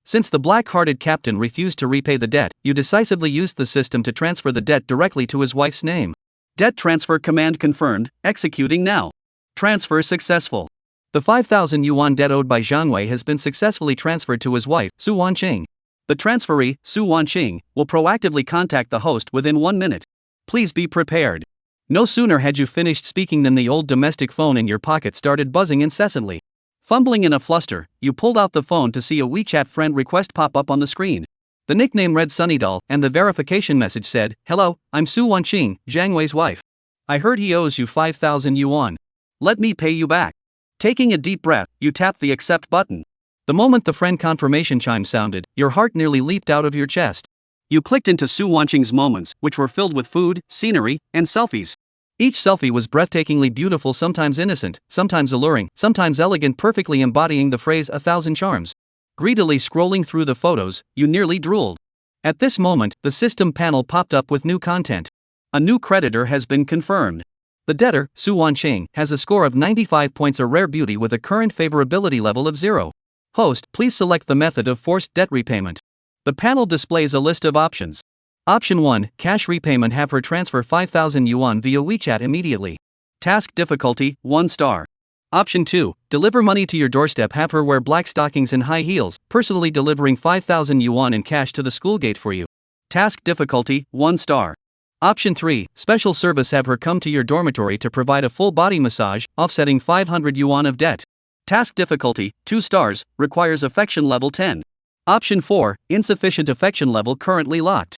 Since the black-hearted captain refused to repay the debt, you decisively used the system to transfer the debt directly to his wife's name. Debt transfer command confirmed, executing now. Transfer successful. The 5,000 yuan debt owed by Zhang Wei has been successfully transferred to his wife, Su Wanqing. The transferee, Su Wanqing, will proactively contact the host within 1 minute. Please be prepared. No sooner had you finished speaking than the old domestic phone in your pocket started buzzing incessantly. Fumbling in a fluster, you pulled out the phone to see a WeChat friend request pop up on the screen. The nickname read Sunnydoll, and the verification message said, "Hello, I'm Su Wanqing, Zhang Wei's wife. I heard he owes you 5,000 yuan. Let me pay you back." Taking a deep breath, you tapped the accept button. The moment the friend confirmation chime sounded, your heart nearly leaped out of your chest. You clicked into Su Wanqing's moments, which were filled with food, scenery, and selfies. Each selfie was breathtakingly beautiful, sometimes innocent, sometimes alluring, sometimes elegant, perfectly embodying the phrase "1,000 charms." Greedily scrolling through the photos, you nearly drooled. At this moment, the system panel popped up with new content. A new creditor has been confirmed. The debtor, Su Wanqing, has a score of 95 points, a rare beauty with a current favorability level of 0. Host, please select the method of forced debt repayment. The panel displays a list of options. Option 1, cash repayment. Have her transfer 5,000 yuan via WeChat immediately. Task difficulty, 1 star. Option 2, deliver money to your doorstep. Have her wear black stockings and high heels, personally delivering 5,000 yuan in cash to the school gate for you. Task difficulty, 1 star. Option 3, special service. Have her come to your dormitory to provide a full body massage, offsetting 500 yuan of debt. Task difficulty, 2 stars, requires affection level 10. Option 4, insufficient affection level currently locked.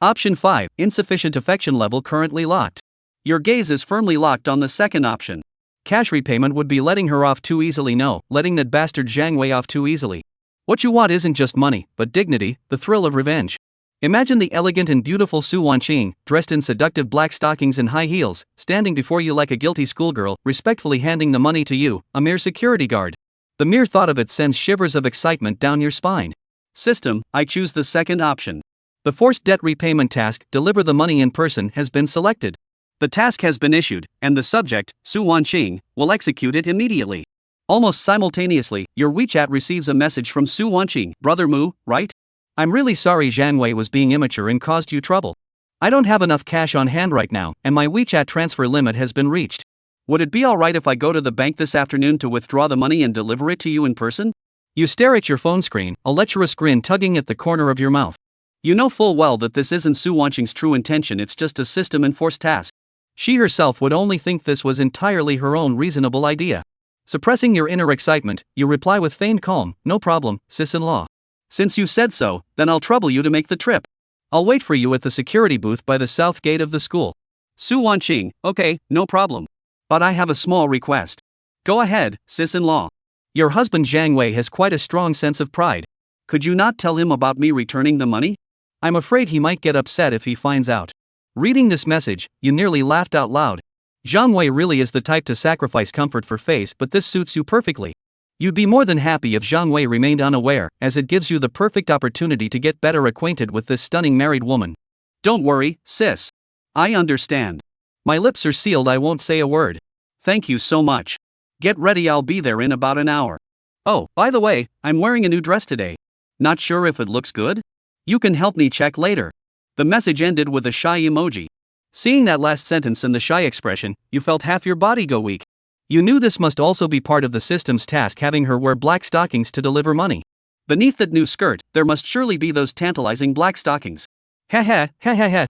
Option 5, insufficient affection level currently locked. Your gaze is firmly locked on the second option. Cash repayment would be letting her off too easily. No, letting that bastard Zhang Wei off too easily. What you want isn't just money, but dignity, the thrill of revenge. Imagine the elegant and beautiful Su Wanqing, dressed in seductive black stockings and high heels, standing before you like a guilty schoolgirl, respectfully handing the money to you, a mere security guard. The mere thought of it sends shivers of excitement down your spine. System, I choose the second option. The forced debt repayment task, deliver the money in person, has been selected. The task has been issued, and the subject, Su Wanqing, will execute it immediately. Almost simultaneously, your WeChat receives a message from Su Wanqing, "Brother Mu, right? I'm really sorry Zhang Wei was being immature and caused you trouble. I don't have enough cash on hand right now, and my WeChat transfer limit has been reached. Would it be alright if I go to the bank this afternoon to withdraw the money and deliver it to you in person?" You stare at your phone screen, a lecherous grin tugging at the corner of your mouth. You know full well that this isn't Su Wanqing's true intention, it's just a system-enforced task. She herself would only think this was entirely her own reasonable idea. Suppressing your inner excitement, you reply with feigned calm, "No problem, sis-in-law. Since you said so, then I'll trouble you to make the trip. I'll wait for you at the security booth by the south gate of the school." Su Wanqing, okay, no problem. But I have a small request. Go ahead, sis-in-law. Your husband Zhang Wei has quite a strong sense of pride. Could you not tell him about me returning the money? I'm afraid he might get upset if he finds out. Reading this message, you nearly laughed out loud. Zhang Wei really is the type to sacrifice comfort for face, but this suits you perfectly. You'd be more than happy if Zhang Wei remained unaware, as it gives you the perfect opportunity to get better acquainted with this stunning married woman. Don't worry, sis. I understand. My lips are sealed, I won't say a word. Thank you so much. Get ready, I'll be there in about an hour. Oh, by the way, I'm wearing a new dress today. Not sure if it looks good? You can help me check later. The message ended with a shy emoji. Seeing that last sentence and the shy expression, you felt half your body go weak. You knew this must also be part of the system's task, having her wear black stockings to deliver money. Beneath that new skirt, there must surely be those tantalizing black stockings. Ha,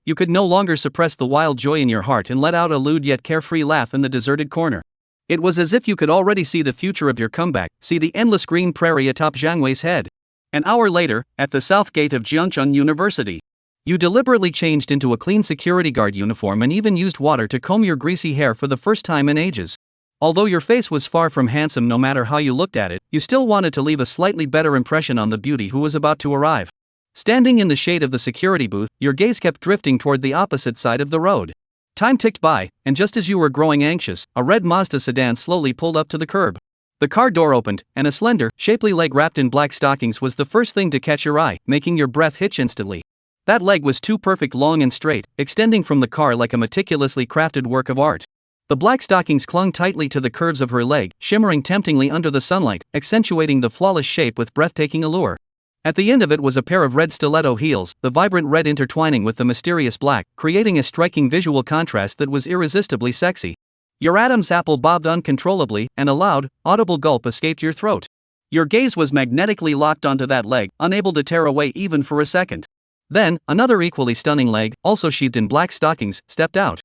you could no longer suppress the wild joy in your heart and let out a lewd yet carefree laugh in the deserted corner. It was as if you could already see the future of your comeback, see the endless green prairie atop Zhang Wei's head. An hour later, at the south gate of Jiangcheng University. You deliberately changed into a clean security guard uniform and even used water to comb your greasy hair for the first time in ages. Although your face was far from handsome no matter how you looked at it, you still wanted to leave a slightly better impression on the beauty who was about to arrive. Standing in the shade of the security booth, your gaze kept drifting toward the opposite side of the road. Time ticked by, and just as you were growing anxious, a red Mazda sedan slowly pulled up to the curb. The car door opened, and a slender, shapely leg wrapped in black stockings was the first thing to catch your eye, making your breath hitch instantly. That leg was too perfect, long and straight, extending from the car like a meticulously crafted work of art. The black stockings clung tightly to the curves of her leg, shimmering temptingly under the sunlight, accentuating the flawless shape with breathtaking allure. At the end of it was a pair of red stiletto heels, the vibrant red intertwining with the mysterious black, creating a striking visual contrast that was irresistibly sexy. Your Adam's apple bobbed uncontrollably, and a loud, audible gulp escaped your throat. Your gaze was magnetically locked onto that leg, unable to tear away even for a second. Then, another equally stunning leg, also sheathed in black stockings, stepped out.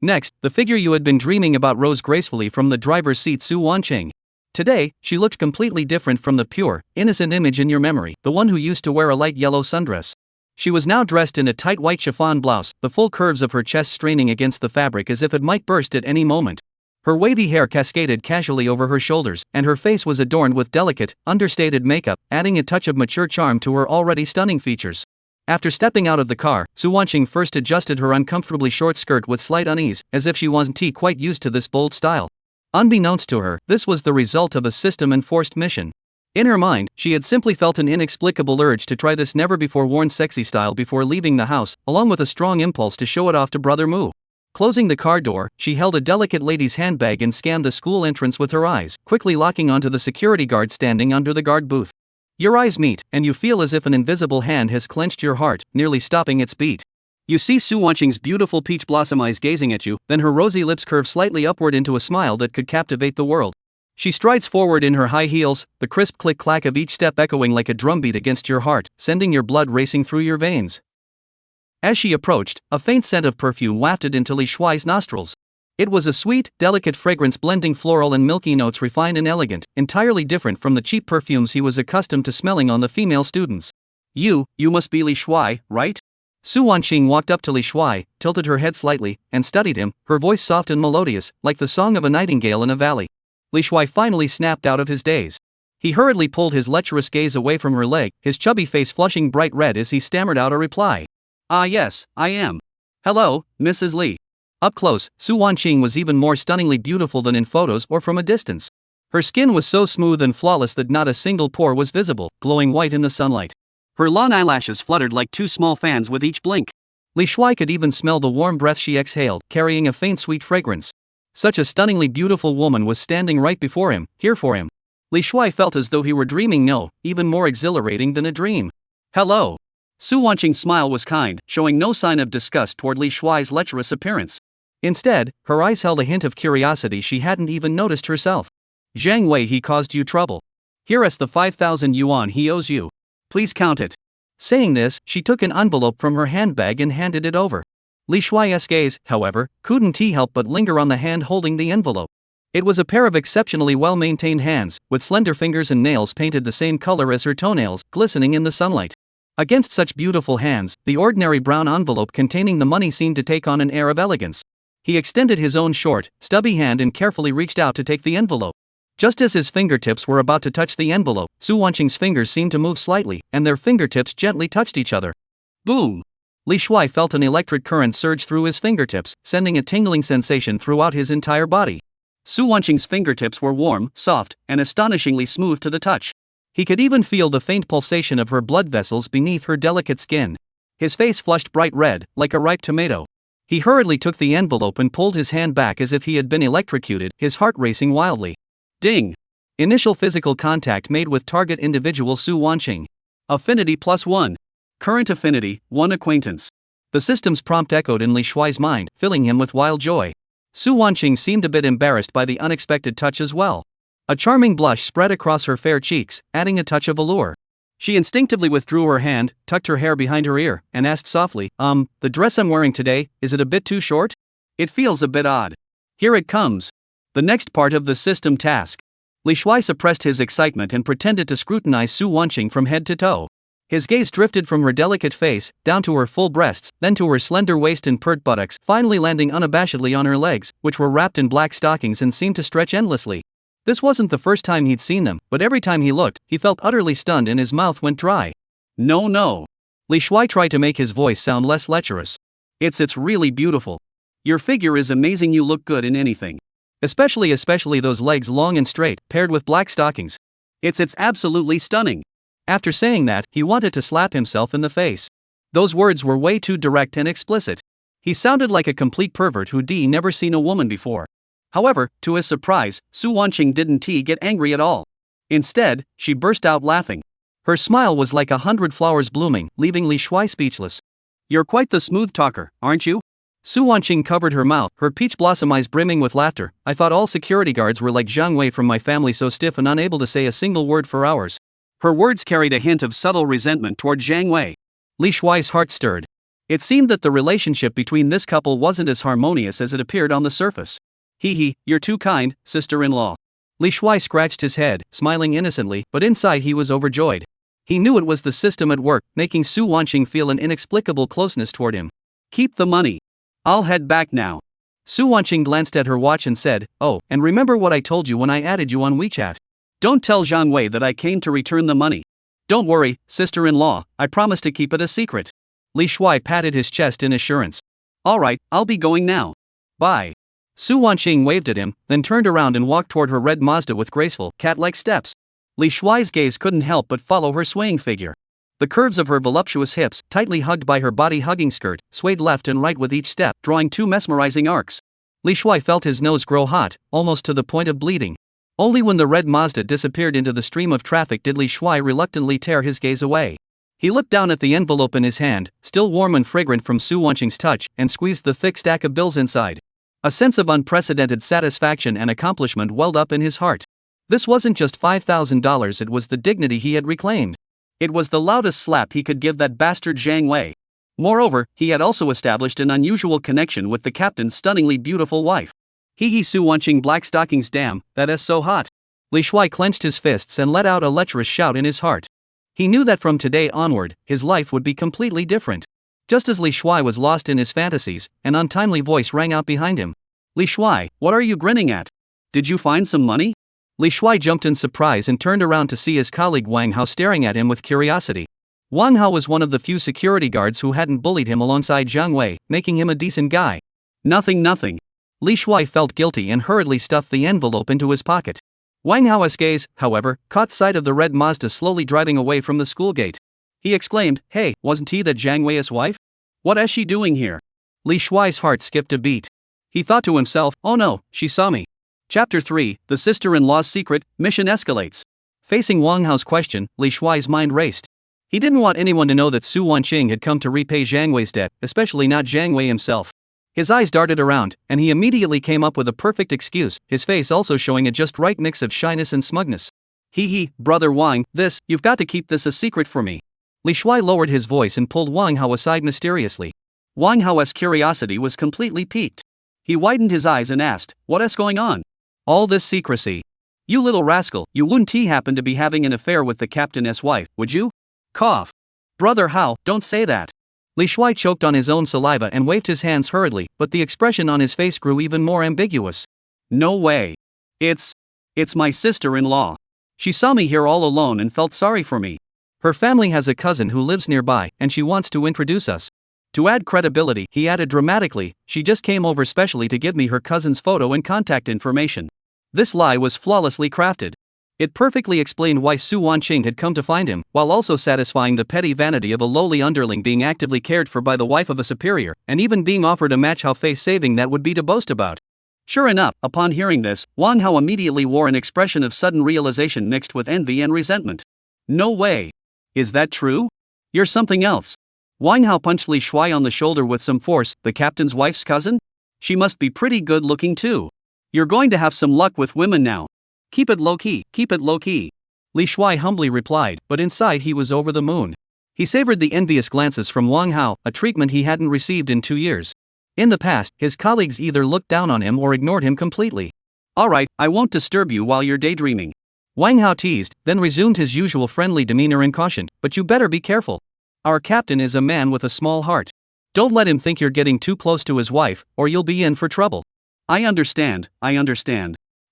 Next, the figure you had been dreaming about rose gracefully from the driver's seat, Su Wanqing. Today, she looked completely different from the pure, innocent image in your memory, the one who used to wear a light yellow sundress. She was now dressed in a tight white chiffon blouse, the full curves of her chest straining against the fabric as if it might burst at any moment. Her wavy hair cascaded casually over her shoulders, and her face was adorned with delicate, understated makeup, adding a touch of mature charm to her already stunning features. After stepping out of the car, Su Wanqing first adjusted her uncomfortably short skirt with slight unease, as if she wasn't quite used to this bold style. Unbeknownst to her, this was the result of a system-enforced mission. In her mind, she had simply felt an inexplicable urge to try this never-before-worn sexy style before leaving the house, along with a strong impulse to show it off to Brother Mu. Closing the car door, she held a delicate lady's handbag and scanned the school entrance with her eyes, quickly locking onto the security guard standing under the guard booth. Your eyes meet, and you feel as if an invisible hand has clenched your heart, nearly stopping its beat. You see Su Wanqing's beautiful peach blossom eyes gazing at you, then her rosy lips curve slightly upward into a smile that could captivate the world. She strides forward in her high heels, the crisp click-clack of each step echoing like a drumbeat against your heart, sending your blood racing through your veins. As she approached, a faint scent of perfume wafted into Li Shuai's nostrils. It was a sweet, delicate fragrance blending floral and milky notes, refined and elegant, entirely different from the cheap perfumes he was accustomed to smelling on the female students. You must be Li Shuai, right? Su Wanqing walked up to Li Shuai, tilted her head slightly, and studied him, her voice soft and melodious, like the song of a nightingale in a valley. Li Shuai finally snapped out of his daze. He hurriedly pulled his lecherous gaze away from her leg, his chubby face flushing bright red as he stammered out a reply. Ah yes, I am. Hello, Mrs. Li. Up close, Su Wanqing was even more stunningly beautiful than in photos or from a distance. Her skin was so smooth and flawless that not a single pore was visible, glowing white in the sunlight. Her long eyelashes fluttered like two small fans with each blink. Li Shuai could even smell the warm breath she exhaled, carrying a faint sweet fragrance. Such a stunningly beautiful woman was standing right before him, here for him. Li Shuai felt as though he were dreaming, even more exhilarating than a dream. Hello. Su Wanqing's smile was kind, showing no sign of disgust toward Li Shuai's lecherous appearance. Instead, her eyes held a hint of curiosity she hadn't even noticed herself. Zhang Wei, he caused you trouble. Here is the 5,000 yuan he owes you. Please count it. Saying this, she took an envelope from her handbag and handed it over. Li Shuai's gaze, however, couldn't help but linger on the hand holding the envelope. It was a pair of exceptionally well-maintained hands, with slender fingers and nails painted the same color as her toenails, glistening in the sunlight. Against such beautiful hands, the ordinary brown envelope containing the money seemed to take on an air of elegance. He extended his own short, stubby hand and carefully reached out to take the envelope. Just as his fingertips were about to touch the envelope, Su Wanqing's fingers seemed to move slightly, and their fingertips gently touched each other. Boom! Li Shuai felt an electric current surge through his fingertips, sending a tingling sensation throughout his entire body. Su Wanqing's fingertips were warm, soft, and astonishingly smooth to the touch. He could even feel the faint pulsation of her blood vessels beneath her delicate skin. His face flushed bright red, like a ripe tomato. He hurriedly took the envelope and pulled his hand back as if he had been electrocuted, his heart racing wildly. Ding! Initial physical contact made with target individual Su Wanqing. Affinity +1. Current affinity, 1 acquaintance. The system's prompt echoed in Li Shuai's mind, filling him with wild joy. Su Wanqing seemed a bit embarrassed by the unexpected touch as well. A charming blush spread across her fair cheeks, adding a touch of allure. She instinctively withdrew her hand, tucked her hair behind her ear, and asked softly, the dress I'm wearing today, is it a bit too short? It feels a bit odd. Here it comes. The next part of the system task. Li Shuai suppressed his excitement and pretended to scrutinize Su Wanqing from head to toe. His gaze drifted from her delicate face, down to her full breasts, then to her slender waist and pert buttocks, finally landing unabashedly on her legs, which were wrapped in black stockings and seemed to stretch endlessly. This wasn't the first time he'd seen them, but every time he looked, he felt utterly stunned and his mouth went dry. No. Li Shuai tried to make his voice sound less lecherous. It's really beautiful. Your figure is amazing, you look good in anything. Especially those legs long and straight, paired with black stockings. It's absolutely stunning. After saying that, he wanted to slap himself in the face. Those words were way too direct and explicit. He sounded like a complete pervert who'd never seen a woman before. However, to his surprise, Su Wanqing didn't get angry at all. Instead, she burst out laughing. Her smile was like 100 flowers blooming, leaving Li Shuai speechless. "You're quite the smooth talker, aren't you?" Su Wanqing covered her mouth, her peach blossom eyes brimming with laughter. "I thought all security guards were like Zhang Wei from my family, so stiff and unable to say a single word for hours." Her words carried a hint of subtle resentment toward Zhang Wei. Li Shuai's heart stirred. It seemed that the relationship between this couple wasn't as harmonious as it appeared on the surface. "Hee, you're too kind, sister-in-law." Li Shuai scratched his head, smiling innocently, but inside he was overjoyed. He knew it was the system at work, making Su Wanqing feel an inexplicable closeness toward him. "Keep the money. I'll head back now." Su Wanqing glanced at her watch and said, "Oh, and remember what I told you when I added you on WeChat. Don't tell Zhang Wei that I came to return the money." "Don't worry, sister-in-law, I promise to keep it a secret." Li Shuai patted his chest in assurance. "All right, I'll be going now. Bye." Su Wanqing waved at him, then turned around and walked toward her red Mazda with graceful, cat-like steps. Li Shuai's gaze couldn't help but follow her swaying figure. The curves of her voluptuous hips, tightly hugged by her body-hugging skirt, swayed left and right with each step, drawing two mesmerizing arcs. Li Shuai felt his nose grow hot, almost to the point of bleeding. Only when the red Mazda disappeared into the stream of traffic did Li Shuai reluctantly tear his gaze away. He looked down at the envelope in his hand, still warm and fragrant from Su Wanqing's touch, and squeezed the thick stack of bills inside. A sense of unprecedented satisfaction and accomplishment welled up in his heart. This wasn't just $5,000, it was the dignity he had reclaimed. It was the loudest slap he could give that bastard Zhang Wei. Moreover, he had also established an unusual connection with the captain's stunningly beautiful wife. Hee Su Wanqing black stockings, damn, that is so hot. Li Shuai clenched his fists and let out a lecherous shout in his heart. He knew that from today onward, his life would be completely different. Just as Li Shuai was lost in his fantasies, an untimely voice rang out behind him. "Li Shuai, what are you grinning at? Did you find some money?" Li Shuai jumped in surprise and turned around to see his colleague Wang Hao staring at him with curiosity. Wang Hao was one of the few security guards who hadn't bullied him alongside Zhang Wei, making him a decent guy. Nothing. Li Shuai felt guilty and hurriedly stuffed the envelope into his pocket. Wang Hao's gaze, however, caught sight of the red Mazda slowly driving away from the school gate. He exclaimed, "Hey, wasn't he that Zhang Wei's wife? What is she doing here?" Li Shuai's heart skipped a beat. He thought to himself, "Oh no, she saw me." Chapter 3, The Sister-in-Law's Secret, Mission Escalates. Facing Wang Hao's question, Li Shuai's mind raced. He didn't want anyone to know that Su Wanqing had come to repay Zhang Wei's debt, especially not Zhang Wei himself. His eyes darted around, and he immediately came up with a perfect excuse, his face also showing a just right mix of shyness and smugness. Brother Wang, you've got to keep this a secret for me." Li Shuai lowered his voice and pulled Wang Hao aside mysteriously. Wang Hao's curiosity was completely piqued. He widened his eyes and asked, "What is going on? All this secrecy? You little rascal, you wouldn't happen to be having an affair with the captain's wife, would you?" Cough. "Brother Hao, don't say that." Li Shuai choked on his own saliva and waved his hands hurriedly, but the expression on his face grew even more ambiguous. "No way. It's my sister-in-law. She saw me here all alone and felt sorry for me. Her family has a cousin who lives nearby, and she wants to introduce us." To add credibility, he added dramatically, "She just came over specially to give me her cousin's photo and contact information." This lie was flawlessly crafted. It perfectly explained why Su Wanqing had come to find him, while also satisfying the petty vanity of a lowly underling being actively cared for by the wife of a superior, and even being offered a match how face-saving that would be to boast about. Sure enough, upon hearing this, Wang Hao immediately wore an expression of sudden realization mixed with envy and resentment. "No way. Is that true? You're something else." Wang Hao punched Li Shuai on the shoulder with some force. "The captain's wife's cousin? She must be pretty good looking too. You're going to have some luck with women now. Keep it low-key, keep it low-key." Li Shuai humbly replied, but inside he was over the moon. He savored the envious glances from Wang Hao, a treatment he hadn't received in 2 years. In the past, his colleagues either looked down on him or ignored him completely. "All right, I won't disturb you while you're daydreaming," Wang Hao teased, then resumed his usual friendly demeanor and cautioned, "But you better be careful. Our captain is a man with a small heart. Don't let him think you're getting too close to his wife, or you'll be in for trouble." I understand.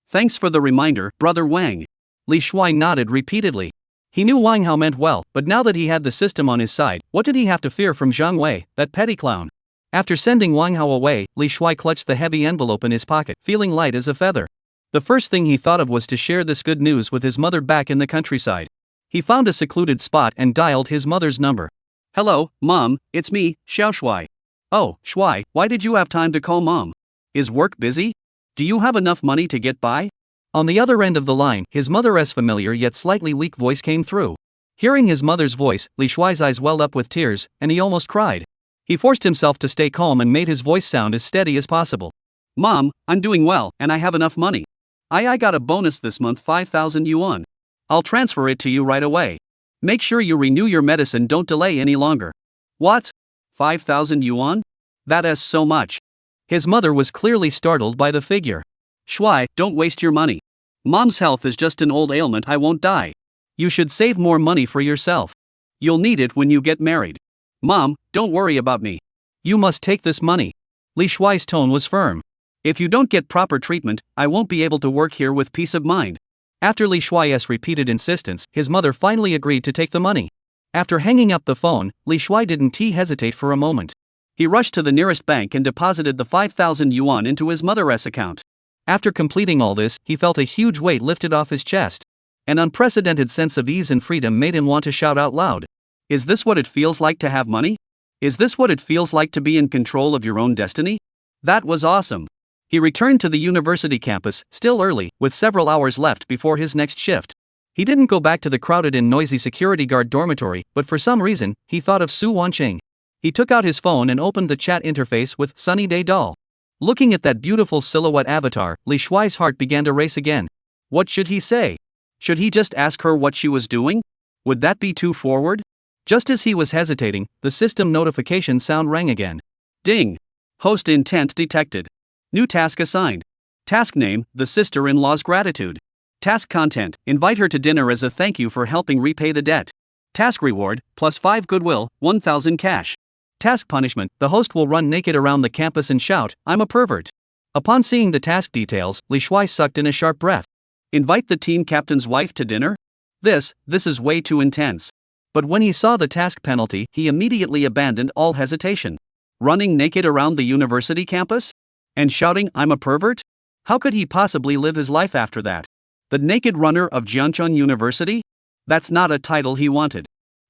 Thanks for the reminder, Brother Wang." Li Shuai nodded repeatedly. He knew Wang Hao meant well, but now that he had the system on his side, what did he have to fear from Zhang Wei, that petty clown? After sending Wang Hao away, Li Shuai clutched the heavy envelope in his pocket, feeling light as a feather. The first thing he thought of was to share this good news with his mother back in the countryside. He found a secluded spot and dialed his mother's number. "Hello, Mom, it's me, Xiao Shuai." "Oh, Shuai, why did you have time to call Mom? Is work busy? Do you have enough money to get by?" On the other end of the line, his mother's familiar yet slightly weak voice came through. Hearing his mother's voice, Li Shuai's eyes welled up with tears, and he almost cried. He forced himself to stay calm and made his voice sound as steady as possible. Mom, I'm doing well, and I have enough money. I got a bonus this month, 5,000 yuan. I'll transfer it to you right away. Make sure you renew your medicine, don't delay any longer. What? 5,000 yuan? That is so much. His mother was clearly startled by the figure. Shuai, don't waste your money. Mom's health is just an old ailment, I won't die. You should save more money for yourself. You'll need it when you get married. Mom, don't worry about me. You must take this money. Li Shuai's tone was firm. If you don't get proper treatment, I won't be able to work here with peace of mind. After Li Shuai's repeated insistence, his mother finally agreed to take the money. After hanging up the phone, Li Shuai didn't hesitate for a moment. He rushed to the nearest bank and deposited the 5,000 yuan into his mother's account. After completing all this, he felt a huge weight lifted off his chest. An unprecedented sense of ease and freedom made him want to shout out loud. Is this what it feels like to have money? Is this what it feels like to be in control of your own destiny? That was awesome. He returned to the university campus, still early, with several hours left before his next shift. He didn't go back to the crowded and noisy security guard dormitory, but for some reason, he thought of Su Wanqing. He took out his phone and opened the chat interface with Sunny Day Doll. Looking at that beautiful silhouette avatar, Li Shuai's heart began to race again. What should he say? Should he just ask her what she was doing? Would that be too forward? Just as he was hesitating, the system notification sound rang again. Ding! Host intent detected. New task assigned. Task name, the sister-in-law's gratitude. Task content, invite her to dinner as a thank you for helping repay the debt. Task reward, +5 goodwill, 1,000 cash. Task punishment, the host will run naked around the campus and shout, I'm a pervert. Upon seeing the task details, Li Shuai sucked in a sharp breath. Invite the team captain's wife to dinner? This is way too intense. But when he saw the task penalty, he immediately abandoned all hesitation. Running naked around the university campus? And shouting, I'm a pervert? How could he possibly live his life after that? The naked runner of Jiancheng University? That's not a title he wanted.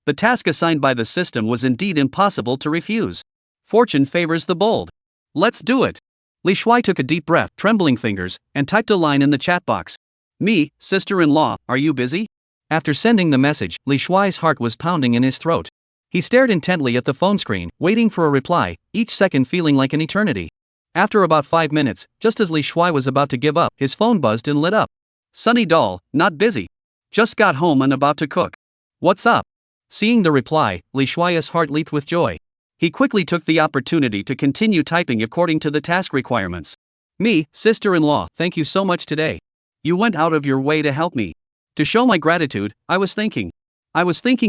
The task assigned by the system was indeed impossible to refuse. Fortune favors the bold. Let's do it. Li Shuai took a deep breath, trembling fingers, and typed a line in the chat box. Me, sister-in-law, are you busy? After sending the message, Li Shuai's heart was pounding in his throat. He stared intently at the phone screen, waiting for a reply, each second feeling like an eternity. After about 5 minutes, just as Li Shuai was about to give up, his phone buzzed and lit up. Sunny Doll, not busy. Just got home and about to cook. What's up? Seeing the reply, Li Shuai's heart leaped with joy. He quickly took the opportunity to continue typing according to the task requirements. Me, sister-in-law, thank you so much today. You went out of your way to help me. To show my gratitude, I was thinking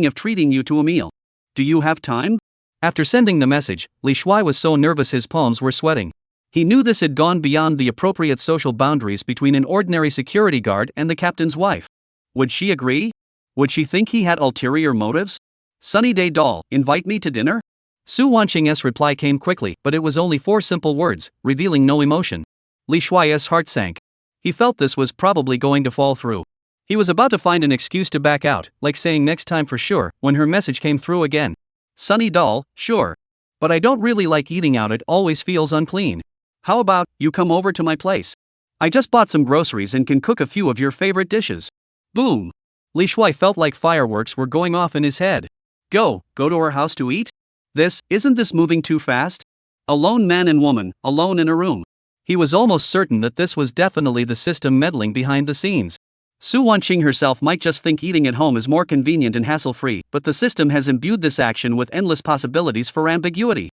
of treating you to a meal. Do you have time? After sending the message, Li Shuai was so nervous his palms were sweating. He knew this had gone beyond the appropriate social boundaries between an ordinary security guard and the captain's wife. Would she agree? Would she think he had ulterior motives? Sunny Day Doll, invite me to dinner? Su Wanqing's reply came quickly, but it was only 4 simple words, revealing no emotion. Li Shuai's heart sank. He felt this was probably going to fall through. He was about to find an excuse to back out, like saying next time for sure, when her message came through again. Sunny Doll, sure. But I don't really like eating out, it always feels unclean. How about, you come over to my place? I just bought some groceries and can cook a few of your favorite dishes. Boom! Li Shuai felt like fireworks were going off in his head. Go to her house to eat? Isn't this moving too fast? A lone man and woman, alone in a room. He was almost certain that this was definitely the system meddling behind the scenes. Su Wanqing herself might just think eating at home is more convenient and hassle-free, but the system has imbued this action with endless possibilities for ambiguity.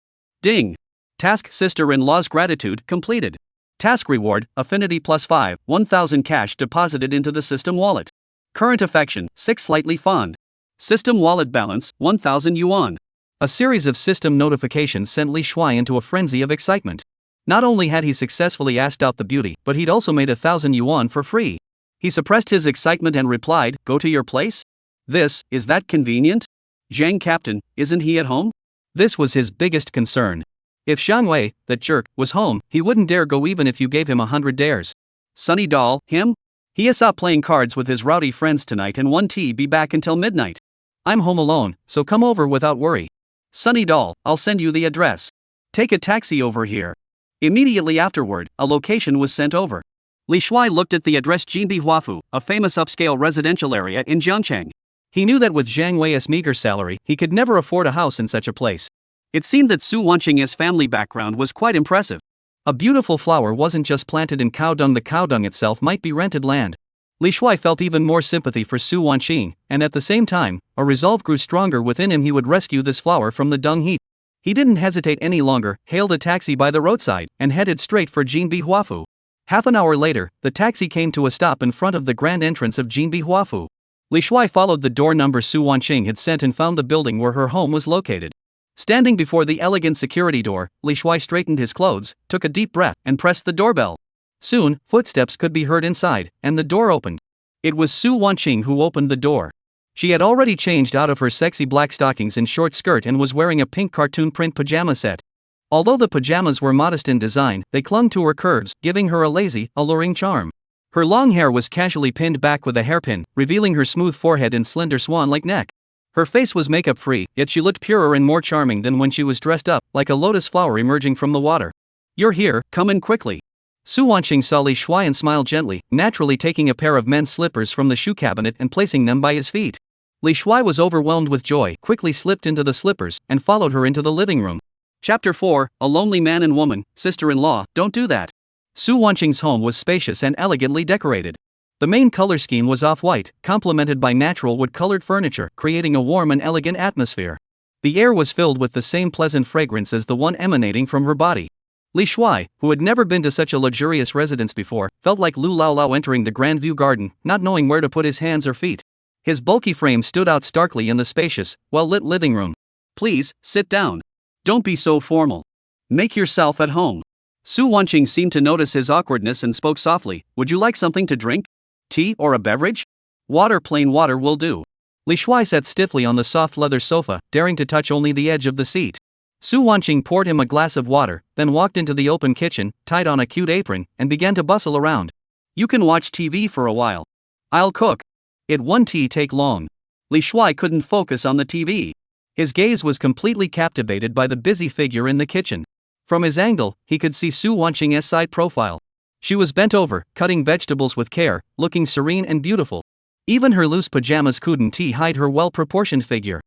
Ding! Task sister-in-law's gratitude completed. Task reward, affinity +5, 1,000 cash deposited into the system wallet. Current affection, 6 slightly fond. System wallet balance, 1,000 yuan. A series of system notifications sent Li Shuai into a frenzy of excitement. Not only had he successfully asked out the beauty, but he'd also made 1,000 yuan for free. He suppressed his excitement and replied, go to your place? Is that convenient? Zhang Captain, isn't he at home? This was his biggest concern. If Xiang Wei, that jerk, was home, he wouldn't dare go even if you gave him 100 dares. Sunny Doll, him? He is out playing cards with his rowdy friends tonight and won't be back until midnight. I'm home alone, so come over without worry. Sunny Doll, I'll send you the address. Take a taxi over here. Immediately afterward, a location was sent over. Li Shuai looked at the address Jinbi Huafu, a famous upscale residential area in Jiangcheng. He knew that with Zhang Wei's meager salary, he could never afford a house in such a place. It seemed that Su Wanqing's family background was quite impressive. A beautiful flower wasn't just planted in cow dung, the cow dung itself might be rented land. Li Shuai felt even more sympathy for Su Wanqing, and at the same time, a resolve grew stronger within him. He would rescue this flower from the dung heap. He didn't hesitate any longer, hailed a taxi by the roadside, and headed straight for Jinbi Huafu. Half an hour later, the taxi came to a stop in front of the grand entrance of Jinbi Huafu. Li Shuai followed the door number Su Wanqing had sent and found the building where her home was located. Standing before the elegant security door, Li Shuai straightened his clothes, took a deep breath, and pressed the doorbell. Soon, footsteps could be heard inside, and the door opened. It was Su Wanqing who opened the door. She had already changed out of her sexy black stockings and short skirt and was wearing a pink cartoon print pajama set. Although the pajamas were modest in design, they clung to her curves, giving her a lazy, alluring charm. Her long hair was casually pinned back with a hairpin, revealing her smooth forehead and slender swan-like neck. Her face was makeup-free, yet she looked purer and more charming than when she was dressed up, like a lotus flower emerging from the water. "You're here, come in quickly." Su Wanqing saw Li Shuai and smiled gently, naturally taking a pair of men's slippers from the shoe cabinet and placing them by his feet. Li Shuai was overwhelmed with joy, quickly slipped into the slippers, and followed her into the living room. Chapter 4, A Lonely Man and Woman, Sister-in-Law, Don't Do That. Su Wanqing's home was spacious and elegantly decorated. The main color scheme was off-white, complemented by natural wood-colored furniture, creating a warm and elegant atmosphere. The air was filled with the same pleasant fragrance as the one emanating from her body. Li Shuai, who had never been to such a luxurious residence before, felt like Lu Lao Lao entering the Grand View Garden, not knowing where to put his hands or feet. His bulky frame stood out starkly in the spacious, well-lit living room. "Please, sit down. Don't be so formal. Make yourself at home." Su Wanqing seemed to notice his awkwardness and spoke softly, "Would you like something to drink? Tea or a beverage?" "Water, plain water will do." Li Shuai sat stiffly on the soft leather sofa, daring to touch only the edge of the seat. Su Wanqing poured him a glass of water, then walked into the open kitchen, tied on a cute apron, and began to bustle around. "You can watch TV for a while. I'll cook. It won't take long." Li Shuai couldn't focus on the TV. His gaze was completely captivated by the busy figure in the kitchen. From his angle, he could see Su Wanqing's side profile. She was bent over, cutting vegetables with care, looking serene and beautiful. Even her loose pajamas couldn't hide her well-proportioned figure.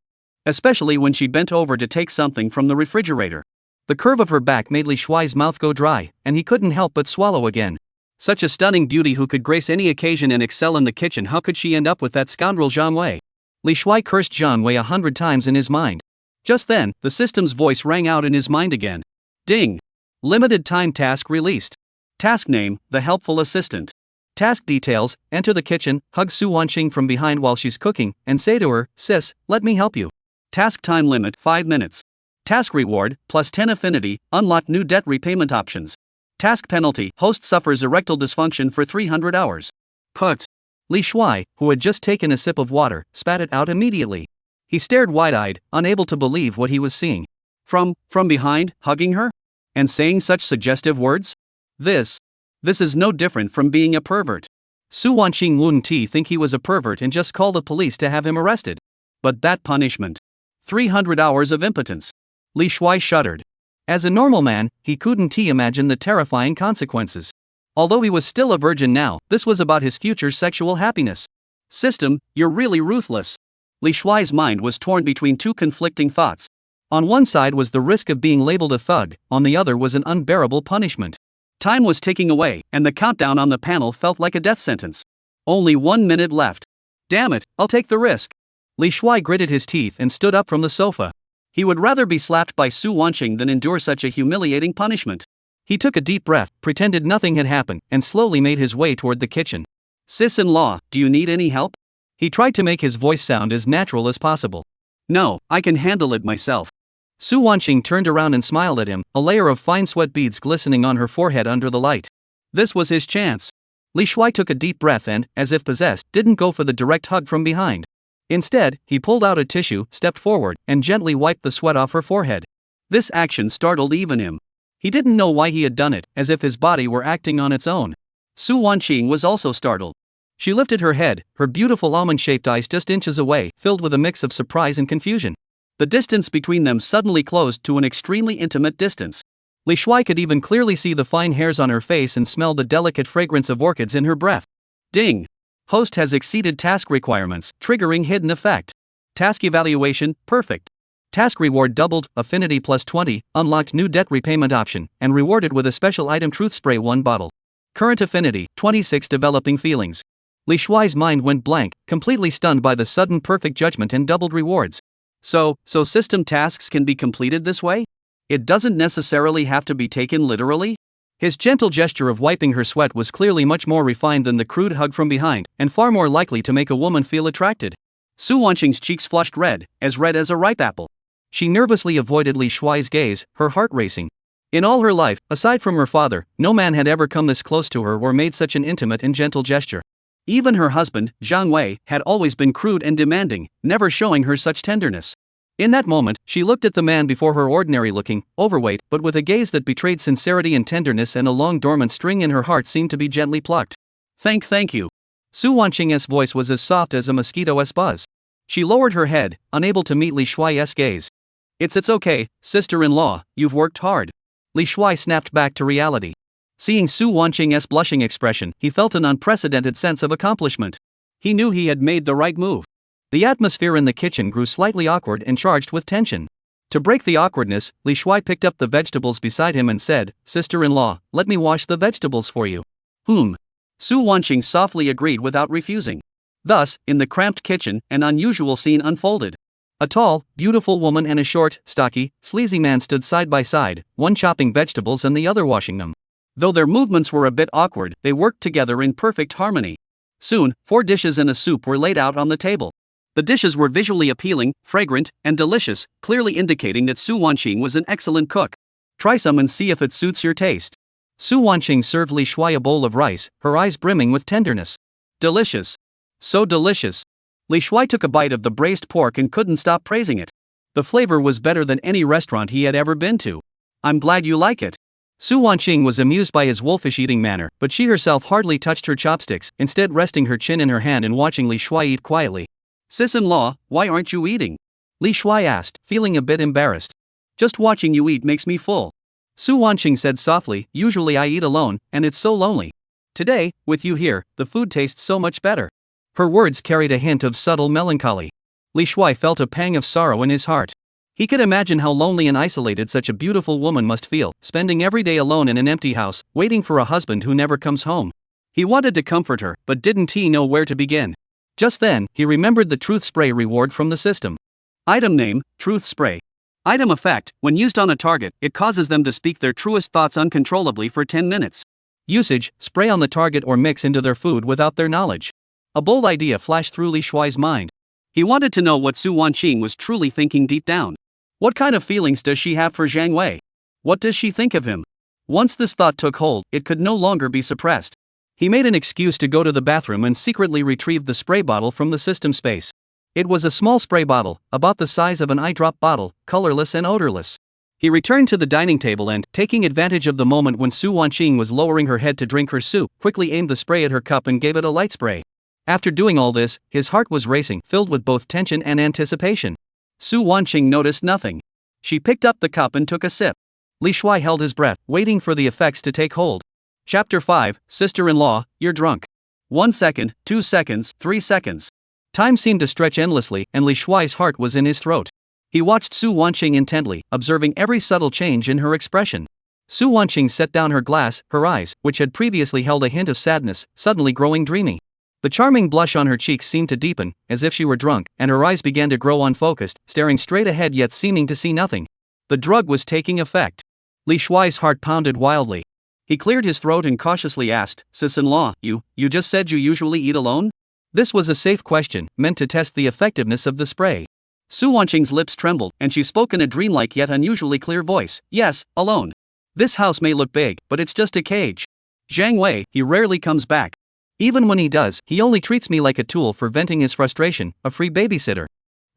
Especially when she bent over to take something from the refrigerator. The curve of her back made Li Shuai's mouth go dry, and he couldn't help but swallow again. Such a stunning beauty who could grace any occasion and excel in the kitchen, how could she end up with that scoundrel Zhang Wei? Li Shuai cursed Zhang Wei 100 times in his mind. Just then, the system's voice rang out in his mind again. Ding! Limited time task released. Task name, The Helpful Assistant. Task details, enter the kitchen, hug Su Wanqing from behind while she's cooking, and say to her, "Sis, let me help you." Task time limit, 5 minutes. Task reward, +10 affinity, unlock new debt repayment options. Task penalty, host suffers erectile dysfunction for 300 hours. Put. Li Shuai, who had just taken a sip of water, spat it out immediately. He stared wide-eyed, unable to believe what he was seeing. From behind, hugging her? And saying such suggestive words? This is no different from being a pervert. Su Wanqing wouldn't think he was a pervert and just call the police to have him arrested. But that punishment. 300 hours of impotence. Li Shuai shuddered. As a normal man, he couldn't imagine the terrifying consequences. Although he was still a virgin now, this was about his future sexual happiness. System, you're really ruthless. Li Shuai's mind was torn between two conflicting thoughts. On one side was the risk of being labeled a thug, on the other was an unbearable punishment. Time was ticking away, and the countdown on the panel felt like a death sentence. Only 1 minute left. Damn it, I'll take the risk. Li Shuai gritted his teeth and stood up from the sofa. He would rather be slapped by Su Wanqing than endure such a humiliating punishment. He took a deep breath, pretended nothing had happened, and slowly made his way toward the kitchen. "Sis-in-law, do you need any help?" He tried to make his voice sound as natural as possible. "No, I can handle it myself." Su Wanqing turned around and smiled at him, a layer of fine sweat beads glistening on her forehead under the light. This was his chance. Li Shuai took a deep breath and, as if possessed, didn't go for the direct hug from behind. Instead, he pulled out a tissue, stepped forward, and gently wiped the sweat off her forehead. This action startled even him. He didn't know why he had done it, as if his body were acting on its own. Su Wanqing was also startled. She lifted her head, her beautiful almond-shaped eyes just inches away, filled with a mix of surprise and confusion. The distance between them suddenly closed to an extremely intimate distance. Li Shuai could even clearly see the fine hairs on her face and smell the delicate fragrance of orchids in her breath. Ding! Host has exceeded task requirements, triggering hidden effect. Task evaluation, perfect. Task reward doubled, affinity plus 20, unlocked new debt repayment option, and rewarded with a special item truth spray 1 bottle. Current affinity, 26 developing feelings. Li Shuai's mind went blank, completely stunned by the sudden perfect judgment and doubled rewards. So system tasks can be completed this way? It doesn't necessarily have to be taken literally? His gentle gesture of wiping her sweat was clearly much more refined than the crude hug from behind, and far more likely to make a woman feel attracted. Su Wanqing's cheeks flushed red as a ripe apple. She nervously avoided Li Shuai's gaze, her heart racing. In all her life, aside from her father, no man had ever come this close to her or made such an intimate and gentle gesture. Even her husband, Zhang Wei, had always been crude and demanding, never showing her such tenderness. In that moment, she looked at the man before her, ordinary-looking, overweight, but with a gaze that betrayed sincerity and tenderness, and a long dormant string in her heart seemed to be gently plucked. Thank you. Su Wanqing's voice was as soft as a mosquito's buzz. She lowered her head, unable to meet Li Shuai's gaze. It's okay, sister-in-law, you've worked hard. Li Shuai snapped back to reality. Seeing Su Wanqing's blushing expression, he felt an unprecedented sense of accomplishment. He knew he had made the right move. The atmosphere in the kitchen grew slightly awkward and charged with tension. To break the awkwardness, Li Shuai picked up the vegetables beside him and said, "Sister-in-law, let me wash the vegetables for you." Su Wanqing softly agreed without refusing. Thus, in the cramped kitchen, an unusual scene unfolded. A tall, beautiful woman and a short, stocky, sleazy man stood side by side, one chopping vegetables and the other washing them. Though their movements were a bit awkward, they worked together in perfect harmony. Soon, 4 dishes and a soup were laid out on the table. The dishes were visually appealing, fragrant, and delicious, clearly indicating that Su Wanqing was an excellent cook. Try some and see if it suits your taste. Su Wanqing served Li Shuai a bowl of rice, her eyes brimming with tenderness. Delicious. So delicious. Li Shuai took a bite of the braised pork and couldn't stop praising it. The flavor was better than any restaurant he had ever been to. I'm glad you like it. Su Wanqing was amused by his wolfish eating manner, but she herself hardly touched her chopsticks, instead resting her chin in her hand and watching Li Shuai eat quietly. Sis-in-law, why aren't you eating? Li Shuai asked, feeling a bit embarrassed. Just watching you eat makes me full. Su Wanqing said softly, usually I eat alone, and it's so lonely. Today, with you here, the food tastes so much better. Her words carried a hint of subtle melancholy. Li Shuai felt a pang of sorrow in his heart. He could imagine how lonely and isolated such a beautiful woman must feel, spending every day alone in an empty house, waiting for a husband who never comes home. He wanted to comfort her, but didn't he know where to begin? Just then, he remembered the Truth Spray reward from the system. Item name, Truth Spray. Item effect, when used on a target, it causes them to speak their truest thoughts uncontrollably for 10 minutes. Usage, spray on the target or mix into their food without their knowledge. A bold idea flashed through Li Shuai's mind. He wanted to know what Su Wanqing was truly thinking deep down. What kind of feelings does she have for Zhang Wei? What does she think of him? Once this thought took hold, it could no longer be suppressed. He made an excuse to go to the bathroom and secretly retrieved the spray bottle from the system space. It was a small spray bottle, about the size of an eye drop bottle, colorless and odorless. He returned to the dining table and, taking advantage of the moment when Su Wanqing was lowering her head to drink her soup, quickly aimed the spray at her cup and gave it a light spray. After doing all this, his heart was racing, filled with both tension and anticipation. Su Wanqing noticed nothing. She picked up the cup and took a sip. Li Shuai held his breath, waiting for the effects to take hold. Chapter 5, Sister-in-law, you're drunk. 1 second, 2 seconds, 3 seconds. Time seemed to stretch endlessly, and Li Shuai's heart was in his throat. He watched Su Wanqing intently, observing every subtle change in her expression. Su Wanqing set down her glass, her eyes, which had previously held a hint of sadness, suddenly growing dreamy. The charming blush on her cheeks seemed to deepen, as if she were drunk, and her eyes began to grow unfocused, staring straight ahead yet seeming to see nothing. The drug was taking effect. Li Shuai's heart pounded wildly. He cleared his throat and cautiously asked, Sis-in-law, you just said you usually eat alone? This was a safe question, meant to test the effectiveness of the spray. Su Wanqing's lips trembled, and she spoke in a dreamlike yet unusually clear voice. Yes, alone. This house may look big, but it's just a cage. Zhang Wei, he rarely comes back. Even when he does, he only treats me like a tool for venting his frustration, a free babysitter.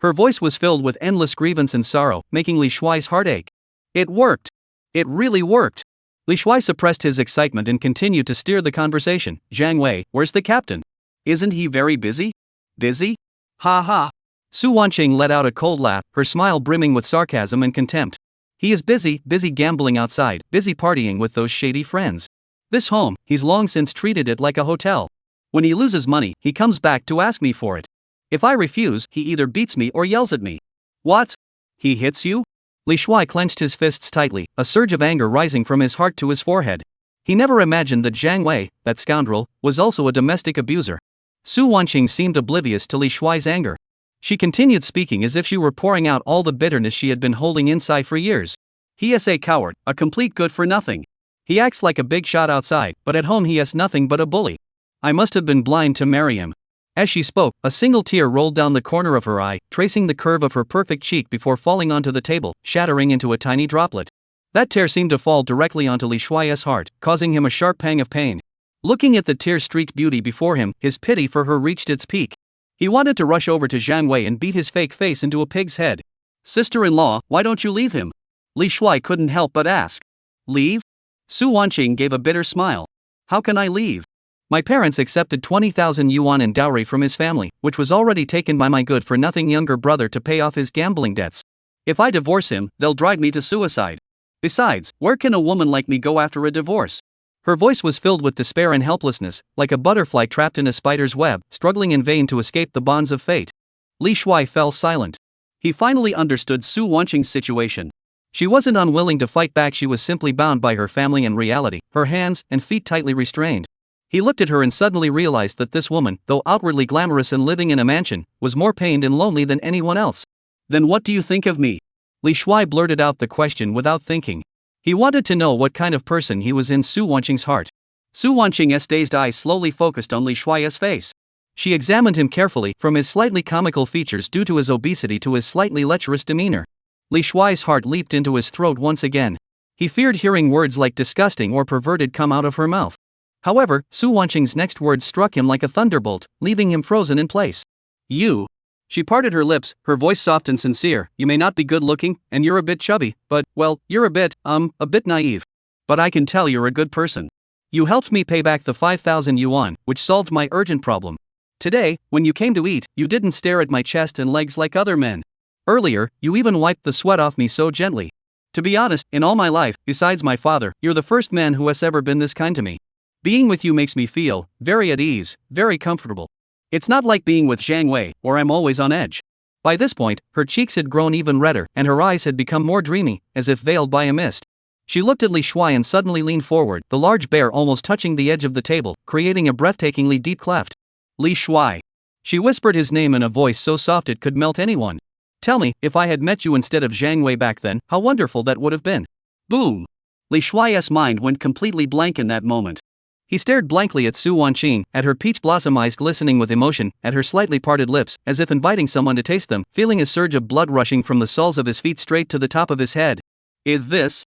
Her voice was filled with endless grievance and sorrow, making Li Shuai's heart ache. It worked. It really worked. Li Shuai suppressed his excitement and continued to steer the conversation. Zhang Wei, where's the captain? Isn't he very busy? Busy? Ha ha. Su Wanqing let out a cold laugh, her smile brimming with sarcasm and contempt. He is busy gambling outside, busy partying with those shady friends. This home, he's long since treated it like a hotel. When he loses money, he comes back to ask me for it. If I refuse, he either beats me or yells at me. What? He hits you? Li Shuai clenched his fists tightly, a surge of anger rising from his heart to his forehead. He never imagined that Zhang Wei, that scoundrel, was also a domestic abuser. Su Wanqing seemed oblivious to Li Shuai's anger. She continued speaking as if she were pouring out all the bitterness she had been holding inside for years. He is a coward, a complete good-for-nothing. He acts like a big shot outside, but at home he is nothing but a bully. I must have been blind to marry him. As she spoke, a single tear rolled down the corner of her eye, tracing the curve of her perfect cheek before falling onto the table, shattering into a tiny droplet. That tear seemed to fall directly onto Li Shuai's heart, causing him a sharp pang of pain. Looking at the tear-streaked beauty before him, his pity for her reached its peak. He wanted to rush over to Zhang Wei and beat his fake face into a pig's head. Sister-in-law, why don't you leave him? Li Shuai couldn't help but ask. Leave? Su Wanqing gave a bitter smile. How can I leave? My parents accepted 20,000 yuan in dowry from his family, which was already taken by my good-for-nothing younger brother to pay off his gambling debts. If I divorce him, they'll drive me to suicide. Besides, where can a woman like me go after a divorce? Her voice was filled with despair and helplessness, like a butterfly trapped in a spider's web, struggling in vain to escape the bonds of fate. Li Shuai fell silent. He finally understood Su Wanqing's situation. She wasn't unwilling to fight back, she was simply bound by her family and reality, her hands and feet tightly restrained. He looked at her and suddenly realized that this woman, though outwardly glamorous and living in a mansion, was more pained and lonely than anyone else. Then what do you think of me? Li Shuai blurted out the question without thinking. He wanted to know what kind of person he was in Su Wanqing's heart. Su Wanqing's dazed eyes slowly focused on Li Shuai's face. She examined him carefully, from his slightly comical features due to his obesity to his slightly lecherous demeanor. Li Shuai's heart leaped into his throat once again. He feared hearing words like disgusting or perverted come out of her mouth. However, Su Wanqing's next words struck him like a thunderbolt, leaving him frozen in place. You. She parted her lips, her voice soft and sincere. You may not be good looking, and you're a bit chubby, but, well, you're a bit naive. But I can tell you're a good person. You helped me pay back the 5,000 yuan, which solved my urgent problem. Today, when you came to eat, you didn't stare at my chest and legs like other men. Earlier, you even wiped the sweat off me so gently. To be honest, in all my life, besides my father, you're the first man who has ever been this kind to me. Being with you makes me feel very at ease, very comfortable. It's not like being with Zhang Wei, where I'm always on edge. By this point, her cheeks had grown even redder, and her eyes had become more dreamy, as if veiled by a mist. She looked at Li Shuai and suddenly leaned forward, the large bear almost touching the edge of the table, creating a breathtakingly deep cleft. Li Shuai. She whispered his name in a voice so soft it could melt anyone. Tell me, if I had met you instead of Zhang Wei back then, how wonderful that would have been. Boom! Li Shuai's mind went completely blank in that moment. He stared blankly at Su Wanqing, at her peach blossom eyes glistening with emotion, at her slightly parted lips, as if inviting someone to taste them, feeling a surge of blood rushing from the soles of his feet straight to the top of his head. Is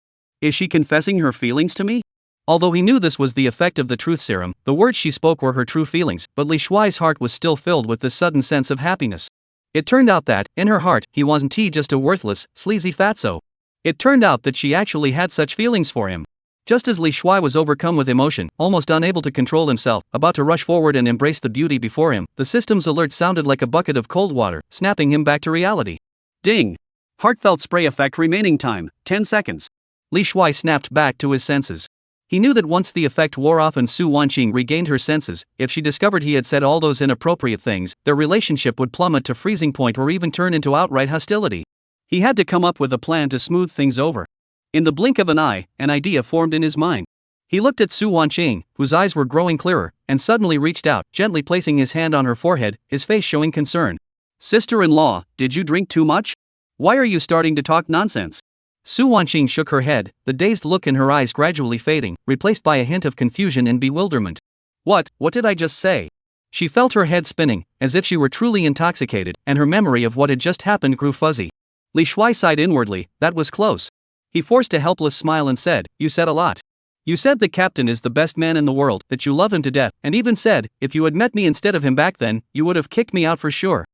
she confessing her feelings to me? Although he knew this was the effect of the truth serum, the words she spoke were her true feelings, but Li Shuai's heart was still filled with this sudden sense of happiness. It turned out that, in her heart, he wasn't just a worthless, sleazy fatso. It turned out that she actually had such feelings for him. Just as Li Shuai was overcome with emotion, almost unable to control himself, about to rush forward and embrace the beauty before him, the system's alert sounded like a bucket of cold water, snapping him back to reality. Ding! Heartfelt spray effect remaining time, 10 seconds. Li Shuai snapped back to his senses. He knew that once the effect wore off and Su Wanqing regained her senses, if she discovered he had said all those inappropriate things, their relationship would plummet to freezing point or even turn into outright hostility. He had to come up with a plan to smooth things over. In the blink of an eye, an idea formed in his mind. He looked at Su Wanqing, whose eyes were growing clearer, and suddenly reached out, gently placing his hand on her forehead, his face showing concern. Sister-in-law, did you drink too much? Why are you starting to talk nonsense? Su Wanqing shook her head, the dazed look in her eyes gradually fading, replaced by a hint of confusion and bewilderment. What did I just say? She felt her head spinning, as if she were truly intoxicated, and her memory of what had just happened grew fuzzy. Li Shuai sighed inwardly, that was close. He forced a helpless smile and said, you said a lot. You said the captain is the best man in the world, that you love him to death, and even said, if you had met me instead of him back then, you would have kicked me out for sure.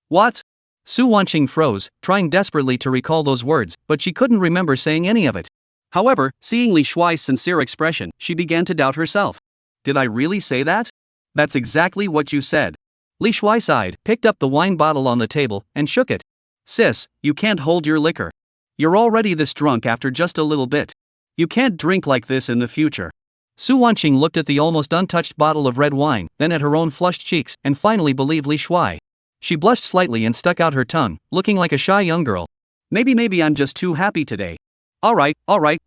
What? Su Wanqing froze, trying desperately to recall those words, but she couldn't remember saying any of it. However, seeing Li Shuai's sincere expression, she began to doubt herself. Did I really say that? That's exactly what you said. Li Shuai sighed, picked up the wine bottle on the table, and shook it. Sis, you can't hold your liquor. You're already this drunk after just a little bit. You can't drink like this in the future. Su Wanqing looked at the almost untouched bottle of red wine, then at her own flushed cheeks, and finally believed Li Shuai. She blushed slightly and stuck out her tongue, looking like a shy young girl. Maybe I'm just too happy today. Alright,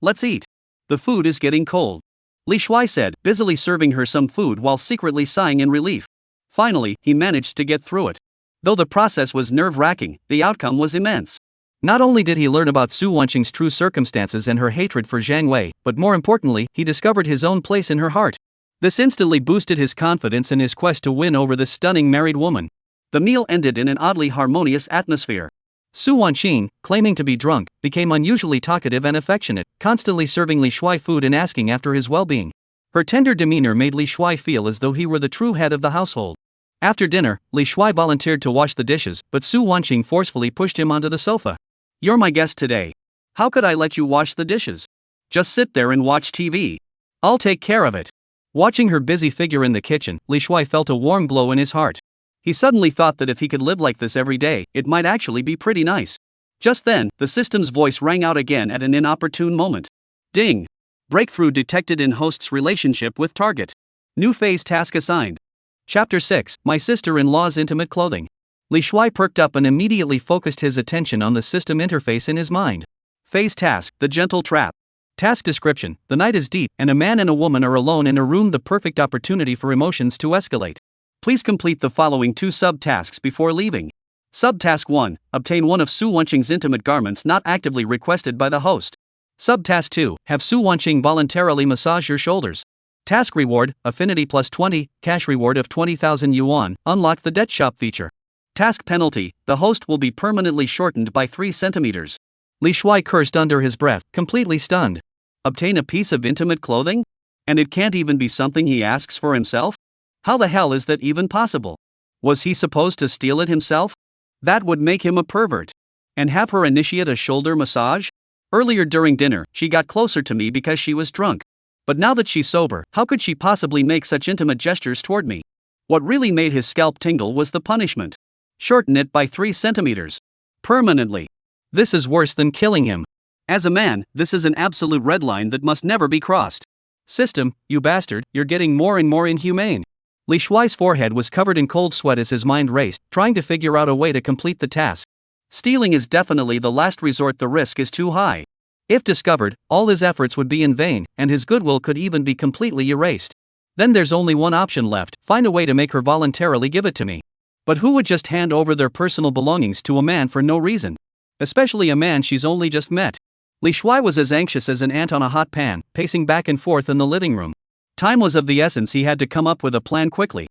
let's eat. The food is getting cold. Li Shuai said, busily serving her some food while secretly sighing in relief. Finally, he managed to get through it. Though the process was nerve-wracking, the outcome was immense. Not only did he learn about Su Wanqing's true circumstances and her hatred for Zhang Wei, but more importantly, he discovered his own place in her heart. This instantly boosted his confidence in his quest to win over this stunning married woman. The meal ended in an oddly harmonious atmosphere. Su Wanqing, claiming to be drunk, became unusually talkative and affectionate, constantly serving Li Shuai food and asking after his well-being. Her tender demeanor made Li Shuai feel as though he were the true head of the household. After dinner, Li Shuai volunteered to wash the dishes, but Su Wanqing forcefully pushed him onto the sofa. You're my guest today. How could I let you wash the dishes? Just sit there and watch TV. I'll take care of it. Watching her busy figure in the kitchen, Li Shuai felt a warm glow in his heart. He suddenly thought that if he could live like this every day, it might actually be pretty nice. Just then, the system's voice rang out again at an inopportune moment. Ding! Breakthrough detected in host's relationship with target. New phase task assigned. Chapter 6, My Sister-in-Law's Intimate Clothing. Li Shuai perked up and immediately focused his attention on the system interface in his mind. Phase task, the gentle trap. Task description, the night is deep, and a man and a woman are alone in a room, the perfect opportunity for emotions to escalate. Please complete the following 2 sub-tasks before leaving. Subtask 1, obtain one of Su Wanqing's intimate garments not actively requested by the host. Subtask 2, have Su Wanqing voluntarily massage your shoulders. Task reward, affinity plus 20, cash reward of 20,000 yuan, unlock the debt shop feature. Task penalty, the host will be permanently shortened by 3 centimeters. Li Shuai cursed under his breath, completely stunned. Obtain a piece of intimate clothing? And it can't even be something he asks for himself? How the hell is that even possible? Was he supposed to steal it himself? That would make him a pervert. And have her initiate a shoulder massage? Earlier during dinner, she got closer to me because she was drunk. But now that she's sober, how could she possibly make such intimate gestures toward me? What really made his scalp tingle was the punishment. Shorten it by 3 centimeters. Permanently. This is worse than killing him. As a man, this is an absolute red line that must never be crossed. System, you bastard, you're getting more and more inhumane. Li Shuai's forehead was covered in cold sweat as his mind raced, trying to figure out a way to complete the task. Stealing is definitely the last resort, the risk is too high. If discovered, all his efforts would be in vain, and his goodwill could even be completely erased. Then there's only one option left, find a way to make her voluntarily give it to me. But who would just hand over their personal belongings to a man for no reason? Especially a man she's only just met. Li Shuai was as anxious as an ant on a hot pan, pacing back and forth in the living room. Time was of the essence, he had to come up with a plan quickly.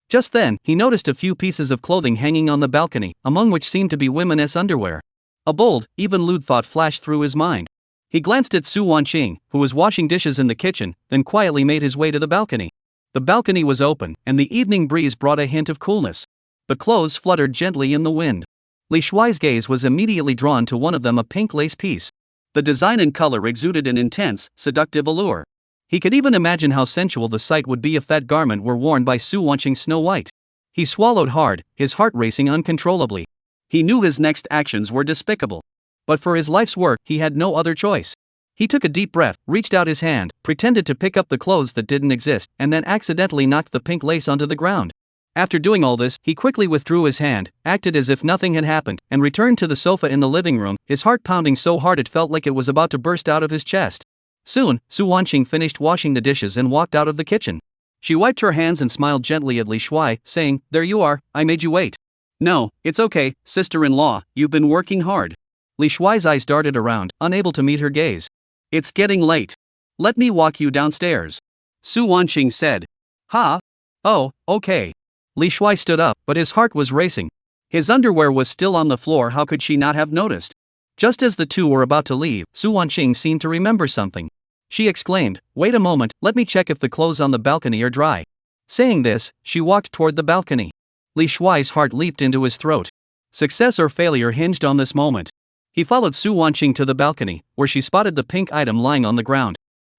Just then, he noticed a few pieces of clothing hanging on the balcony, among which seemed to be women's underwear. A bold, even lewd thought flashed through his mind. He glanced at Su Wanqing, who was washing dishes in the kitchen, then quietly made his way to the balcony. The balcony was open, and the evening breeze brought a hint of coolness. The clothes fluttered gently in the wind. Li Shuai's gaze was immediately drawn to one of them, a pink lace piece. The design and color exuded an intense, seductive allure. He could even imagine how sensual the sight would be if that garment were worn by Su Wanqing Snow White. He swallowed hard, his heart racing uncontrollably. He knew his next actions were despicable. But for his life's work, he had no other choice. He took a deep breath, reached out his hand, pretended to pick up the clothes that didn't exist, and then accidentally knocked the pink lace onto the ground. After doing all this, he quickly withdrew his hand, acted as if nothing had happened, and returned to the sofa in the living room, his heart pounding so hard it felt like it was about to burst out of his chest. Soon, Su Wanqing finished washing the dishes and walked out of the kitchen. She wiped her hands and smiled gently at Li Shuai, saying, "There you are, I made you wait." "No, it's okay, sister-in-law, you've been working hard." Li Shuai's eyes darted around, unable to meet her gaze. "It's getting late. Let me walk you downstairs," Su Wanqing said. "Ha? Oh, okay." Li Shuai stood up, but his heart was racing. His underwear was still on the floor, how could she not have noticed? Just as the two were about to leave, Su Wanqing seemed to remember something. She exclaimed, "Wait a moment, let me check if the clothes on the balcony are dry." Saying this, she walked toward the balcony. Li Shuai's heart leaped into his throat. Success or failure hinged on this moment. He followed Su Wanqing to the balcony, where she spotted the pink item lying on the ground.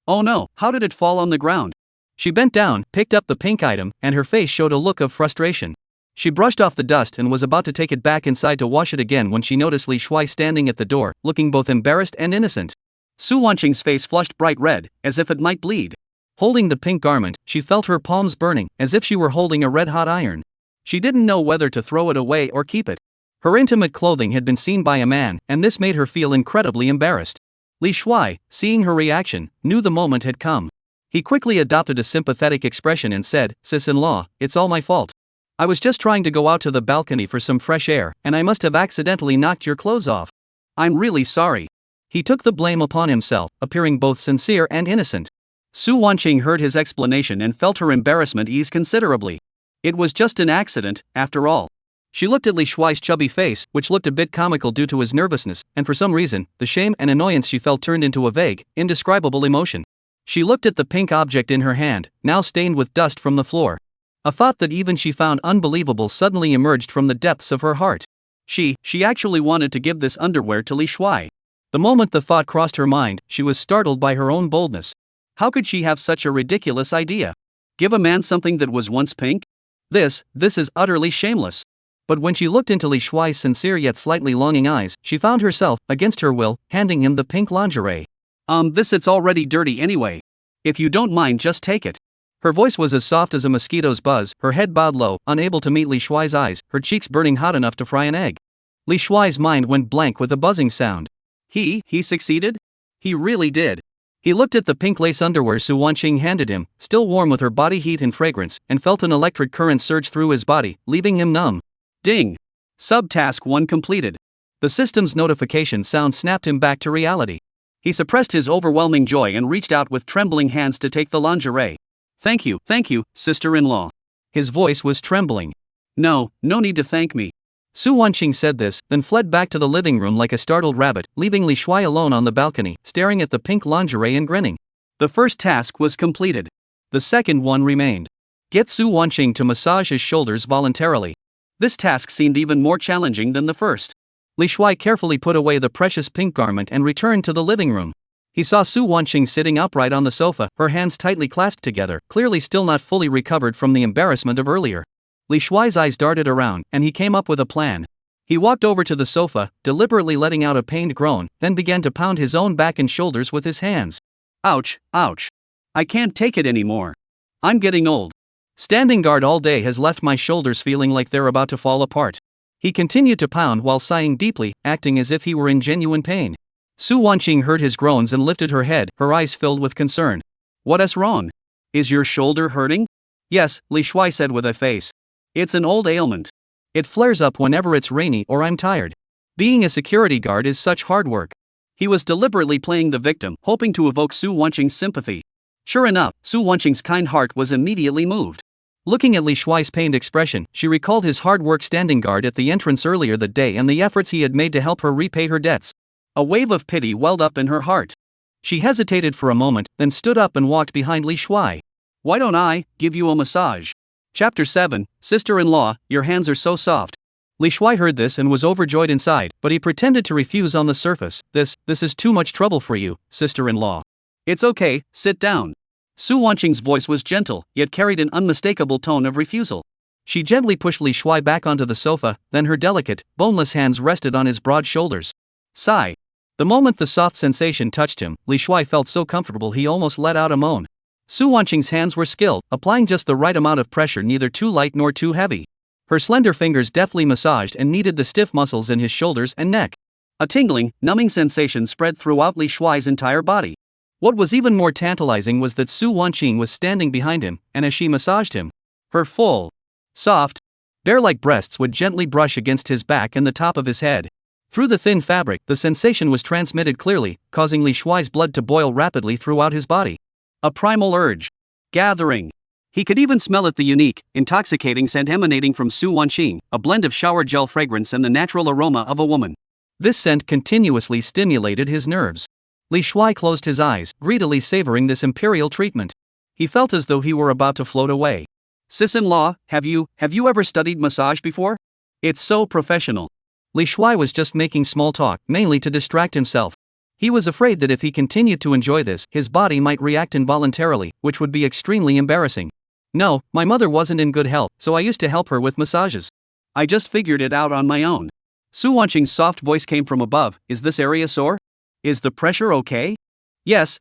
Oh no, how did it fall on the ground? She bent down, picked up the pink item, and her face showed a look of frustration. She brushed off the dust and was about to take it back inside to wash it again when she noticed Li Shuai standing at the door, looking both embarrassed and innocent. Su Wanqing's face flushed bright red, as if it might bleed. Holding the pink garment, she felt her palms burning, as if she were holding a red-hot iron. She didn't know whether to throw it away or keep it. Her intimate clothing had been seen by a man, and this made her feel incredibly embarrassed. Li Shuai, seeing her reaction, knew the moment had come. He quickly adopted a sympathetic expression and said, "Sis-in-law, it's all my fault. I was just trying to go out to the balcony for some fresh air, and I must have accidentally knocked your clothes off. I'm really sorry." He took the blame upon himself, appearing both sincere and innocent. Su Wanqing heard his explanation and felt her embarrassment ease considerably. It was just an accident, after all. She looked at Li Shuai's chubby face, which looked a bit comical due to his nervousness, and for some reason, the shame and annoyance she felt turned into a vague, indescribable emotion. She looked at the pink object in her hand, now stained with dust from the floor. A thought that even she found unbelievable suddenly emerged from the depths of her heart. She actually wanted to give this underwear to Li Shuai. The moment the thought crossed her mind, she was startled by her own boldness. How could she have such a ridiculous idea? Give a man something that was once pink? This is utterly shameless. But when she looked into Li Shuai's sincere yet slightly longing eyes, she found herself, against her will, handing him the pink lingerie. It's already dirty anyway. If you don't mind, just take it." Her voice was as soft as a mosquito's buzz, her head bowed low, unable to meet Li Shuai's eyes, her cheeks burning hot enough to fry an egg. Li Shuai's mind went blank with a buzzing sound. He succeeded? He really did. He looked at the pink lace underwear Su Wanqing handed him, still warm with her body heat and fragrance, and felt an electric current surge through his body, leaving him numb. Ding! Subtask 1 completed. The system's notification sound snapped him back to reality. He suppressed his overwhelming joy and reached out with trembling hands to take the lingerie. Thank you, sister-in-law." His voice was trembling. No need to thank me." Su Wanqing said this, then fled back to the living room like a startled rabbit, leaving Li Shuai alone on the balcony, staring at the pink lingerie and grinning. The first task was completed. The second one remained. Get Su Wanqing to massage his shoulders voluntarily. This task seemed even more challenging than the first. Li Shuai carefully put away the precious pink garment and returned to the living room. He saw Su Wanqing sitting upright on the sofa, her hands tightly clasped together, clearly still not fully recovered from the embarrassment of earlier. Li Shuai's eyes darted around, and he came up with a plan. He walked over to the sofa, deliberately letting out a pained groan, then began to pound his own back and shoulders with his hands. Ouch. I can't take it anymore. I'm getting old. Standing guard all day has left my shoulders feeling like they're about to fall apart. He continued to pound while sighing deeply, acting as if he were in genuine pain. Su Wanqing heard his groans and lifted her head, her eyes filled with concern. What's wrong? Is your shoulder hurting? Yes, Li Shuai said with a face. It's an old ailment. It flares up whenever it's rainy or I'm tired. Being a security guard is such hard work. He was deliberately playing the victim, hoping to evoke Su Wanqing's sympathy. Sure enough, Su Wanqing's kind heart was immediately moved. Looking at Li Shuai's pained expression, she recalled his hard work standing guard at the entrance earlier that day and the efforts he had made to help her repay her debts. A wave of pity welled up in her heart. She hesitated for a moment, then stood up and walked behind Li Shuai. Why don't I give you a massage? Chapter 7, Sister-in-law, your hands are so soft. Li Shuai heard this and was overjoyed inside, but he pretended to refuse on the surface. This is too much trouble for you, sister-in-law. It's okay, sit down. Su Wanqing's voice was gentle, yet carried an unmistakable tone of refusal. She gently pushed Li Shuai back onto the sofa, then her delicate, boneless hands rested on his broad shoulders. Sigh. The moment the soft sensation touched him, Li Shuai felt so comfortable he almost let out a moan. Su Wanqing's hands were skilled, applying just the right amount of pressure, neither too light nor too heavy. Her slender fingers deftly massaged and kneaded the stiff muscles in his shoulders and neck. A tingling, numbing sensation spread throughout Li Shuai's entire body. What was even more tantalizing was that Su Wanqing was standing behind him, and as she massaged him, her full, soft, bear-like breasts would gently brush against his back and the top of his head. Through the thin fabric, the sensation was transmitted clearly, causing Li Shuai's blood to boil rapidly throughout his body. A primal urge. Gathering. He could even smell it, the unique, intoxicating scent emanating from Su Wanqing, a blend of shower gel fragrance and the natural aroma of a woman. This scent continuously stimulated his nerves. Li Shuai closed his eyes, greedily savoring this imperial treatment. He felt as though he were about to float away. Sis-in-law, have you ever studied massage before? It's so professional. Li Shuai was just making small talk, mainly to distract himself. He was afraid that if he continued to enjoy this, his body might react involuntarily, which would be extremely embarrassing. No, my mother wasn't in good health, so I used to help her with massages. I just figured it out on my own. Su Wanqing's soft voice came from above. Is this area sore? Is the pressure okay? Yes,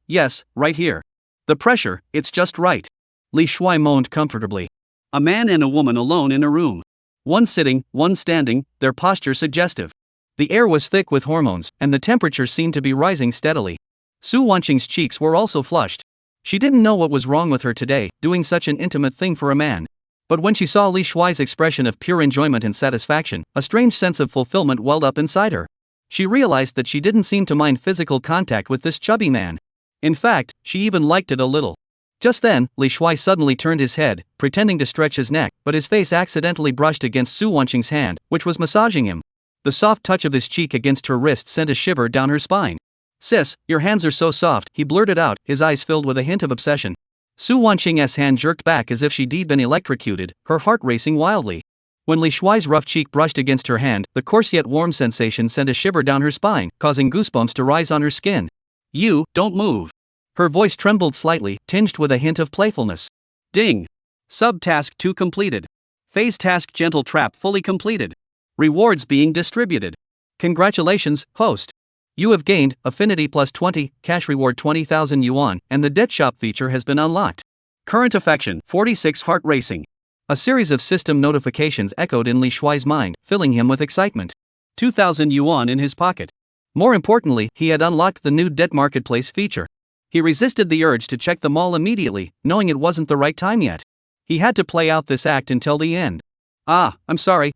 right here. The pressure, it's just right. Li Shuai moaned comfortably. A man and a woman alone in a room. One sitting, one standing, their posture suggestive. The air was thick with hormones, and the temperature seemed to be rising steadily. Su Wanqing's cheeks were also flushed. She didn't know what was wrong with her today, doing such an intimate thing for a man. But when she saw Li Shuai's expression of pure enjoyment and satisfaction, a strange sense of fulfillment welled up inside her. She realized that she didn't seem to mind physical contact with this chubby man. In fact, she even liked it a little. Just then, Li Shuai suddenly turned his head, pretending to stretch his neck, but his face accidentally brushed against Su Wanqing's hand, which was massaging him. The soft touch of his cheek against her wrist sent a shiver down her spine. "Sis, your hands are so soft," he blurted out, his eyes filled with a hint of obsession. Su Wanqing's hand jerked back as if she'd been electrocuted, her heart racing wildly. When Li Shuai's rough cheek brushed against her hand, the coarse yet warm sensation sent a shiver down her spine, causing goosebumps to rise on her skin. "You, don't move." Her voice trembled slightly, tinged with a hint of playfulness. Ding! Sub-task 2 completed. Phase task gentle trap fully completed. Rewards being distributed. Congratulations, host. You have gained Affinity plus 20, cash reward 20,000 yuan, and the debt shop feature has been unlocked. Current affection 46 heart racing. A series of system notifications echoed in Li Shuai's mind, filling him with excitement. 2,000 yuan in his pocket. More importantly, he had unlocked the new debt marketplace feature. He resisted the urge to check them all immediately, knowing it wasn't the right time yet. He had to play out this act until the end. I'm sorry,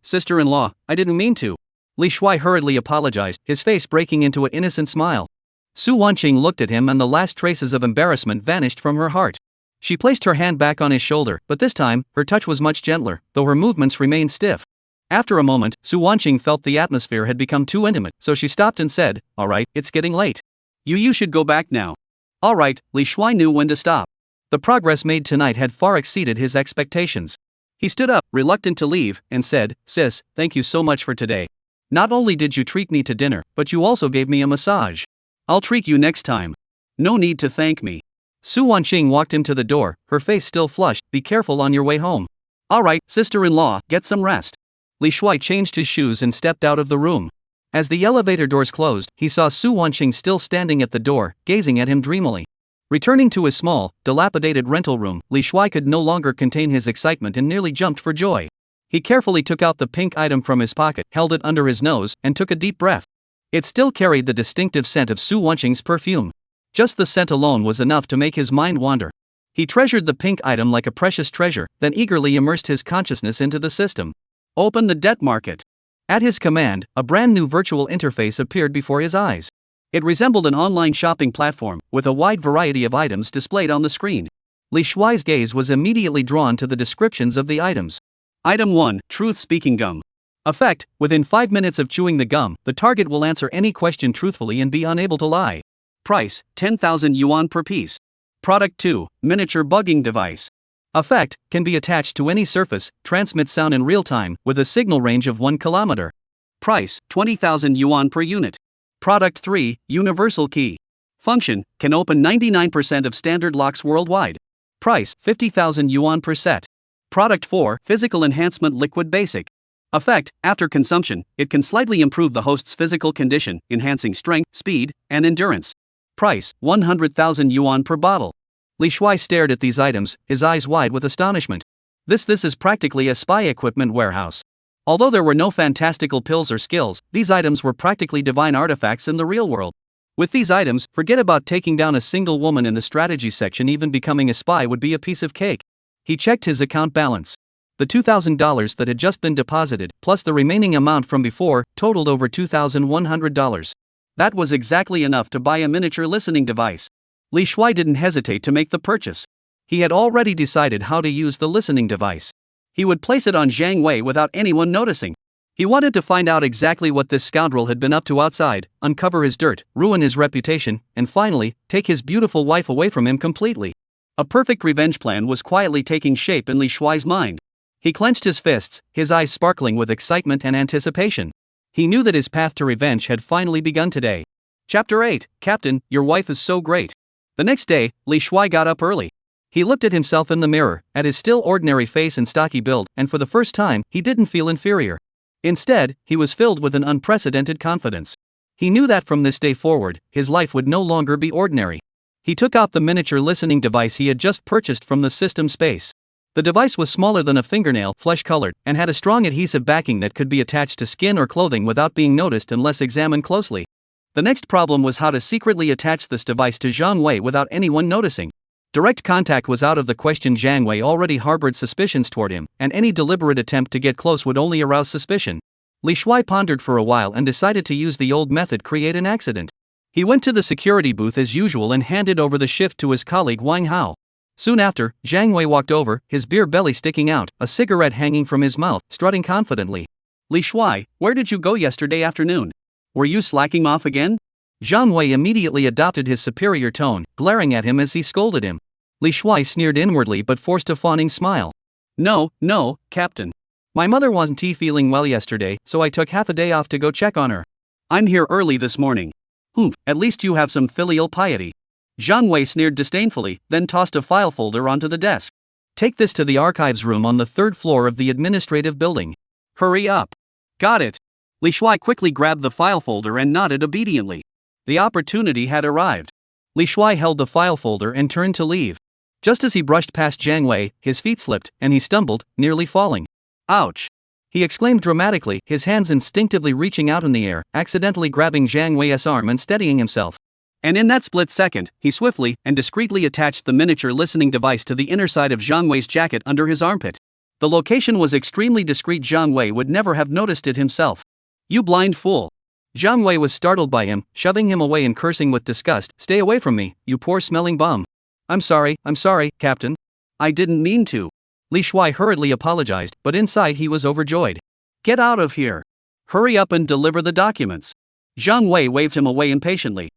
sister-in-law, I didn't mean to. Li Shuai hurriedly apologized, his face breaking into an innocent smile. Su Wanqing looked at him and the last traces of embarrassment vanished from her heart. She placed her hand back on his shoulder, but this time, her touch was much gentler, though her movements remained stiff. After a moment, Su Wanqing felt the atmosphere had become too intimate, so she stopped and said, "All right, it's getting late. You should go back now." All right, Li Shuai knew when to stop. The progress made tonight had far exceeded his expectations. He stood up, reluctant to leave, and said, "Sis, thank you so much for today. Not only did you treat me to dinner, but you also gave me a massage. I'll treat you next time. No need to thank me." Su Wanqing walked him to the door, her face still flushed. "Be careful on your way home." "All right, sister-in-law, get some rest." Li Shuai changed his shoes and stepped out of the room. As the elevator doors closed, he saw Su Wanqing still standing at the door, gazing at him dreamily. Returning to his small, dilapidated rental room, Li Shuai could no longer contain his excitement and nearly jumped for joy. He carefully took out the pink item from his pocket, held it under his nose, and took a deep breath. It still carried the distinctive scent of Su Wanqing's perfume. Just the scent alone was enough to make his mind wander. He treasured the pink item like a precious treasure, then eagerly immersed his consciousness into the system. Open the debt market. At his command, a brand new virtual interface appeared before his eyes. It resembled an online shopping platform, with a wide variety of items displayed on the screen. Li Shuai's gaze was immediately drawn to the descriptions of the items. Item 1, Truth-Speaking Gum. Effect: within 5 minutes of chewing the gum, the target will answer any question truthfully and be unable to lie. Price: 10,000 yuan per piece. Product 2, Miniature Bugging Device. Effect: can be attached to any surface, transmits sound in real time, with a signal range of 1 kilometer. Price: 20,000 yuan per unit. Product 3, Universal Key. Function: can open 99% of standard locks worldwide. Price: 50,000 yuan per set. Product 4, Physical Enhancement Liquid Basic. Effect: after consumption, it can slightly improve the host's physical condition, enhancing strength, speed, and endurance. Price: 100,000 yuan per bottle. Li Shuai stared at these items, his eyes wide with astonishment. This is practically a spy equipment warehouse. Although there were no fantastical pills or skills, these items were practically divine artifacts in the real world. With these items, forget about taking down a single woman in the strategy section. Even becoming a spy would be a piece of cake. He checked his account balance. The $2,000 that had just been deposited, plus the remaining amount from before, totaled over $2,100. That was exactly enough to buy a miniature listening device. Li Shuai didn't hesitate to make the purchase. He had already decided how to use the listening device. He would place it on Zhang Wei without anyone noticing. He wanted to find out exactly what this scoundrel had been up to outside, uncover his dirt, ruin his reputation, and finally, take his beautiful wife away from him completely. A perfect revenge plan was quietly taking shape in Li Shuai's mind. He clenched his fists, his eyes sparkling with excitement and anticipation. He knew that his path to revenge had finally begun today. Chapter 8, Captain, your wife is so great. The next day, Li Shuai got up early. He looked at himself in the mirror, at his still ordinary face and stocky build, and for the first time, he didn't feel inferior. Instead, he was filled with an unprecedented confidence. He knew that from this day forward, his life would no longer be ordinary. He took out the miniature listening device he had just purchased from the system space. The device was smaller than a fingernail, flesh-colored, and had a strong adhesive backing that could be attached to skin or clothing without being noticed unless examined closely. The next problem was how to secretly attach this device to Zhang Wei without anyone noticing. Direct contact was out of the question. Zhang Wei already harbored suspicions toward him, and any deliberate attempt to get close would only arouse suspicion. Li Shuai pondered for a while and decided to use the old method: create an accident. He went to the security booth as usual and handed over the shift to his colleague Wang Hao. Soon after, Zhang Wei walked over, his beer belly sticking out, a cigarette hanging from his mouth, strutting confidently. Li Shuai, where did you go yesterday afternoon? Were you slacking off again? Zhang Wei immediately adopted his superior tone, glaring at him as he scolded him. Li Shuai sneered inwardly but forced a fawning smile. No, Captain. My mother wasn't feeling well yesterday, so I took half a day off to go check on her. I'm here early this morning. At least you have some filial piety. Zhang Wei sneered disdainfully, then tossed a file folder onto the desk. Take this to the archives room on the 3rd floor of the administrative building. Hurry up. Got it. Li Shuai quickly grabbed the file folder and nodded obediently. The opportunity had arrived. Li Shuai held the file folder and turned to leave. Just as he brushed past Zhang Wei, his feet slipped, and he stumbled, nearly falling. Ouch! He exclaimed dramatically, his hands instinctively reaching out in the air, accidentally grabbing Zhang Wei's arm and steadying himself. And in that split second, he swiftly and discreetly attached the miniature listening device to the inner side of Zhang Wei's jacket under his armpit. The location was extremely discreet. Zhang Wei would never have noticed it himself. You blind fool! Zhang Wei was startled by him, shoving him away and cursing with disgust. Stay away from me, you poor-smelling bum. I'm sorry, Captain. I didn't mean to. Li Shuai hurriedly apologized, but inside he was overjoyed. Get out of here. Hurry up and deliver the documents. Zhang Wei waved him away impatiently.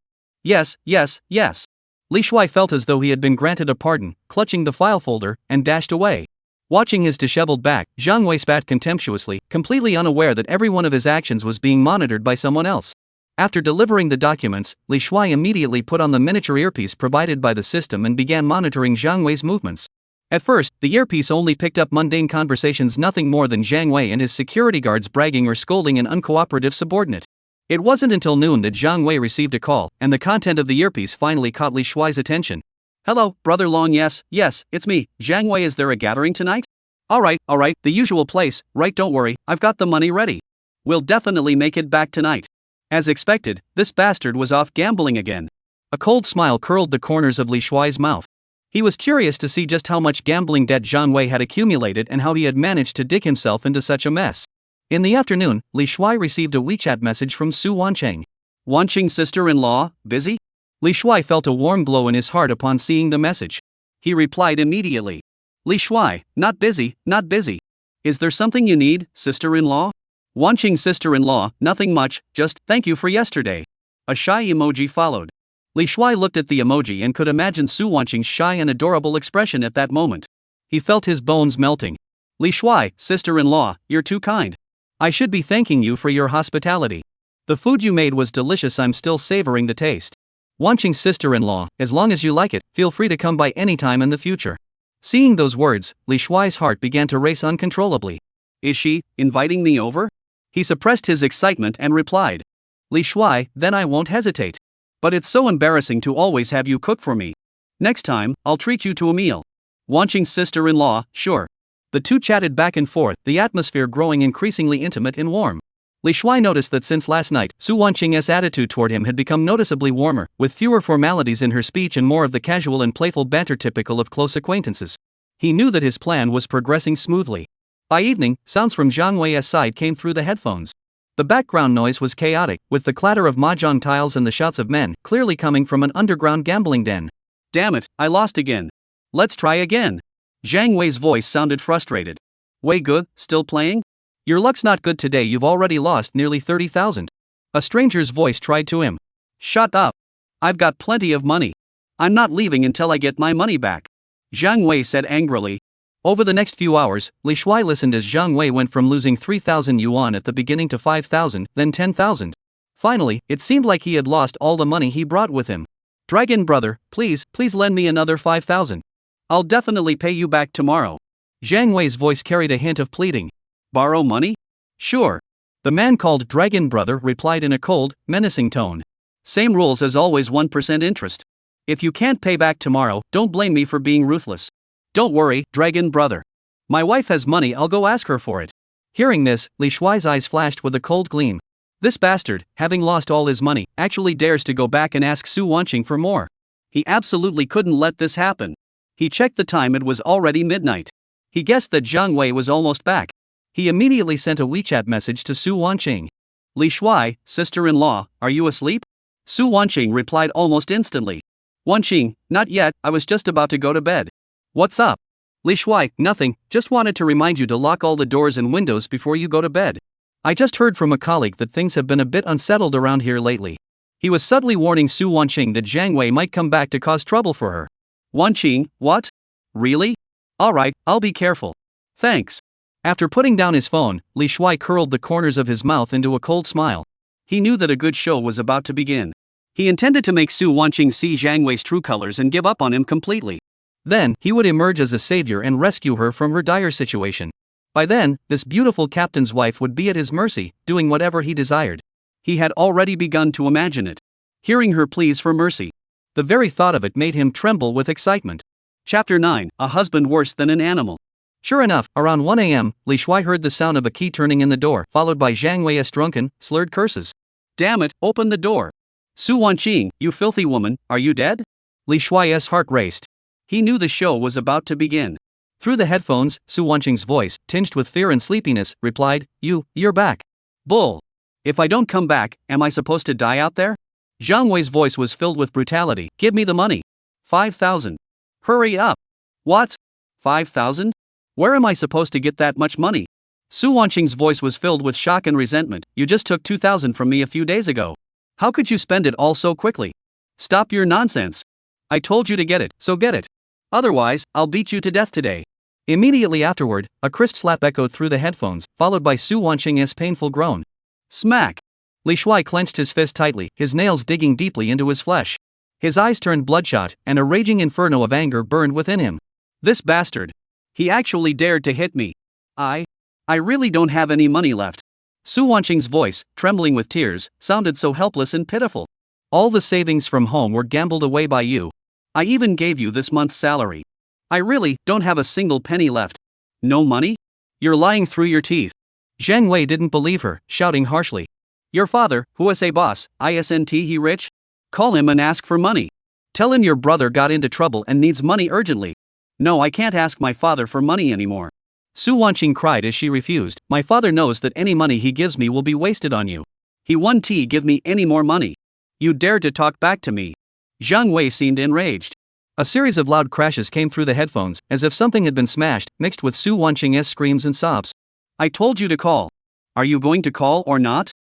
Yes. Li Shuai felt as though he had been granted a pardon, clutching the file folder, and dashed away. Watching his disheveled back, Zhang Wei spat contemptuously, completely unaware that every one of his actions was being monitored by someone else. After delivering the documents, Li Shuai immediately put on the miniature earpiece provided by the system and began monitoring Zhang Wei's movements. At first, the earpiece only picked up mundane conversations, nothing more than Zhang Wei and his security guards bragging or scolding an uncooperative subordinate. It wasn't until noon that Zhang Wei received a call, and the content of the earpiece finally caught Li Shuai's attention. Hello, Brother Long. Yes, it's me, Zhang Wei. Is there a gathering tonight? Alright, the usual place, right? Don't worry, I've got the money ready. We'll definitely make it back tonight. As expected, this bastard was off gambling again. A cold smile curled the corners of Li Shuai's mouth. He was curious to see just how much gambling debt Zhang Wei had accumulated and how he had managed to dig himself into such a mess. In the afternoon, Li Shuai received a WeChat message from Su Wanqing. Wanqing sister-in-law, busy? Li Shuai felt a warm glow in his heart upon seeing the message. He replied immediately. Li Shuai, not busy. Is there something you need, sister-in-law? Wanqing sister-in-law, nothing much, just, thank you for yesterday. A shy emoji followed. Li Shuai looked at the emoji and could imagine Su Wanqing's shy and adorable expression at that moment. He felt his bones melting. Li Shuai, sister-in-law, you're too kind. I should be thanking you for your hospitality. The food you made was delicious. I'm still savoring the taste. Wanqing's sister-in-law, as long as you like it, feel free to come by any time in the future. Seeing those words, Li Shuai's heart began to race uncontrollably. Is she inviting me over? He suppressed his excitement and replied. Li Shuai, then I won't hesitate. But it's so embarrassing to always have you cook for me. Next time, I'll treat you to a meal. Wanqing's sister-in-law, sure. The two chatted back and forth, the atmosphere growing increasingly intimate and warm. Li Shuai noticed that since last night, Su Wanqing's attitude toward him had become noticeably warmer, with fewer formalities in her speech and more of the casual and playful banter typical of close acquaintances. He knew that his plan was progressing smoothly. By evening, sounds from Zhang Wei's side came through the headphones. The background noise was chaotic, with the clatter of mahjong tiles and the shouts of men, clearly coming from an underground gambling den. Damn it, I lost again. Let's try again. Zhang Wei's voice sounded frustrated. Wei good, still playing? Your luck's not good today, you've already lost nearly 30,000. A stranger's voice tried to him. Shut up. I've got plenty of money. I'm not leaving until I get my money back. Zhang Wei said angrily. Over the next few hours, Li Shuai listened as Zhang Wei went from losing 3,000 yuan at the beginning to 5,000, then 10,000. Finally, it seemed like he had lost all the money he brought with him. Dragon brother, please lend me another 5,000. I'll definitely pay you back tomorrow. Zhang Wei's voice carried a hint of pleading. Borrow money? Sure. The man called Dragon brother replied in a cold, menacing tone. Same rules as always, 1% interest. If you can't pay back tomorrow, don't blame me for being ruthless. Don't worry, dragon brother. My wife has money, I'll go ask her for it. Hearing this, Li Shuai's eyes flashed with a cold gleam. This bastard, having lost all his money, actually dares to go back and ask Su Wanqing for more. He absolutely couldn't let this happen. He checked the time, it was already midnight. He guessed that Zhang Wei was almost back. He immediately sent a WeChat message to Su Wanqing. Li Shuai, sister-in-law, are you asleep? Su Wanqing replied almost instantly. Wanqing, not yet, I was just about to go to bed. What's up? Li Shuai, nothing, just wanted to remind you to lock all the doors and windows before you go to bed. I just heard from a colleague that things have been a bit unsettled around here lately. He was subtly warning Su Wanqing that Zhang Wei might come back to cause trouble for her. Wanqing, what? Really? Alright, I'll be careful. Thanks. After putting down his phone, Li Shuai curled the corners of his mouth into a cold smile. He knew that a good show was about to begin. He intended to make Su Wanqing see Zhang Wei's true colors and give up on him completely. Then, he would emerge as a savior and rescue her from her dire situation. By then, this beautiful captain's wife would be at his mercy, doing whatever he desired. He had already begun to imagine it. Hearing her pleas for mercy. The very thought of it made him tremble with excitement. Chapter 9, A Husband Worse Than an Animal. Sure enough, around 1 a.m., Li Shuai heard the sound of a key turning in the door, followed by Zhang Wei's drunken, slurred curses. Damn it, open the door. Su Wanqing, you filthy woman, are you dead? Li Shuai's heart raced. He knew the show was about to begin. Through the headphones, Su Wanqing's voice, tinged with fear and sleepiness, replied, You're back. Bull. If I don't come back, am I supposed to die out there? Zhang Wei's voice was filled with brutality. Give me the money. 5,000. Hurry up. What? 5,000? Where am I supposed to get that much money? Su Wanqing's voice was filled with shock and resentment. You just took 2,000 from me a few days ago. How could you spend it all so quickly? Stop your nonsense. I told you to get it, so get it. Otherwise, I'll beat you to death today. Immediately afterward, a crisp slap echoed through the headphones, followed by Su Wanqing's painful groan. Smack! Li Shuai clenched his fist tightly, his nails digging deeply into his flesh. His eyes turned bloodshot, and a raging inferno of anger burned within him. This bastard! He actually dared to hit me. I really don't have any money left. Su Wanqing's voice, trembling with tears, sounded so helpless and pitiful. All the savings from home were gambled away by you. I even gave you this month's salary. I really don't have a single penny left. No money? You're lying through your teeth. Zhang Wei didn't believe her, shouting harshly. Your father, who is a boss, isn't he rich? Call him and ask for money. Tell him your brother got into trouble and needs money urgently. No, I can't ask my father for money anymore. Su Wanqing cried as she refused. My father knows that any money he gives me will be wasted on you. He won't give me any more money. You dare to talk back to me. Zhang Wei seemed enraged. A series of loud crashes came through the headphones, as if something had been smashed, mixed with Su Wanqing's screams and sobs. I told you to call. Are you going to call or not?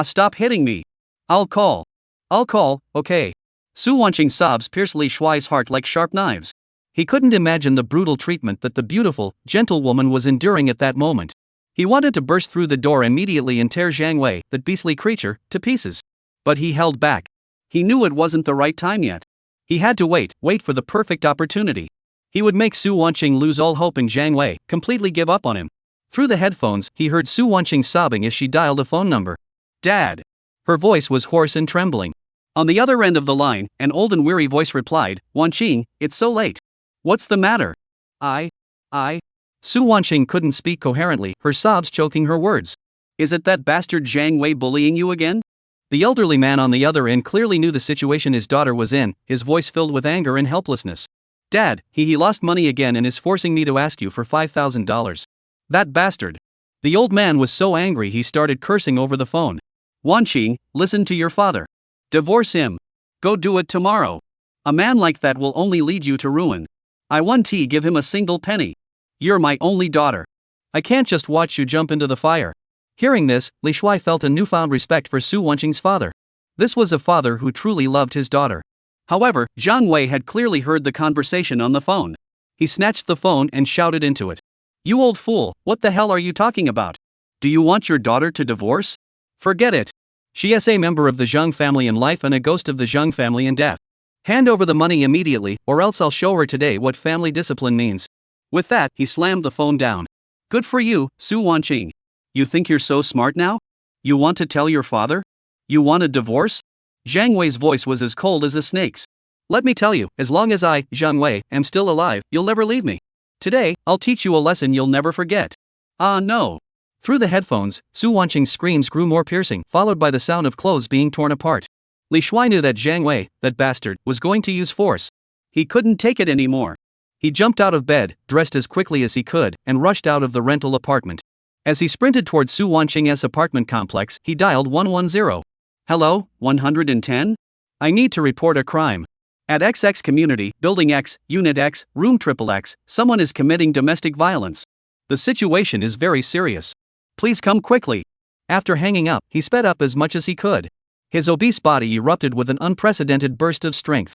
Stop hitting me. I'll call, okay. Su Wanqing's sobs pierced Li Shuai's heart like sharp knives. He couldn't imagine the brutal treatment that the beautiful, gentle woman was enduring at that moment. He wanted to burst through the door immediately and tear Zhang Wei, that beastly creature, to pieces. But he held back. He knew it wasn't the right time yet. He had to wait for the perfect opportunity. He would make Su Wanqing lose all hope in Zhang Wei, completely give up on him. Through the headphones, he heard Su Wanqing sobbing as she dialed a phone number. Dad! Her voice was hoarse and trembling. On the other end of the line, an old and weary voice replied, Wanqing, it's so late. What's the matter? Su Wanqing couldn't speak coherently, her sobs choking her words. Is it that bastard Zhang Wei bullying you again? The elderly man on the other end clearly knew the situation his daughter was in, his voice filled with anger and helplessness. Dad, he lost money again and is forcing me to ask you for $5,000. That bastard. The old man was so angry he started cursing over the phone. Wanqing, listen to your father. Divorce him. Go do it tomorrow. A man like that will only lead you to ruin. I won't give him a single penny. You're my only daughter. I can't just watch you jump into the fire. Hearing this, Li Shuai felt a newfound respect for Su Wanqing's father. This was a father who truly loved his daughter. However, Zhang Wei had clearly heard the conversation on the phone. He snatched the phone and shouted into it. You old fool, what the hell are you talking about? Do you want your daughter to divorce? Forget it. She is a member of the Zhang family in life and a ghost of the Zhang family in death. Hand over the money immediately, or else I'll show her today what family discipline means. With that, he slammed the phone down. Good for you, Su Wanqing. You think you're so smart now? You want to tell your father? You want a divorce? Zhang Wei's voice was as cold as a snake's. Let me tell you, as long as I, Zhang Wei, am still alive, you'll never leave me. Today, I'll teach you a lesson you'll never forget. Ah no. Through the headphones, Su Wanqing's screams grew more piercing, followed by the sound of clothes being torn apart. Li Shuai knew that Zhang Wei, that bastard, was going to use force. He couldn't take it anymore. He jumped out of bed, dressed as quickly as he could, and rushed out of the rental apartment. As he sprinted towards Su Wanqing's apartment complex, he dialed 110. Hello, 110? I need to report a crime. At XX Community, Building X, Unit X, Room XXX, someone is committing domestic violence. The situation is very serious. Please come quickly. After hanging up, he sped up as much as he could. His obese body erupted with an unprecedented burst of strength.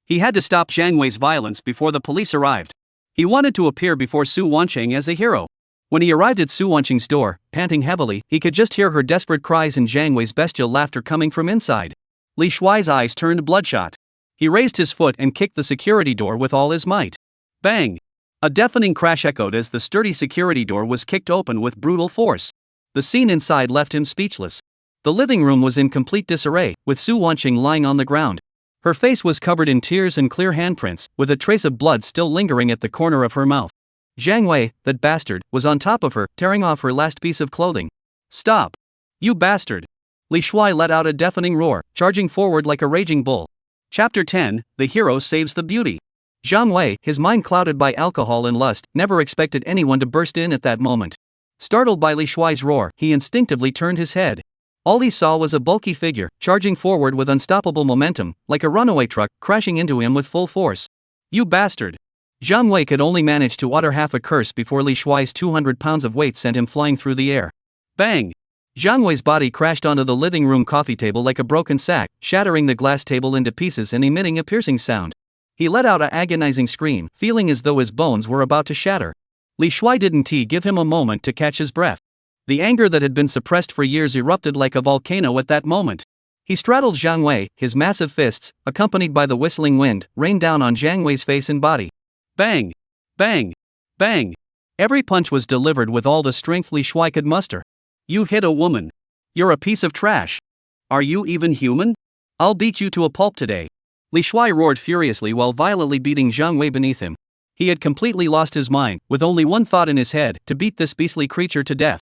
He had to stop Zhang Wei's violence before the police arrived. He wanted to appear before Su Wanqing as a hero. When he arrived at Su Wanqing's door, panting heavily, he could just hear her desperate cries and Zhang Wei's bestial laughter coming from inside. Li Shuai's eyes turned bloodshot. He raised his foot and kicked the security door with all his might. Bang! A deafening crash echoed as the sturdy security door was kicked open with brutal force. The scene inside left him speechless. The living room was in complete disarray, with Su Wanqing lying on the ground. Her face was covered in tears and clear handprints, with a trace of blood still lingering at the corner of her mouth. Zhang Wei, that bastard, was on top of her, tearing off her last piece of clothing. Stop! You bastard! Li Shuai let out a deafening roar, charging forward like a raging bull. Chapter 10, The Hero Saves the Beauty. Zhang Wei, his mind clouded by alcohol and lust, never expected anyone to burst in at that moment. Startled by Li Shuai's roar, he instinctively turned his head. All he saw was a bulky figure, charging forward with unstoppable momentum, like a runaway truck, crashing into him with full force. You bastard! Zhang Wei could only manage to utter half a curse before Li Shuai's 200 pounds of weight sent him flying through the air. Bang! Zhang Wei's body crashed onto the living room coffee table like a broken sack, shattering the glass table into pieces and emitting a piercing sound. He let out an agonizing scream, feeling as though his bones were about to shatter. Li Shuai didn't give him a moment to catch his breath. The anger that had been suppressed for years erupted like a volcano at that moment. He straddled Zhang Wei, his massive fists, accompanied by the whistling wind, rained down on Zhang Wei's face and body. Bang! Bang! Bang! Every punch was delivered with all the strength Li Shuai could muster. You hit a woman. You're a piece of trash. Are you even human? I'll beat you to a pulp today. Li Shuai roared furiously while violently beating Zhang Wei beneath him. He had completely lost his mind, with only one thought in his head, to beat this beastly creature to death.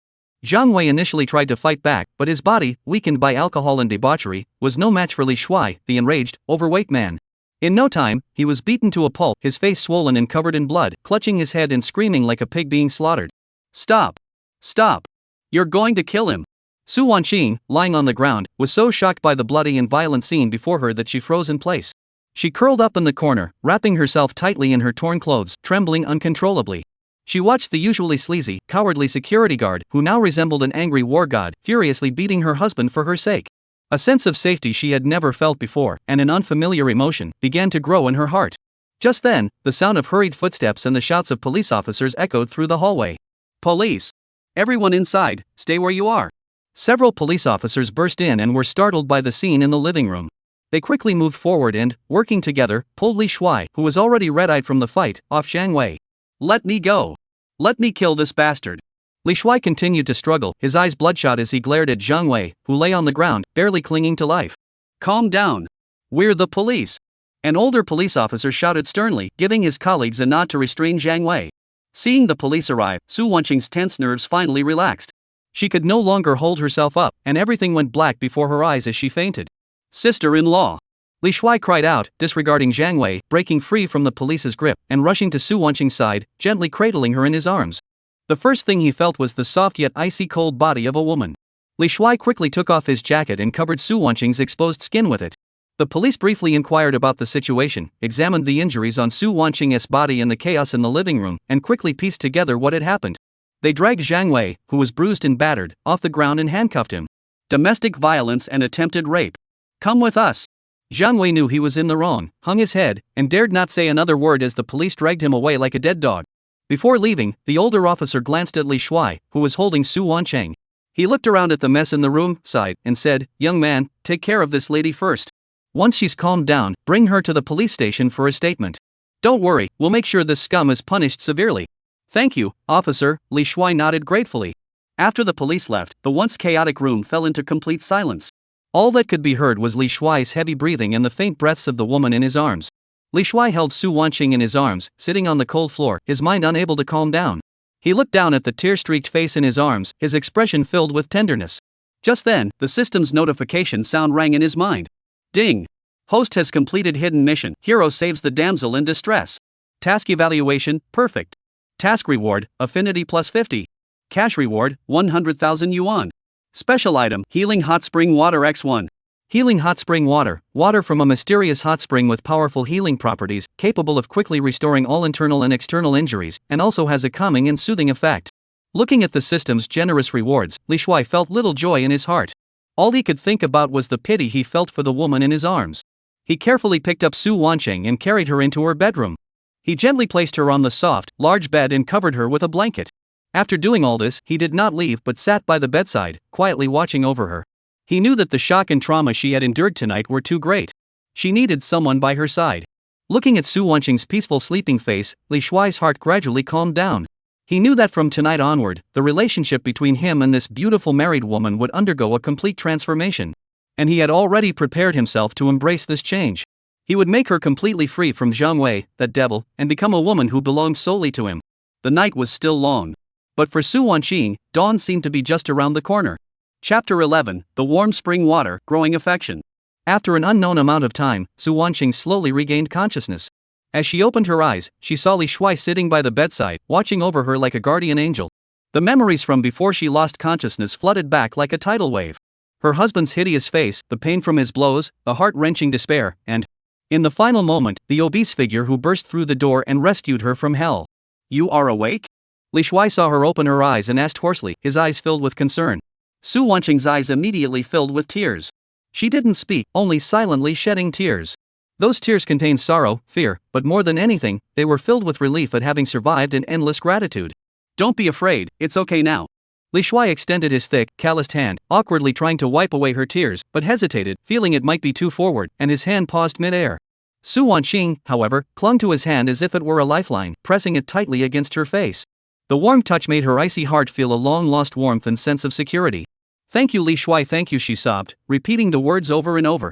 Zhang Wei initially tried to fight back, but his body, weakened by alcohol and debauchery, was no match for Li Shuai, the enraged, overweight man. In no time, he was beaten to a pulp, his face swollen and covered in blood, clutching his head and screaming like a pig being slaughtered. Stop! Stop! You're going to kill him! Su Wanqing, lying on the ground, was so shocked by the bloody and violent scene before her that she froze in place. She curled up in the corner, wrapping herself tightly in her torn clothes, trembling uncontrollably. She watched the usually sleazy, cowardly security guard, who now resembled an angry war god, furiously beating her husband for her sake. A sense of safety she had never felt before, and an unfamiliar emotion, began to grow in her heart. Just then, the sound of hurried footsteps and the shouts of police officers echoed through the hallway. Police! Everyone inside, stay where you are! Several police officers burst in and were startled by the scene in the living room. They quickly moved forward and, working together, pulled Li Shuai, who was already red-eyed from the fight, off Zhang Wei. Let me go! Let me kill this bastard! Li Shuai continued to struggle, his eyes bloodshot as he glared at Zhang Wei, who lay on the ground, barely clinging to life. Calm down! We're the police! An older police officer shouted sternly, giving his colleagues a nod to restrain Zhang Wei. Seeing the police arrive, Su Wanqing's tense nerves finally relaxed. She could no longer hold herself up, and everything went black before her eyes as she fainted. Sister-in-law! Li Shuai cried out, disregarding Zhang Wei, breaking free from the police's grip, and rushing to Su Wanqing's side, gently cradling her in his arms. The first thing he felt was the soft yet icy cold body of a woman. Li Shuai quickly took off his jacket and covered Su Wanqing's exposed skin with it. The police briefly inquired about the situation, examined the injuries on Su Wanqing's body and the chaos in the living room, and quickly pieced together what had happened. They dragged Zhang Wei, who was bruised and battered, off the ground and handcuffed him. Domestic violence and attempted rape. Come with us! Zhang Wei knew he was in the wrong, hung his head, and dared not say another word as the police dragged him away like a dead dog. Before leaving, the older officer glanced at Li Shuai, who was holding Su Wanqing. He looked around at the mess in the room, sighed, and said, "Young man, take care of this lady first. Once she's calmed down, bring her to the police station for a statement. Don't worry, we'll make sure this scum is punished severely." "Thank you, officer," Li Shuai nodded gratefully. After the police left, the once chaotic room fell into complete silence. All that could be heard was Li Shuai's heavy breathing and the faint breaths of the woman in his arms. Li Shuai held Su Wanqing in his arms, sitting on the cold floor, his mind unable to calm down. He looked down at the tear-streaked face in his arms, his expression filled with tenderness. Just then, the system's notification sound rang in his mind. Ding! Host has completed hidden mission. Hero saves the damsel in distress. Task evaluation, perfect. Task reward, affinity plus 50. Cash reward, 100,000 yuan. Special item, healing hot spring water x1. Healing hot spring water, water from a mysterious hot spring with powerful healing properties, capable of quickly restoring all internal and external injuries, and also has a calming and soothing effect. Looking at the system's generous rewards, Li Shuai felt little joy in his heart. All he could think about was the pity he felt for the woman in his arms. He carefully picked up Su Wanqing and carried her into her bedroom. He gently placed her on the soft, large bed and covered her with a blanket. After doing all this, he did not leave but sat by the bedside, quietly watching over her. He knew that the shock and trauma she had endured tonight were too great. She needed someone by her side. Looking at Su Wanqing's peaceful sleeping face, Li Shuai's heart gradually calmed down. He knew that from tonight onward, the relationship between him and this beautiful married woman would undergo a complete transformation. And he had already prepared himself to embrace this change. He would make her completely free from Zhang Wei, that devil, and become a woman who belonged solely to him. The night was still long. But for Su Wanqing, dawn seemed to be just around the corner. Chapter 11, The Warm Spring Water, Growing Affection. After an unknown amount of time, Su Wanqing slowly regained consciousness. As she opened her eyes, she saw Li Shuai sitting by the bedside, watching over her like a guardian angel. The memories from before she lost consciousness flooded back like a tidal wave. Her husband's hideous face, the pain from his blows, the heart-wrenching despair, and, in the final moment, the obese figure who burst through the door and rescued her from hell. You are awake? Li Shuai saw her open her eyes and asked hoarsely, his eyes filled with concern. Su Wanqing's eyes immediately filled with tears. She didn't speak, only silently shedding tears. Those tears contained sorrow, fear, but more than anything, they were filled with relief at having survived and endless gratitude. Don't be afraid, it's okay now. Li Shuai extended his thick, calloused hand, awkwardly trying to wipe away her tears, but hesitated, feeling it might be too forward, and his hand paused mid-air. Su Wanqing, however, clung to his hand as if it were a lifeline, pressing it tightly against her face. The warm touch made her icy heart feel a long-lost warmth and sense of security. Thank you Li Shuai, thank you, she sobbed, repeating the words over and over.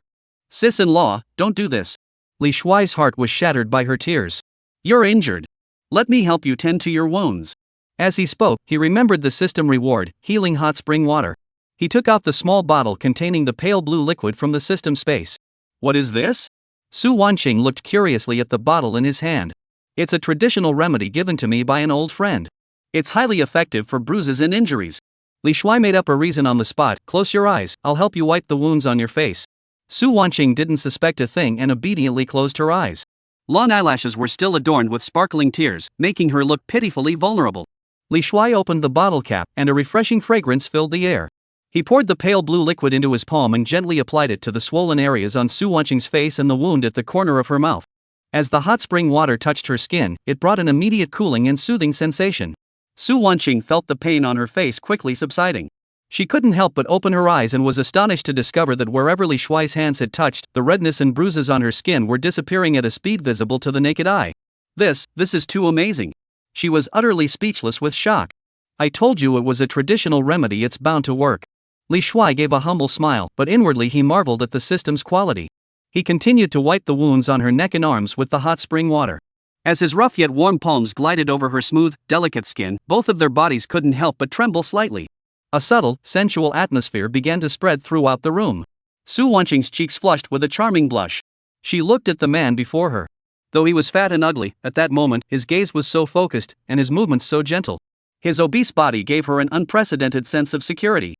Sis-in-law, don't do this. Li Shuai's heart was shattered by her tears. You're injured. Let me help you tend to your wounds. As he spoke, he remembered the system reward, healing hot spring water. He took out the small bottle containing the pale blue liquid from the system space. What is this? Su Wanqing looked curiously at the bottle in his hand. It's a traditional remedy given to me by an old friend. It's highly effective for bruises and injuries. Li Shuai made up a reason on the spot. Close your eyes, I'll help you wipe the wounds on your face. Su Wanqing didn't suspect a thing and obediently closed her eyes. Long eyelashes were still adorned with sparkling tears, making her look pitifully vulnerable. Li Shuai opened the bottle cap, and a refreshing fragrance filled the air. He poured the pale blue liquid into his palm and gently applied it to the swollen areas on Su Wanqing's face and the wound at the corner of her mouth. As the hot spring water touched her skin, it brought an immediate cooling and soothing sensation. Su Wanqing felt the pain on her face quickly subsiding. She couldn't help but open her eyes and was astonished to discover that wherever Li Shuai's hands had touched, the redness and bruises on her skin were disappearing at a speed visible to the naked eye. This is too amazing. She was utterly speechless with shock. I told you it was a traditional remedy, it's bound to work. Li Shuai gave a humble smile, but inwardly he marveled at the system's quality. He continued to wipe the wounds on her neck and arms with the hot spring water. As his rough yet warm palms glided over her smooth, delicate skin, both of their bodies couldn't help but tremble slightly. A subtle, sensual atmosphere began to spread throughout the room. Su Wanqing's cheeks flushed with a charming blush. She looked at the man before her. Though he was fat and ugly, at that moment, his gaze was so focused, and his movements so gentle. His obese body gave her an unprecedented sense of security.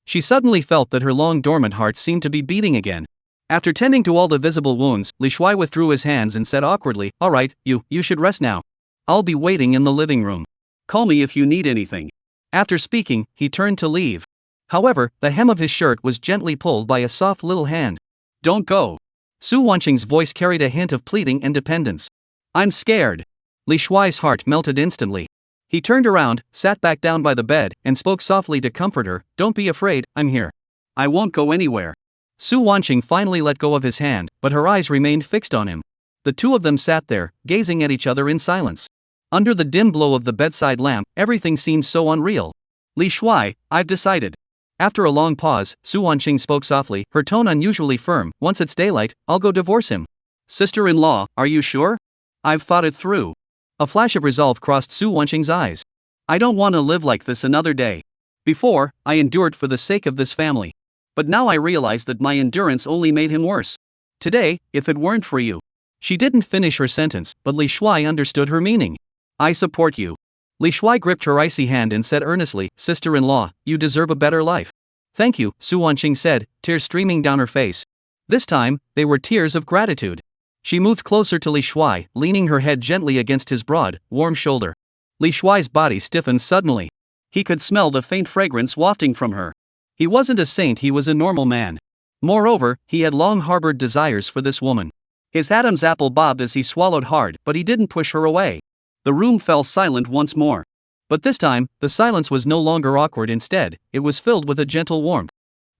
She suddenly felt that her long-dormant heart seemed to be beating again. After tending to all the visible wounds, Li Shuai withdrew his hands and said awkwardly, All right, you should rest now. I'll be waiting in the living room. Call me if you need anything. After speaking, he turned to leave. However, the hem of his shirt was gently pulled by a soft little hand. Don't go. Su Wanqing's voice carried a hint of pleading and dependence. I'm scared. Li Shuai's heart melted instantly. He turned around, sat back down by the bed, and spoke softly to comfort her. Don't be afraid, I'm here. I won't go anywhere. Su Wanqing finally let go of his hand, but her eyes remained fixed on him. The two of them sat there, gazing at each other in silence. Under the dim glow of the bedside lamp, everything seemed so unreal. Li Shuai, I've decided. After a long pause, Su Wanqing spoke softly, her tone unusually firm. Once it's daylight, I'll go divorce him. Sister-in-law, are you sure? I've thought it through. A flash of resolve crossed Su Wanqing's eyes. I don't want to live like this another day. Before, I endured for the sake of this family. But now I realize that my endurance only made him worse. Today, if it weren't for you. She didn't finish her sentence, but Li Shuai understood her meaning. I support you. Li Shuai gripped her icy hand and said earnestly, Sister-in-law, you deserve a better life. Thank you, Su Wanqing said, tears streaming down her face. This time, they were tears of gratitude. She moved closer to Li Shuai, leaning her head gently against his broad, warm shoulder. Li Shuai's body stiffened suddenly. He could smell the faint fragrance wafting from her. He wasn't a saint, he was a normal man. Moreover, he had long harbored desires for this woman. His Adam's apple bobbed as he swallowed hard, but he didn't push her away. The room fell silent once more. But this time, the silence was no longer awkward. Instead, it was filled with a gentle warmth.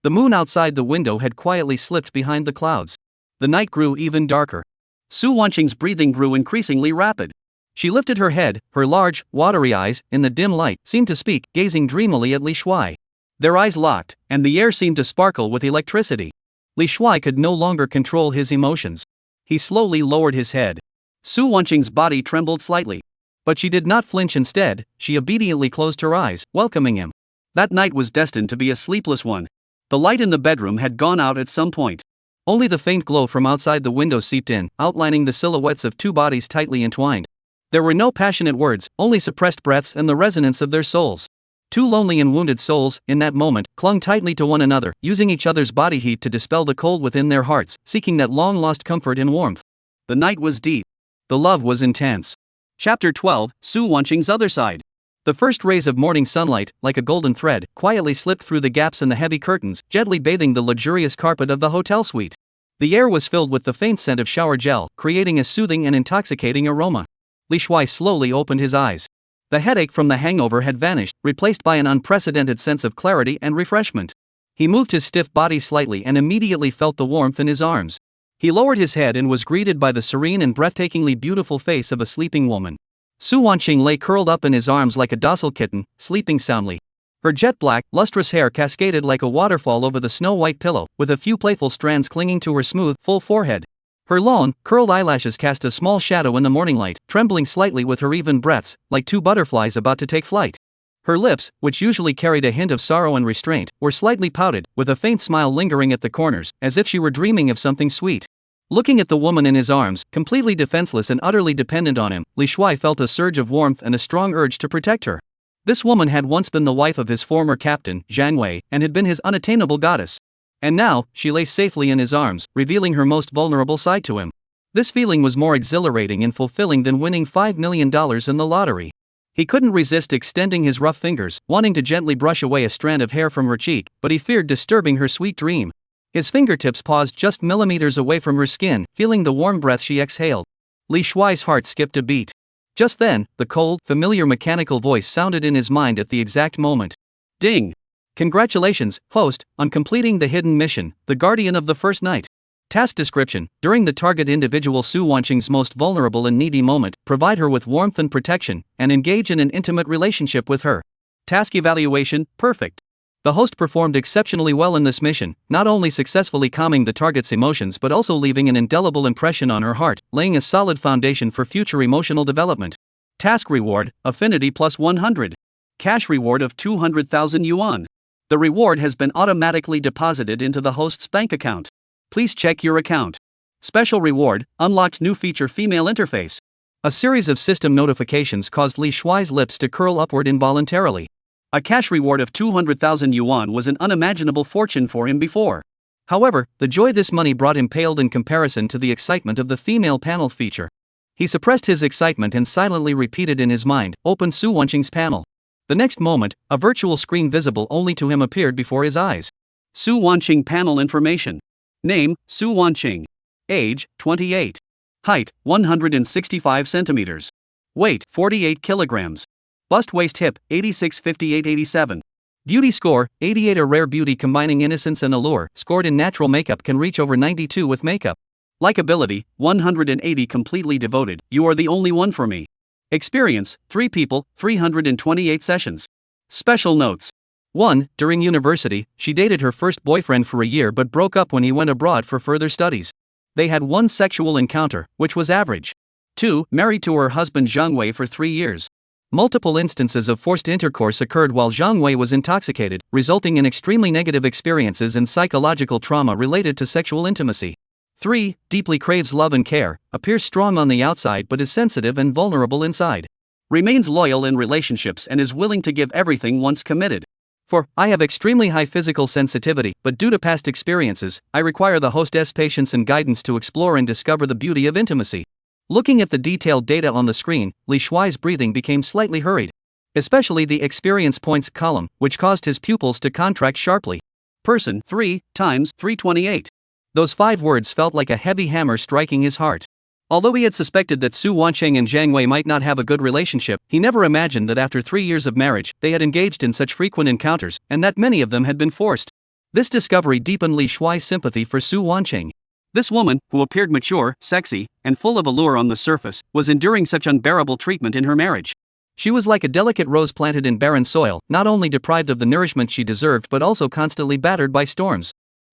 The moon outside the window had quietly slipped behind the clouds. The night grew even darker. Su Wanqing's breathing grew increasingly rapid. She lifted her head, her large, watery eyes, in the dim light, seemed to speak, gazing dreamily at Li Shuai. Their eyes locked, and the air seemed to sparkle with electricity. Li Shuai could no longer control his emotions. He slowly lowered his head. Su Wanqing's body trembled slightly. But she did not flinch. Instead, she obediently closed her eyes, welcoming him. That night was destined to be a sleepless one. The light in the bedroom had gone out at some point. Only the faint glow from outside the window seeped in, outlining the silhouettes of two bodies tightly entwined. There were no passionate words, only suppressed breaths and the resonance of their souls. Two lonely and wounded souls, in that moment, clung tightly to one another, using each other's body heat to dispel the cold within their hearts, seeking that long-lost comfort and warmth. The night was deep. The love was intense. Chapter 12, Su Wanqing's Other Side. The first rays of morning sunlight, like a golden thread, quietly slipped through the gaps in the heavy curtains, gently bathing the luxurious carpet of the hotel suite. The air was filled with the faint scent of shower gel, creating a soothing and intoxicating aroma. Li Shuai slowly opened his eyes. The headache from the hangover had vanished, replaced by an unprecedented sense of clarity and refreshment. He moved his stiff body slightly and immediately felt the warmth in his arms. He lowered his head and was greeted by the serene and breathtakingly beautiful face of a sleeping woman. Su Wanqing lay curled up in his arms like a docile kitten, sleeping soundly. Her jet-black, lustrous hair cascaded like a waterfall over the snow-white pillow, with a few playful strands clinging to her smooth, full forehead. Her long, curled eyelashes cast a small shadow in the morning light, trembling slightly with her even breaths, like two butterflies about to take flight. Her lips, which usually carried a hint of sorrow and restraint, were slightly pouted, with a faint smile lingering at the corners, as if she were dreaming of something sweet. Looking at the woman in his arms, completely defenseless and utterly dependent on him, Li Shuai felt a surge of warmth and a strong urge to protect her. This woman had once been the wife of his former captain, Zhang Wei, and had been his unattainable goddess. And now, she lay safely in his arms, revealing her most vulnerable side to him. This feeling was more exhilarating and fulfilling than winning $5 million in the lottery. He couldn't resist extending his rough fingers, wanting to gently brush away a strand of hair from her cheek, but he feared disturbing her sweet dream. His fingertips paused just millimeters away from her skin, feeling the warm breath she exhaled. Li Shuai's heart skipped a beat. Just then, the cold, familiar mechanical voice sounded in his mind at the exact moment. Ding! Congratulations, host, on completing the hidden mission, the guardian of the first night. Task description: during the target individual Su Wanqing's most vulnerable and needy moment, provide her with warmth and protection, and engage in an intimate relationship with her. Task evaluation: perfect. The host performed exceptionally well in this mission, not only successfully calming the target's emotions but also leaving an indelible impression on her heart, laying a solid foundation for future emotional development. Task reward: affinity plus 100. Cash reward of 200,000 yuan. The reward has been automatically deposited into the host's bank account. Please check your account. Special reward: unlocked new feature female interface. A series of system notifications caused Li Shuai's lips to curl upward involuntarily. A cash reward of 200,000 yuan was an unimaginable fortune for him before. However, the joy this money brought him paled in comparison to the excitement of the female panel feature. He suppressed his excitement and silently repeated in his mind, "Open Su Wanqing's panel." The next moment, a virtual screen visible only to him appeared before his eyes. Su Wanqing panel information. Name: Su Wanqing. Age: 28. Height: 165 centimeters. Weight: 48 kilograms. Bust waist hip: 86 58 87. Beauty score: 88. A rare beauty combining innocence and allure, scored in natural makeup, can reach over 92 with makeup. Likability: 180. Completely devoted, you are the only one for me. Experience: 3 people, 328 sessions. Special notes: 1. During university, she dated her first boyfriend for a year but broke up when he went abroad for further studies. They had one sexual encounter, which was average. 2. Married to her husband Zhang Wei for 3 years. Multiple instances of forced intercourse occurred while Zhang Wei was intoxicated, resulting in extremely negative experiences and psychological trauma related to sexual intimacy. 3. Deeply craves love and care, appears strong on the outside but is sensitive and vulnerable inside. Remains loyal in relationships and is willing to give everything once committed. 4. I have extremely high physical sensitivity, but due to past experiences, I require the hostess' patience and guidance to explore and discover the beauty of intimacy. Looking at the detailed data on the screen, Li Shuai's breathing became slightly hurried. Especially the experience points column, which caused his pupils to contract sharply. Person 3 times 328. Those 5 words felt like a heavy hammer striking his heart. Although he had suspected that Su Wanqing and Zhang Wei might not have a good relationship, he never imagined that after 3 years of marriage, they had engaged in such frequent encounters, and that many of them had been forced. This discovery deepened Li Shuai's sympathy for Su Wanqing. This woman, who appeared mature, sexy, and full of allure on the surface, was enduring such unbearable treatment in her marriage. She was like a delicate rose planted in barren soil, not only deprived of the nourishment she deserved but also constantly battered by storms.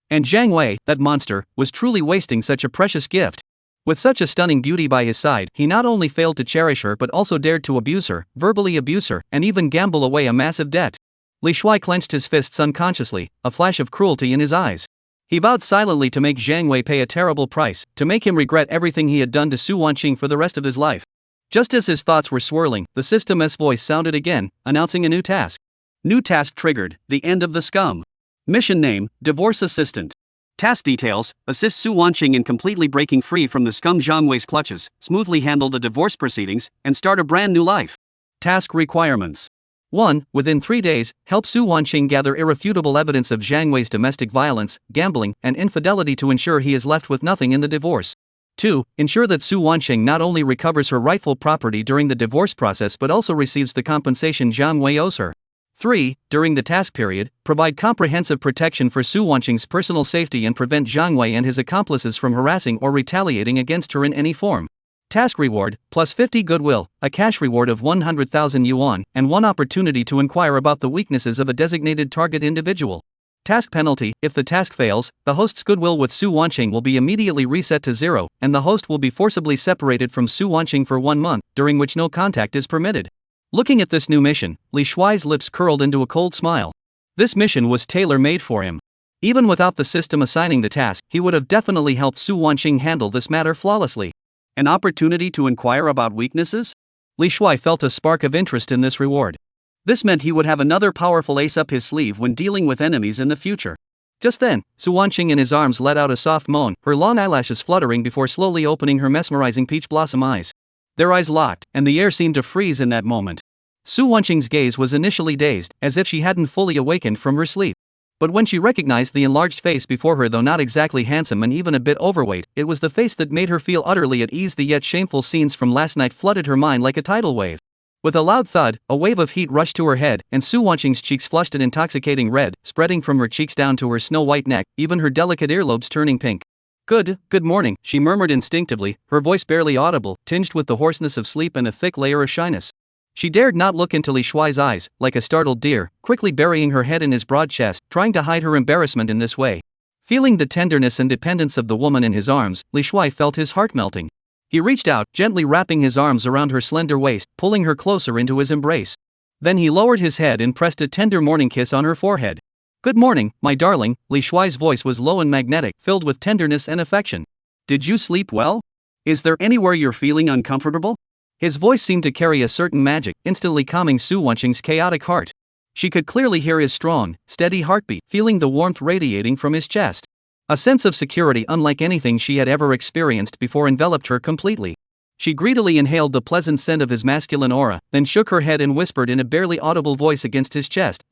And Zhang Wei, that monster, was truly wasting such a precious gift. With such a stunning beauty by his side, he not only failed to cherish her but also dared to abuse her, verbally abuse her, and even gamble away a massive debt. Li Shuai clenched his fists unconsciously, a flash of cruelty in his eyes. He vowed silently to make Zhang Wei pay a terrible price, to make him regret everything he had done to Su Wanqing for the rest of his life. Just as his thoughts were swirling, the system's voice sounded again, announcing a new task. New task triggered, the end of the scum. Mission name, Divorce Assistant. Task details, assist Su Wanqing in completely breaking free from the scum Zhang Wei's clutches, smoothly handle the divorce proceedings, and start a brand new life. Task requirements. 1. Within 3 days, help Su Wanqing gather irrefutable evidence of Zhang Wei's domestic violence, gambling, and infidelity to ensure he is left with nothing in the divorce. 2. Ensure that Su Wanqing not only recovers her rightful property during the divorce process but also receives the compensation Zhang Wei owes her. 3. During the task period, provide comprehensive protection for Su Wanqing's personal safety and prevent Zhang Wei and his accomplices from harassing or retaliating against her in any form. Task reward, plus 50 goodwill, a cash reward of 100,000 yuan, and 1 opportunity to inquire about the weaknesses of a designated target individual. Task penalty, if the task fails, the host's goodwill with Su Wanqing will be immediately reset to 0, and the host will be forcibly separated from Su Wanqing for 1 month, during which no contact is permitted. Looking at this new mission, Li Shuai's lips curled into a cold smile. This mission was tailor-made for him. Even without the system assigning the task, he would have definitely helped Su Wanqing handle this matter flawlessly. An opportunity to inquire about weaknesses? Li Shuai felt a spark of interest in this reward. This meant he would have another powerful ace up his sleeve when dealing with enemies in the future. Just then, Su Wanqing in his arms let out a soft moan, her long eyelashes fluttering before slowly opening her mesmerizing peach blossom eyes. Their eyes locked, and the air seemed to freeze in that moment. Su Wanqing's gaze was initially dazed, as if she hadn't fully awakened from her sleep. But when she recognized the enlarged face before her, though not exactly handsome and even a bit overweight, it was the face that made her feel utterly at ease. The yet shameful scenes from last night flooded her mind like a tidal wave. With a loud thud, a wave of heat rushed to her head, and Su Wanqing's cheeks flushed an intoxicating red, spreading from her cheeks down to her snow-white neck, even her delicate earlobes turning pink. Good morning, she murmured instinctively, her voice barely audible, tinged with the hoarseness of sleep and a thick layer of shyness. She dared not look into Li Shuai's eyes, like a startled deer, quickly burying her head in his broad chest, trying to hide her embarrassment in this way. Feeling the tenderness and dependence of the woman in his arms, Li Shuai felt his heart melting. He reached out, gently wrapping his arms around her slender waist, pulling her closer into his embrace. Then he lowered his head and pressed a tender morning kiss on her forehead. Good morning, my darling, Li Shuai's voice was low and magnetic, filled with tenderness and affection. Did you sleep well? Is there anywhere you're feeling uncomfortable? His voice seemed to carry a certain magic, instantly calming Su Wanqing's chaotic heart. She could clearly hear his strong, steady heartbeat, feeling the warmth radiating from his chest. A sense of security unlike anything she had ever experienced before enveloped her completely. She greedily inhaled the pleasant scent of his masculine aura, then shook her head and whispered in a barely audible voice against his chest,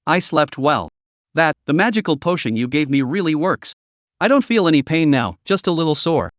I slept well. The magical potion you gave me really works. I don't feel any pain now, just a little sore.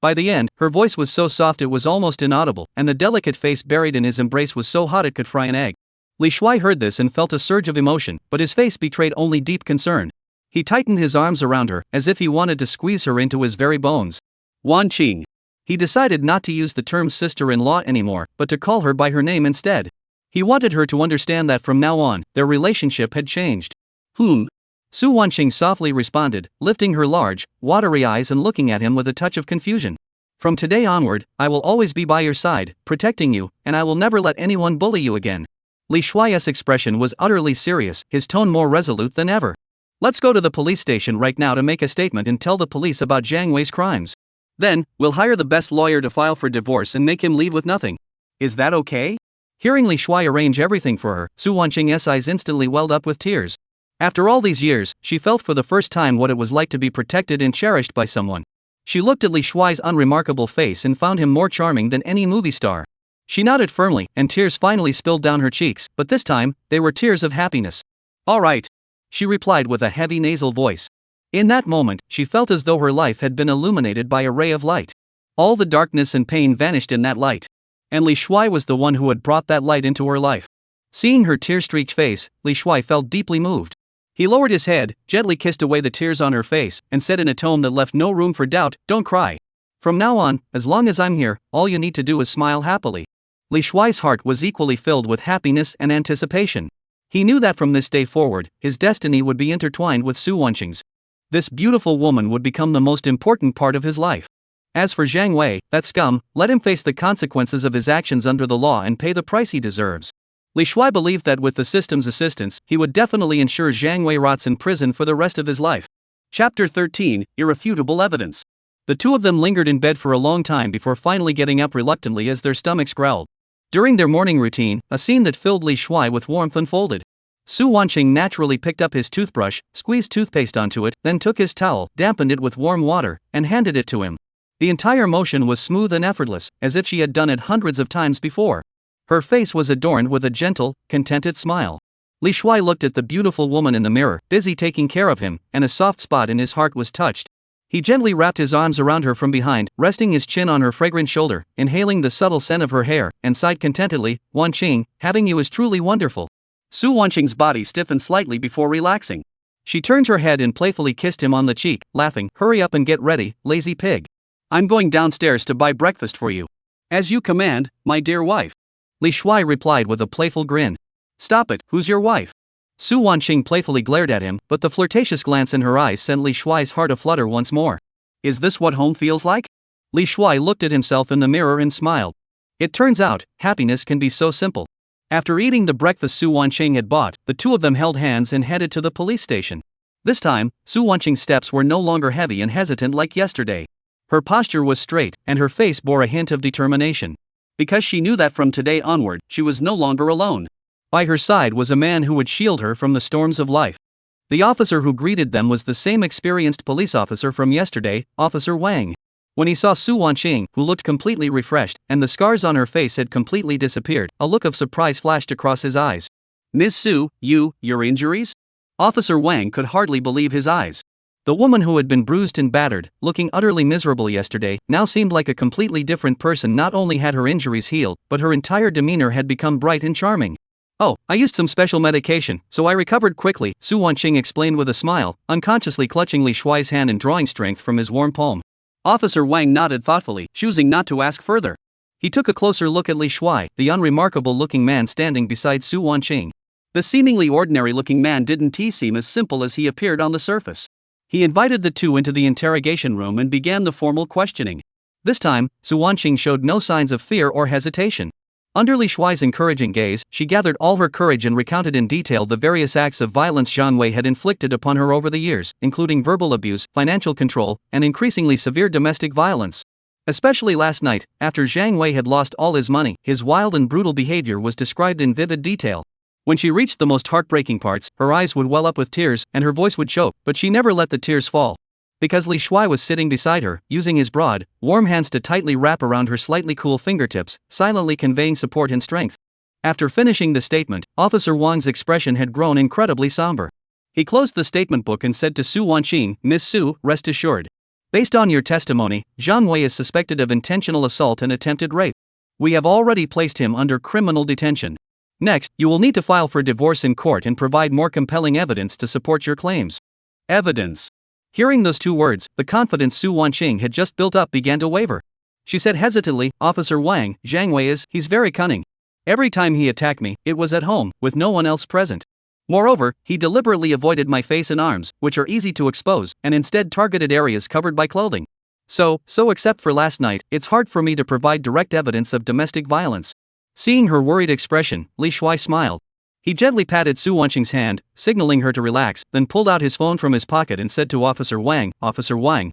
By the end, her voice was so soft it was almost inaudible, and the delicate face buried in his embrace was so hot it could fry an egg. Li Shuai heard this and felt a surge of emotion, but his face betrayed only deep concern. He tightened his arms around her, as if he wanted to squeeze her into his very bones. Wanqing. He decided not to use the term sister-in-law anymore, but to call her by her name instead. He wanted her to understand that from now on, their relationship had changed. Su Wanqing softly responded, lifting her large, watery eyes and looking at him with a touch of confusion. From today onward, I will always be by your side, protecting you, and I will never let anyone bully you again. Li Shuai's expression was utterly serious, his tone more resolute than ever. Let's go to the police station right now to make a statement and tell the police about Jiang Wei's crimes. Then, we'll hire the best lawyer to file for divorce and make him leave with nothing. Is that okay? Hearing Li Shuai arrange everything for her, Su Wanqing's eyes instantly welled up with tears. After all these years, she felt for the first time what it was like to be protected and cherished by someone. She looked at Li Shuai's unremarkable face and found him more charming than any movie star. She nodded firmly, and tears finally spilled down her cheeks, but this time, they were tears of happiness. All right, she replied with a heavy nasal voice. In that moment, she felt as though her life had been illuminated by a ray of light. All the darkness and pain vanished in that light. And Li Shuai was the one who had brought that light into her life. Seeing her tear-streaked face, Li Shuai felt deeply moved. He lowered his head, gently kissed away the tears on her face, and said in a tone that left no room for doubt, "Don't cry. From now on, as long as I'm here, all you need to do is smile happily." Li Shuai's heart was equally filled with happiness and anticipation. He knew that from this day forward, his destiny would be intertwined with Su Wanqing's. This beautiful woman would become the most important part of his life. As for Jiang Wei, that scum, let him face the consequences of his actions under the law and pay the price he deserves. Li Shuai believed that with the system's assistance, he would definitely ensure Jiang Wei rots in prison for the rest of his life. Chapter 13, Irrefutable Evidence. The two of them lingered in bed for a long time before finally getting up reluctantly as their stomachs growled. During their morning routine, a scene that filled Li Shuai with warmth unfolded. Su Wanqing naturally picked up his toothbrush, squeezed toothpaste onto it, then took his towel, dampened it with warm water, and handed it to him. The entire motion was smooth and effortless, as if she had done it hundreds of times before. Her face was adorned with a gentle, contented smile. Li Shuai looked at the beautiful woman in the mirror, busy taking care of him, and a soft spot in his heart was touched. He gently wrapped his arms around her from behind, resting his chin on her fragrant shoulder, inhaling the subtle scent of her hair, and sighed contentedly, "Wanqing, having you is truly wonderful." Su Wanqing's body stiffened slightly before relaxing. She turned her head and playfully kissed him on the cheek, laughing, "Hurry up and get ready, lazy pig. I'm going downstairs to buy breakfast for you." "As you command, my dear wife." Li Shuai replied with a playful grin. "Stop it, who's your wife?" Su Wanqing playfully glared at him, but the flirtatious glance in her eyes sent Li Shuai's heart aflutter once more. "Is this what home feels like?" Li Shuai looked at himself in the mirror and smiled. It turns out, happiness can be so simple. After eating the breakfast Su Wanqing had bought, the two of them held hands and headed to the police station. This time, Su Wanqing's steps were no longer heavy and hesitant like yesterday. Her posture was straight, and her face bore a hint of determination. Because she knew that from today onward, she was no longer alone. By her side was a man who would shield her from the storms of life. The officer who greeted them was the same experienced police officer from yesterday, Officer Wang. When he saw Su Wanqing, who looked completely refreshed, and the scars on her face had completely disappeared, a look of surprise flashed across his eyes. "Miss Su, your injuries?" Officer Wang could hardly believe his eyes. The woman who had been bruised and battered, looking utterly miserable yesterday, now seemed like a completely different person. Not only had her injuries healed, but her entire demeanor had become bright and charming. "Oh, I used some special medication, so I recovered quickly," Su Wanqing explained with a smile, unconsciously clutching Li Shuai's hand and drawing strength from his warm palm. Officer Wang nodded thoughtfully, choosing not to ask further. He took a closer look at Li Shuai, the unremarkable-looking man standing beside Su Wanqing. The seemingly ordinary-looking man didn't seem as simple as he appeared on the surface. He invited the two into the interrogation room and began the formal questioning. This time, Su Wanqing showed no signs of fear or hesitation. Under Li Shuai's encouraging gaze, she gathered all her courage and recounted in detail the various acts of violence Jiang Wei had inflicted upon her over the years, including verbal abuse, financial control, and increasingly severe domestic violence. Especially last night, after Jiang Wei had lost all his money, his wild and brutal behavior was described in vivid detail. When she reached the most heartbreaking parts, her eyes would well up with tears, and her voice would choke, but she never let the tears fall. Because Li Shuai was sitting beside her, using his broad, warm hands to tightly wrap around her slightly cool fingertips, silently conveying support and strength. After finishing the statement, Officer Wang's expression had grown incredibly somber. He closed the statement book and said to Su Wanqing, "Miss Su, rest assured. Based on your testimony, Jiang Wei is suspected of intentional assault and attempted rape. We have already placed him under criminal detention. Next, you will need to file for divorce in court and provide more compelling evidence to support your claims." Evidence. Hearing those two words, the confidence Su Wanqing had just built up began to waver. She said hesitantly, "Officer Wang, Jiang Wei he's very cunning. Every time he attacked me, it was at home, with no one else present. Moreover, he deliberately avoided my face and arms, which are easy to expose, and instead targeted areas covered by clothing. So except for last night, it's hard for me to provide direct evidence of domestic violence. Seeing her worried expression, Lin Shiao smiled. He gently patted Su Wanqing's hand, signaling her to relax, then pulled out his phone from his pocket and said to Officer Wang,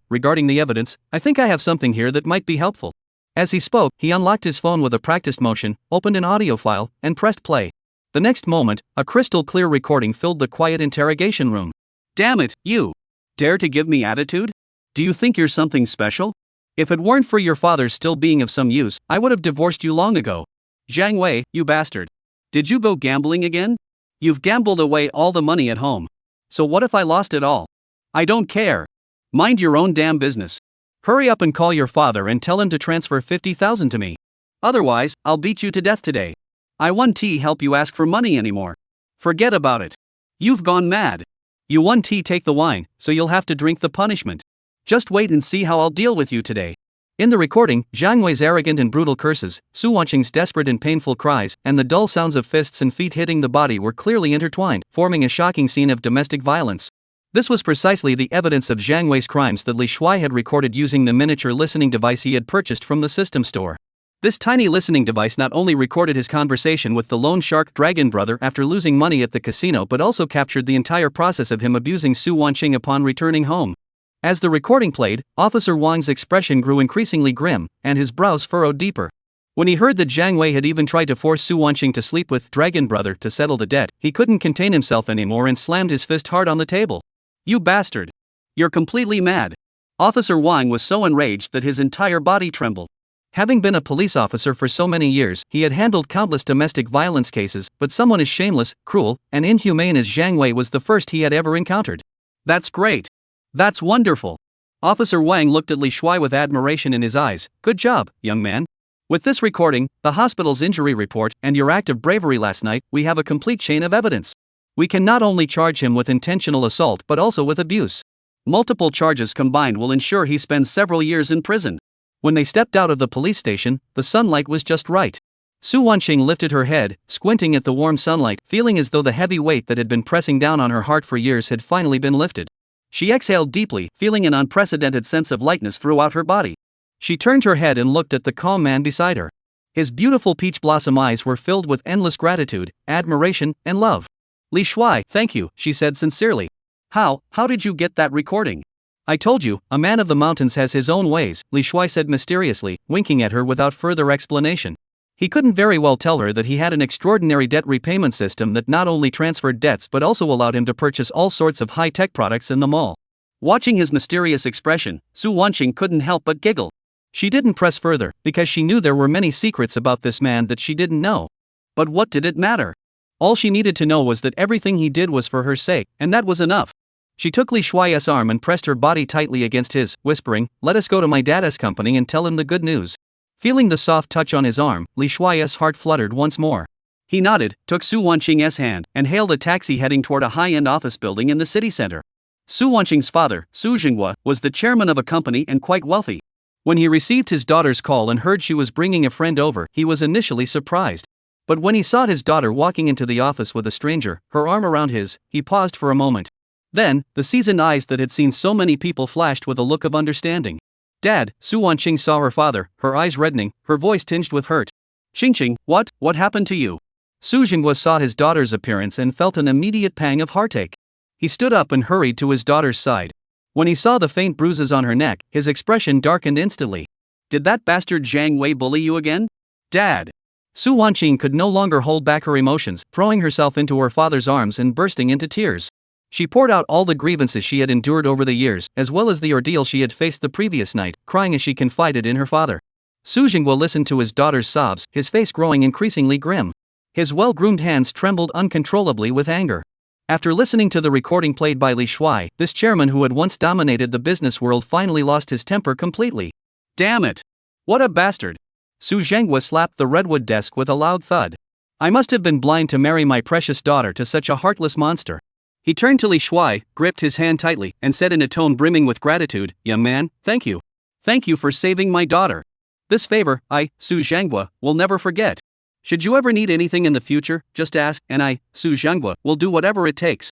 regarding the evidence, I think I have something here that might be helpful. As he spoke, he unlocked his phone with a practiced motion, opened an audio file, and pressed play. The next moment, a crystal-clear recording filled the quiet interrogation room. Damn it, you! Dare to give me attitude? Do you think you're something special? If it weren't for your father still being of some use, I would have divorced you long ago. Zhang Wei, you bastard. Did you go gambling again? You've gambled away all the money at home. So what if I lost it all? I don't care. Mind your own damn business. Hurry up and call your father and tell him to transfer 50,000 to me. Otherwise, I'll beat you to death today. I won't help you ask for money anymore. Forget about it. You've gone mad. You won't take the wine, so you'll have to drink the punishment. Just wait and see how I'll deal with you today. In the recording, Zhang Wei's arrogant and brutal curses, Su Wanqing's desperate and painful cries, and the dull sounds of fists and feet hitting the body were clearly intertwined, forming a shocking scene of domestic violence. This was precisely the evidence of Zhang Wei's crimes that Lin Shiao had recorded using the miniature listening device he had purchased from the system store. This tiny listening device not only recorded his conversation with the loan shark dragon brother after losing money at the casino but also captured the entire process of him abusing Su Wanqing upon returning home. As the recording played, Officer Wang's expression grew increasingly grim, and his brows furrowed deeper. When he heard that Zhang Wei had even tried to force Su Wanqing to sleep with dragon brother to settle the debt, he couldn't contain himself anymore and slammed his fist hard on the table. You bastard! You're completely mad! Officer Wang was so enraged that his entire body trembled. Having been a police officer for so many years, he had handled countless domestic violence cases, but someone as shameless, cruel, and inhumane as Zhang Wei was the first he had ever encountered. That's great! That's wonderful! Officer Wang looked at Lin Shiao with admiration in his eyes. Good job, young man. With this recording, the hospital's injury report, and your act of bravery last night, we have a complete chain of evidence. We can not only charge him with intentional assault but also with abuse. Multiple charges combined will ensure he spends several years in prison. When they stepped out of the police station, the sunlight was just right. Su Wanqing lifted her head, squinting at the warm sunlight, feeling as though the heavy weight that had been pressing down on her heart for years had finally been lifted. She exhaled deeply, feeling an unprecedented sense of lightness throughout her body. She turned her head and looked at the calm man beside her. His beautiful peach blossom eyes were filled with endless gratitude, admiration, and love. Lin Shiao, thank you, she said sincerely. How did you get that recording? I told you, a man of the mountains has his own ways, Lin Shiao said mysteriously, winking at her without further explanation. He couldn't very well tell her that he had an extraordinary debt repayment system that not only transferred debts but also allowed him to purchase all sorts of high-tech products in the mall. Watching his mysterious expression, Su Wanqing couldn't help but giggle. She didn't press further, because she knew there were many secrets about this man that she didn't know. But what did it matter? All she needed to know was that everything he did was for her sake, and that was enough. She took Lin Shiao's arm and pressed her body tightly against his, whispering, "Let us go to my dad's company and tell him the good news." Feeling the soft touch on his arm, Lin Shiao's heart fluttered once more. He nodded, took Su Wanqing's hand, and hailed a taxi heading toward a high-end office building in the city center. Su Wanqing's father, Su Jinghua, was the chairman of a company and quite wealthy. When he received his daughter's call and heard she was bringing a friend over, he was initially surprised. But when he saw his daughter walking into the office with a stranger, her arm around his, he paused for a moment. Then, the seasoned eyes that had seen so many people flashed with a look of understanding. Dad, Su Wanqing saw her father, her eyes reddening, her voice tinged with hurt. Qingqing, what happened to you? Su Jinghua saw his daughter's appearance and felt an immediate pang of heartache. He stood up and hurried to his daughter's side. When he saw the faint bruises on her neck, his expression darkened instantly. Did that bastard Zhang Wei bully you again? Dad! Su Wanqing could no longer hold back her emotions, throwing herself into her father's arms and bursting into tears. She poured out all the grievances she had endured over the years, as well as the ordeal she had faced the previous night, crying as she confided in her father. Su Jinghua listened to his daughter's sobs, his face growing increasingly grim. His well-groomed hands trembled uncontrollably with anger. After listening to the recording played by Lin Shiao, this chairman who had once dominated the business world finally lost his temper completely. Damn it! What a bastard! Su Jinghua slapped the redwood desk with a loud thud. I must have been blind to marry my precious daughter to such a heartless monster. He turned to Lin Shiao, gripped his hand tightly, and said in a tone brimming with gratitude, "Young man, thank you. Thank you for saving my daughter. This favor, I, Su Jinghua, will never forget." Should you ever need anything in the future, just ask, and I, Su Wanqing, will do whatever it takes.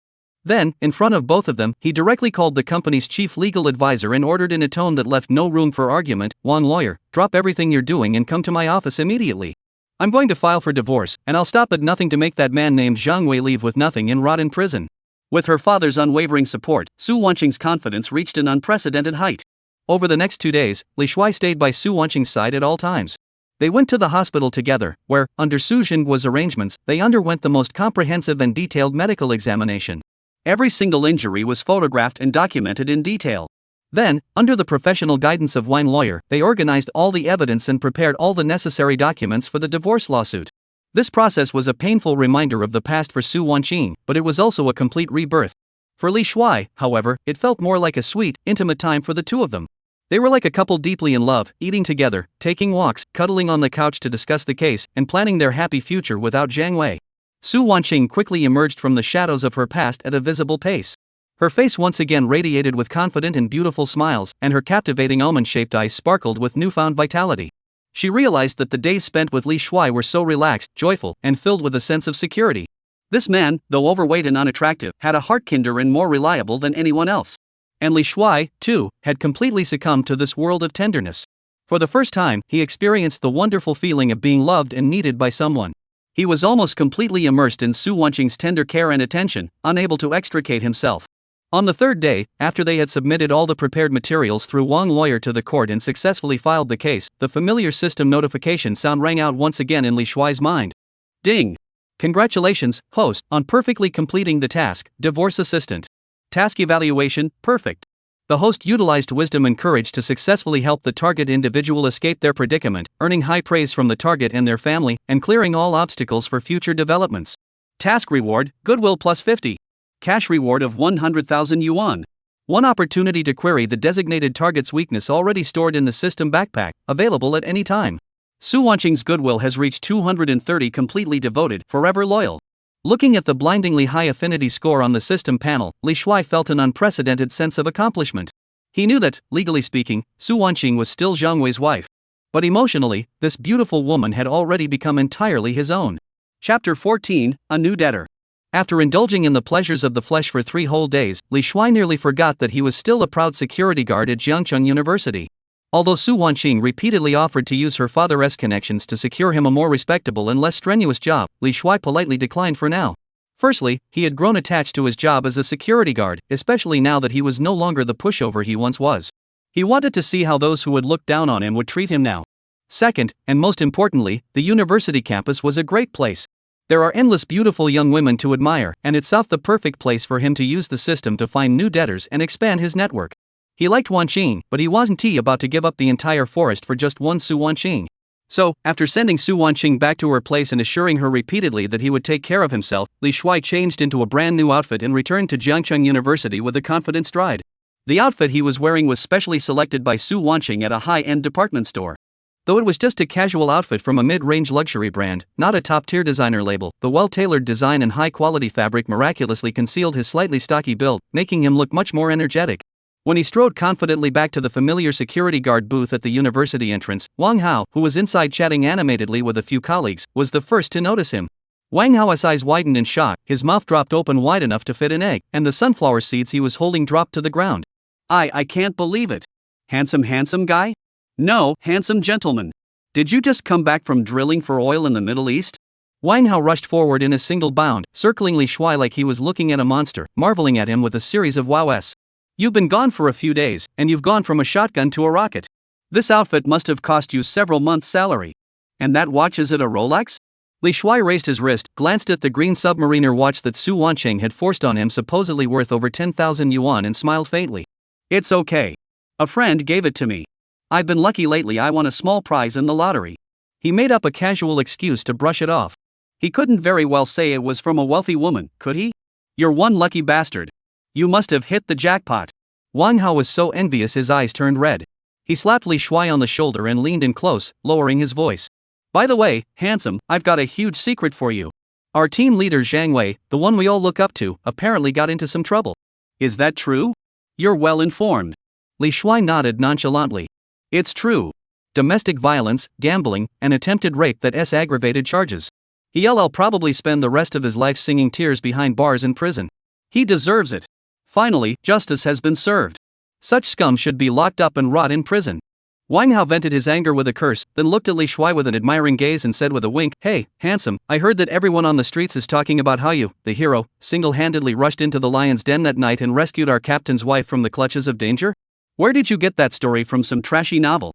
Then, in front of both of them, he directly called the company's chief legal advisor and ordered in a tone that left no room for argument, "Wang lawyer, drop everything you're doing and come to my office immediately. I'm going to file for divorce, and I'll stop at nothing to make that man named Zhang Wei leave with nothing and rot in prison." With her father's unwavering support, Su Wanqing's confidence reached an unprecedented height. Over the next 2 days, Li Shuai stayed by Su Wanqing's side at all times. They went to the hospital together, where, under Su Wanqing's arrangements, they underwent the most comprehensive and detailed medical examination. Every single injury was photographed and documented in detail. Then, under the professional guidance of Wang lawyer, they organized all the evidence and prepared all the necessary documents for the divorce lawsuit. This process was a painful reminder of the past for Su Wanqing, but it was also a complete rebirth. For Li Shuai, however, it felt more like a sweet, intimate time for the two of them. They were like a couple deeply in love, eating together, taking walks, cuddling on the couch to discuss the case, and planning their happy future without Zhang Wei. Su Wanqing quickly emerged from the shadows of her past at a visible pace. Her face once again radiated with confident and beautiful smiles, and her captivating almond-shaped eyes sparkled with newfound vitality. She realized that the days spent with Li Shuai were so relaxed, joyful, and filled with a sense of security. This man, though overweight and unattractive, had a heart kinder and more reliable than anyone else. And Li Shuai, too, had completely succumbed to this world of tenderness. For the first time, he experienced the wonderful feeling of being loved and needed by someone. He was almost completely immersed in Su Wanqing's tender care and attention, unable to extricate himself. On the third day, after they had submitted all the prepared materials through Wang lawyer to the court and successfully filed the case, the familiar system notification sound rang out once again in Li Shuai's mind. Ding! Congratulations, host, on perfectly completing the task, divorce assistant. Task evaluation, perfect. The host utilized wisdom and courage to successfully help the target individual escape their predicament, earning high praise from the target and their family, and clearing all obstacles for future developments. Task reward, goodwill plus 50. Cash reward of 100,000 yuan. One opportunity to query the designated target's weakness already stored in the system backpack, available at any time. Su Wanqing's goodwill has reached 230, completely devoted, forever loyal. Looking at the blindingly high affinity score on the system panel, Li Shuai felt an unprecedented sense of accomplishment. He knew that, legally speaking, Su Wanqing was still Zhang Wei's wife. But emotionally, this beautiful woman had already become entirely his own. Chapter 14, A New Debtor. After indulging in the pleasures of the flesh for 3 whole days, Li Shuai nearly forgot that he was still a proud security guard at Jiangcheng University. Although Su Wanqing repeatedly offered to use her father's connections to secure him a more respectable and less strenuous job, Li Shuai politely declined for now. Firstly, he had grown attached to his job as a security guard, especially now that he was no longer the pushover he once was. He wanted to see how those who would look down on him would treat him now. Second, and most importantly, the university campus was a great place. There are endless beautiful young women to admire, and itself the perfect place for him to use the system to find new debtors and expand his network. He liked Wanqing, but he wasn't about to give up the entire forest for just one Su Wanqing. So, after sending Su Wanqing back to her place and assuring her repeatedly that he would take care of himself, Li Shuai changed into a brand new outfit and returned to Jiangcheng University with a confident stride. The outfit he was wearing was specially selected by Su Wanqing at a high-end department store. Though it was just a casual outfit from a mid-range luxury brand, not a top-tier designer label, the well-tailored design and high-quality fabric miraculously concealed his slightly stocky build, making him look much more energetic. When he strode confidently back to the familiar security guard booth at the university entrance, Wang Hao, who was inside chatting animatedly with a few colleagues, was the first to notice him. Wang Hao's eyes widened in shock, his mouth dropped open wide enough to fit an egg, and the sunflower seeds he was holding dropped to the ground. I can't believe it. Handsome guy? No, handsome gentleman. Did you just come back from drilling for oil in the Middle East? Wang Hao rushed forward in a single bound, circling Li Shuai like he was looking at a monster, marveling at him with a series of wows. You've been gone for a few days, and you've gone from a shotgun to a rocket. This outfit must have cost you several months' salary. And that watch, is it a Rolex? Li Shuai raised his wrist, glanced at the green submariner watch that Su Wanqing had forced on him, supposedly worth over 10,000 yuan, and smiled faintly. It's okay. A friend gave it to me. I've been lucky lately, I won a small prize in the lottery. He made up a casual excuse to brush it off. He couldn't very well say it was from a wealthy woman, could he? You're one lucky bastard. You must have hit the jackpot. Wang Hao was so envious his eyes turned red. He slapped Li Shuai on the shoulder and leaned in close, lowering his voice. By the way, handsome, I've got a huge secret for you. Our team leader Zhang Wei, the one we all look up to, apparently got into some trouble. Is that true? You're well informed. Li Shuai nodded nonchalantly. It's true. domestic violence, gambling, and attempted rape that's aggravated charges. He'll probably spend the rest of his life singing tears behind bars in prison. He deserves it. Finally, justice has been served. Such scum should be locked up and rot in prison. Wang Hao vented his anger with a curse, then looked at Li Shuai with an admiring gaze and said with a wink, "Hey, handsome, I heard that everyone on the streets is talking about how you, the hero, single-handedly rushed into the lion's den that night and rescued our captain's wife from the clutches of danger? Where did you get that story from? Some trashy novel?"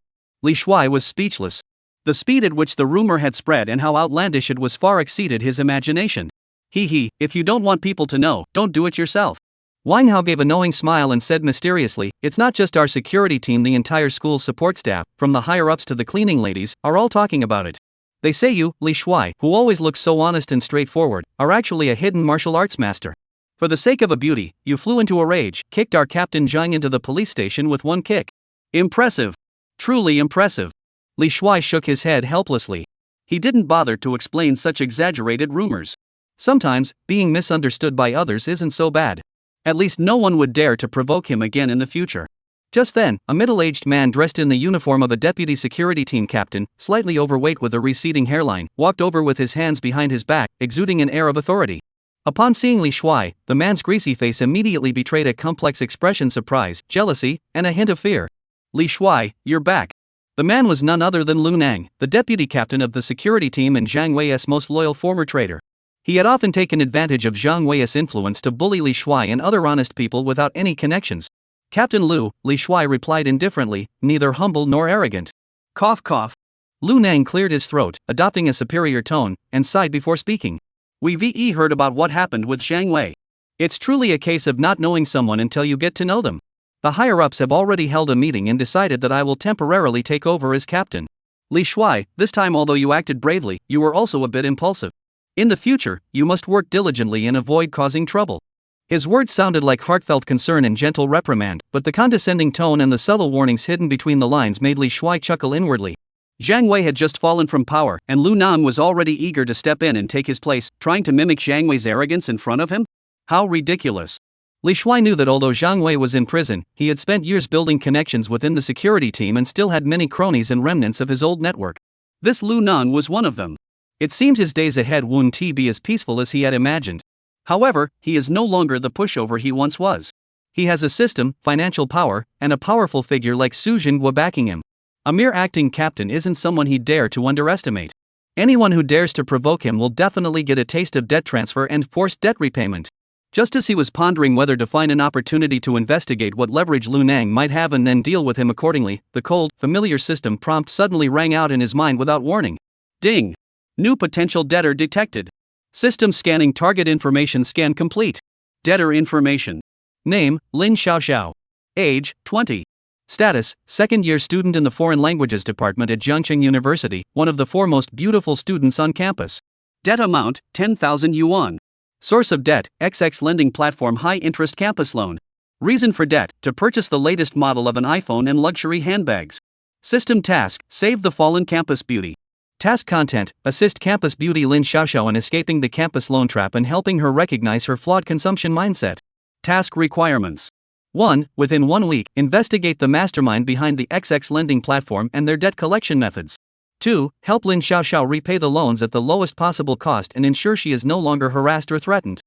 Li Shuai was speechless. The speed at which the rumor had spread and how outlandish it was far exceeded his imagination. If you don't want people to know, don't do it yourself. Wang Hao gave a knowing smile and said mysteriously, "It's not just our security team, the entire school support staff, from the higher-ups to the cleaning ladies, are all talking about it. They say you, Li Shuai, who always looks so honest and straightforward, are actually a hidden martial arts master. For the sake of a beauty, you flew into a rage, kicked our Captain Zhang into the police station with one kick. Impressive. Truly impressive." Li Shuai shook his head helplessly. He didn't bother to explain such exaggerated rumors. Sometimes, being misunderstood by others isn't so bad. At least no one would dare to provoke him again in the future. Just then, a middle-aged man dressed in the uniform of a deputy security team captain, slightly overweight with a receding hairline, walked over with his hands behind his back, exuding an air of authority. Upon seeing Li Shuai, the man's greasy face immediately betrayed a complex expression: surprise, jealousy, and a hint of fear. "Li Shuai, you're back." The man was none other than Lu Nang, the deputy captain of the security team and Zhang Wei's most loyal former traitor. He had often taken advantage of Zhang Wei's influence to bully Li Shuai and other honest people without any connections. "Captain Lu," Li Shuai replied indifferently, neither humble nor arrogant. Cough cough. Lu Nang cleared his throat, adopting a superior tone, and sighed before speaking. "We've heard about what happened with Zhang Wei. It's truly a case of not knowing someone until you get to know them. The higher-ups have already held a meeting and decided that I will temporarily take over as captain. Li Shuai, this time although you acted bravely, you were also a bit impulsive. In the future, you must work diligently and avoid causing trouble." His words sounded like heartfelt concern and gentle reprimand, but the condescending tone and the subtle warnings hidden between the lines made Li Shuai chuckle inwardly. Zhang Wei had just fallen from power, and Lu Nan was already eager to step in and take his place, trying to mimic Zhang Wei's arrogance in front of him? How ridiculous. Li Shuai knew that although Zhang Wei was in prison, he had spent years building connections within the security team and still had many cronies and remnants of his old network. This Lu Nan was one of them. It seemed his days ahead wouldn't be as peaceful as he had imagined. However, he is no longer the pushover he once was. He has a system, financial power, and a powerful figure like Su Jingguo backing him. A mere acting captain isn't someone he'd dare to underestimate. Anyone who dares to provoke him will definitely get a taste of debt transfer and forced debt repayment. Just as he was pondering whether to find an opportunity to investigate what leverage Lu Nang might have and then deal with him accordingly, the cold, familiar system prompt suddenly rang out in his mind without warning. Ding! New potential debtor detected. System scanning. Target information scan complete. Debtor information. Name, Lin Shiao. Age, 20. Status, second-year student in the Foreign Languages Department at Jiangxing University, one of the foremost beautiful students on campus. Debt amount, 10,000 yuan. Source of debt, XX lending platform high-interest campus loan. Reason for debt, to purchase the latest model of an iPhone and luxury handbags. System task, save the fallen campus beauty. Task content, assist campus beauty Lin Shiao in escaping the campus loan trap and helping her recognize her flawed consumption mindset. Task requirements. 1. Within 1 week, investigate the mastermind behind the XX lending platform and their debt collection methods. 2. Help Lin Shiao repay the loans at the lowest possible cost and ensure she is no longer harassed or threatened.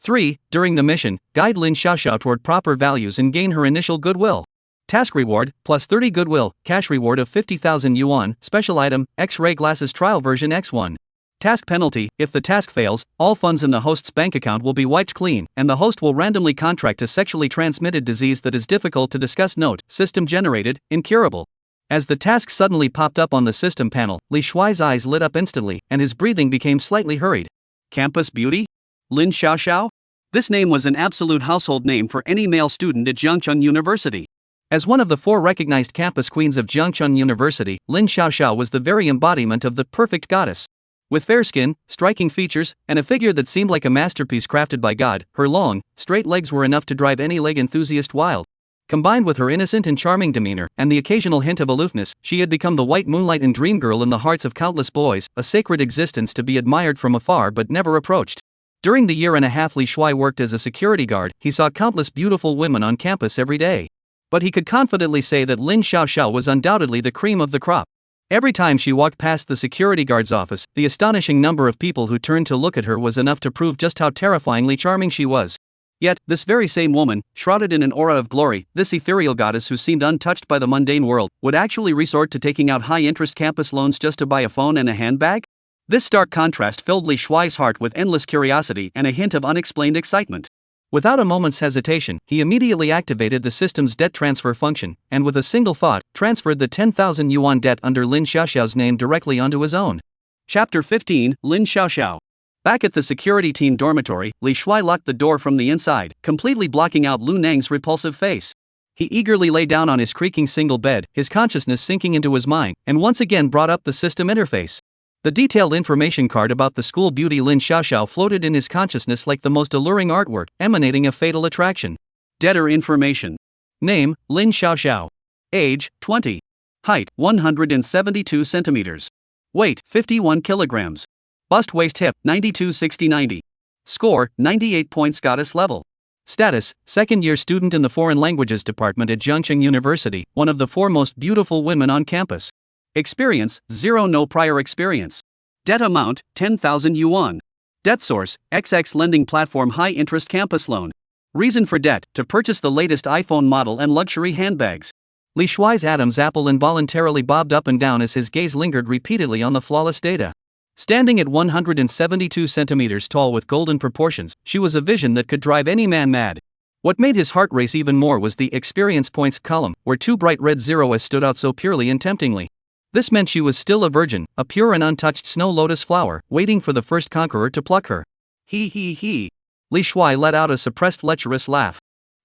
3. During the mission, guide Lin Shiao toward proper values and gain her initial goodwill. Task reward, plus 30 goodwill, cash reward of 50,000 yuan, special item, X-ray glasses trial version X1. Task penalty, if the task fails, all funds in the host's bank account will be wiped clean, and the host will randomly contract a sexually transmitted disease that is difficult to discuss. Note, system generated, incurable. As the task suddenly popped up on the system panel, Li Shuai's eyes lit up instantly, and his breathing became slightly hurried. Campus beauty? Lin Shiao? This name was an absolute household name for any male student at Jiangxing University. As one of the 4 recognized campus queens of Jiangxing University, Lin Shiao was the very embodiment of the perfect goddess. With fair skin, striking features, and a figure that seemed like a masterpiece crafted by God, her long, straight legs were enough to drive any leg enthusiast wild. Combined with her innocent and charming demeanor, and the occasional hint of aloofness, she had become the white moonlight and dream girl in the hearts of countless boys, a sacred existence to be admired from afar but never approached. During the year and a half Li Shuai worked as a security guard, he saw countless beautiful women on campus every day. But he could confidently say that Lin Shiao was undoubtedly the cream of the crop. Every time she walked past the security guard's office, the astonishing number of people who turned to look at her was enough to prove just how terrifyingly charming she was. Yet, this very same woman, shrouded in an aura of glory, this ethereal goddess who seemed untouched by the mundane world, would actually resort to taking out high-interest campus loans just to buy a phone and a handbag? This stark contrast filled Li Shuai's heart with endless curiosity and a hint of unexplained excitement. Without a moment's hesitation, he immediately activated the system's debt transfer function, and with a single thought, transferred the 10,000 yuan debt under Lin Xiao's name directly onto his own. Chapter 15, Lin Xiao. Back at the security team dormitory, Li Shuai locked the door from the inside, completely blocking out Lu Nang's repulsive face. He eagerly lay down on his creaking single bed, his consciousness sinking into his mind, and once again brought up the system interface. The detailed information card about the school beauty Lin Xiao floated in his consciousness like the most alluring artwork, emanating a fatal attraction. Debtor information. Name, Lin Xiao. Age, 20. Height, 172 centimeters. Weight, 51 kilograms. Bust waist hip, 92-60-90. Score, 98 points goddess level. Status, second-year student in the Foreign Languages Department at Jiangxing University, one of the 4 most beautiful women on campus. Experience, 0 no prior experience. Debt amount, 10,000 yuan. Debt source, XX lending platform high interest campus loan. Reason for debt, to purchase the latest iPhone model and luxury handbags. Li Shuai's Adam's apple involuntarily bobbed up and down as his gaze lingered repeatedly on the flawless data. Standing at 172 centimeters tall with golden proportions, she was a vision that could drive any man mad. What made his heart race even more was the experience points column, where 2 bright red zeros stood out so purely and temptingly. This meant she was still a virgin, a pure and untouched snow lotus flower, waiting for the first conqueror to pluck her. He. Li Shuai let out a suppressed lecherous laugh.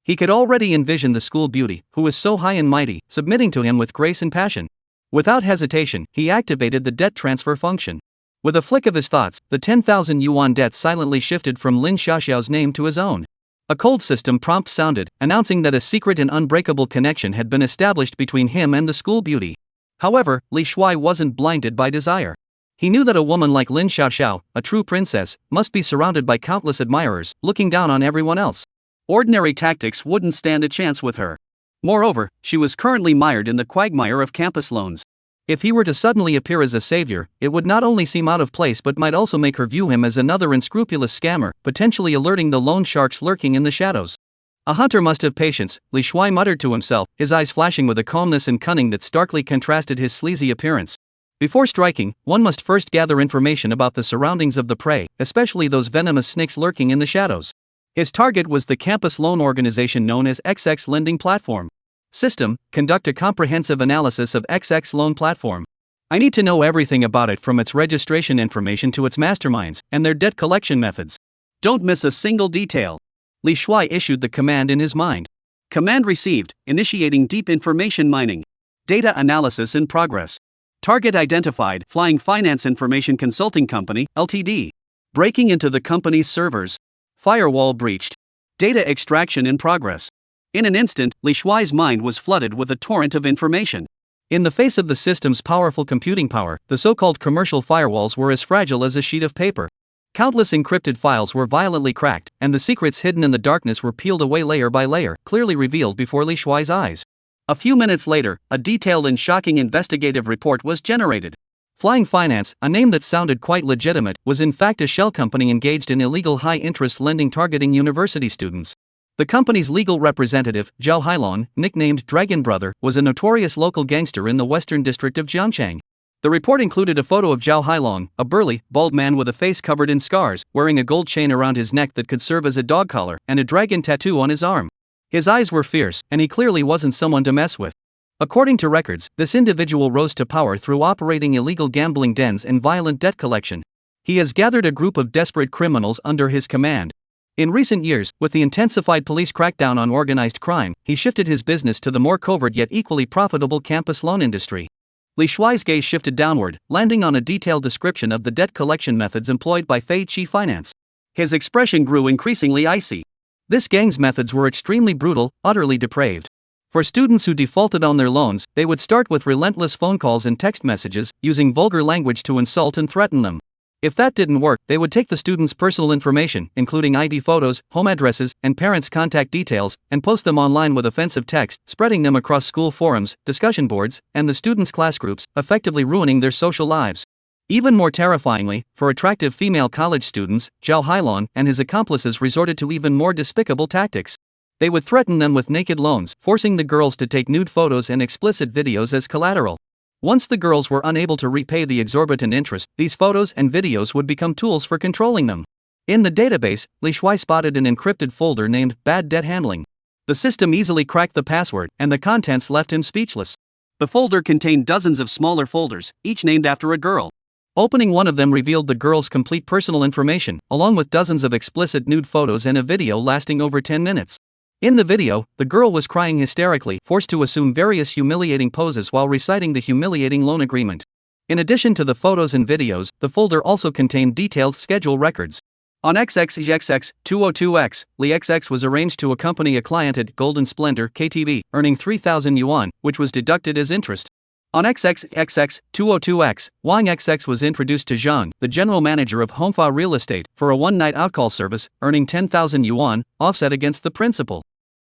He could already envision the school beauty, who was so high and mighty, submitting to him with grace and passion. Without hesitation, he activated the debt transfer function. With a flick of his thoughts, the 10,000 yuan debt silently shifted from Lin Xiao's name to his own. A cold system prompt sounded, announcing that a secret and unbreakable connection had been established between him and the school beauty. However, Li Shuai wasn't blinded by desire. He knew that a woman like Lin Xiao, a true princess, must be surrounded by countless admirers, looking down on everyone else. Ordinary tactics wouldn't stand a chance with her. Moreover, she was currently mired in the quagmire of campus loans. If he were to suddenly appear as a savior, it would not only seem out of place but might also make her view him as another unscrupulous scammer, potentially alerting the loan sharks lurking in the shadows. A hunter must have patience, Li Shuai muttered to himself, his eyes flashing with a calmness and cunning that starkly contrasted his sleazy appearance. Before striking, one must first gather information about the surroundings of the prey, especially those venomous snakes lurking in the shadows. His target was the campus loan organization known as XX Lending Platform. System, conduct a comprehensive analysis of XX Loan Platform. I need to know everything about it from its registration information to its masterminds, and their debt collection methods. Don't miss a single detail. Li Shuai issued the command in his mind. Command received, initiating deep information mining. Data analysis in progress. Target identified, Flying Finance Information Consulting Company, Ltd. Breaking into the company's servers. Firewall breached. Data extraction in progress. In an instant, Li Shuai's mind was flooded with a torrent of information. In the face of the system's powerful computing power, the so-called commercial firewalls were as fragile as a sheet of paper. Countless encrypted files were violently cracked, and the secrets hidden in the darkness were peeled away layer by layer, clearly revealed before Li Shuai's eyes. A few minutes later, a detailed and shocking investigative report was generated. Flying Finance, a name that sounded quite legitimate, was in fact a shell company engaged in illegal high-interest lending targeting university students. The company's legal representative, Zhao Hailong, nicknamed Dragon Brother, was a notorious local gangster in the western district of Jiangxing. The report included a photo of Zhao Hailong, a burly, bald man with a face covered in scars, wearing a gold chain around his neck that could serve as a dog collar, and a dragon tattoo on his arm. His eyes were fierce, and he clearly wasn't someone to mess with. According to records, this individual rose to power through operating illegal gambling dens and violent debt collection. He has gathered a group of desperate criminals under his command. In recent years, with the intensified police crackdown on organized crime, he shifted his business to the more covert yet equally profitable campus loan industry. Li Shuai's gaze shifted downward, landing on a detailed description of the debt collection methods employed by Fei Qi Finance. His expression grew increasingly icy. This gang's methods were extremely brutal, utterly depraved. For students who defaulted on their loans, they would start with relentless phone calls and text messages, using vulgar language to insult and threaten them. If that didn't work, they would take the students' personal information, including ID photos, home addresses, and parents' contact details, and post them online with offensive text, spreading them across school forums, discussion boards, and the students' class groups, effectively ruining their social lives. Even more terrifyingly, for attractive female college students, Zhao Hailong and his accomplices resorted to even more despicable tactics. They would threaten them with naked loans, forcing the girls to take nude photos and explicit videos as collateral. Once the girls were unable to repay the exorbitant interest, these photos and videos would become tools for controlling them. In the database, Li Shuai spotted an encrypted folder named Bad Debt Handling. The system easily cracked the password, and the contents left him speechless. The folder contained dozens of smaller folders, each named after a girl. Opening one of them revealed the girl's complete personal information, along with dozens of explicit nude photos and a video lasting over 10 minutes. In the video, the girl was crying hysterically, forced to assume various humiliating poses while reciting the humiliating loan agreement. In addition to the photos and videos, the folder also contained detailed schedule records. On XXXX 202X, Li XX was arranged to accompany a client at Golden Splendor KTV, earning 3,000 yuan, which was deducted as interest. On XXXX 202X, Wang XX was introduced to Zhang, the general manager of Hongfa Real Estate, for a one-night outcall service, earning 10,000 yuan, offset against the principal.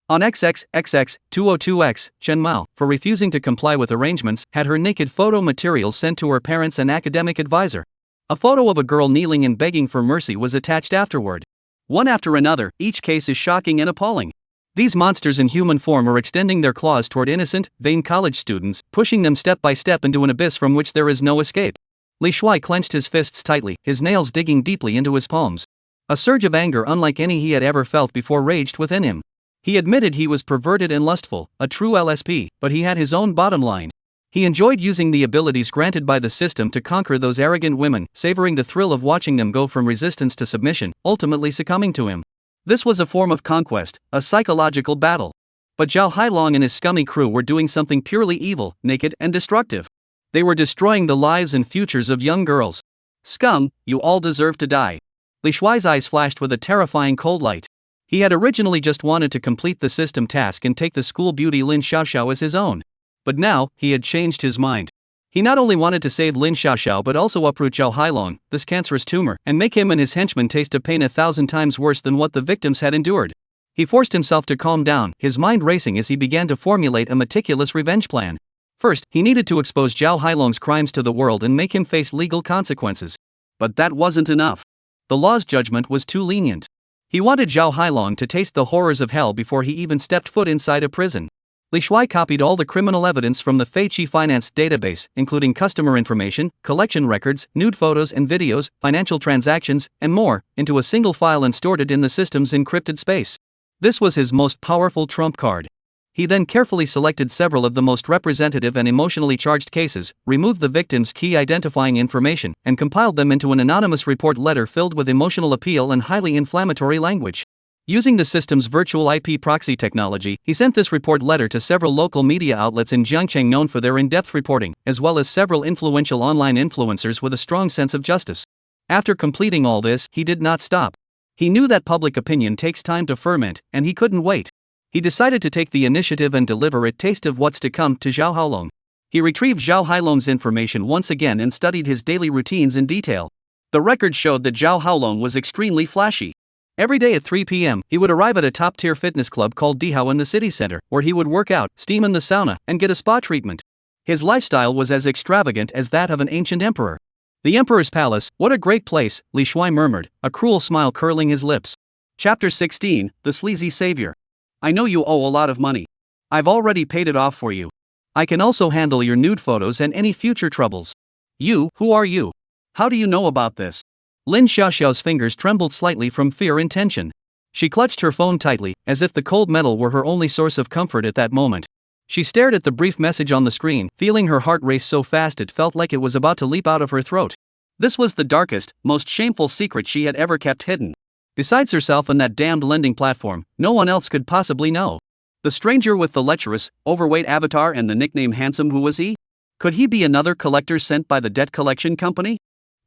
On XXXX 202X, Chen Mao, for refusing to comply with arrangements, had her naked photo materials sent to her parents and academic advisor. A photo of a girl kneeling and begging for mercy was attached afterward. One after another, each case is shocking and appalling. These monsters in human form are extending their claws toward innocent, vain college students, pushing them step by step into an abyss from which there is no escape. Li Shuai clenched his fists tightly, his nails digging deeply into his palms. A surge of anger unlike any he had ever felt before raged within him. He admitted he was perverted and lustful, a true LSP, but he had his own bottom line. He enjoyed using the abilities granted by the system to conquer those arrogant women, savoring the thrill of watching them go from resistance to submission, ultimately succumbing to him. This was a form of conquest, a psychological battle. But Zhao Hailong and his scummy crew were doing something purely evil, naked, and destructive. They were destroying the lives and futures of young girls. Scum, you all deserve to die. Li Shuai's eyes flashed with a terrifying cold light. He had originally just wanted to complete the system task and take the school beauty Lin Shiao as his own. But now, he had changed his mind. He not only wanted to save Lin Shiao but also uproot Zhao Hailong, this cancerous tumor, and make him and his henchmen taste a pain 1,000 times worse than what the victims had endured. He forced himself to calm down, his mind racing as he began to formulate a meticulous revenge plan. First, he needed to expose Zhao Hailong's crimes to the world and make him face legal consequences. But that wasn't enough. The law's judgment was too lenient. He wanted Zhao Hailong to taste the horrors of hell before he even stepped foot inside a prison. Li Shuai copied all the criminal evidence from the Feiqi Finance database, including customer information, collection records, nude photos and videos, financial transactions, and more, into a single file and stored it in the system's encrypted space. This was his most powerful trump card. He then carefully selected several of the most representative and emotionally charged cases, removed the victims' key identifying information, and compiled them into an anonymous report letter filled with emotional appeal and highly inflammatory language. Using the system's virtual IP proxy technology, he sent this report letter to several local media outlets in Jiangcheng known for their in-depth reporting, as well as several influential online influencers with a strong sense of justice. After completing all this, he did not stop. He knew that public opinion takes time to ferment, and he couldn't wait. He decided to take the initiative and deliver a taste of what's to come to Zhao Hailong. He retrieved Zhao Hailong's information once again and studied his daily routines in detail. The record showed that Zhao Hailong was extremely flashy. Every day at 3 p.m., he would arrive at a top-tier fitness club called Dihao in the city center, where he would work out, steam in the sauna, and get a spa treatment. His lifestyle was as extravagant as that of an ancient emperor. The emperor's palace, what a great place, Li Shuai murmured, a cruel smile curling his lips. Chapter 16, The Sleazy Savior. I know you owe a lot of money. I've already paid it off for you. I can also handle your nude photos and any future troubles. You, who are you? How do you know about this? Lin Shiao's fingers trembled slightly from fear and tension. She clutched her phone tightly, as if the cold metal were her only source of comfort at that moment. She stared at the brief message on the screen, feeling her heart race so fast it felt like it was about to leap out of her throat. This was the darkest, most shameful secret she had ever kept hidden. Besides herself and that damned lending platform, no one else could possibly know. The stranger with the lecherous, overweight avatar and the nickname Handsome, who was he? Could he be another collector sent by the debt collection company?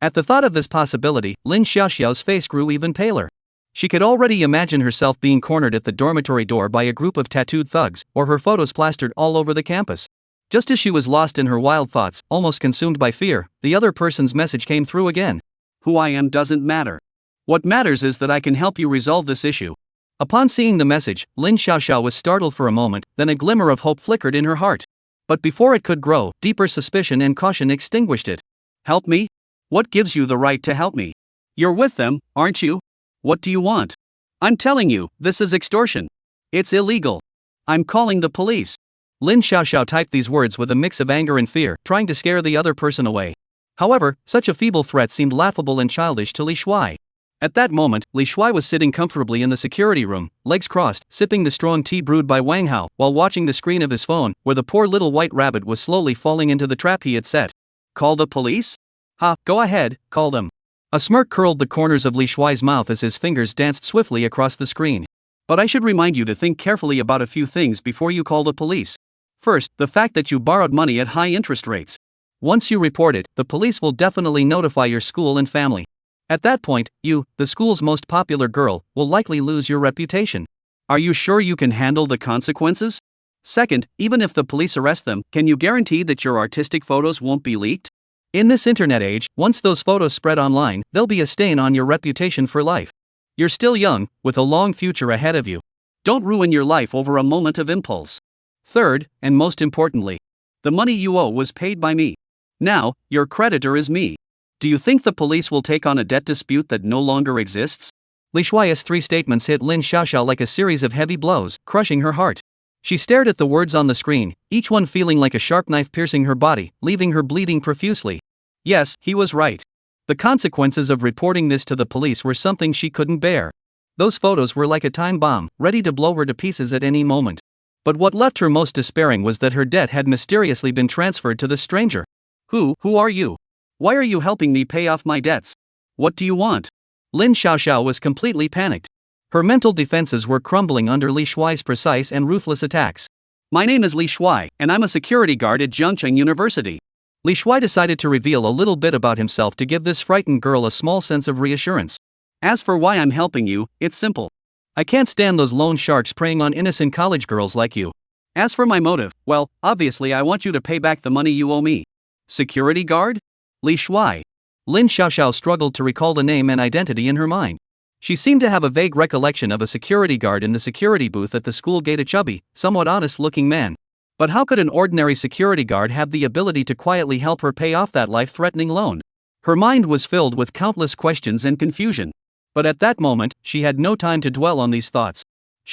At the thought of this possibility, Lin Shiao's face grew even paler. She could already imagine herself being cornered at the dormitory door by a group of tattooed thugs, or her photos plastered all over the campus. Just as she was lost in her wild thoughts, almost consumed by fear, the other person's message came through again. Who I am doesn't matter. What matters is that I can help you resolve this issue. Upon seeing the message, Lin Shiao was startled for a moment, then a glimmer of hope flickered in her heart. But before it could grow, deeper suspicion and caution extinguished it. Help me? What gives you the right to help me? You're with them, aren't you? What do you want? I'm telling you, this is extortion. It's illegal. I'm calling the police. Lin Shiao typed these words with a mix of anger and fear, trying to scare the other person away. However, such a feeble threat seemed laughable and childish to Li Shuai. At that moment, Li Shuai was sitting comfortably in the security room, legs crossed, sipping the strong tea brewed by Wang Hao, while watching the screen of his phone, where the poor little white rabbit was slowly falling into the trap he had set. Call the police? Ha, go ahead, call them. A smirk curled the corners of Li Shuai's mouth as his fingers danced swiftly across the screen. But I should remind you to think carefully about a few things before you call the police. First, the fact that you borrowed money at high interest rates. Once you report it, the police will definitely notify your school and family. At that point, you, the school's most popular girl, will likely lose your reputation. Are you sure you can handle the consequences? Second, even if the police arrest them, can you guarantee that your artistic photos won't be leaked? In this internet age, once those photos spread online, they'll be a stain on your reputation for life. You're still young, with a long future ahead of you. Don't ruin your life over a moment of impulse. Third, and most importantly, the money you owe was paid by me. Now, your creditor is me. Do you think the police will take on a debt dispute that no longer exists? Li Shuai's three statements hit Lin Shiao like a series of heavy blows, crushing her heart. She stared at the words on the screen, each one feeling like a sharp knife piercing her body, leaving her bleeding profusely. Yes, he was right. The consequences of reporting this to the police were something she couldn't bear. Those photos were like a time bomb, ready to blow her to pieces at any moment. But what left her most despairing was that her debt had mysteriously been transferred to the stranger. Who are you? Why are you helping me pay off my debts? What do you want? Lin Shiao was completely panicked. Her mental defenses were crumbling under Li Shuai's precise and ruthless attacks. My name is Li Shuai, and I'm a security guard at Jiangcheng University. Li Shuai decided to reveal a little bit about himself to give this frightened girl a small sense of reassurance. As for why I'm helping you, it's simple. I can't stand those loan sharks preying on innocent college girls like you. As for my motive, well, obviously I want you to pay back the money you owe me. Security guard? Li Shuai. Lin Shiao struggled to recall the name and identity in her mind. She seemed to have a vague recollection of a security guard in the security booth at the school gate, a chubby, somewhat honest-looking man. But how could an ordinary security guard have the ability to quietly help her pay off that life-threatening loan? Her mind was filled with countless questions and confusion. But at that moment, she had no time to dwell on these thoughts.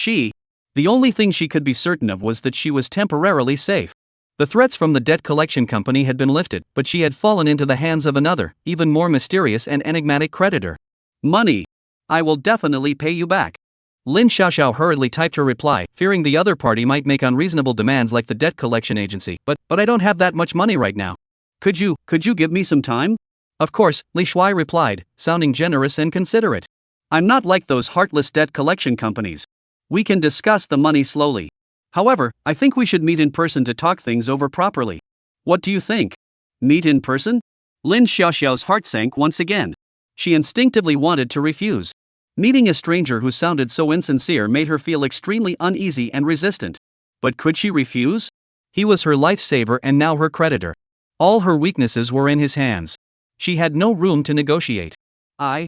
The only thing she could be certain of was that she was temporarily safe. The threats from the debt collection company had been lifted, but she had fallen into the hands of another, even more mysterious and enigmatic creditor. Money. I will definitely pay you back. Lin Shiao hurriedly typed her reply, fearing the other party might make unreasonable demands like the debt collection agency. But I don't have that much money right now. Could you give me some time? Of course, Li Shuai replied, sounding generous and considerate. I'm not like those heartless debt collection companies. We can discuss the money slowly. However, I think we should meet in person to talk things over properly. What do you think? Meet in person? Lin Xiaoxiao's heart sank once again. She instinctively wanted to refuse. Meeting a stranger who sounded so insincere made her feel extremely uneasy and resistant. But could she refuse? He was her lifesaver and now her creditor. All her weaknesses were in his hands. She had no room to negotiate. Lin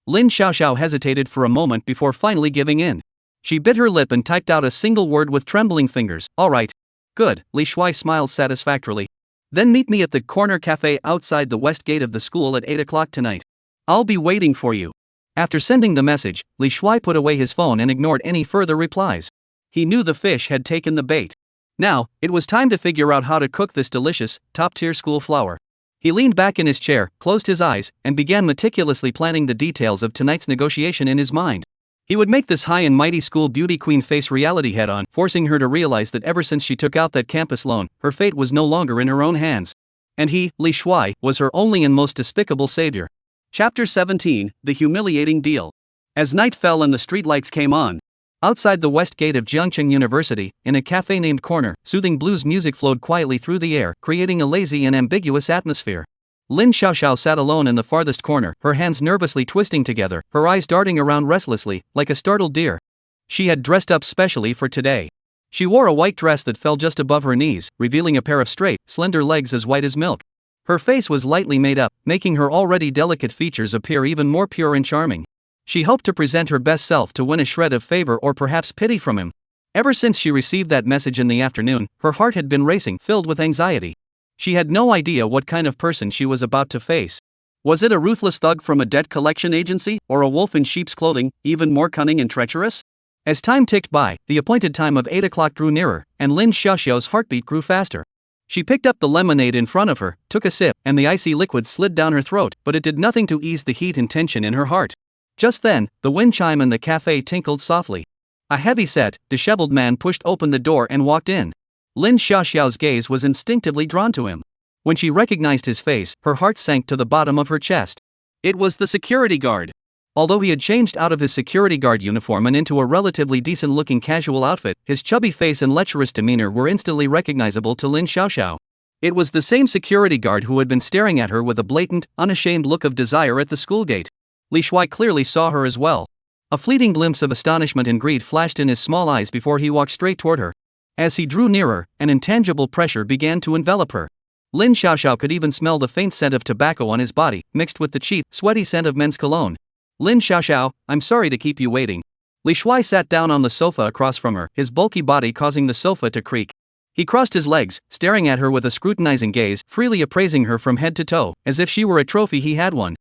Xiaoxiao hesitated for a moment before finally giving in. She bit her lip and typed out a single word with trembling fingers. All right. Good, Li Shuai smiled satisfactorily. Then meet me at the corner cafe outside the west gate of the school at 8 o'clock tonight. I'll be waiting for you. After sending the message, Li Shuai put away his phone and ignored any further replies. He knew the fish had taken the bait. Now, it was time to figure out how to cook this delicious, top-tier school flower. He leaned back in his chair, closed his eyes, and began meticulously planning the details of tonight's negotiation in his mind. He would make this high and mighty school beauty queen face reality head-on, forcing her to realize that ever since she took out that campus loan, her fate was no longer in her own hands. And he, Li Shuai, was her only and most despicable savior. Chapter 17, The Humiliating Deal. As night fell and the streetlights came on, outside the west gate of Jiangcheng University, in a cafe named Corner, soothing blues music flowed quietly through the air, creating a lazy and ambiguous atmosphere. Lin Shiao sat alone in the farthest corner, her hands nervously twisting together, her eyes darting around restlessly, like a startled deer. She had dressed up specially for today. She wore a white dress that fell just above her knees, revealing a pair of straight, slender legs as white as milk. Her face was lightly made up, making her already delicate features appear even more pure and charming. She hoped to present her best self to win a shred of favor or perhaps pity from him. Ever since she received that message in the afternoon, her heart had been racing, filled with anxiety. She had no idea what kind of person she was about to face. Was it a ruthless thug from a debt collection agency, or a wolf in sheep's clothing, even more cunning and treacherous? As time ticked by, the appointed time of 8 o'clock drew nearer, and Lin Shiao's heartbeat grew faster. She picked up the lemonade in front of her, took a sip, and the icy liquid slid down her throat, but it did nothing to ease the heat and tension in her heart. Just then, the wind chime in the cafe tinkled softly. A heavy-set, disheveled man pushed open the door and walked in. Lin Shiao's gaze was instinctively drawn to him. When she recognized his face, her heart sank to the bottom of her chest. It was the security guard. Although he had changed out of his security guard uniform and into a relatively decent-looking casual outfit, his chubby face and lecherous demeanor were instantly recognizable to Lin Shiao. It was the same security guard who had been staring at her with a blatant, unashamed look of desire at the school gate. Li Shuai clearly saw her as well. A fleeting glimpse of astonishment and greed flashed in his small eyes before he walked straight toward her. As he drew nearer, an intangible pressure began to envelop her. Lin Shiao could even smell the faint scent of tobacco on his body, mixed with the cheap, sweaty scent of men's cologne. Lin Shiao, I'm sorry to keep you waiting. Li Shuai sat down on the sofa across from her, his bulky body causing the sofa to creak. He crossed his legs, staring at her with a scrutinizing gaze, freely appraising her from head to toe, as if she were a trophy he had won.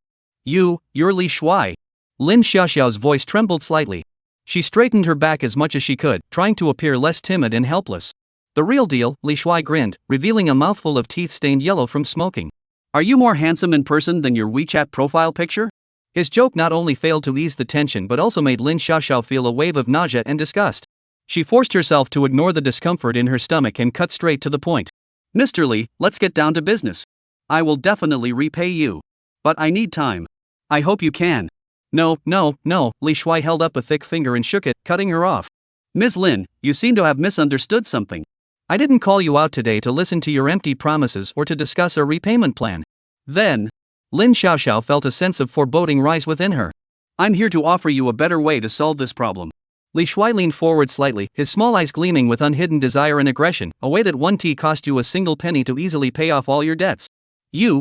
You're Li Shuai. Lin Shiao's voice trembled slightly. She straightened her back as much as she could, trying to appear less timid and helpless. The real deal, Li Shuai grinned, revealing a mouthful of teeth stained yellow from smoking. Are you more handsome in person than your WeChat profile picture? His joke not only failed to ease the tension but also made Lin Shiao feel a wave of nausea and disgust. She forced herself to ignore the discomfort in her stomach and cut straight to the point. Mr. Li, let's get down to business. I will definitely repay you. But I need time. I hope you can. No, Li Shuai held up a thick finger and shook it, cutting her off. Ms. Lin, you seem to have misunderstood something. I didn't call you out today to listen to your empty promises or to discuss a repayment plan. Then, Lin Shiao felt a sense of foreboding rise within her. I'm here to offer you a better way to solve this problem. Li Shuai leaned forward slightly, his small eyes gleaming with unhidden desire and aggression, a way that won't cost you a single penny to easily pay off all your debts.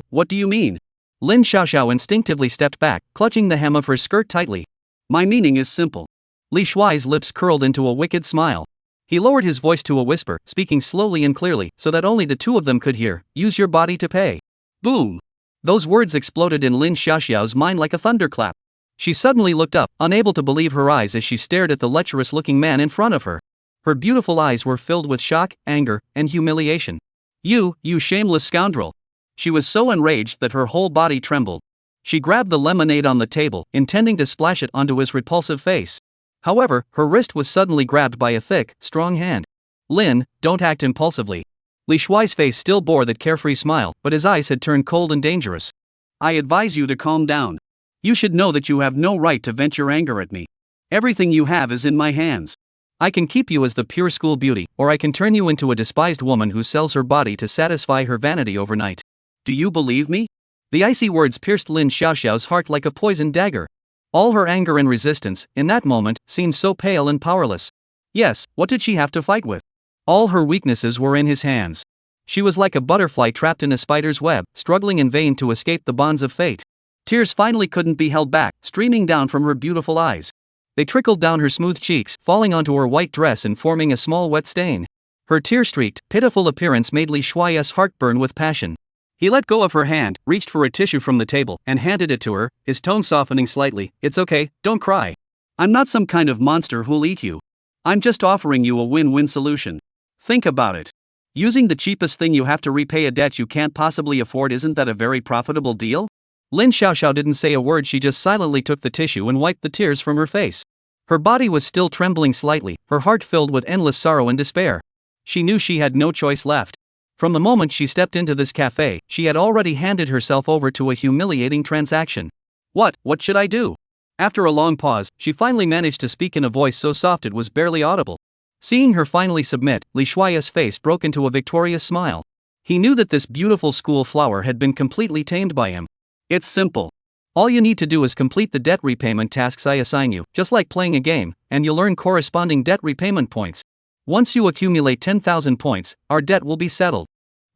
What do you mean? Lin Shiao instinctively stepped back, clutching the hem of her skirt tightly. My meaning is simple. Li Shuai's lips curled into a wicked smile. He lowered his voice to a whisper, speaking slowly and clearly, so that only the two of them could hear. Use your body to pay. Boom! Those words exploded in Lin Shiao's mind like a thunderclap. She suddenly looked up, unable to believe her eyes as she stared at the lecherous-looking man in front of her. Her beautiful eyes were filled with shock, anger, and humiliation. You shameless scoundrel! She was so enraged that her whole body trembled. She grabbed the lemonade on the table, intending to splash it onto his repulsive face. However, her wrist was suddenly grabbed by a thick, strong hand. Lin, don't act impulsively. Li Shuai's face still bore that carefree smile, but his eyes had turned cold and dangerous. I advise you to calm down. You should know that you have no right to vent your anger at me. Everything you have is in my hands. I can keep you as the pure school beauty, or I can turn you into a despised woman who sells her body to satisfy her vanity overnight. Do you believe me? The icy words pierced Lin Shiao's heart like a poisoned dagger. All her anger and resistance, in that moment, seemed so pale and powerless. Yes, what did she have to fight with? All her weaknesses were in his hands. She was like a butterfly trapped in a spider's web, struggling in vain to escape the bonds of fate. Tears finally couldn't be held back, streaming down from her beautiful eyes. They trickled down her smooth cheeks, falling onto her white dress and forming a small wet stain. Her tear-streaked, pitiful appearance made Li Shuai's heart burn with passion. He let go of her hand, reached for a tissue from the table, and handed it to her, his tone softening slightly. It's okay, don't cry. I'm not some kind of monster who'll eat you. I'm just offering you a win-win solution. Think about it. Using the cheapest thing you have to repay a debt you can't possibly afford, isn't that a very profitable deal? Lin Shiao didn't say a word. She just silently took the tissue and wiped the tears from her face. Her body was still trembling slightly, her heart filled with endless sorrow and despair. She knew she had no choice left. From the moment she stepped into this cafe, she had already handed herself over to a humiliating transaction. What should I do? After a long pause, she finally managed to speak in a voice so soft it was barely audible. Seeing her finally submit, Li Shuai's face broke into a victorious smile. He knew that this beautiful school flower had been completely tamed by him. It's simple. All you need to do is complete the debt repayment tasks I assign you, just like playing a game, and you'll earn corresponding debt repayment points. Once you accumulate 10,000 points, our debt will be settled.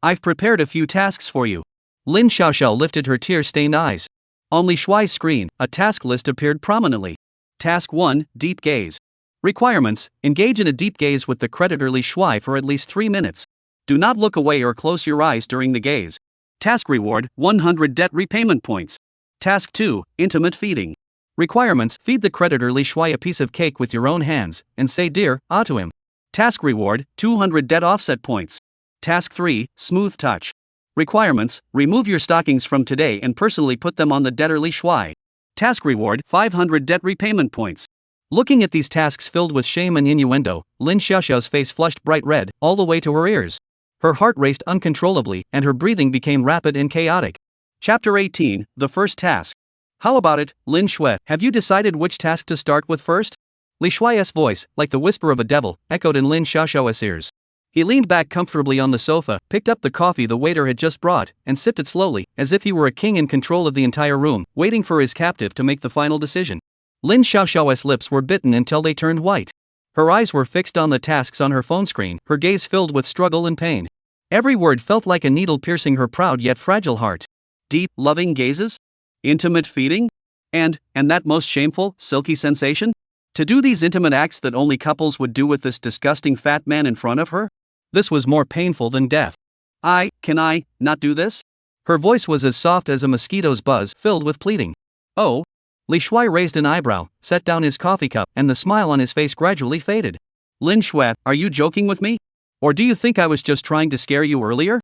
I've prepared a few tasks for you. Lin Shiao lifted her tear-stained eyes. On Li Shuai's screen, a task list appeared prominently. Task 1, Deep Gaze. Requirements: engage in a deep gaze with the creditor Li Shuai for at least 3 minutes. Do not look away or close your eyes during the gaze. Task reward: 100 debt repayment points. Task 2, Intimate Feeding. Requirements: feed the creditor Li Shuai a piece of cake with your own hands, and say dear, ah to him. Task reward: 200 debt offset points. Task 3, Smooth Touch. Requirements: remove your stockings from today and personally put them on the debtor Li Shuai. Task reward: 500 debt repayment points. Looking at these tasks filled with shame and innuendo, Lin Xiaoxiao's face flushed bright red, all the way to her ears. Her heart raced uncontrollably, and her breathing became rapid and chaotic. Chapter 18, The First Task. How about it, Lin Shui, have you decided which task to start with first? Li Shuai's voice, like the whisper of a devil, echoed in Lin Xiaoxiao's ears. He leaned back comfortably on the sofa, picked up the coffee the waiter had just brought, and sipped it slowly, as if he were a king in control of the entire room, waiting for his captive to make the final decision. Lin Xiaoxiao's lips were bitten until they turned white. Her eyes were fixed on the tasks on her phone screen, her gaze filled with struggle and pain. Every word felt like a needle piercing her proud yet fragile heart. Deep, loving gazes? Intimate feeding? And that most shameful, silky sensation? To do these intimate acts that only couples would do with this disgusting fat man in front of her? This was more painful than death. Can I not do this? Her voice was as soft as a mosquito's buzz, filled with pleading. Oh? Li Shuai raised an eyebrow, set down his coffee cup, and the smile on his face gradually faded. Lin Shui, are you joking with me? Or do you think I was just trying to scare you earlier?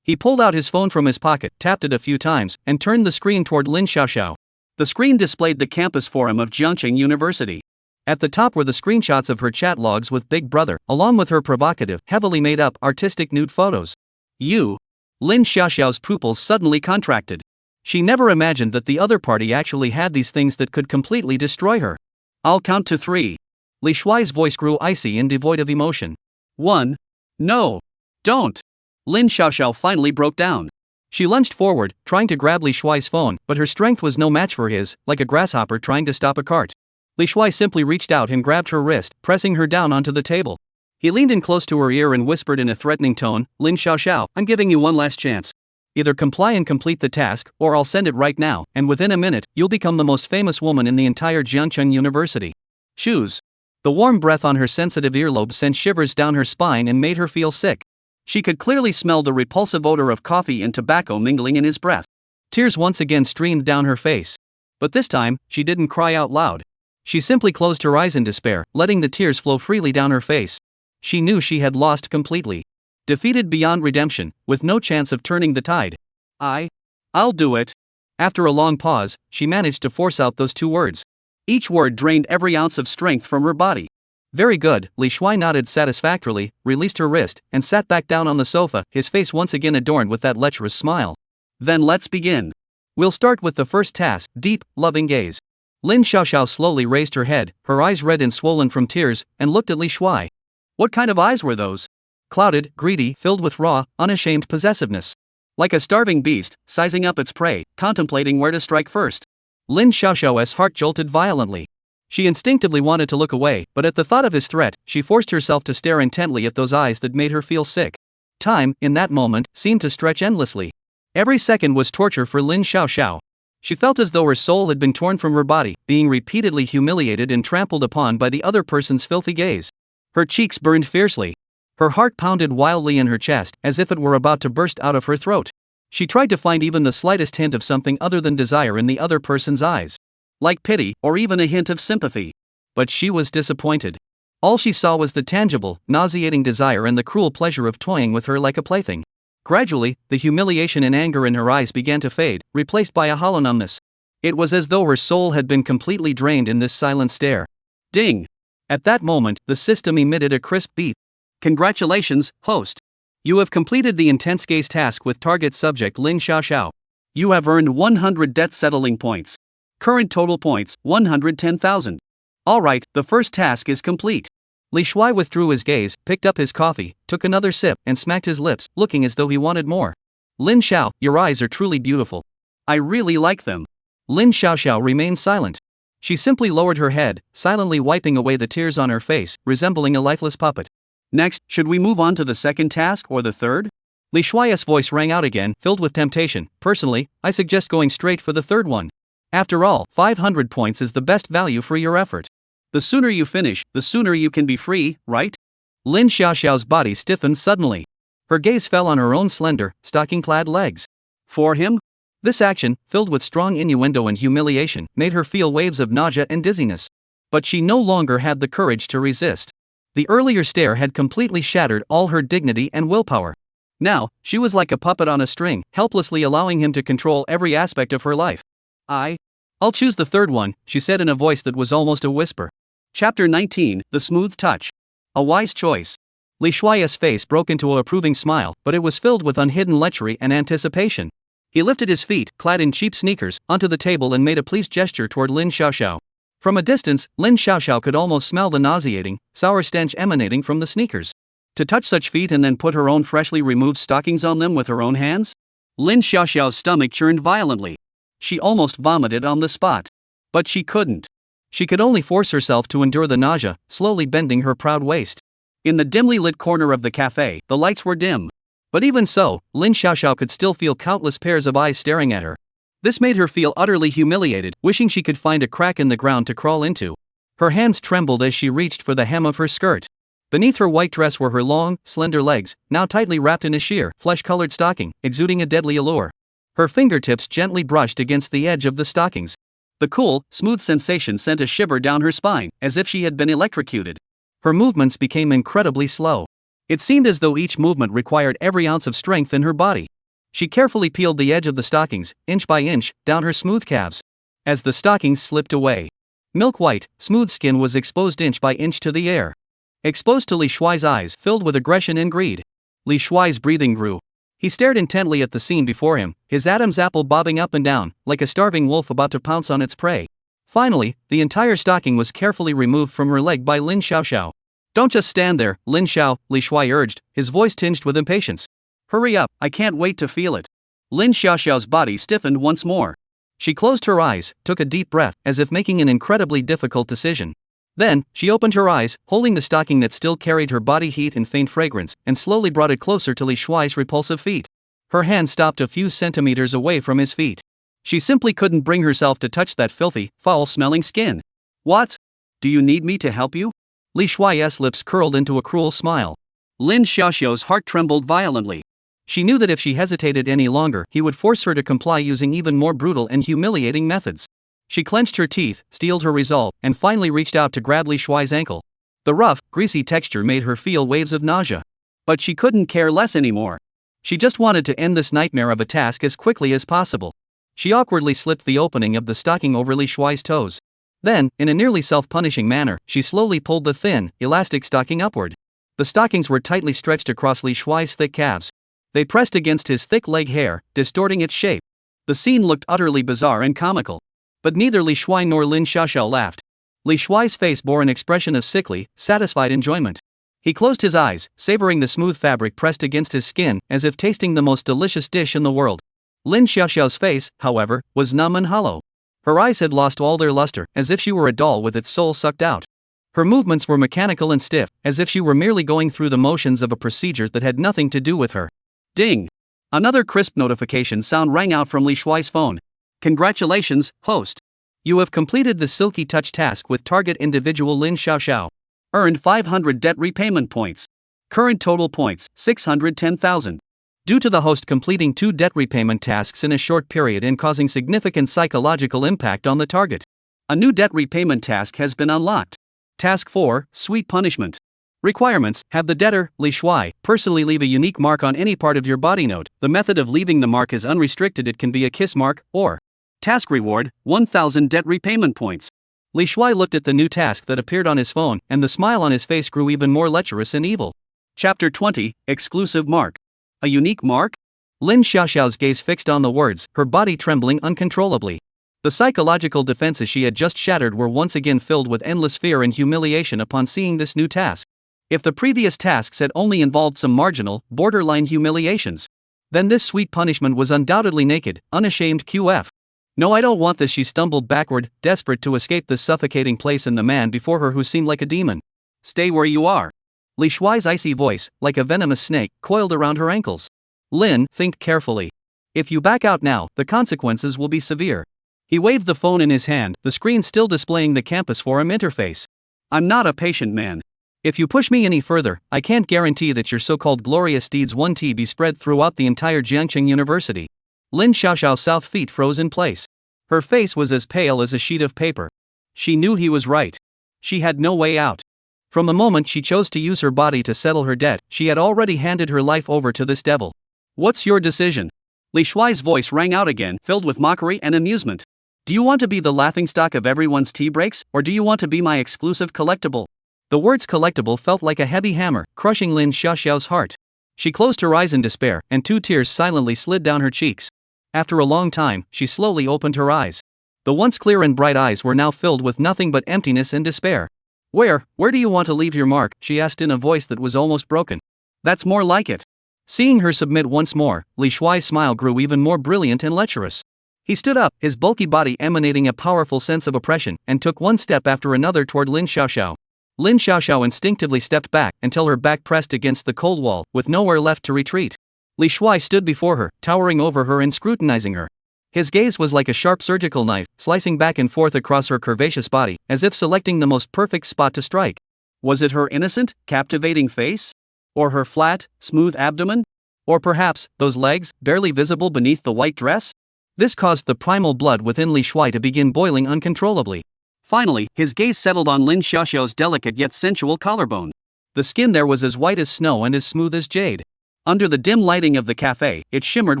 He pulled out his phone from his pocket, tapped it a few times, and turned the screen toward Lin Xiaoxiao. The screen displayed the campus forum of Jiangqing University. At the top were the screenshots of her chat logs with Big Brother, along with her provocative, heavily made-up, artistic nude photos. You? Lin Xiaoxiao's pupils suddenly contracted. She never imagined that the other party actually had these things that could completely destroy her. I'll count to 3. Li Shuai's voice grew icy and devoid of emotion. 1. No. Don't. Lin Xiaoxiao finally broke down. She lunged forward, trying to grab Li Shuai's phone, but her strength was no match for his, like a grasshopper trying to stop a cart. Li Shuai simply reached out and grabbed her wrist, pressing her down onto the table. He leaned in close to her ear and whispered in a threatening tone, Lin Xiaoxiao, I'm giving you one last chance. Either comply and complete the task, or I'll send it right now, and within a minute, you'll become the most famous woman in the entire Jiangqing University. Choose. The warm breath on her sensitive earlobe sent shivers down her spine and made her feel sick. She could clearly smell the repulsive odor of coffee and tobacco mingling in his breath. Tears once again streamed down her face. But this time, she didn't cry out loud. She simply closed her eyes in despair, letting the tears flow freely down her face. She knew she had lost completely. Defeated beyond redemption, with no chance of turning the tide. I'll do it. After a long pause, she managed to force out those 2 words. Each word drained every ounce of strength from her body. Very good, Li Shuai nodded satisfactorily, released her wrist, and sat back down on the sofa, his face once again adorned with that lecherous smile. Then let's begin. We'll start with the first task, deep, loving gaze. Lin Xiaoxiao slowly raised her head, her eyes red and swollen from tears, and looked at Li Shuai. What kind of eyes were those? Clouded, greedy, filled with raw, unashamed possessiveness. Like a starving beast, sizing up its prey, contemplating where to strike first. Lin Xiaoxiao's heart jolted violently. She instinctively wanted to look away, but at the thought of his threat, she forced herself to stare intently at those eyes that made her feel sick. Time, in that moment, seemed to stretch endlessly. Every second was torture for Lin Xiaoxiao. She felt as though her soul had been torn from her body, being repeatedly humiliated and trampled upon by the other person's filthy gaze. Her cheeks burned fiercely. Her heart pounded wildly in her chest, as if it were about to burst out of her throat. She tried to find even the slightest hint of something other than desire in the other person's eyes. Like pity, or even a hint of sympathy. But she was disappointed. All she saw was the tangible, nauseating desire and the cruel pleasure of toying with her like a plaything. Gradually, the humiliation and anger in her eyes began to fade, replaced by a hollow numbness. It was as though her soul had been completely drained in this silent stare. Ding! At that moment, the system emitted a crisp beep. Congratulations, host. You have completed the intense gaze task with target subject Lin Xiaoxiao. You have earned 100 debt settling points. Current total points, 110,000. Alright, the first task is complete. Li Shuai withdrew his gaze, picked up his coffee, took another sip, and smacked his lips, looking as though he wanted more. Lin Xiao, your eyes are truly beautiful. I really like them. Lin Xiaoxiao remained silent. She simply lowered her head, silently wiping away the tears on her face, resembling a lifeless puppet. Next, should we move on to the second task or the third? Li Shuai's voice rang out again, filled with temptation. Personally, I suggest going straight for the third one. After all, 500 points is the best value for your effort. The sooner you finish, the sooner you can be free, right? Lin Xiaoxiao's body stiffened suddenly. Her gaze fell on her own slender, stocking-clad legs. For him? This action, filled with strong innuendo and humiliation, made her feel waves of nausea and dizziness. But she no longer had the courage to resist. The earlier stare had completely shattered all her dignity and willpower. Now, she was like a puppet on a string, helplessly allowing him to control every aspect of her life. I'll choose the third one, she said in a voice that was almost a whisper. Chapter 19, The Smooth Touch. A wise choice. Li Shuai's face broke into a approving smile, but it was filled with unhidden lechery and anticipation. He lifted his feet, clad in cheap sneakers, onto the table and made a pleased gesture toward Lin Xiaoxiao. From a distance, Lin Xiaoxiao could almost smell the nauseating, sour stench emanating from the sneakers. To touch such feet and then put her own freshly removed stockings on them with her own hands? Lin Xiaoxiao's stomach churned violently. She almost vomited on the spot. But she couldn't. She could only force herself to endure the nausea, slowly bending her proud waist. In the dimly lit corner of the cafe, the lights were dim. But even so, Lin Xiaoxiao could still feel countless pairs of eyes staring at her. This made her feel utterly humiliated, wishing she could find a crack in the ground to crawl into. Her hands trembled as she reached for the hem of her skirt. Beneath her white dress were her long, slender legs, now tightly wrapped in a sheer, flesh-colored stocking, exuding a deadly allure. Her fingertips gently brushed against the edge of the stockings. The cool, smooth sensation sent a shiver down her spine, as if she had been electrocuted. Her movements became incredibly slow. It seemed as though each movement required every ounce of strength in her body. She carefully peeled the edge of the stockings, inch by inch, down her smooth calves. As the stockings slipped away, milk-white, smooth skin was exposed inch by inch to the air. Exposed to Li Shuai's eyes filled with aggression and greed. Li Shuai's breathing grew. He stared intently at the scene before him, his Adam's apple bobbing up and down, like a starving wolf about to pounce on its prey. Finally, the entire stocking was carefully removed from her leg by Lin Xiaoxiao. Don't just stand there, Lin Xiao, Li Shuai urged, his voice tinged with impatience. Hurry up, I can't wait to feel it. Lin Xiaoxiao's body stiffened once more. She closed her eyes, took a deep breath, as if making an incredibly difficult decision. Then, she opened her eyes, holding the stocking that still carried her body heat and faint fragrance, and slowly brought it closer to Li Shuai's repulsive feet. Her hand stopped a few centimeters away from his feet. She simply couldn't bring herself to touch that filthy, foul-smelling skin. What? Do you need me to help you? Li Shuai's lips curled into a cruel smile. Lin Xiaoxiao's heart trembled violently. She knew that if she hesitated any longer, he would force her to comply using even more brutal and humiliating methods. She clenched her teeth, steeled her resolve, and finally reached out to grab Li Shuai's ankle. The rough, greasy texture made her feel waves of nausea. But she couldn't care less anymore. She just wanted to end this nightmare of a task as quickly as possible. She awkwardly slipped the opening of the stocking over Li Shuai's toes. Then, in a nearly self-punishing manner, she slowly pulled the thin, elastic stocking upward. The stockings were tightly stretched across Li Shuai's thick calves. They pressed against his thick leg hair, distorting its shape. The scene looked utterly bizarre and comical. But neither Li Shuai nor Lin Xiaoxiao laughed. Li Shuai's face bore an expression of sickly, satisfied enjoyment. He closed his eyes, savoring the smooth fabric pressed against his skin, as if tasting the most delicious dish in the world. Lin Xiaoxiao's face, however, was numb and hollow. Her eyes had lost all their luster, as if she were a doll with its soul sucked out. Her movements were mechanical and stiff, as if she were merely going through the motions of a procedure that had nothing to do with her. Ding! Another crisp notification sound rang out from Li Shuai's phone. Congratulations, host! You have completed the Silky Touch task with target individual Lin Xiaoxiao. Earned 500 debt repayment points. Current total points, 610,000. Due to the host completing 2 debt repayment tasks in a short period and causing significant psychological impact on the target, a new debt repayment task has been unlocked. Task 4, Sweet Punishment. Requirements: have the debtor, Li Shuai, personally leave a unique mark on any part of your body. Note: the method of leaving the mark is unrestricted. It can be a kiss mark, or task reward, 1,000 debt repayment points. Li Shuai looked at the new task that appeared on his phone, and the smile on his face grew even more lecherous and evil. Chapter 20, Exclusive Mark. A unique mark? Lin Xiaoxiao's gaze fixed on the words, her body trembling uncontrollably. The psychological defenses she had just shattered were once again filled with endless fear and humiliation upon seeing this new task. If the previous tasks had only involved some marginal, borderline humiliations, then this sweet punishment was undoubtedly naked, unashamed QF. No, I don't want this. She stumbled backward, desperate to escape this suffocating place and the man before her who seemed like a demon. Stay where you are. Li Shuai's icy voice, like a venomous snake, coiled around her ankles. Lin, think carefully. If you back out now, the consequences will be severe. He waved the phone in his hand, the screen still displaying the Campus Forum interface. I'm not a patient man. If you push me any further, I can't guarantee that your so-called glorious deeds won't be spread throughout the entire Jiangqing University. Lin Xiaoxiao's south feet froze in place. Her face was as pale as a sheet of paper. She knew he was right. She had no way out. From the moment she chose to use her body to settle her debt, she had already handed her life over to this devil. What's your decision? Li Shuai's voice rang out again, filled with mockery and amusement. Do you want to be the laughingstock of everyone's tea breaks, or do you want to be my exclusive collectible? The words collectible felt like a heavy hammer, crushing Lin Xiaoxiao's heart. She closed her eyes in despair, and 2 tears silently slid down her cheeks. After a long time, she slowly opened her eyes. The once clear and bright eyes were now filled with nothing but emptiness and despair. Where do you want to leave your mark? She asked in a voice that was almost broken. That's more like it. Seeing her submit once more, Li Shuai's smile grew even more brilliant and lecherous. He stood up, his bulky body emanating a powerful sense of oppression, and took one step after another toward Lin Xiaoxiao. Lin Xiaoxiao instinctively stepped back until her back pressed against the cold wall, with nowhere left to retreat. Li Shuai stood before her, towering over her and scrutinizing her. His gaze was like a sharp surgical knife, slicing back and forth across her curvaceous body, as if selecting the most perfect spot to strike. Was it her innocent, captivating face? Or her flat, smooth abdomen? Or perhaps, those legs, barely visible beneath the white dress? This caused the primal blood within Li Shuai to begin boiling uncontrollably. Finally, his gaze settled on Lin Xiaoxiao's delicate yet sensual collarbone. The skin there was as white as snow and as smooth as jade. Under the dim lighting of the cafe, it shimmered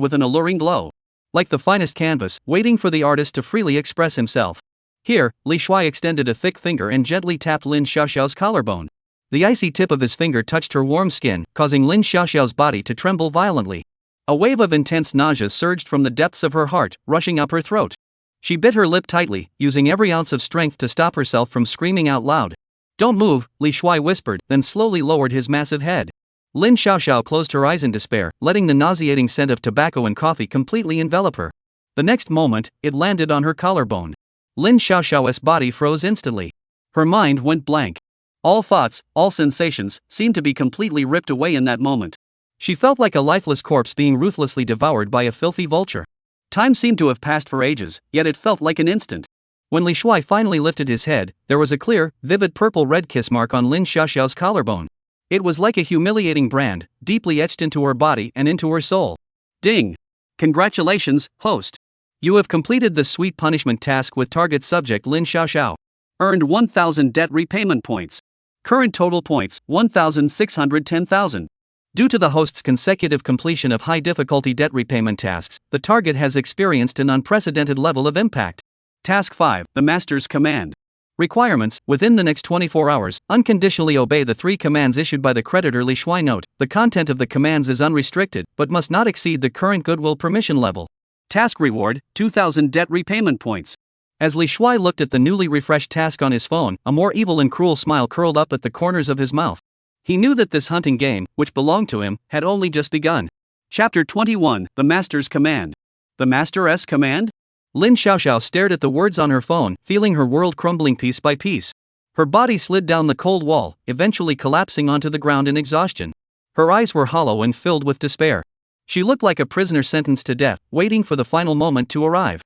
with an alluring glow. Like the finest canvas, waiting for the artist to freely express himself. Here, Li Shuai extended a thick finger and gently tapped Lin Xiaoxiao's collarbone. The icy tip of his finger touched her warm skin, causing Lin Xiaoxiao's body to tremble violently. A wave of intense nausea surged from the depths of her heart, rushing up her throat. She bit her lip tightly, using every ounce of strength to stop herself from screaming out loud. Don't move, Li Shuai whispered, then slowly lowered his massive head. Lin Xiaoxiao closed her eyes in despair, letting the nauseating scent of tobacco and coffee completely envelop her. The next moment, it landed on her collarbone. Lin Xiaoxiao's body froze instantly. Her mind went blank. All thoughts, all sensations, seemed to be completely ripped away in that moment. She felt like a lifeless corpse being ruthlessly devoured by a filthy vulture. Time seemed to have passed for ages, yet it felt like an instant. When Li Shuai finally lifted his head, there was a clear, vivid purple-red kiss mark on Lin Xiaoxiao's collarbone. It was like a humiliating brand, deeply etched into her body and into her soul. Ding! Congratulations, host! You have completed the sweet punishment task with target subject Lin Xiaoxiao. Earned 1,000 debt repayment points. Current total points, 1,610,000. Due to the host's consecutive completion of high-difficulty debt repayment tasks, the target has experienced an unprecedented level of impact. Task 5, the Master's Command. Requirements: within the next 24 hours, unconditionally obey the 3 commands issued by the creditor Li Shuai. Note, the content of the commands is unrestricted, but must not exceed the current goodwill permission level. Task reward, 2,000 debt repayment points. As Li Shuai looked at the newly refreshed task on his phone, a more evil and cruel smile curled up at the corners of his mouth. He knew that this hunting game, which belonged to him, had only just begun. Chapter 21, The Master's Command. The Master's Command? Lin Xiaoxiao stared at the words on her phone, feeling her world crumbling piece by piece. Her body slid down the cold wall, eventually collapsing onto the ground in exhaustion. Her eyes were hollow and filled with despair. She looked like a prisoner sentenced to death, waiting for the final moment to arrive.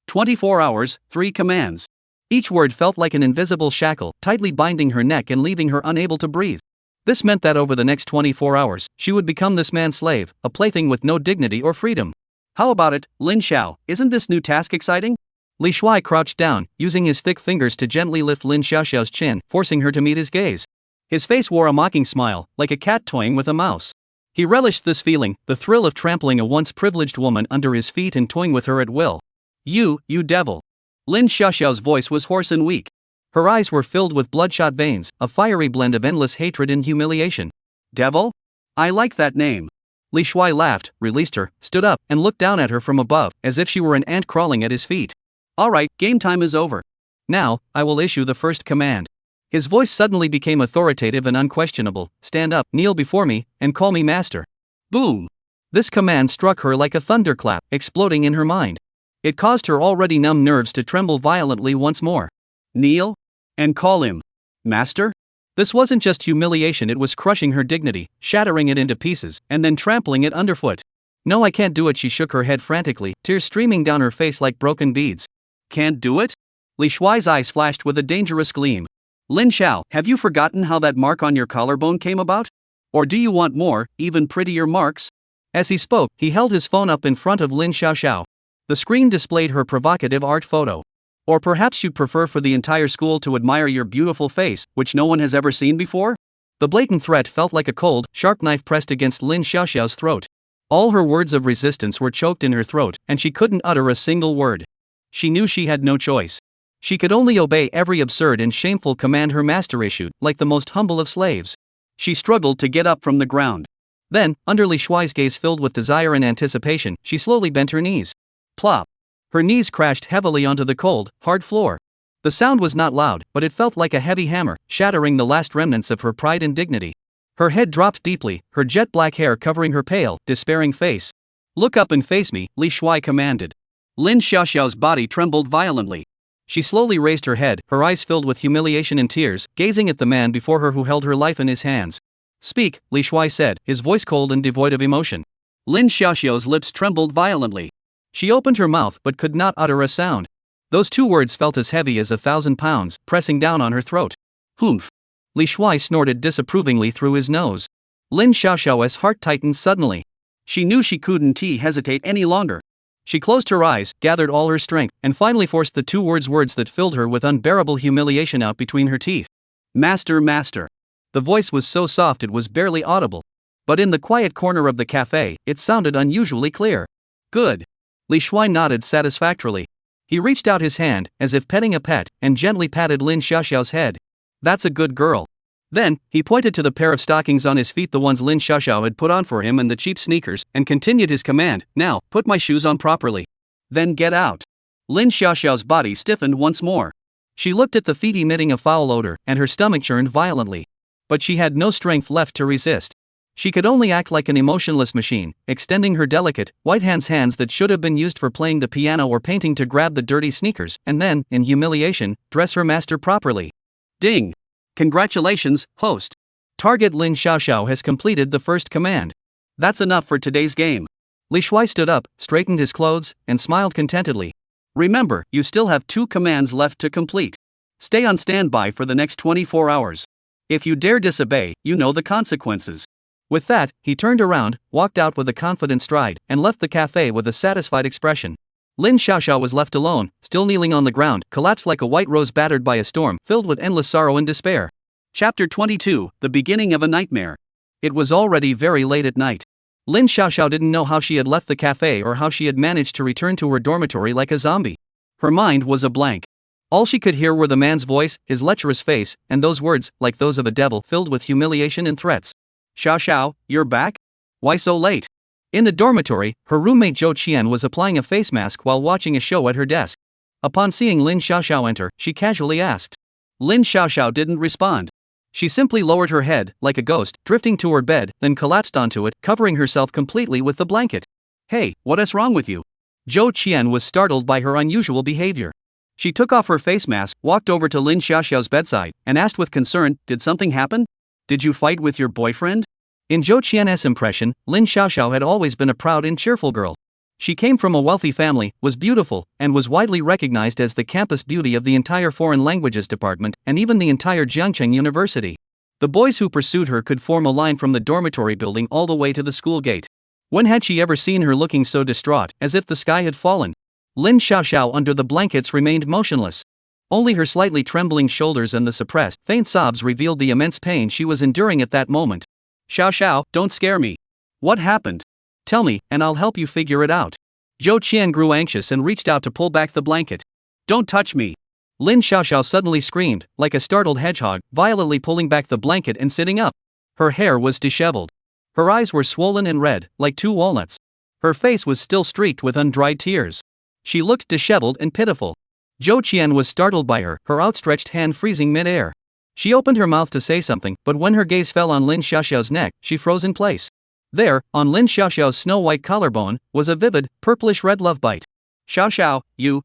24 hours, 3 commands. Each word felt like an invisible shackle, tightly binding her neck and leaving her unable to breathe. This meant that over the next 24 hours, she would become this man's slave, a plaything with no dignity or freedom. How about it, Lin Xiao, isn't this new task exciting? Li Shuai crouched down, using his thick fingers to gently lift Lin Xiaoxiao's chin, forcing her to meet his gaze. His face wore a mocking smile, like a cat toying with a mouse. He relished this feeling, the thrill of trampling a once privileged woman under his feet and toying with her at will. You devil. Lin Xiaoxiao's voice was hoarse and weak. Her eyes were filled with bloodshot veins, a fiery blend of endless hatred and humiliation. Devil? I like that name. Li Shuai laughed, released her, stood up, and looked down at her from above, as if she were an ant crawling at his feet. Alright, game time is over. Now, I will issue the first command. His voice suddenly became authoritative and unquestionable. Stand up, kneel before me, and call me master. Boom! This command struck her like a thunderclap, exploding in her mind. It caused her already numb nerves to tremble violently once more. Kneel? And call him master? This wasn't just humiliation, it was crushing her dignity, shattering it into pieces, and then trampling it underfoot. No, I can't do it. She shook her head frantically, tears streaming down her face like broken beads. Can't do it? Li Shuai's eyes flashed with a dangerous gleam. Lin Shiao, have you forgotten how that mark on your collarbone came about? Or do you want more, even prettier marks? As he spoke, he held his phone up in front of Lin Shiao. The screen displayed her provocative art photo. Or perhaps you'd prefer for the entire school to admire your beautiful face, which no one has ever seen before? The blatant threat felt like a cold, sharp knife pressed against Lin Xiaoxiao's throat. All her words of resistance were choked in her throat, and she couldn't utter a single word. She knew she had no choice. She could only obey every absurd and shameful command her master issued, like the most humble of slaves. She struggled to get up from the ground. Then, under Li Shuai's gaze filled with desire and anticipation, she slowly bent her knees. Plop! Her knees crashed heavily onto the cold, hard floor. The sound was not loud, but it felt like a heavy hammer, shattering the last remnants of her pride and dignity. Her head dropped deeply, her jet black hair covering her pale, despairing face. Look up and face me, Li Shuai commanded. Lin Xiaoxiao's body trembled violently. She slowly raised her head, her eyes filled with humiliation and tears, gazing at the man before her who held her life in his hands. Speak, Li Shuai said, his voice cold and devoid of emotion. Lin Xiaoxiao's lips trembled violently. She opened her mouth but could not utter a sound. Those two words felt as heavy as 1,000 pounds, pressing down on her throat. Humph! Li Shuai snorted disapprovingly through his nose. Lin Xiaoxiao's heart tightened suddenly. She knew she couldn't hesitate any longer. She closed her eyes, gathered all her strength, and finally forced the two words that filled her with unbearable humiliation out between her teeth. Master, master. The voice was so soft it was barely audible. But in the quiet corner of the cafe, it sounded unusually clear. Good. Li Shuai nodded satisfactorily. He reached out his hand, as if petting a pet, and gently patted Lin Xiaoxiao's head. That's a good girl. Then, he pointed to the pair of stockings on his feet, the ones Lin Xiaoxiao had put on for him, and the cheap sneakers, and continued his command, now, put my shoes on properly. Then get out. Lin Xiaoxiao's body stiffened once more. She looked at the feet emitting a foul odor, and her stomach churned violently. But she had no strength left to resist. She could only act like an emotionless machine, extending her delicate, white hands that should have been used for playing the piano or painting to grab the dirty sneakers, and then, in humiliation, dress her master properly. Ding! Congratulations, host. Target Lin Xiaoxiao has completed the first command. That's enough for today's game. Li Shuai stood up, straightened his clothes, and smiled contentedly. Remember, you still have 2 commands left to complete. Stay on standby for the next 24 hours. If you dare disobey, you know the consequences. With that, he turned around, walked out with a confident stride, and left the cafe with a satisfied expression. Lin Xiaoxiao was left alone, still kneeling on the ground, collapsed like a white rose battered by a storm, filled with endless sorrow and despair. Chapter 22, The Beginning of a Nightmare. It was already very late at night. Lin Xiaoxiao didn't know how she had left the cafe or how she had managed to return to her dormitory like a zombie. Her mind was a blank. All she could hear were the man's voice, his lecherous face, and those words, like those of a devil, filled with humiliation and threats. Xiaoxiao, you're back? Why so late? In the dormitory, her roommate Zhou Qian was applying a face mask while watching a show at her desk. Upon seeing Lin Xiaoxiao enter, she casually asked. Lin Xiaoxiao didn't respond. She simply lowered her head, like a ghost, drifting to her bed, then collapsed onto it, covering herself completely with the blanket. Hey, what is wrong with you? Zhou Qian was startled by her unusual behavior. She took off her face mask, walked over to Lin Xiaoxiao's bedside, and asked with concern, did something happen? Did you fight with your boyfriend? In Zhou Qian's impression, Lin Xiaoxiao had always been a proud and cheerful girl. She came from a wealthy family, was beautiful, and was widely recognized as the campus beauty of the entire foreign languages department, and even the entire Jiangcheng University. The boys who pursued her could form a line from the dormitory building all the way to the school gate. When had she ever seen her looking so distraught, as if the sky had fallen? Lin Xiaoxiao under the blankets remained motionless. Only her slightly trembling shoulders and the suppressed, faint sobs revealed the immense pain she was enduring at that moment. Xiaoxiao, don't scare me. What happened? Tell me, and I'll help you figure it out. Zhou Qian grew anxious and reached out to pull back the blanket. Don't touch me. Lin Xiaoxiao suddenly screamed, like a startled hedgehog, violently pulling back the blanket and sitting up. Her hair was disheveled. Her eyes were swollen and red, like 2 walnuts. Her face was still streaked with undried tears. She looked disheveled and pitiful. Zhou Qian was startled by her outstretched hand freezing mid-air. She opened her mouth to say something, but when her gaze fell on Lin Xiaoxiao's neck, she froze in place. There, on Lin Xiaoxiao's snow-white collarbone, was a vivid, purplish-red love bite. Xiaoxiao,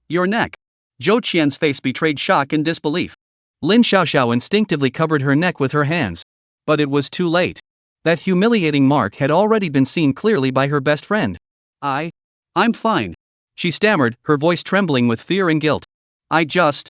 your neck. Zhou Qian's face betrayed shock and disbelief. Lin Xiaoxiao instinctively covered her neck with her hands. But it was too late. That humiliating mark had already been seen clearly by her best friend. I'm fine. She stammered, her voice trembling with fear and guilt. I just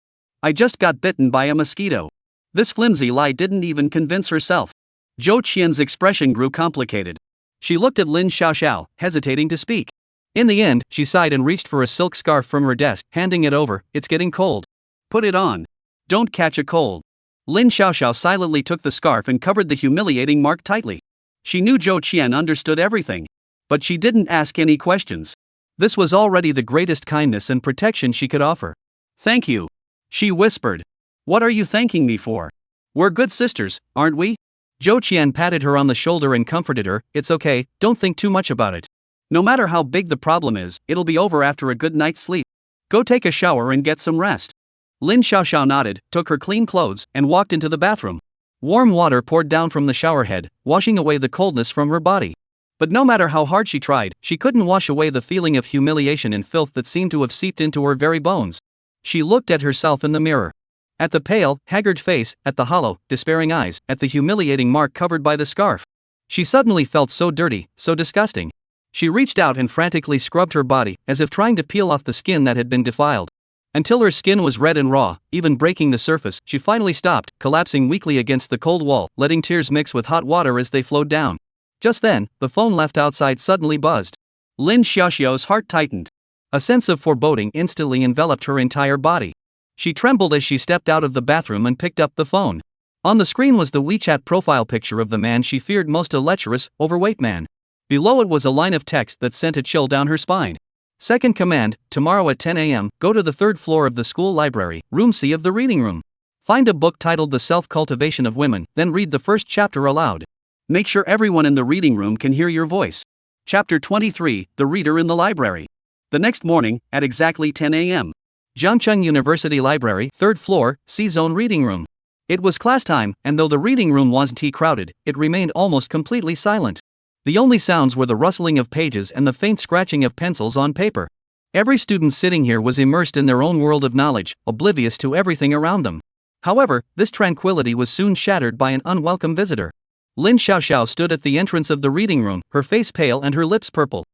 got bitten by a mosquito. This flimsy lie didn't even convince herself. Zhou Qian's expression grew complicated. She looked at Lin Shiao, hesitating to speak. In the end, she sighed and reached for a silk scarf from her desk, handing it over. It's getting cold. Put it on. Don't catch a cold. Lin Shiao silently took the scarf and covered the humiliating mark tightly. She knew Zhou Qian understood everything. But she didn't ask any questions. This was already the greatest kindness and protection she could offer. Thank you. She whispered. What are you thanking me for? We're good sisters, aren't we? Zhou Qian patted her on the shoulder and comforted her. It's okay, don't think too much about it. No matter how big the problem is, it'll be over after a good night's sleep. Go take a shower and get some rest. Lin Shiao nodded, took her clean clothes, and walked into the bathroom. Warm water poured down from the shower head, washing away the coldness from her body. But no matter how hard she tried, she couldn't wash away the feeling of humiliation and filth that seemed to have seeped into her very bones. She looked at herself in the mirror. At the pale, haggard face, at the hollow, despairing eyes, at the humiliating mark covered by the scarf. She suddenly felt so dirty, so disgusting. She reached out and frantically scrubbed her body, as if trying to peel off the skin that had been defiled. Until her skin was red and raw, even breaking the surface, she finally stopped, collapsing weakly against the cold wall, letting tears mix with hot water as they flowed down. Just then, the phone left outside suddenly buzzed. Lin Xiaoxiao's heart tightened. A sense of foreboding instantly enveloped her entire body. She trembled as she stepped out of the bathroom and picked up the phone. On the screen was the WeChat profile picture of the man she feared most, a lecherous, overweight man. Below it was a line of text that sent a chill down her spine. Second command, tomorrow at 10 a.m., go to the third floor of the school library, room C of the reading room. Find a book titled The Self-Cultivation of Women, then read the first chapter aloud. Make sure everyone in the reading room can hear your voice. Chapter 23, The Reader in the Library. The next morning, at exactly 10 a.m. Jiangcheng University Library, third floor, C-zone reading room. It was class time, and though the reading room wasn't crowded, it remained almost completely silent. The only sounds were the rustling of pages and the faint scratching of pencils on paper. Every student sitting here was immersed in their own world of knowledge, oblivious to everything around them. However, this tranquility was soon shattered by an unwelcome visitor. Lin Shiao stood at the entrance of the reading room, her face pale and her lips purple.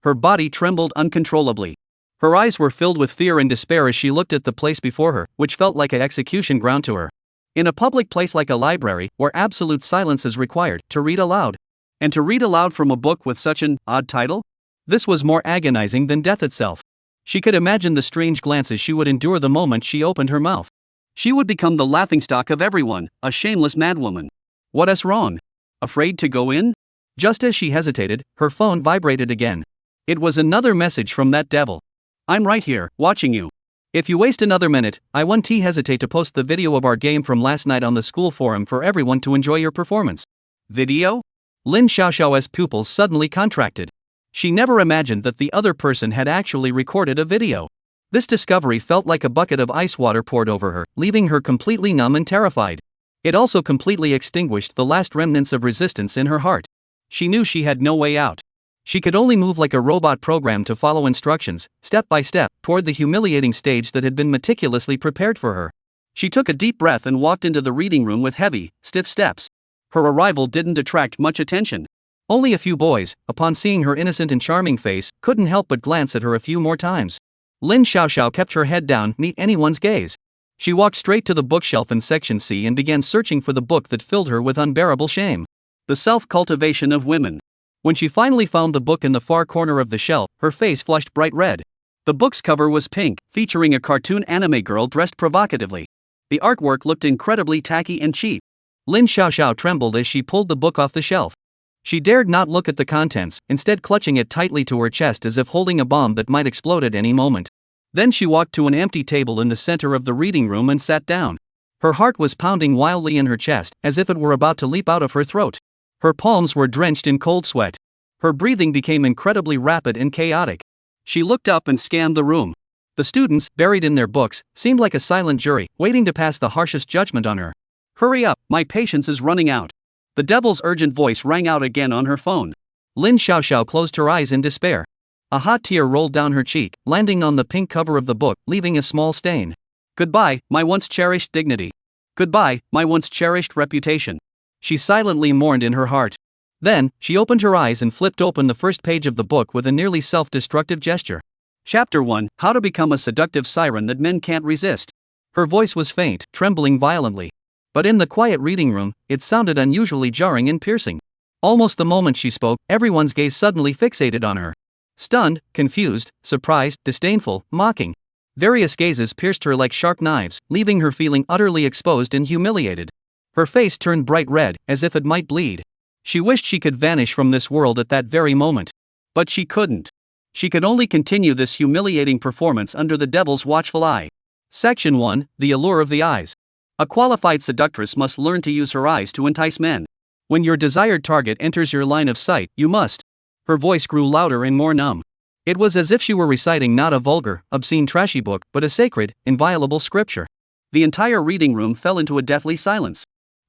Her body trembled uncontrollably. Her eyes were filled with fear and despair as she looked at the place before her, which felt like an execution ground to her. In a public place like a library, where absolute silence is required, to read aloud. And to read aloud from a book with such an odd title? This was more agonizing than death itself. She could imagine the strange glances she would endure the moment she opened her mouth. She would become the laughingstock of everyone, a shameless madwoman. What is wrong? Afraid to go in? Just as she hesitated, her phone vibrated again. It was another message from that devil. I'm right here, watching you. If you waste another minute, I won't hesitate to post the video of our game from last night on the school forum for everyone to enjoy your performance. Video? Lin Xiaoxiao's pupils suddenly contracted. She never imagined that the other person had actually recorded a video. This discovery felt like a bucket of ice water poured over her, leaving her completely numb and terrified. It also completely extinguished the last remnants of resistance in her heart. She knew she had no way out. She could only move like a robot programmed to follow instructions, step by step, toward the humiliating stage that had been meticulously prepared for her. She took a deep breath and walked into the reading room with heavy, stiff steps. Her arrival didn't attract much attention. Only a few boys, upon seeing her innocent and charming face, couldn't help but glance at her a few more times. Lin Xiaoxiao kept her head down, meet anyone's gaze. She walked straight to the bookshelf in section C and began searching for the book that filled her with unbearable shame. The Self-Cultivation of Women. When she finally found the book in the far corner of the shelf, her face flushed bright red. The book's cover was pink, featuring a cartoon anime girl dressed provocatively. The artwork looked incredibly tacky and cheap. Lin Xiaoxiao trembled as she pulled the book off the shelf. She dared not look at the contents, instead clutching it tightly to her chest as if holding a bomb that might explode at any moment. Then she walked to an empty table in the center of the reading room and sat down. Her heart was pounding wildly in her chest, as if it were about to leap out of her throat. Her palms were drenched in cold sweat. Her breathing became incredibly rapid and chaotic. She looked up and scanned the room. The students, buried in their books, seemed like a silent jury, waiting to pass the harshest judgment on her. Hurry up, my patience is running out. The devil's urgent voice rang out again on her phone. Lin Xiaoxiao closed her eyes in despair. A hot tear rolled down her cheek, landing on the pink cover of the book, leaving a small stain. Goodbye, my once cherished dignity. Goodbye, my once cherished reputation. She silently mourned in her heart. Then, she opened her eyes and flipped open the first page of the book with a nearly self-destructive gesture. Chapter 1: How to Become a Seductive Siren That Men Can't Resist. Her voice was faint, trembling violently. But in the quiet reading room, it sounded unusually jarring and piercing. Almost the moment she spoke, everyone's gaze suddenly fixated on her. Stunned, confused, surprised, disdainful, mocking. Various gazes pierced her like sharp knives, leaving her feeling utterly exposed and humiliated. Her face turned bright red, as if it might bleed. She wished she could vanish from this world at that very moment. But she couldn't. She could only continue this humiliating performance under the devil's watchful eye. Section 1: The Allure of the Eyes. A qualified seductress must learn to use her eyes to entice men. When your desired target enters your line of sight, you must. Her voice grew louder and more numb. It was as if she were reciting not a vulgar, obscene trashy book, but a sacred, inviolable scripture. The entire reading room fell into a deathly silence.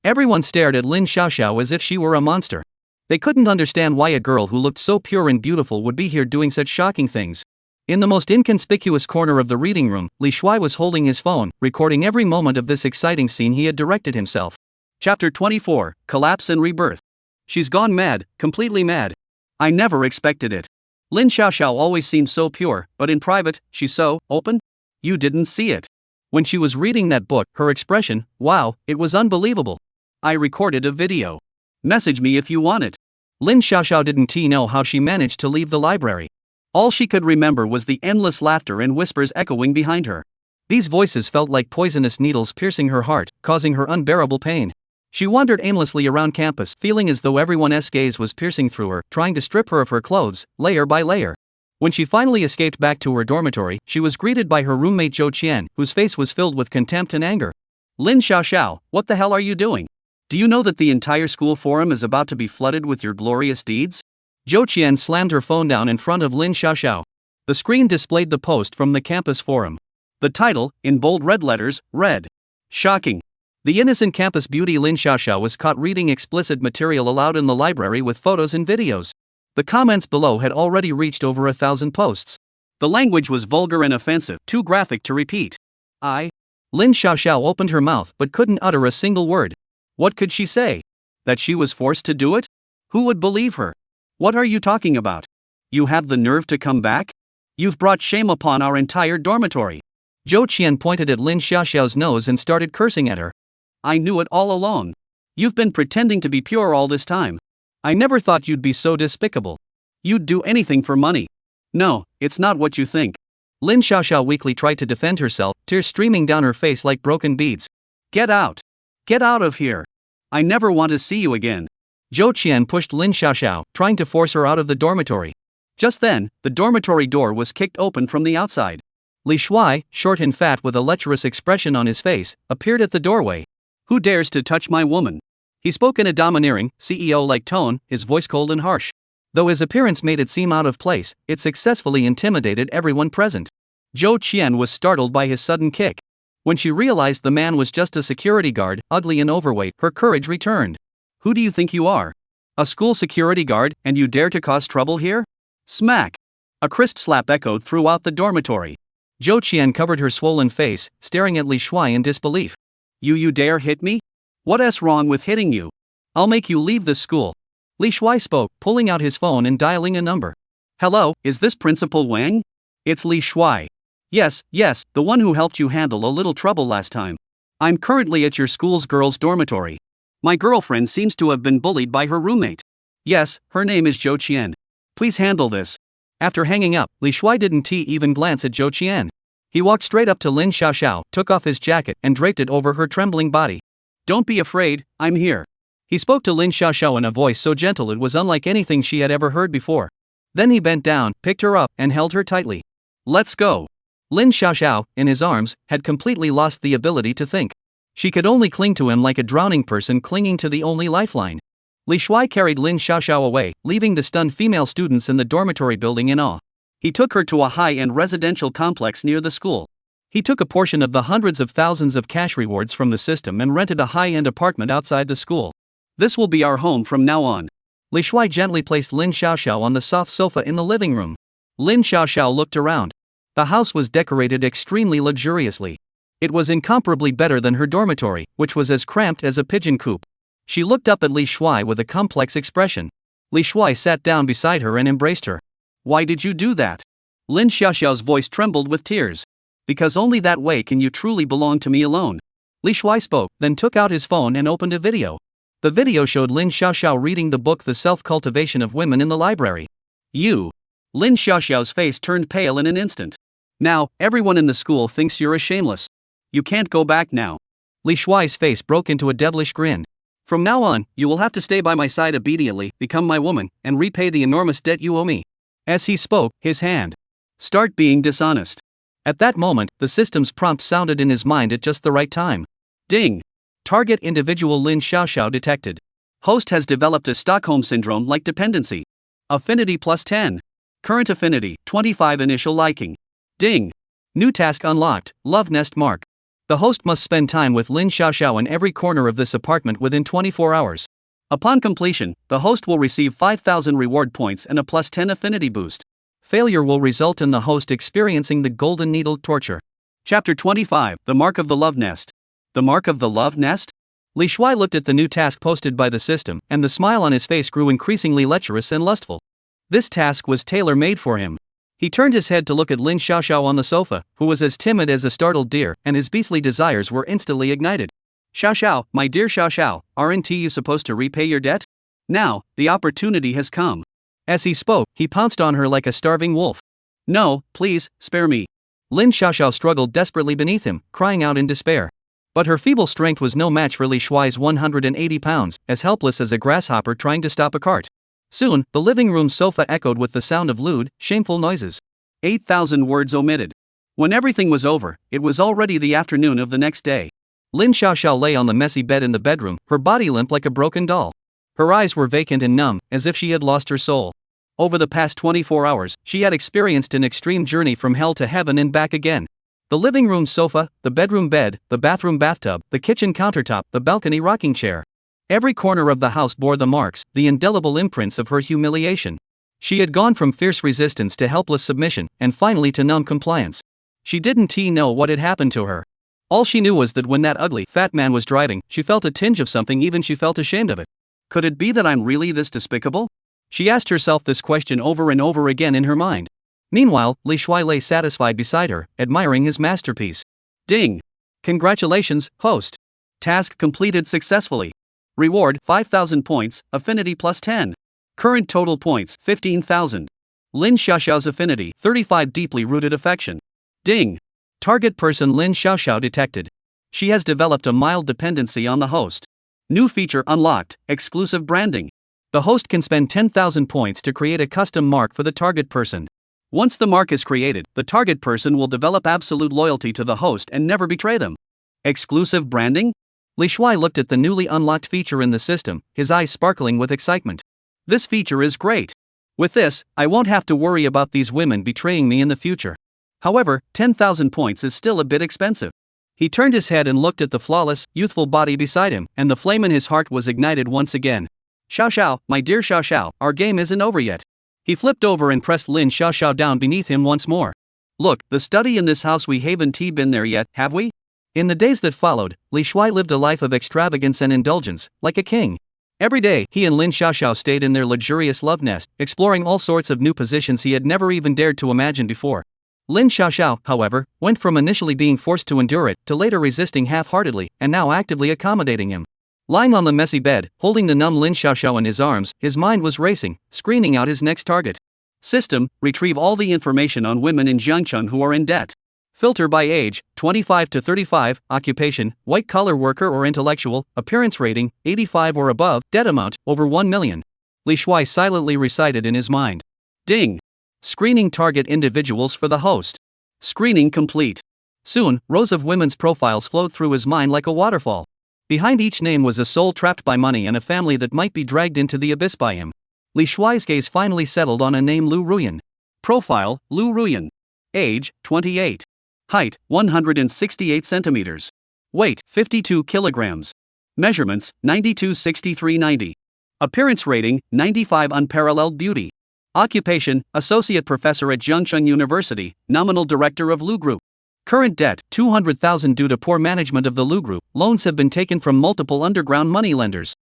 Everyone stared at Lin Shiao as if she were a monster. They couldn't understand why a girl who looked so pure and beautiful would be here doing such shocking things. In the most inconspicuous corner of the reading room, Li Shuai was holding his phone, recording every moment of this exciting scene he had directed himself. Chapter 24: Collapse and Rebirth. She's gone mad, completely mad. I never expected it. Lin Shiao always seemed so pure, but in private, she's so open? You didn't see it. When she was reading that book, her expression, wow, it was unbelievable. I recorded a video. Message me if you want it. Lin Shiao didn't know how she managed to leave the library. All she could remember was the endless laughter and whispers echoing behind her. These voices felt like poisonous needles piercing her heart, causing her unbearable pain. She wandered aimlessly around campus, feeling as though everyone's gaze was piercing through her, trying to strip her of her clothes, layer by layer. When she finally escaped back to her dormitory, she was greeted by her roommate Zhou Qian, whose face was filled with contempt and anger. Lin Shiao, what the hell are you doing? Do you know that the entire school forum is about to be flooded with your glorious deeds? Zhou Qian slammed her phone down in front of Lin Shiao. The screen displayed the post from the campus forum. The title, in bold red letters, read, "Shocking. The innocent campus beauty Lin Shiao was caught reading explicit material aloud in the library with photos and videos." The comments below had already reached over 1,000 posts. The language was vulgar and offensive, too graphic to repeat. Lin Shiao opened her mouth but couldn't utter a single word. What could she say? That she was forced to do it? Who would believe her? What are you talking about? You have the nerve to come back? You've brought shame upon our entire dormitory. Zhou Qian pointed at Lin Shiao's nose and started cursing at her. I knew it all along. You've been pretending to be pure all this time. I never thought you'd be so despicable. You'd do anything for money. No, it's not what you think. Lin Shiao weakly tried to defend herself, tears streaming down her face like broken beads. Get out. Get out of here. I never want to see you again. Zhou Qian pushed Lin Shiao, trying to force her out of the dormitory. Just then, the dormitory door was kicked open from the outside. Li Shuai, short and fat with a lecherous expression on his face, appeared at the doorway. Who dares to touch my woman? He spoke in a domineering, CEO-like tone, his voice cold and harsh. Though his appearance made it seem out of place, it successfully intimidated everyone present. Zhou Qian was startled by his sudden kick. When she realized the man was just a security guard, ugly and overweight, her courage returned. Who do you think you are? A school security guard, and you dare to cause trouble here? Smack! A crisp slap echoed throughout the dormitory. Zhou Qian covered her swollen face, staring at Li Shuai in disbelief. You dare hit me? What's wrong with hitting you? I'll make you leave this school. Li Shuai spoke, pulling out his phone and dialing a number. Hello, is this Principal Wang? It's Li Shuai. Yes, the one who helped you handle a little trouble last time. I'm currently at your school's girls' dormitory. My girlfriend seems to have been bullied by her roommate. Yes, her name is Zhou Qian. Please handle this. After hanging up, Li Shuai didn't even glance at Zhou Qian. He walked straight up to Lin Shiao, took off his jacket, and draped it over her trembling body. Don't be afraid, I'm here. He spoke to Lin Shiao in a voice so gentle it was unlike anything she had ever heard before. Then he bent down, picked her up, and held her tightly. Let's go. Lin Shiao, in his arms, had completely lost the ability to think. She could only cling to him like a drowning person clinging to the only lifeline. Li Shuai carried Lin Shiao away, leaving the stunned female students in the dormitory building in awe. He took her to a high-end residential complex near the school. He took a portion of the hundreds of thousands of cash rewards from the system and rented a high-end apartment outside the school. This will be our home from now on. Li Shuai gently placed Lin Shiao on the soft sofa in the living room. Lin Shiao looked around. The house was decorated extremely luxuriously. It was incomparably better than her dormitory, which was as cramped as a pigeon coop. She looked up at Li Shuai with a complex expression. Li Shuai sat down beside her and embraced her. Why did you do that? Lin Xiaoxiao's voice trembled with tears. Because only that way can you truly belong to me alone. Li Shuai spoke, then took out his phone and opened a video. The video showed Lin Xiaoxiao reading the book The Self-Cultivation of Women in the library. You. Lin Xiaoxiao's face turned pale in an instant. Now, everyone in the school thinks you're a shameless. You can't go back now. Li Shuai's face broke into a devilish grin. From now on, you will have to stay by my side obediently, become my woman, and repay the enormous debt you owe me. As he spoke, his hand. Start being dishonest. At that moment, the system's prompt sounded in his mind at just the right time. Ding! Target individual Lin Xiaoxiao detected. Host has developed a Stockholm Syndrome-like dependency. Affinity plus 10. Current affinity, 25 initial liking. Ding! New task unlocked, love nest mark. The host must spend time with Lin Xiaoxiao in every corner of this apartment within 24 hours. Upon completion, the host will receive 5,000 reward points and a plus 10 affinity boost. Failure will result in the host experiencing the golden needle torture. Chapter 25, The Mark of the Love Nest. The Mark of the Love Nest? Li Shuai looked at the new task posted by the system, and the smile on his face grew increasingly lecherous and lustful. This task was tailor-made for him. He turned his head to look at Lin Xiaoxiao on the sofa, who was as timid as a startled deer, and his beastly desires were instantly ignited. Xiaoxiao, my dear Xiaoxiao, aren't you supposed to repay your debt? Now, the opportunity has come. As he spoke, he pounced on her like a starving wolf. No, please, spare me. Lin Xiaoxiao struggled desperately beneath him, crying out in despair. But her feeble strength was no match for Li Shuai's 180 pounds, as helpless as a grasshopper trying to stop a cart. Soon, the living room sofa echoed with the sound of lewd, shameful noises. 8,000 words omitted. When everything was over, it was already the afternoon of the next day. Lin Xiaoxiao lay on the messy bed in the bedroom, her body limp like a broken doll. Her eyes were vacant and numb, as if she had lost her soul. Over the past 24 hours, she had experienced an extreme journey from hell to heaven and back again. The living room sofa, the bedroom bed, the bathroom bathtub, the kitchen countertop, the balcony rocking chair. Every corner of the house bore the marks, the indelible imprints of her humiliation. She had gone from fierce resistance to helpless submission, and finally to numb compliance. She didn't know what had happened to her. All she knew was that when that ugly, fat man was driving, she felt a tinge of something, even she felt ashamed of it. Could it be that I'm really this despicable? She asked herself this question over and over again in her mind. Meanwhile, Li Shuai lay satisfied beside her, admiring his masterpiece. Ding! Congratulations, host. Task completed successfully. Reward, 5,000 points, affinity plus 10. Current total points, 15,000. Lin Xiaoxiao's affinity, 35 deeply rooted affection. Ding! Target person Lin Xiaoxiao detected. She has developed a mild dependency on the host. New feature unlocked, exclusive branding. The host can spend 10,000 points to create a custom mark for the target person. Once the mark is created, the target person will develop absolute loyalty to the host and never betray them. Exclusive branding? Li Shuai looked at the newly unlocked feature in the system, his eyes sparkling with excitement. This feature is great. With this, I won't have to worry about these women betraying me in the future. However, 10,000 points is still a bit expensive. He turned his head and looked at the flawless, youthful body beside him, and the flame in his heart was ignited once again. Xiaoxiao, my dear Xiaoxiao, our game isn't over yet. He flipped over and pressed Lin Xiaoxiao down beneath him once more. Look, the study in this house, we haven't been there yet, have we? In the days that followed, Li Shuai lived a life of extravagance and indulgence, like a king. Every day, he and Lin Xiaoxiao stayed in their luxurious love nest, exploring all sorts of new positions he had never even dared to imagine before. Lin Xiaoxiao, however, went from initially being forced to endure it, to later resisting half-heartedly, and now actively accommodating him. Lying on the messy bed, holding the numb Lin Xiaoxiao in his arms, his mind was racing, screening out his next target. System, retrieve all the information on women in Jiangcheng who are in debt. Filter by age, 25 to 35, occupation, white-collar worker or intellectual, appearance rating, 85 or above, debt amount, over 1 million. Li Shuai silently recited in his mind. Ding! Screening target individuals for the host. Screening complete. Soon, rows of women's profiles flowed through his mind like a waterfall. Behind each name was a soul trapped by money and a family that might be dragged into the abyss by him. Li Shuai's gaze finally settled on a name, Lu Ruyan. Profile, Lu Ruyan. Age, 28. Height, 168 centimeters. Weight, 52 kilograms. Measurements, 92-63-90. Appearance rating, 95, unparalleled beauty. Occupation, associate professor at Jiangcheng University, nominal director of Lu Group. Current debt, 200,000 due to poor management of the Lu Group. Loans have been taken from multiple underground moneylenders.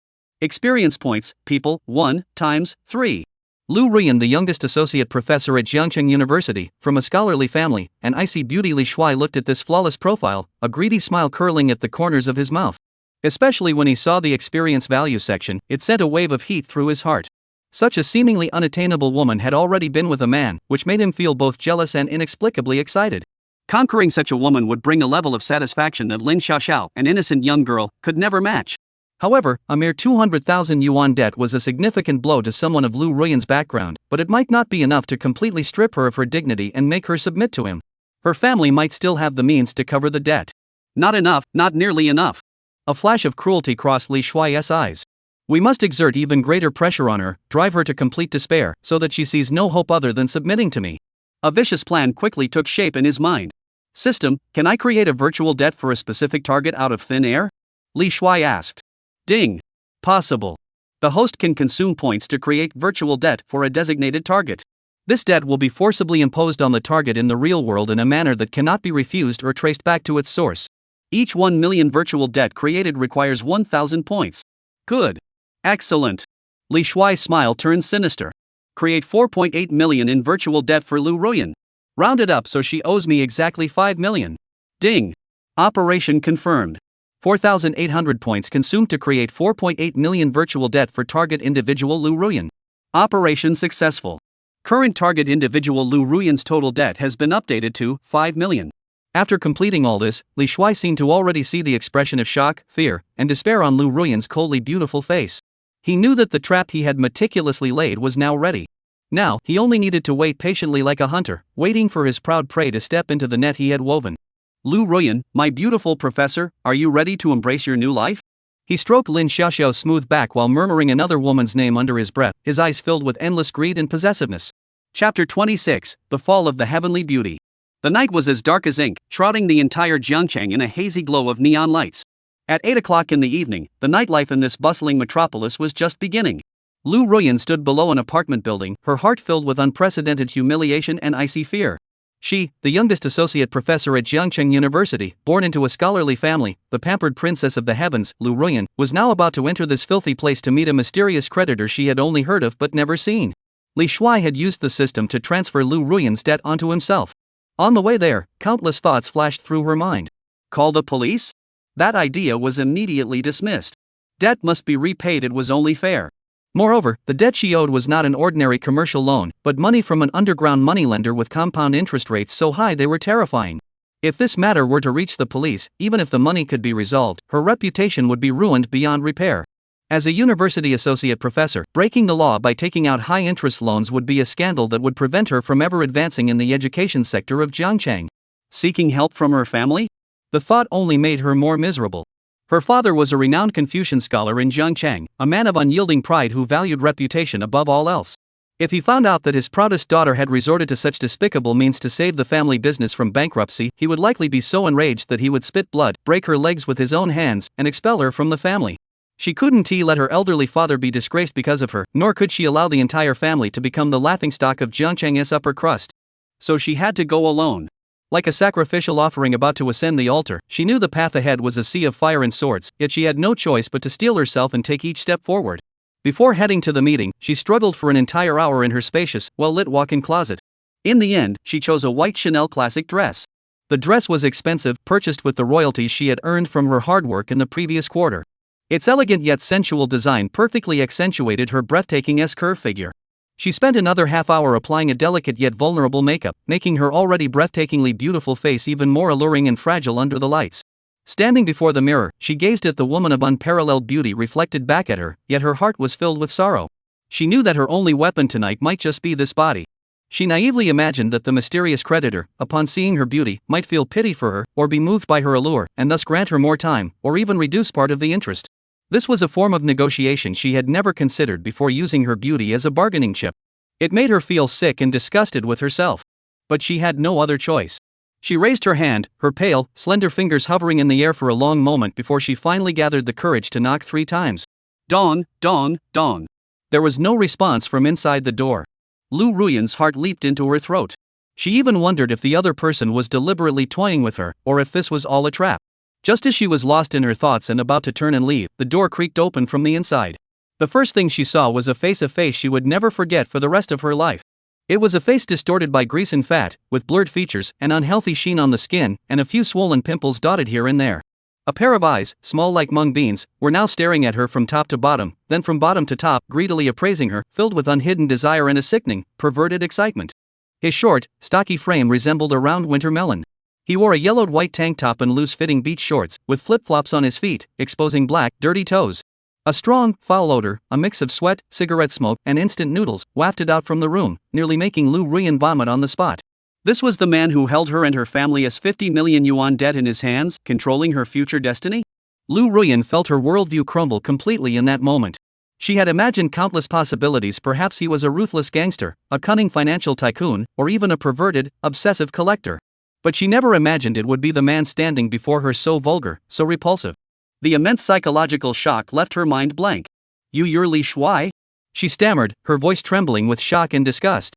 Experience points, people, 1 times 3. Lu Ruyan, the youngest associate professor at Jiangcheng University, from a scholarly family, and icy beauty. Li Shuai looked at this flawless profile, a greedy smile curling at the corners of his mouth. Especially when he saw the experience value section, it sent a wave of heat through his heart. Such a seemingly unattainable woman had already been with a man, which made him feel both jealous and inexplicably excited. Conquering such a woman would bring a level of satisfaction that Lin Shiao, an innocent young girl, could never match. However, a mere 200,000 yuan debt was a significant blow to someone of Lu Ruyan's background, but it might not be enough to completely strip her of her dignity and make her submit to him. Her family might still have the means to cover the debt. Not enough, not nearly enough. A flash of cruelty crossed Li Shuai's eyes. We must exert even greater pressure on her, drive her to complete despair, so that she sees no hope other than submitting to me. A vicious plan quickly took shape in his mind. System, can I create a virtual debt for a specific target out of thin air? Li Shuai asked. Ding. Possible. The host can consume points to create virtual debt for a designated target. This debt will be forcibly imposed on the target in the real world in a manner that cannot be refused or traced back to its source. Each 1 million virtual debt created requires 1,000 points. Good. Excellent. Li Shuai's smile turned sinister. Create 4.8 million in virtual debt for Lu Ruyan. Round it up so she owes me exactly 5 million. Ding. Operation confirmed. 4,800 points consumed to create 4.8 million virtual debt for target individual Lu Ruyan. Operation successful. Current target individual Lu Ruyan's total debt has been updated to 5 million. After completing all this, Li Shuai seemed to already see the expression of shock, fear, and despair on Lu Ruyan's coldly beautiful face. He knew that the trap he had meticulously laid was now ready. Now, he only needed to wait patiently like a hunter, waiting for his proud prey to step into the net he had woven. Lu Ruyan, my beautiful professor, are you ready to embrace your new life? He stroked Lin Shiao's smooth back while murmuring another woman's name under his breath, his eyes filled with endless greed and possessiveness. Chapter 26, The Fall of the Heavenly Beauty. The night was as dark as ink, shrouding the entire Jiangcheng in a hazy glow of neon lights. At 8 o'clock in the evening, the nightlife in this bustling metropolis was just beginning. Lu Ruyan stood below an apartment building, her heart filled with unprecedented humiliation and icy fear. She, the youngest associate professor at Jiangcheng University, born into a scholarly family, the pampered princess of the heavens, Lu Ruyan, was now about to enter this filthy place to meet a mysterious creditor she had only heard of but never seen. Li Shuai had used the system to transfer Lu Ruyan's debt onto himself. On the way there, countless thoughts flashed through her mind. Call the police? That idea was immediately dismissed. Debt must be repaid, it was only fair. Moreover, the debt she owed was not an ordinary commercial loan, but money from an underground moneylender with compound interest rates so high they were terrifying. If this matter were to reach the police, even if the money could be resolved, her reputation would be ruined beyond repair. As a university associate professor, breaking the law by taking out high-interest loans would be a scandal that would prevent her from ever advancing in the education sector of Jiangcheng. Seeking help from her family? The thought only made her more miserable. Her father was a renowned Confucian scholar in Jiangcheng, a man of unyielding pride who valued reputation above all else. If he found out that his proudest daughter had resorted to such despicable means to save the family business from bankruptcy, he would likely be so enraged that he would spit blood, break her legs with his own hands, and expel her from the family. She couldn't let her elderly father be disgraced because of her, nor could she allow the entire family to become the laughingstock of Jiangcheng's upper crust. So she had to go alone. Like a sacrificial offering about to ascend the altar, she knew the path ahead was a sea of fire and swords, yet she had no choice but to steel herself and take each step forward. Before heading to the meeting, she struggled for an entire hour in her spacious, well-lit walk-in closet. In the end, she chose a white Chanel classic dress. The dress was expensive, purchased with the royalties she had earned from her hard work in the previous quarter. Its elegant yet sensual design perfectly accentuated her breathtaking S-curve figure. She spent another half hour applying a delicate yet vulnerable makeup, making her already breathtakingly beautiful face even more alluring and fragile under the lights. Standing before the mirror, she gazed at the woman of unparalleled beauty reflected back at her, yet her heart was filled with sorrow. She knew that her only weapon tonight might just be this body. She naively imagined that the mysterious creditor, upon seeing her beauty, might feel pity for her, or be moved by her allure, and thus grant her more time, or even reduce part of the interest. This was a form of negotiation she had never considered before using her beauty as a bargaining chip. It made her feel sick and disgusted with herself. But she had no other choice. She raised her hand, her pale, slender fingers hovering in the air for a long moment before she finally gathered the courage to knock 3 times. Dong, dong, dong. There was no response from inside the door. Lu Ruyan's heart leaped into her throat. She even wondered if the other person was deliberately toying with her, or if this was all a trap. Just as she was lost in her thoughts and about to turn and leave, the door creaked open from the inside. The first thing she saw was a face she would never forget for the rest of her life. It was a face distorted by grease and fat, with blurred features, an unhealthy sheen on the skin, and a few swollen pimples dotted here and there. A pair of eyes, small like mung beans, were now staring at her from top to bottom, then from bottom to top, greedily appraising her, filled with unhidden desire and a sickening, perverted excitement. His short, stocky frame resembled a round winter melon. He wore a yellowed white tank top and loose-fitting beach shorts, with flip-flops on his feet, exposing black, dirty toes. A strong, foul odor, a mix of sweat, cigarette smoke, and instant noodles, wafted out from the room, nearly making Lu Ruyan vomit on the spot. This was the man who held her and her family's 50 million yuan debt in his hands, controlling her future destiny? Lu Ruyan felt her worldview crumble completely in that moment. She had imagined countless possibilities. Perhaps he was a ruthless gangster, a cunning financial tycoon, or even a perverted, obsessive collector. But she never imagined it would be the man standing before her, so vulgar, so repulsive. The immense psychological shock left her mind blank. You're Li Shuai? She stammered, her voice trembling with shock and disgust.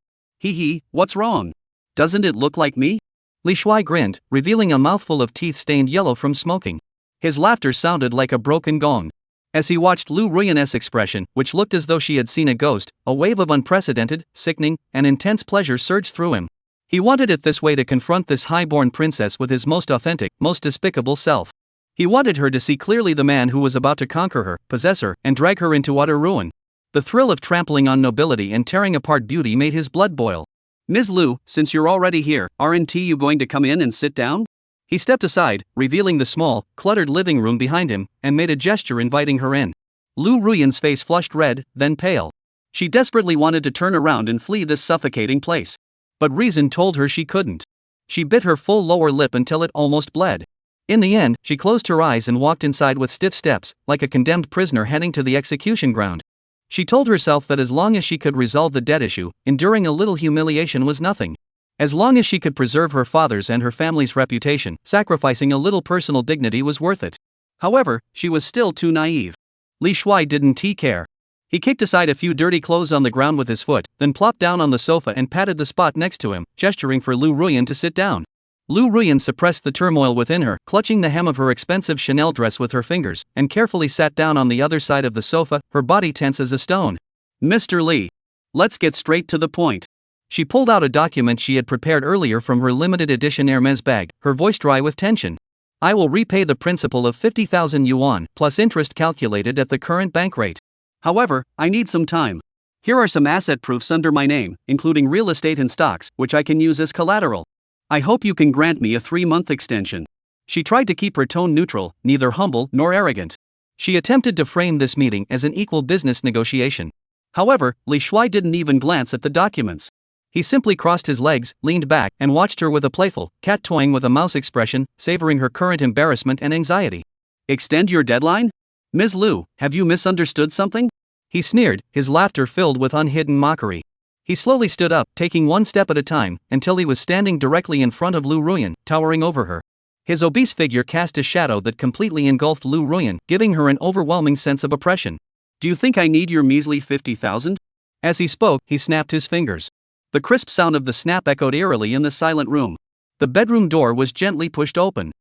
What's wrong? Doesn't it look like me? Li Shuai grinned, revealing a mouthful of teeth stained yellow from smoking. His laughter sounded like a broken gong. As he watched Lu Ruyan's expression, which looked as though she had seen a ghost, a wave of unprecedented, sickening, and intense pleasure surged through him. He wanted it this way to confront this high-born princess with his most authentic, most despicable self. He wanted her to see clearly the man who was about to conquer her, possess her, and drag her into utter ruin. The thrill of trampling on nobility and tearing apart beauty made his blood boil. Ms. Lu, since you're already here, aren't you going to come in and sit down? He stepped aside, revealing the small, cluttered living room behind him, and made a gesture inviting her in. Lu Ruyan's face flushed red, then pale. She desperately wanted to turn around and flee this suffocating place. But reason told her she couldn't. She bit her full lower lip until it almost bled. In the end, she closed her eyes and walked inside with stiff steps, like a condemned prisoner heading to the execution ground. She told herself that as long as she could resolve the debt issue, enduring a little humiliation was nothing. As long as she could preserve her father's and her family's reputation, sacrificing a little personal dignity was worth it. However, she was still too naive. Li Shuai didn't care. He kicked aside a few dirty clothes on the ground with his foot, then plopped down on the sofa and patted the spot next to him, gesturing for Lu Ruyan to sit down. Lu Ruyan suppressed the turmoil within her, clutching the hem of her expensive Chanel dress with her fingers, and carefully sat down on the other side of the sofa, her body tense as a stone. Mr. Li. Let's get straight to the point. She pulled out a document she had prepared earlier from her limited edition Hermes bag, her voice dry with tension. I will repay the principal of 50,000 yuan, plus interest calculated at the current bank rate. However, I need some time. Here are some asset proofs under my name, including real estate and stocks, which I can use as collateral. I hope you can grant me a 3-month extension. She tried to keep her tone neutral, neither humble nor arrogant. She attempted to frame this meeting as an equal business negotiation. However, Li Shuai didn't even glance at the documents. He simply crossed his legs, leaned back, and watched her with a playful, cat-toying with a mouse expression, savoring her current embarrassment and anxiety. Extend your deadline? Ms. Lu, have you misunderstood something? He sneered, his laughter filled with unhidden mockery. He slowly stood up, taking one step at a time, until he was standing directly in front of Lu Ruyan, towering over her. His obese figure cast a shadow that completely engulfed Lu Ruyan, giving her an overwhelming sense of oppression. Do you think I need your measly 50,000? As he spoke, he snapped his fingers. The crisp sound of the snap echoed eerily in the silent room. The bedroom door was gently pushed open.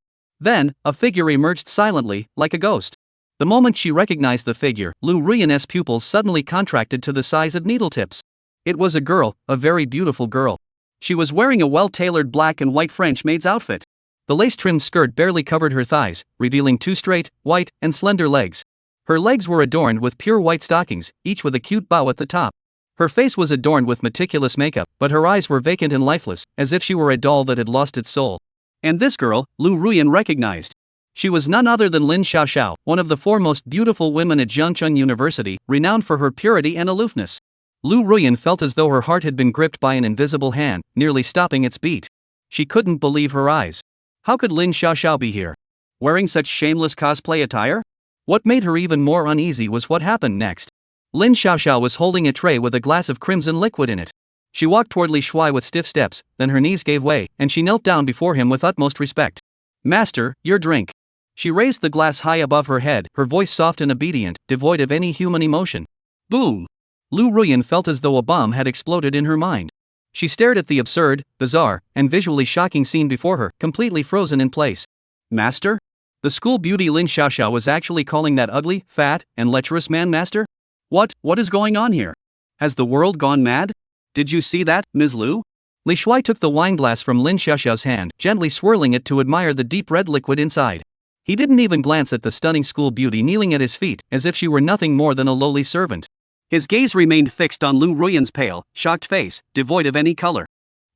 Then, a figure emerged silently, like a ghost. The moment she recognized the figure, Lu Ruyan's pupils suddenly contracted to the size of needle tips. It was a girl, a very beautiful girl. She was wearing a well-tailored black and white French maid's outfit. The lace-trimmed skirt barely covered her thighs, revealing 2 straight, white, and slender legs. Her legs were adorned with pure white stockings, each with a cute bow at the top. Her face was adorned with meticulous makeup, but her eyes were vacant and lifeless, as if she were a doll that had lost its soul. And this girl, Lu Ruyan recognized. She was none other than Lin Shiao, one of the 4 most beautiful women at Jiangcheng University, renowned for her purity and aloofness. Lu Ruyan felt as though her heart had been gripped by an invisible hand, nearly stopping its beat. She couldn't believe her eyes. How could Lin Shiao be here? Wearing such shameless cosplay attire? What made her even more uneasy was what happened next. Lin Shiao was holding a tray with a glass of crimson liquid in it. She walked toward Li Shuai with stiff steps, then her knees gave way, and she knelt down before him with utmost respect. Master, your drink. She raised the glass high above her head, her voice soft and obedient, devoid of any human emotion. Boom! Lu Ruyan felt as though a bomb had exploded in her mind. She stared at the absurd, bizarre, and visually shocking scene before her, completely frozen in place. Master? The school beauty Lin Shiao was actually calling that ugly, fat, and lecherous man master? What is going on here? Has the world gone mad? Did you see that, Ms. Lu? Li Shuai took the wineglass from Lin Xiaoxiao's hand, gently swirling it to admire the deep red liquid inside. He didn't even glance at the stunning school beauty kneeling at his feet, as if she were nothing more than a lowly servant. His gaze remained fixed on Lu Ruyan's pale, shocked face, devoid of any color.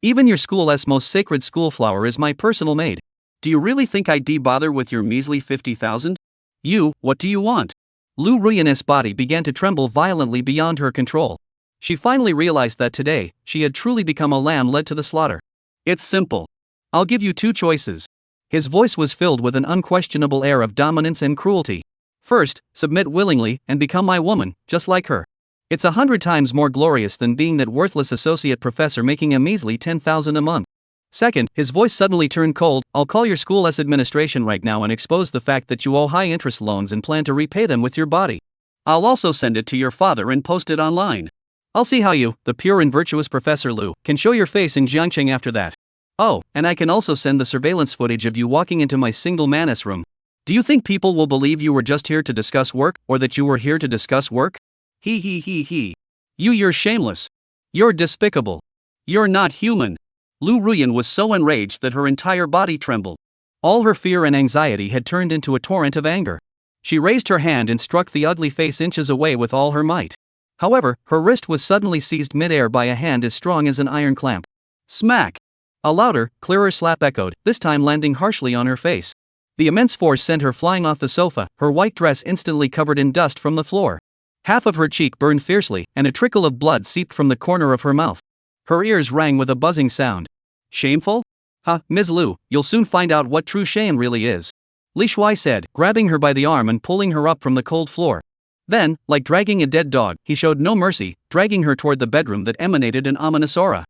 Even your school's most sacred schoolflower is my personal maid. Do you really think I'd bother with your measly 50,000? What do you want? Lu Ruyan's body began to tremble violently beyond her control. She finally realized that today, she had truly become a lamb led to the slaughter. It's simple. I'll give you two choices. His voice was filled with an unquestionable air of dominance and cruelty. First, submit willingly and become my woman, just like her. It's 100 times more glorious than being that worthless associate professor making a measly 10,000 a month. Second, his voice suddenly turned cold. I'll call your school's administration right now and expose the fact that you owe high-interest loans and plan to repay them with your body. I'll also send it to your father and post it online. I'll see how you, the pure and virtuous Professor Lu, can show your face in Jiangqing after that. Oh, and I can also send the surveillance footage of you walking into my single manus room. Do you think people will believe you were just here to discuss work, or that you were here to discuss work? He. You're shameless. You're despicable. You're not human. Lu Ruyan was so enraged that her entire body trembled. All her fear and anxiety had turned into a torrent of anger. She raised her hand and struck the ugly face inches away with all her might. However, her wrist was suddenly seized mid-air by a hand as strong as an iron clamp. Smack! A louder, clearer slap echoed, this time landing harshly on her face. The immense force sent her flying off the sofa, her white dress instantly covered in dust from the floor. Half of her cheek burned fiercely, and a trickle of blood seeped from the corner of her mouth. Her ears rang with a buzzing sound. Shameful? Ms. Lu, you'll soon find out what true shame really is. Li Shuai said, grabbing her by the arm and pulling her up from the cold floor. Then, like dragging a dead dog, he showed no mercy, dragging her toward the bedroom that emanated an ominous aura.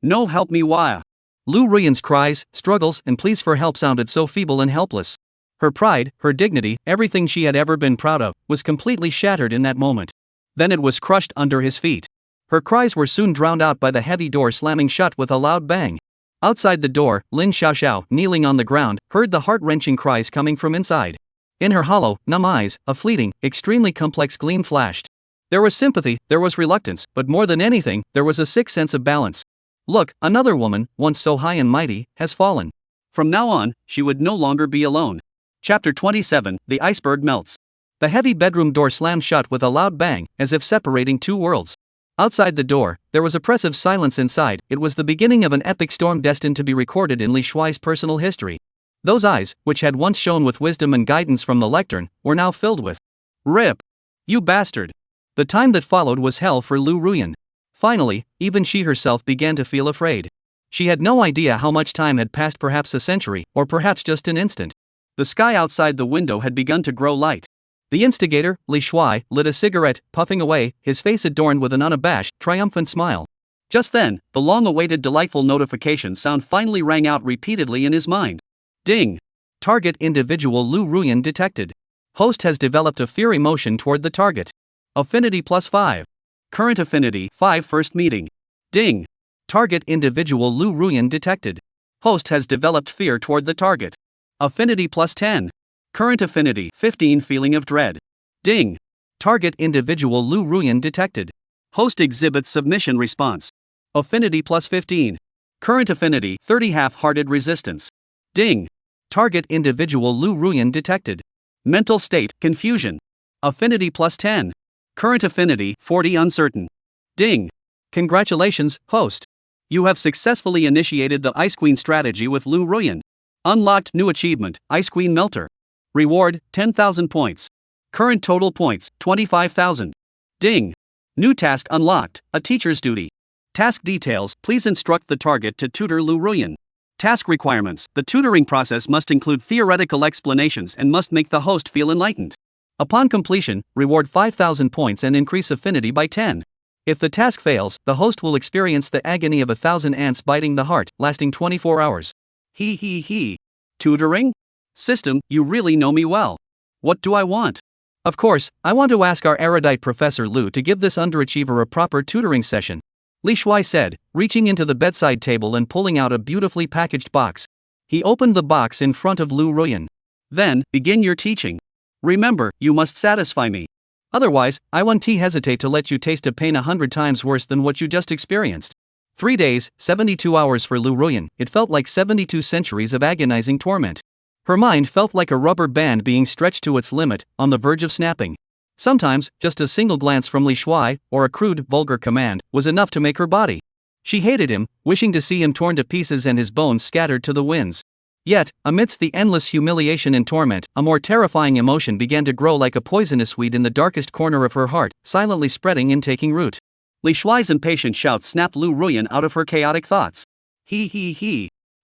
No, help me, why? Lu Ruyan's cries, struggles, and pleas for help sounded so feeble and helpless. Her pride, her dignity, everything she had ever been proud of, was completely shattered in that moment. Then it was crushed under his feet. Her cries were soon drowned out by the heavy door slamming shut with a loud bang. Outside the door, Lin Shiao, kneeling on the ground, heard the heart-wrenching cries coming from inside. In her hollow, numb eyes, a fleeting, extremely complex gleam flashed. There was sympathy, there was reluctance, but more than anything, there was a sick sense of balance. Look, another woman, once so high and mighty, has fallen. From now on, she would no longer be alone. Chapter 27, The Iceberg Melts. The heavy bedroom door slammed shut with a loud bang, as if separating two worlds. Outside the door, there was oppressive silence inside. It was the beginning of an epic storm destined to be recorded in Li Shuai's personal history. Those eyes, which had once shone with wisdom and guidance from the lectern, were now filled with "Rip! You bastard!" The time that followed was hell for Lu Ruyan. Finally, even she herself began to feel afraid. She had no idea how much time had passed, perhaps a century, or perhaps just an instant. The sky outside the window had begun to grow light. The instigator, Li Shuai, lit a cigarette, puffing away, his face adorned with an unabashed, triumphant smile. Just then, the long-awaited delightful notification sound finally rang out repeatedly in his mind. Ding! Target individual Lu Ruyan detected. Host has developed a fear emotion toward the target. Affinity +5. Current affinity 5 first meeting. Ding! Target individual Lu Ruyan detected. Host has developed fear toward the target. Affinity +10. Current affinity 15 feeling of dread. Ding! Target individual Lu Ruyan detected. Host exhibits submission response. Affinity +15. Current affinity 30 half-hearted resistance. Ding! Target individual Lu Ruyan detected. Mental state confusion. Affinity +10. Current affinity 40 uncertain. Ding! Congratulations, host. You have successfully initiated the Ice Queen strategy with Lu Ruyan. Unlocked new achievement, Ice Queen Melter. Reward, 10,000 points. Current total points, 25,000. Ding! New task unlocked, a teacher's duty. Task details, please instruct the target to tutor Lu Ruyan. Task requirements, the tutoring process must include theoretical explanations and must make the host feel enlightened. Upon completion, reward 5,000 points and increase affinity by 10. If the task fails, the host will experience the agony of 1,000 ants biting the heart, lasting 24 hours. He. Tutoring? System, you really know me well. What do I want? Of course, I want to ask our erudite Professor Lu to give this underachiever a proper tutoring session. Li Shuai said, reaching into the bedside table and pulling out a beautifully packaged box. He opened the box in front of Lu Ruyan. Then, begin your teaching. Remember, you must satisfy me. Otherwise, I won't hesitate to let you taste a pain 100 times worse than what you just experienced. 3 days, 72 hours for Lu Ruyan. It felt like 72 centuries of agonizing torment. Her mind felt like a rubber band being stretched to its limit, on the verge of snapping. Sometimes, just a single glance from Li Shuai, or a crude, vulgar command, was enough to make her body. She hated him, wishing to see him torn to pieces and his bones scattered to the winds. Yet, amidst the endless humiliation and torment, a more terrifying emotion began to grow like a poisonous weed in the darkest corner of her heart, silently spreading and taking root. Li Shuai's impatient shout snapped Lu Ruyan out of her chaotic thoughts. He.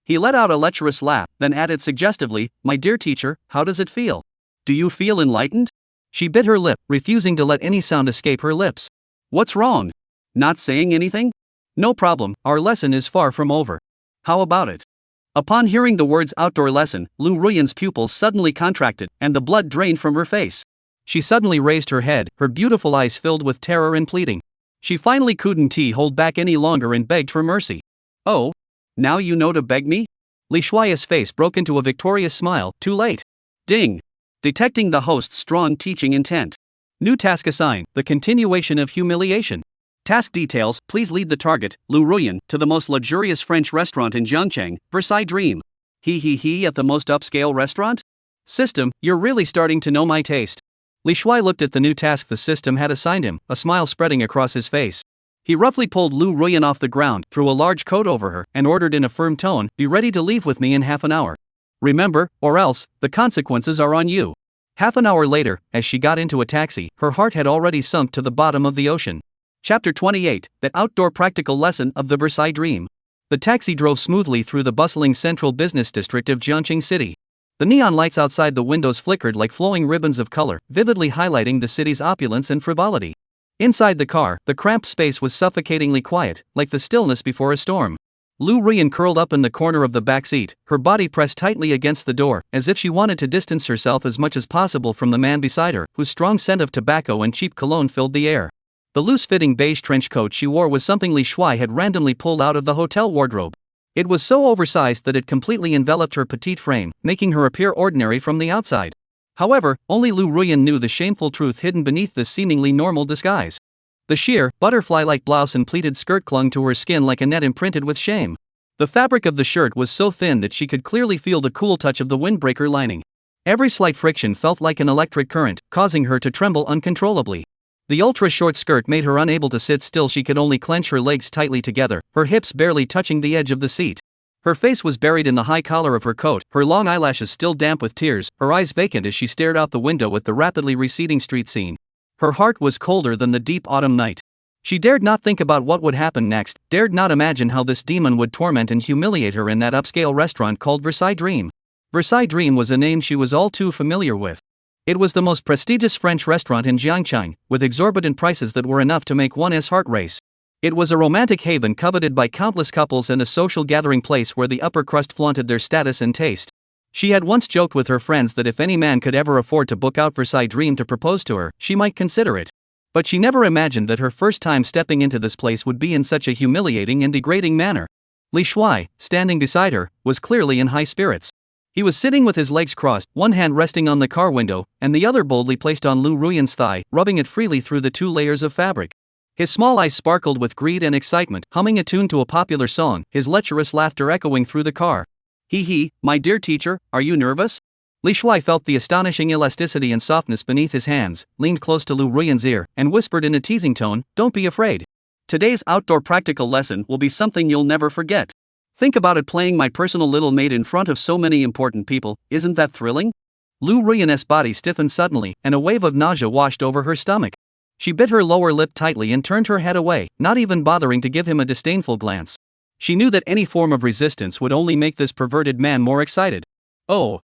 He let out a lecherous laugh, then added suggestively, "My dear teacher, how does it feel? Do you feel enlightened?" She bit her lip, refusing to let any sound escape her lips. "What's wrong? Not saying anything? No problem, our lesson is far from over. How about it?" Upon hearing the words outdoor lesson, Lu Ruyan's pupils suddenly contracted, and the blood drained from her face. She suddenly raised her head, her beautiful eyes filled with terror and pleading. She finally couldn't hold back any longer and begged for mercy. "Oh? Now you know to beg me?" Li Shuai's face broke into a victorious smile. Too late. Ding! Detecting the host's strong teaching intent. New task assigned, the continuation of humiliation. Task details, please lead the target, Lu Ruyan, to the most luxurious French restaurant in Jiangcheng, Versailles Dream. He at the most upscale restaurant? System, you're really starting to know my taste. Li Shuai looked at the new task the system had assigned him, a smile spreading across his face. He roughly pulled Lu Ruyan off the ground, threw a large coat over her, and ordered in a firm tone, "Be ready to leave with me in half an hour. Remember, or else, the consequences are on you." Half an hour later, as she got into a taxi, her heart had already sunk to the bottom of the ocean. Chapter 28, The Outdoor Practical Lesson of the Versailles Dream. The taxi drove smoothly through the bustling central business district of Jiangcheng City. The neon lights outside the windows flickered like flowing ribbons of color, vividly highlighting the city's opulence and frivolity. Inside the car, the cramped space was suffocatingly quiet, like the stillness before a storm. Lu Ruyan curled up in the corner of the back seat, her body pressed tightly against the door, as if she wanted to distance herself as much as possible from the man beside her, whose strong scent of tobacco and cheap cologne filled the air. The loose-fitting beige trench coat she wore was something Li Shuai had randomly pulled out of the hotel wardrobe. It was so oversized that it completely enveloped her petite frame, making her appear ordinary from the outside. However, only Lu Ruyan knew the shameful truth hidden beneath this seemingly normal disguise. The sheer, butterfly-like blouse and pleated skirt clung to her skin like a net imprinted with shame. The fabric of the shirt was so thin that she could clearly feel the cool touch of the windbreaker lining. Every slight friction felt like an electric current, causing her to tremble uncontrollably. The ultra-short skirt made her unable to sit still. She could only clench her legs tightly together, her hips barely touching the edge of the seat. Her face was buried in the high collar of her coat, her long eyelashes still damp with tears, her eyes vacant as she stared out the window at the rapidly receding street scene. Her heart was colder than the deep autumn night. She dared not think about what would happen next, dared not imagine how this demon would torment and humiliate her in that upscale restaurant called Versailles Dream. Versailles Dream was a name she was all too familiar with. It was the most prestigious French restaurant in Jiangcheng, with exorbitant prices that were enough to make one's heart race. It was a romantic haven coveted by countless couples and a social gathering place where the upper crust flaunted their status and taste. She had once joked with her friends that if any man could ever afford to book out Versailles Dream to propose to her, she might consider it. But she never imagined that her first time stepping into this place would be in such a humiliating and degrading manner. Li Shuai, standing beside her, was clearly in high spirits. He was sitting with his legs crossed, one hand resting on the car window, and the other boldly placed on Lu Ruyan's thigh, rubbing it freely through the 2 layers of fabric. His small eyes sparkled with greed and excitement, humming a tune to a popular song, his lecherous laughter echoing through the car. My dear teacher, are you nervous?" Li Shuai felt the astonishing elasticity and softness beneath his hands, leaned close to Lu Ruyan's ear, and whispered in a teasing tone, "Don't be afraid. Today's outdoor practical lesson will be something you'll never forget. Think about it, playing my personal little maid in front of so many important people, isn't that thrilling?" Lu Ruyan's body stiffened suddenly, and a wave of nausea washed over her stomach. She bit her lower lip tightly and turned her head away, not even bothering to give him a disdainful glance. She knew that any form of resistance would only make this perverted man more excited. "Oh,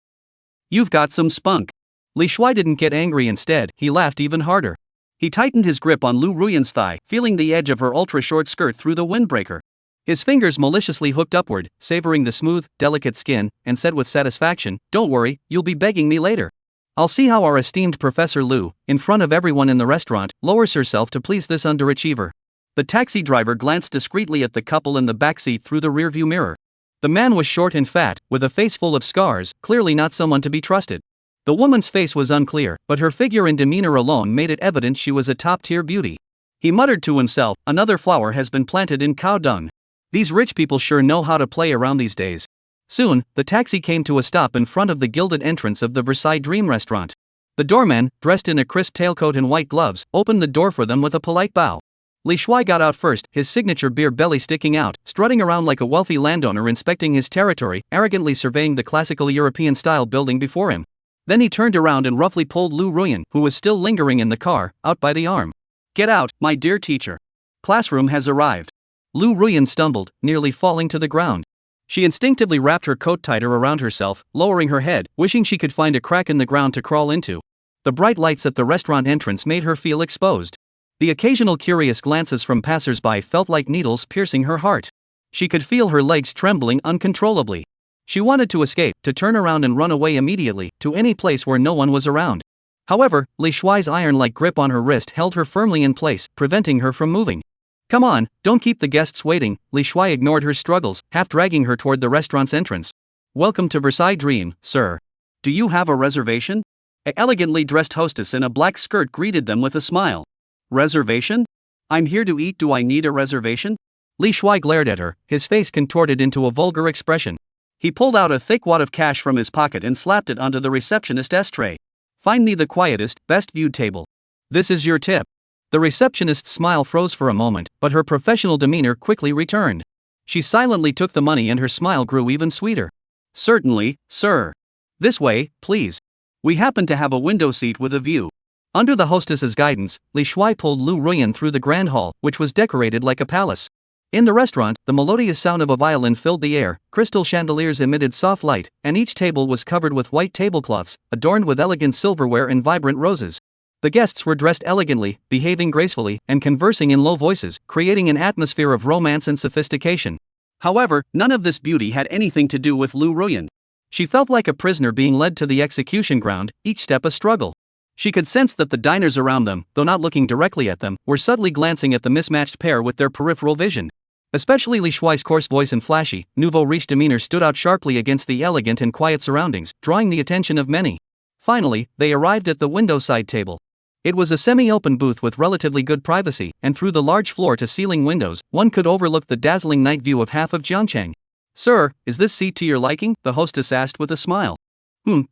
you've got some spunk." Li Shuai didn't get angry. Instead, he laughed even harder. He tightened his grip on Lu Ruyan's thigh, feeling the edge of her ultra-short skirt through the windbreaker. His fingers maliciously hooked upward, savoring the smooth, delicate skin, and said with satisfaction, "Don't worry, you'll be begging me later. I'll see how our esteemed Professor Lu, in front of everyone in the restaurant, lowers herself to please this underachiever." The taxi driver glanced discreetly at the couple in the backseat through the rearview mirror. The man was short and fat, with a face full of scars, clearly not someone to be trusted. The woman's face was unclear, but her figure and demeanor alone made it evident she was a top-tier beauty. He muttered to himself, another flower has been planted in cow dung. These rich people sure know how to play around these days. Soon, the taxi came to a stop in front of the gilded entrance of the Versailles Dream restaurant. The doorman, dressed in a crisp tailcoat and white gloves, opened the door for them with a polite bow. Li Shuai got out first, his signature beer belly sticking out, strutting around like a wealthy landowner inspecting his territory, arrogantly surveying the classical European-style building before him. Then he turned around and roughly pulled Lu Ruyan, who was still lingering in the car, out by the arm. "Get out, my dear teacher. Classroom has arrived." Lu Ruyan stumbled, nearly falling to the ground. She instinctively wrapped her coat tighter around herself, lowering her head, wishing she could find a crack in the ground to crawl into. The bright lights at the restaurant entrance made her feel exposed. The occasional curious glances from passers-by felt like needles piercing her heart. She could feel her legs trembling uncontrollably. She wanted to escape, to turn around and run away immediately, to any place where no one was around. However, Li Shuai's iron-like grip on her wrist held her firmly in place, preventing her from moving. "Come on, don't keep the guests waiting." Li Shuai ignored her struggles, half dragging her toward the restaurant's entrance. "Welcome to Versailles Dream, sir. Do you have a reservation?" An elegantly dressed hostess in a black skirt greeted them with a smile. "Reservation? I'm here to eat. Do I need a reservation?" Li Shuai glared at her, his face contorted into a vulgar expression. He pulled out a thick wad of cash from his pocket and slapped it onto the receptionist's tray. "Find me the quietest, best viewed table. This is your tip." The receptionist's smile froze for a moment, but her professional demeanor quickly returned. She silently took the money and her smile grew even sweeter. "Certainly, sir. This way, please. We happen to have a window seat with a view." Under the hostess's guidance, Li Shuai pulled Lu Ruyan through the grand hall, which was decorated like a palace. In the restaurant, the melodious sound of a violin filled the air, crystal chandeliers emitted soft light, and each table was covered with white tablecloths, adorned with elegant silverware and vibrant roses. The guests were dressed elegantly, behaving gracefully, and conversing in low voices, creating an atmosphere of romance and sophistication. However, none of this beauty had anything to do with Lu Ruyan. She felt like a prisoner being led to the execution ground, each step a struggle. She could sense that the diners around them, though not looking directly at them, were subtly glancing at the mismatched pair with their peripheral vision. Especially Li Shuai's coarse voice and flashy, nouveau-riche demeanor stood out sharply against the elegant and quiet surroundings, drawing the attention of many. Finally, they arrived at the window-side table. It was a semi-open booth with relatively good privacy, and through the large floor-to-ceiling windows, one could overlook the dazzling night view of half of Jiangcheng. "Sir, is this seat to your liking?" the hostess asked with a smile.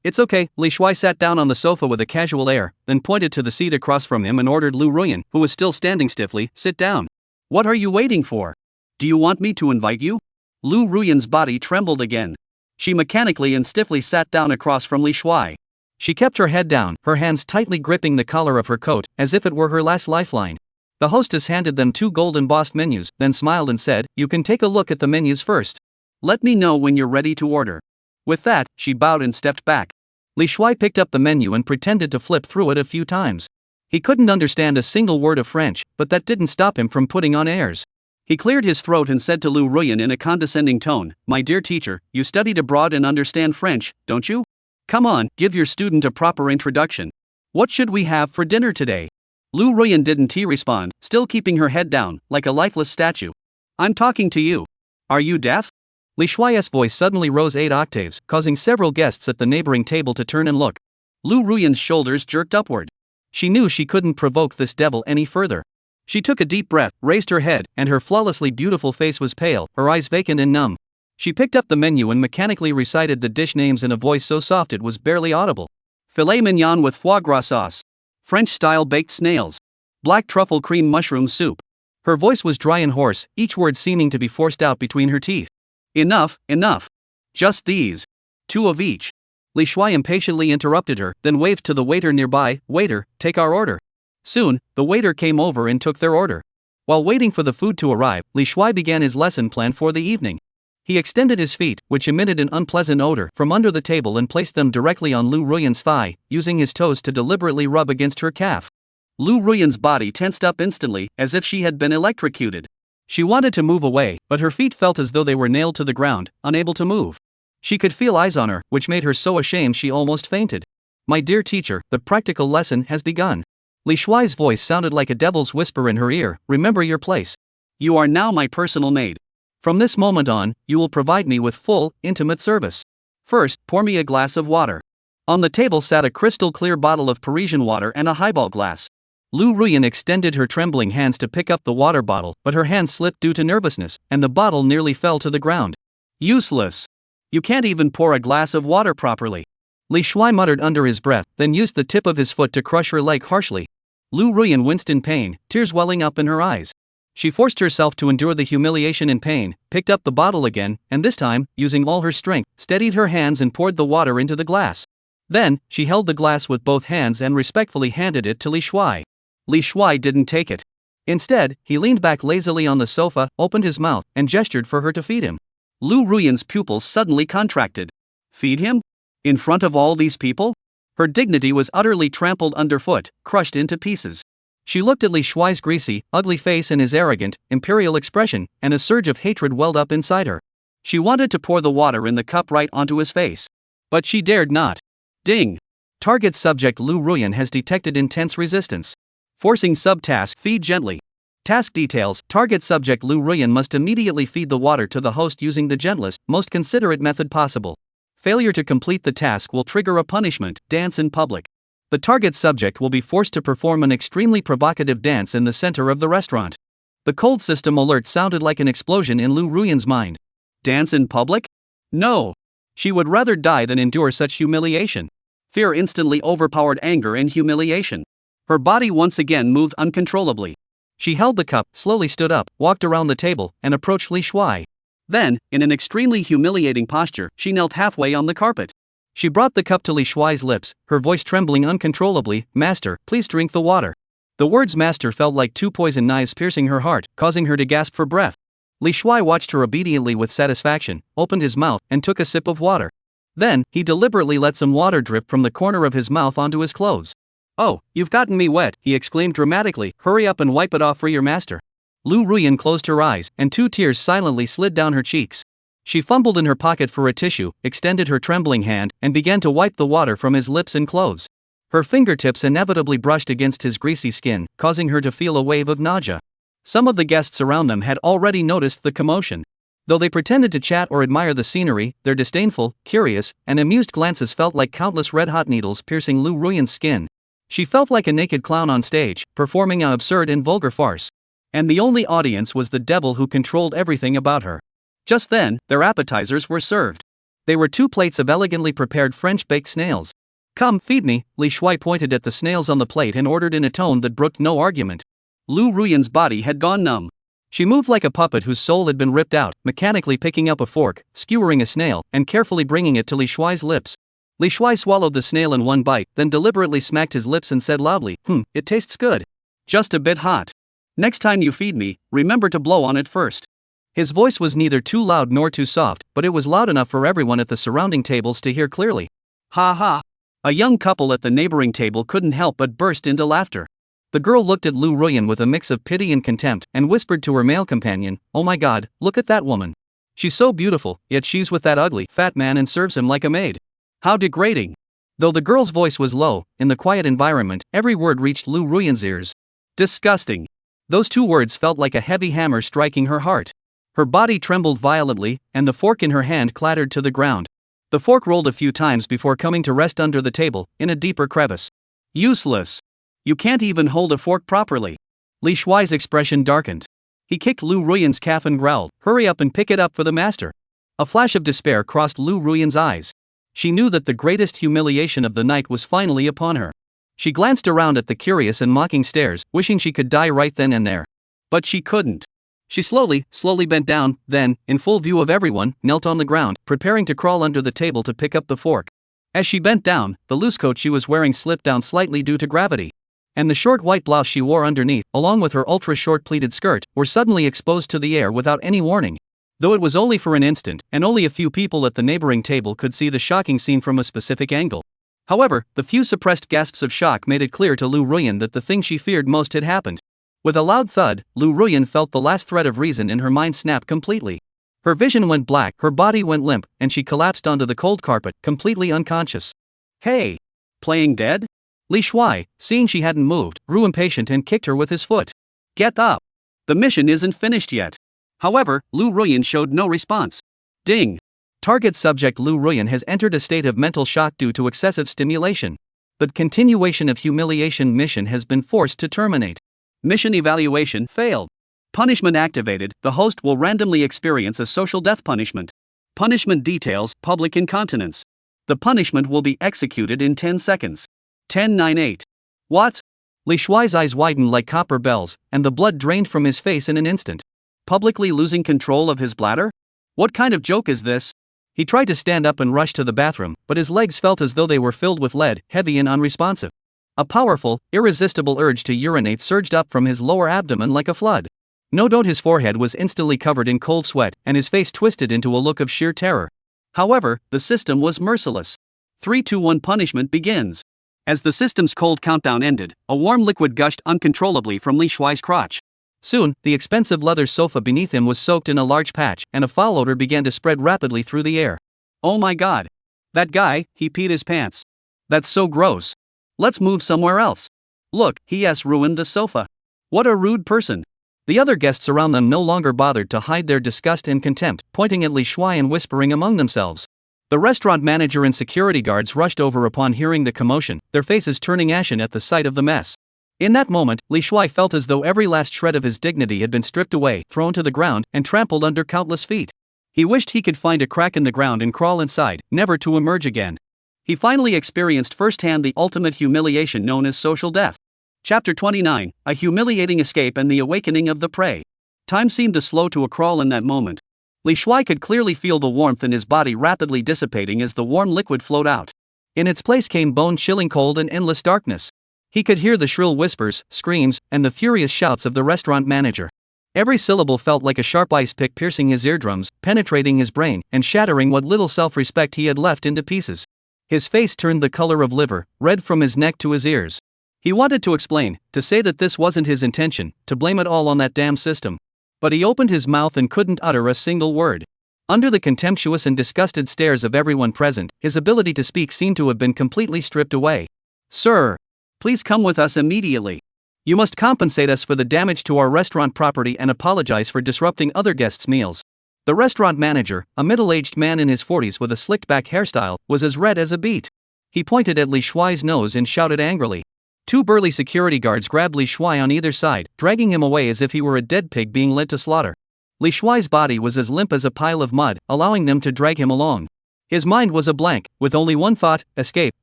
It's okay." Li Shuai sat down on the sofa with a casual air, then pointed to the seat across from him and ordered Lu Ruyan, who was still standing stiffly, "Sit down. What are you waiting for? Do you want me to invite you?" Lu Ruyan's body trembled again. She mechanically and stiffly sat down across from Li Shuai. She kept her head down, her hands tightly gripping the collar of her coat, as if it were her last lifeline. The hostess handed them 2 gold-embossed menus, then smiled and said, "You can take a look at the menus first. Let me know when you're ready to order." With that, she bowed and stepped back. Li Shuai picked up the menu and pretended to flip through it a few times. He couldn't understand a single word of French, but that didn't stop him from putting on airs. He cleared his throat and said to Lu Ruyan in a condescending tone, "My dear teacher, you studied abroad and understand French, don't you? Come on, give your student a proper introduction. What should we have for dinner today?" Lu Ruyan didn't respond, still keeping her head down, like a lifeless statue. "I'm talking to you. Are you deaf?" Li Shuai's voice suddenly rose 8 octaves, causing several guests at the neighboring table to turn and look. Lu Ruyan's shoulders jerked upward. She knew she couldn't provoke this devil any further. She took a deep breath, raised her head, and her flawlessly beautiful face was pale, her eyes vacant and numb. She picked up the menu and mechanically recited the dish names in a voice so soft it was barely audible. Filet mignon with foie gras sauce. French-style baked snails. Black truffle cream mushroom soup. Her voice was dry and hoarse, each word seeming to be forced out between her teeth. "Enough, enough. Just these. 2 of each." Li Shuai impatiently interrupted her, then waved to the waiter nearby, "Waiter, take our order." Soon, the waiter came over and took their order. While waiting for the food to arrive, Li Shuai began his lesson plan for the evening. He extended his feet, which emitted an unpleasant odor, from under the table and placed them directly on Lu Ruyan's thigh, using his toes to deliberately rub against her calf. Lu Ruyan's body tensed up instantly, as if she had been electrocuted. She wanted to move away, but her feet felt as though they were nailed to the ground, unable to move. She could feel eyes on her, which made her so ashamed she almost fainted. "My dear teacher, the practical lesson has begun." Li Shuai's voice sounded like a devil's whisper in her ear, "Remember your place. You are now my personal maid. From this moment on, you will provide me with full, intimate service. First, pour me a glass of water. On the table sat a crystal-clear bottle of Parisian water and a highball glass. Lu Ruyan extended her trembling hands to pick up the water bottle, but her hands slipped due to nervousness, and the bottle nearly fell to the ground. Useless. You can't even pour a glass of water properly. Li Shuai muttered under his breath, then used the tip of his foot to crush her leg harshly. Lu Ruyan winced in pain, tears welling up in her eyes. She forced herself to endure the humiliation and pain, picked up the bottle again, and this time, using all her strength, steadied her hands and poured the water into the glass. Then, she held the glass with both hands and respectfully handed it to Li Shuai. Li Shuai didn't take it. Instead, he leaned back lazily on the sofa, opened his mouth, and gestured for her to feed him. Lu Ruyan's pupils suddenly contracted. Feed him? In front of all these people? Her dignity was utterly trampled underfoot, crushed into pieces. She looked at Li Shuai's greasy, ugly face and his arrogant, imperial expression, and a surge of hatred welled up inside her. She wanted to pour the water in the cup right onto his face. But she dared not. Ding! Target subject Lu Ruyan has detected intense resistance. Forcing subtask feed gently. Task details: target subject Lu Ruyan must immediately feed the water to the host using the gentlest, most considerate method possible. Failure to complete the task will trigger a punishment: dance in public. The target subject will be forced to perform an extremely provocative dance in the center of the restaurant. The cold system alert sounded like an explosion in Lu Ruyan's mind. Dance in public? No! She would rather die than endure such humiliation. Fear instantly overpowered anger and humiliation. Her body once again moved uncontrollably. She held the cup, slowly stood up, walked around the table, and approached Li Shuai. Then, in an extremely humiliating posture, she knelt halfway on the carpet. She brought the cup to Li Shuai's lips, her voice trembling uncontrollably. "Master, please drink the water." The words master felt like two poison knives piercing her heart, causing her to gasp for breath. Li Shuai watched her obediently with satisfaction, opened his mouth, and took a sip of water. Then, he deliberately let some water drip from the corner of his mouth onto his clothes. "Oh, you've gotten me wet," he exclaimed dramatically. "Hurry up and wipe it off for your master." Lu Ruyan closed her eyes, and 2 tears silently slid down her cheeks. She fumbled in her pocket for a tissue, extended her trembling hand, and began to wipe the water from his lips and clothes. Her fingertips inevitably brushed against his greasy skin, causing her to feel a wave of nausea. Some of the guests around them had already noticed the commotion. Though they pretended to chat or admire the scenery, their disdainful, curious, and amused glances felt like countless red-hot needles piercing Lu Ruyan's skin. She felt like a naked clown on stage, performing an absurd and vulgar farce. And the only audience was the devil who controlled everything about her. Just then, their appetizers were served. They were 2 plates of elegantly prepared French-baked snails. "Come, feed me," Li Shuai pointed at the snails on the plate and ordered in a tone that brooked no argument. Lu Ruyan's body had gone numb. She moved like a puppet whose soul had been ripped out, mechanically picking up a fork, skewering a snail, and carefully bringing it to Li Shuai's lips. Li Shuai swallowed the snail in one bite, then deliberately smacked his lips and said loudly, "It tastes good. Just a bit hot. Next time you feed me, remember to blow on it first." His voice was neither too loud nor too soft, but it was loud enough for everyone at the surrounding tables to hear clearly. "Ha ha!" A young couple at the neighboring table couldn't help but burst into laughter. The girl looked at Lu Ruyan with a mix of pity and contempt, and whispered to her male companion, "Oh my god, look at that woman. She's so beautiful, yet she's with that ugly, fat man and serves him like a maid. How degrading." Though the girl's voice was low, in the quiet environment, every word reached Lu Ruyan's ears. Disgusting. Those 2 words felt like a heavy hammer striking her heart. Her body trembled violently, and the fork in her hand clattered to the ground. The fork rolled a few times before coming to rest under the table, in a deeper crevice. "Useless. You can't even hold a fork properly." Li Shuai's expression darkened. He kicked Lu Ruyan's calf and growled, "Hurry up and pick it up for the master." A flash of despair crossed Lu Ruyan's eyes. She knew that the greatest humiliation of the night was finally upon her. She glanced around at the curious and mocking stares, wishing she could die right then and there. But she couldn't. She slowly bent down, then, in full view of everyone, knelt on the ground, preparing to crawl under the table to pick up the fork. As she bent down, the loose coat she was wearing slipped down slightly due to gravity. And the short white blouse she wore underneath, along with her ultra-short pleated skirt, were suddenly exposed to the air without any warning. Though it was only for an instant, and only a few people at the neighboring table could see the shocking scene from a specific angle. However, the few suppressed gasps of shock made it clear to Lu Ruyan that the thing she feared most had happened. With a loud thud, Lu Ruyan felt the last thread of reason in her mind snap completely. Her vision went black, her body went limp, and she collapsed onto the cold carpet, completely unconscious. "Hey! Playing dead?" Li Shuai, seeing she hadn't moved, grew impatient and kicked her with his foot. "Get up! The mission isn't finished yet." However, Lu Ruyan showed no response. Ding! Target subject Lu Ruyan has entered a state of mental shock due to excessive stimulation. The continuation of humiliation mission has been forced to terminate. Mission evaluation failed. Punishment activated. The host will randomly experience a social death punishment. Punishment details: public incontinence. The punishment will be executed in 10 seconds. 10-9-8. What? Li Shuai's eyes widened like copper bells, and the blood drained from his face in an instant. Publicly losing control of his bladder? What kind of joke is this? He tried to stand up and rush to the bathroom, but his legs felt as though they were filled with lead, heavy and unresponsive. A powerful, irresistible urge to urinate surged up from his lower abdomen like a flood. No doubt his forehead was instantly covered in cold sweat, and his face twisted into a look of sheer terror. However, the system was merciless. 3-2-1 punishment begins. As the system's cold countdown ended, a warm liquid gushed uncontrollably from Li Shuai's crotch. Soon, the expensive leather sofa beneath him was soaked in a large patch, and a foul odor began to spread rapidly through the air. Oh my god. That guy, he peed his pants. That's so gross. Let's move somewhere else. Look, he has ruined the sofa. What a rude person. The other guests around them no longer bothered to hide their disgust and contempt, pointing at Li Shuai and whispering among themselves. The restaurant manager and security guards rushed over upon hearing the commotion, their faces turning ashen at the sight of the mess. In that moment, Li Shuai felt as though every last shred of his dignity had been stripped away, thrown to the ground, and trampled under countless feet. He wished he could find a crack in the ground and crawl inside, never to emerge again. He finally experienced firsthand the ultimate humiliation known as social death. Chapter 29, A Humiliating Escape and the Awakening of the Prey. Time seemed to slow to a crawl in that moment. Li Shuai could clearly feel the warmth in his body rapidly dissipating as the warm liquid flowed out. In its place came bone-chilling cold and endless darkness. He could hear the shrill whispers, screams, and the furious shouts of the restaurant manager. Every syllable felt like a sharp ice pick piercing his eardrums, penetrating his brain, and shattering what little self-respect he had left into pieces. His face turned the color of liver, red from his neck to his ears. He wanted to explain, to say that this wasn't his intention, to blame it all on that damn system. But he opened his mouth and couldn't utter a single word. Under the contemptuous and disgusted stares of everyone present, his ability to speak seemed to have been completely stripped away. Sir, please come with us immediately. You must compensate us for the damage to our restaurant property and apologize for disrupting other guests' meals. The restaurant manager, a middle-aged man in his 40s with a slicked-back hairstyle, was as red as a beet. He pointed at Li Shuai's nose and shouted angrily. Two burly security guards grabbed Li Shuai on either side, dragging him away as if he were a dead pig being led to slaughter. Li Shuai's body was as limp as a pile of mud, allowing them to drag him along. His mind was a blank, with only one thought: escape,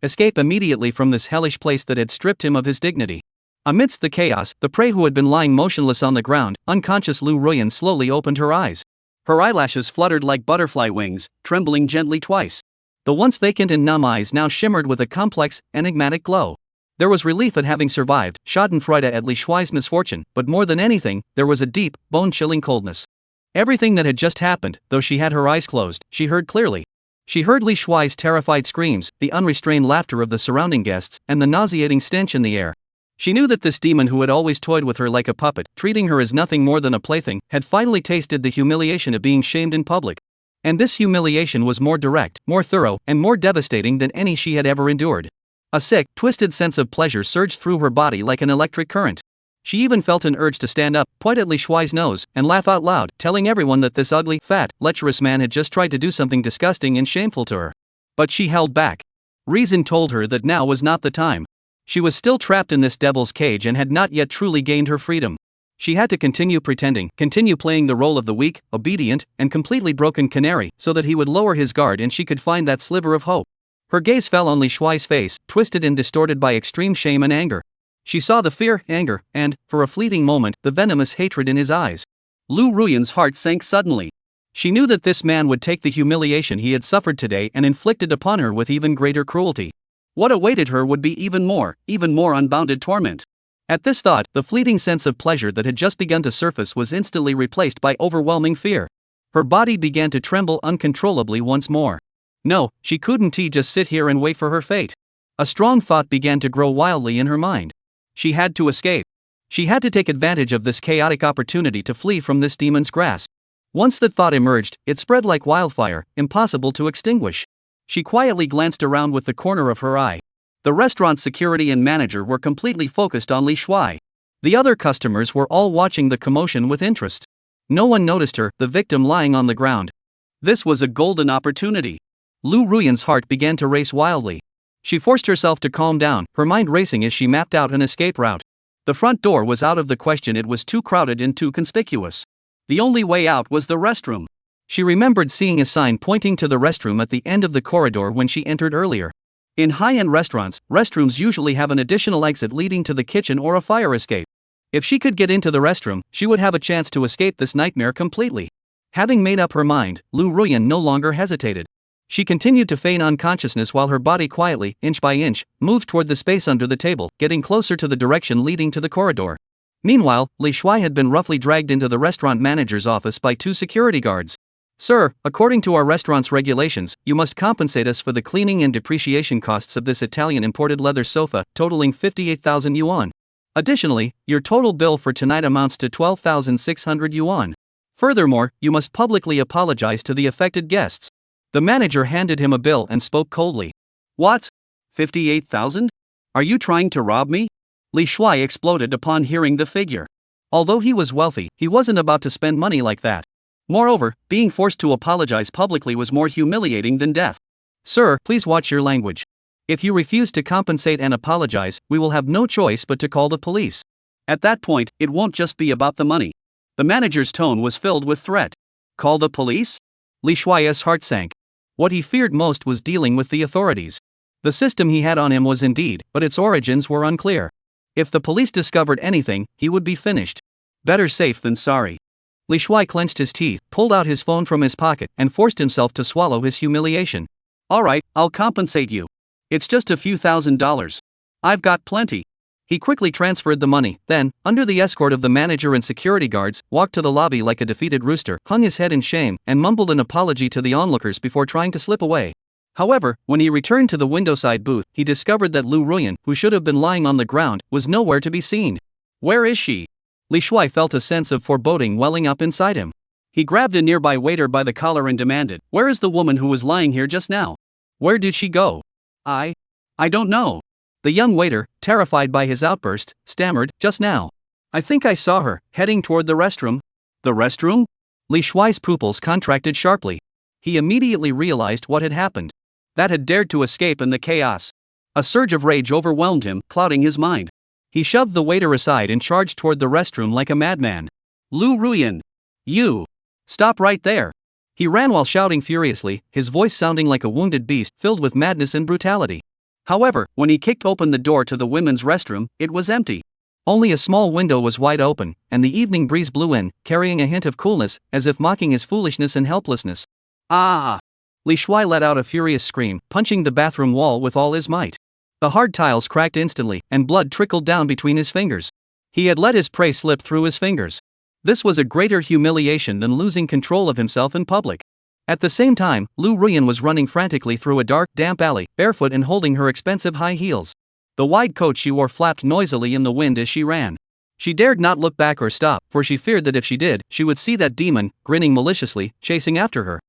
escape immediately from this hellish place that had stripped him of his dignity. Amidst the chaos, the prey who had been lying motionless on the ground, unconscious Lu Ruyan slowly opened her eyes. Her eyelashes fluttered like butterfly wings, trembling gently twice. The once vacant and numb eyes now shimmered with a complex, enigmatic glow. There was relief at having survived, schadenfreude at Li Shuai's misfortune, but more than anything, there was a deep, bone-chilling coldness. Everything that had just happened, though she had her eyes closed, she heard clearly. She heard Li Shuai's terrified screams, the unrestrained laughter of the surrounding guests, and the nauseating stench in the air. She knew that this demon who had always toyed with her like a puppet, treating her as nothing more than a plaything, had finally tasted the humiliation of being shamed in public. And this humiliation was more direct, more thorough, and more devastating than any she had ever endured. A sick, twisted sense of pleasure surged through her body like an electric current. She even felt an urge to stand up, point at Li Shuai's nose, and laugh out loud, telling everyone that this ugly, fat, lecherous man had just tried to do something disgusting and shameful to her. But she held back. Reason told her that now was not the time. She was still trapped in this devil's cage and had not yet truly gained her freedom. She had to continue pretending, continue playing the role of the weak, obedient, and completely broken canary, so that he would lower his guard and she could find that sliver of hope. Her gaze fell on Li Shuai's face, twisted and distorted by extreme shame and anger. She saw the fear, anger, and, for a fleeting moment, the venomous hatred in his eyes. Lu Ruyan's heart sank suddenly. She knew that this man would take the humiliation he had suffered today and inflict it upon her with even greater cruelty. What awaited her would be even more unbounded torment. At this thought, the fleeting sense of pleasure that had just begun to surface was instantly replaced by overwhelming fear. Her body began to tremble uncontrollably once more. No, she couldn't just sit here and wait for her fate. A strong thought began to grow wildly in her mind. She had to escape. She had to take advantage of this chaotic opportunity to flee from this demon's grasp. Once that thought emerged, it spread like wildfire, impossible to extinguish. She quietly glanced around with the corner of her eye. The restaurant's security and manager were completely focused on Li Shuai. The other customers were all watching the commotion with interest. No one noticed her, the victim lying on the ground. This was a golden opportunity. Lu Ruyan's heart began to race wildly. She forced herself to calm down, her mind racing as she mapped out an escape route. The front door was out of the question, it was too crowded and too conspicuous. The only way out was the restroom. She remembered seeing a sign pointing to the restroom at the end of the corridor when she entered earlier. In high-end restaurants, restrooms usually have an additional exit leading to the kitchen or a fire escape. If she could get into the restroom, she would have a chance to escape this nightmare completely. Having made up her mind, Lu Ruyan no longer hesitated. She continued to feign unconsciousness while her body quietly, inch by inch, moved toward the space under the table, getting closer to the direction leading to the corridor. Meanwhile, Li Shuai had been roughly dragged into the restaurant manager's office by 2 security guards. "Sir, according to our restaurant's regulations, you must compensate us for the cleaning and depreciation costs of this Italian imported leather sofa, totaling 58,000 yuan. Additionally, your total bill for tonight amounts to 12,600 yuan. Furthermore, you must publicly apologize to the affected guests." The manager handed him a bill and spoke coldly. "What? 58,000? Are you trying to rob me?" Li Shuai exploded upon hearing the figure. Although he was wealthy, he wasn't about to spend money like that. Moreover, being forced to apologize publicly was more humiliating than death. "Sir, please watch your language. If you refuse to compensate and apologize, we will have no choice but to call the police. At that point, it won't just be about the money." The manager's tone was filled with threat. Call the police? Li Shuai's heart sank. What he feared most was dealing with the authorities. The system he had on him was indeed, but its origins were unclear. If the police discovered anything, he would be finished. Better safe than sorry. Li Shuai clenched his teeth, pulled out his phone from his pocket, and forced himself to swallow his humiliation. "Alright, I'll compensate you. It's just a few $1,000s. I've got plenty." He quickly transferred the money, then, under the escort of the manager and security guards, walked to the lobby like a defeated rooster, hung his head in shame, and mumbled an apology to the onlookers before trying to slip away. However, when he returned to the windowside booth, he discovered that Lu Ruyan, who should have been lying on the ground, was nowhere to be seen. Where is she? Li Shuai felt a sense of foreboding welling up inside him. He grabbed a nearby waiter by the collar and demanded, "Where is the woman who was lying here just now? Where did she go?" I don't know." The young waiter, terrified by his outburst, stammered, "Just now. I think I saw her, heading toward the restroom." "The restroom?" Li Shuai's pupils contracted sharply. He immediately realized what had happened. That had dared to escape in the chaos. A surge of rage overwhelmed him, clouding his mind. He shoved the waiter aside and charged toward the restroom like a madman. "Lu Ruyan! You! Stop right there!" He ran while shouting furiously, his voice sounding like a wounded beast, filled with madness and brutality. However, when he kicked open the door to the women's restroom, it was empty. Only a small window was wide open, and the evening breeze blew in, carrying a hint of coolness, as if mocking his foolishness and helplessness. "Ah!" Li Shuai let out a furious scream, punching the bathroom wall with all his might. The hard tiles cracked instantly, and blood trickled down between his fingers. He had let his prey slip through his fingers. This was a greater humiliation than losing control of himself in public. At the same time, Lu Ruyan was running frantically through a dark, damp alley, barefoot and holding her expensive high heels. The wide coat she wore flapped noisily in the wind as she ran. She dared not look back or stop, for she feared that if she did, she would see that demon, grinning maliciously, chasing after her.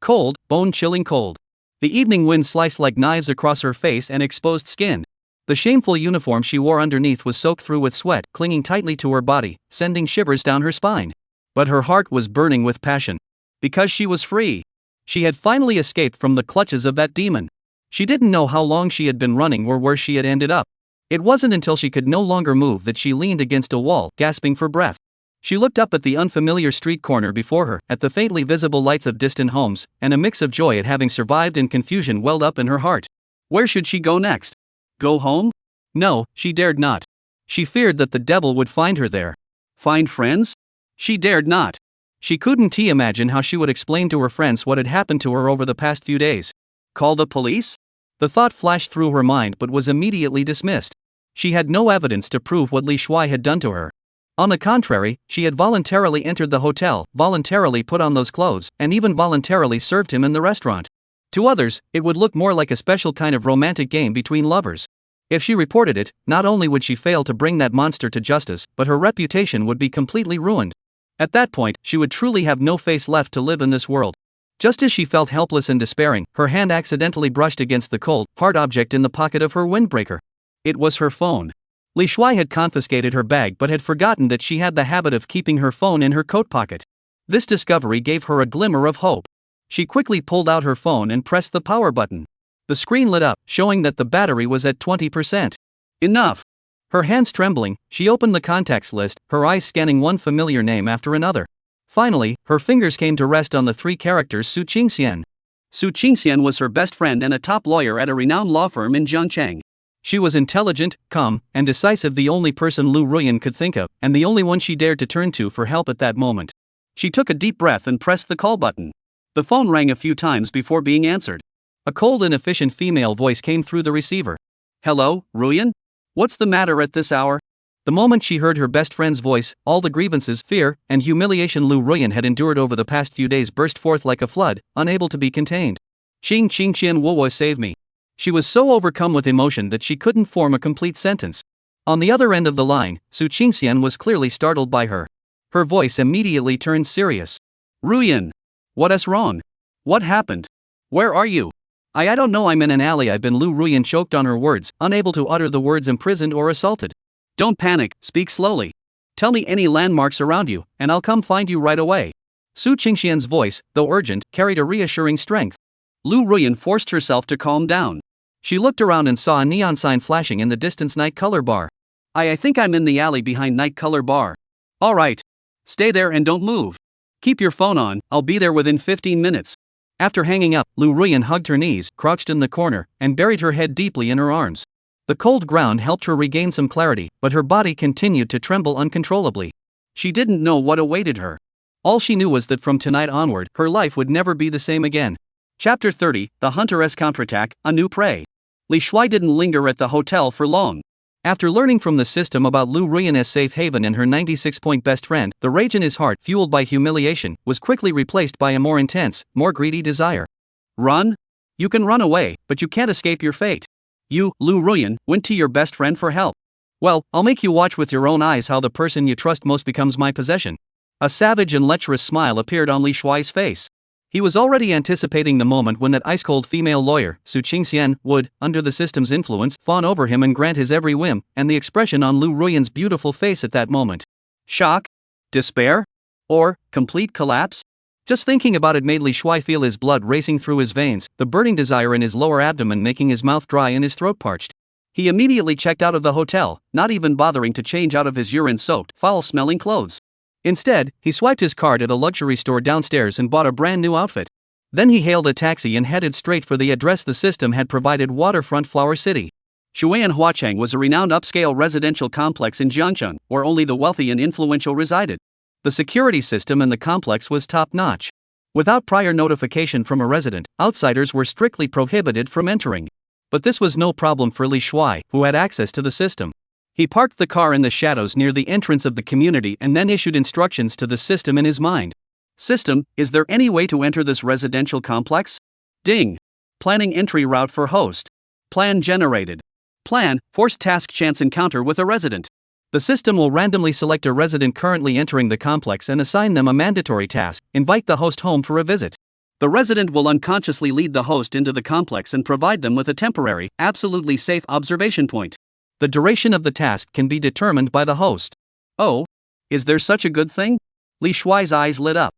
Cold, bone-chilling cold. The evening wind sliced like knives across her face and exposed skin. The shameful uniform she wore underneath was soaked through with sweat, clinging tightly to her body, sending shivers down her spine. But her heart was burning with passion. Because she was free. She had finally escaped from the clutches of that demon. She didn't know how long she had been running or where she had ended up. It wasn't until she could no longer move that she leaned against a wall, gasping for breath. She looked up at the unfamiliar street corner before her, at the faintly visible lights of distant homes, and a mix of joy at having survived and confusion welled up in her heart. Where should she go next? Go home? No, she dared not. She feared that the devil would find her there. Find friends? She dared not. She couldn't imagine how she would explain to her friends what had happened to her over the past few days. Call the police? The thought flashed through her mind but was immediately dismissed. She had no evidence to prove what Li Shuai had done to her. On the contrary, she had voluntarily entered the hotel, voluntarily put on those clothes, and even voluntarily served him in the restaurant. To others, it would look more like a special kind of romantic game between lovers. If she reported it, not only would she fail to bring that monster to justice, but her reputation would be completely ruined. At that point, she would truly have no face left to live in this world. Just as she felt helpless and despairing, her hand accidentally brushed against the cold, hard object in the pocket of her windbreaker. It was her phone. Li Shuai had confiscated her bag but had forgotten that she had the habit of keeping her phone in her coat pocket. This discovery gave her a glimmer of hope. She quickly pulled out her phone and pressed the power button. The screen lit up, showing that the battery was at 20%. Enough! Her hands trembling, she opened the contacts list, her eyes scanning one familiar name after another. Finally, her fingers came to rest on the three characters Su Qingxian. Su Qingxian was her best friend and a top lawyer at a renowned law firm in Jiangcheng. She was intelligent, calm, and decisive, the only person Lu Ruyan could think of, and the only one she dared to turn to for help at that moment. She took a deep breath and pressed the call button. The phone rang a few times before being answered. A cold and efficient female voice came through the receiver. "Hello, Ruyan? What's the matter at this hour?" The moment she heard her best friend's voice, all the grievances, fear, and humiliation Lu Ruyan had endured over the past few days burst forth like a flood, unable to be contained. "Xing Qingxian Wo save me." She was so overcome with emotion that she couldn't form a complete sentence. On the other end of the line, Su Qingxian was clearly startled by her. Her voice immediately turned serious. "Ruyan! What's wrong? What happened? Where are you?" I don't know, I'm in an alley. I've been." Lu Ruyan choked on her words, unable to utter the words imprisoned or assaulted. "Don't panic, speak slowly. Tell me any landmarks around you, and I'll come find you right away." Su Qingxian's voice, though urgent, carried a reassuring strength. Lu Ruyan forced herself to calm down. She looked around and saw a neon sign flashing in the distance, Night Color Bar. I think I'm in the alley behind Night Color Bar." "All right. Stay there and don't move. Keep your phone on, I'll be there within 15 minutes. After hanging up, Lu Ruyan hugged her knees, crouched in the corner, and buried her head deeply in her arms. The cold ground helped her regain some clarity, but her body continued to tremble uncontrollably. She didn't know what awaited her. All she knew was that from tonight onward, her life would never be the same again. Chapter 30, The Hunter's Counterattack, A New Prey. Li Shuai didn't linger at the hotel for long. After learning from the system about Lu Ruyan's safe haven and her 96-point best friend, the rage in his heart, fueled by humiliation, was quickly replaced by a more intense, more greedy desire. "Run? You can run away, but you can't escape your fate. You, Lu Ruyan, went to your best friend for help. Well, I'll make you watch with your own eyes how the person you trust most becomes my possession." A savage and lecherous smile appeared on Li Shuai's face. He was already anticipating the moment when that ice-cold female lawyer, Su Qingxian, would, under the system's influence, fawn over him and grant his every whim, and the expression on Lu Ruyan's beautiful face at that moment. Shock? Despair? Or complete collapse? Just thinking about it made Li Shuai feel his blood racing through his veins, the burning desire in his lower abdomen making his mouth dry and his throat parched. He immediately checked out of the hotel, not even bothering to change out of his urine-soaked, foul-smelling clothes. Instead, he swiped his card at a luxury store downstairs and bought a brand new outfit. Then he hailed a taxi and headed straight for the address the system had provided: waterfront Flower City. Manhwarecap was a renowned upscale residential complex in Jiangcheng, where only the wealthy and influential resided. The security system in the complex was top-notch. Without prior notification from a resident, outsiders were strictly prohibited from entering. But this was no problem for Li Shuai, who had access to the system. He parked the car in the shadows near the entrance of the community and then issued instructions to the system in his mind. "System, is there any way to enter this residential complex?" Ding. Planning entry route for host. Plan generated. Plan, forced task chance encounter with a resident. The system will randomly select a resident currently entering the complex and assign them a mandatory task: invite the host home for a visit. The resident will unconsciously lead the host into the complex and provide them with a temporary, absolutely safe observation point. The duration of the task can be determined by the host. Oh, is there such a good thing? Li Shuai's eyes lit up.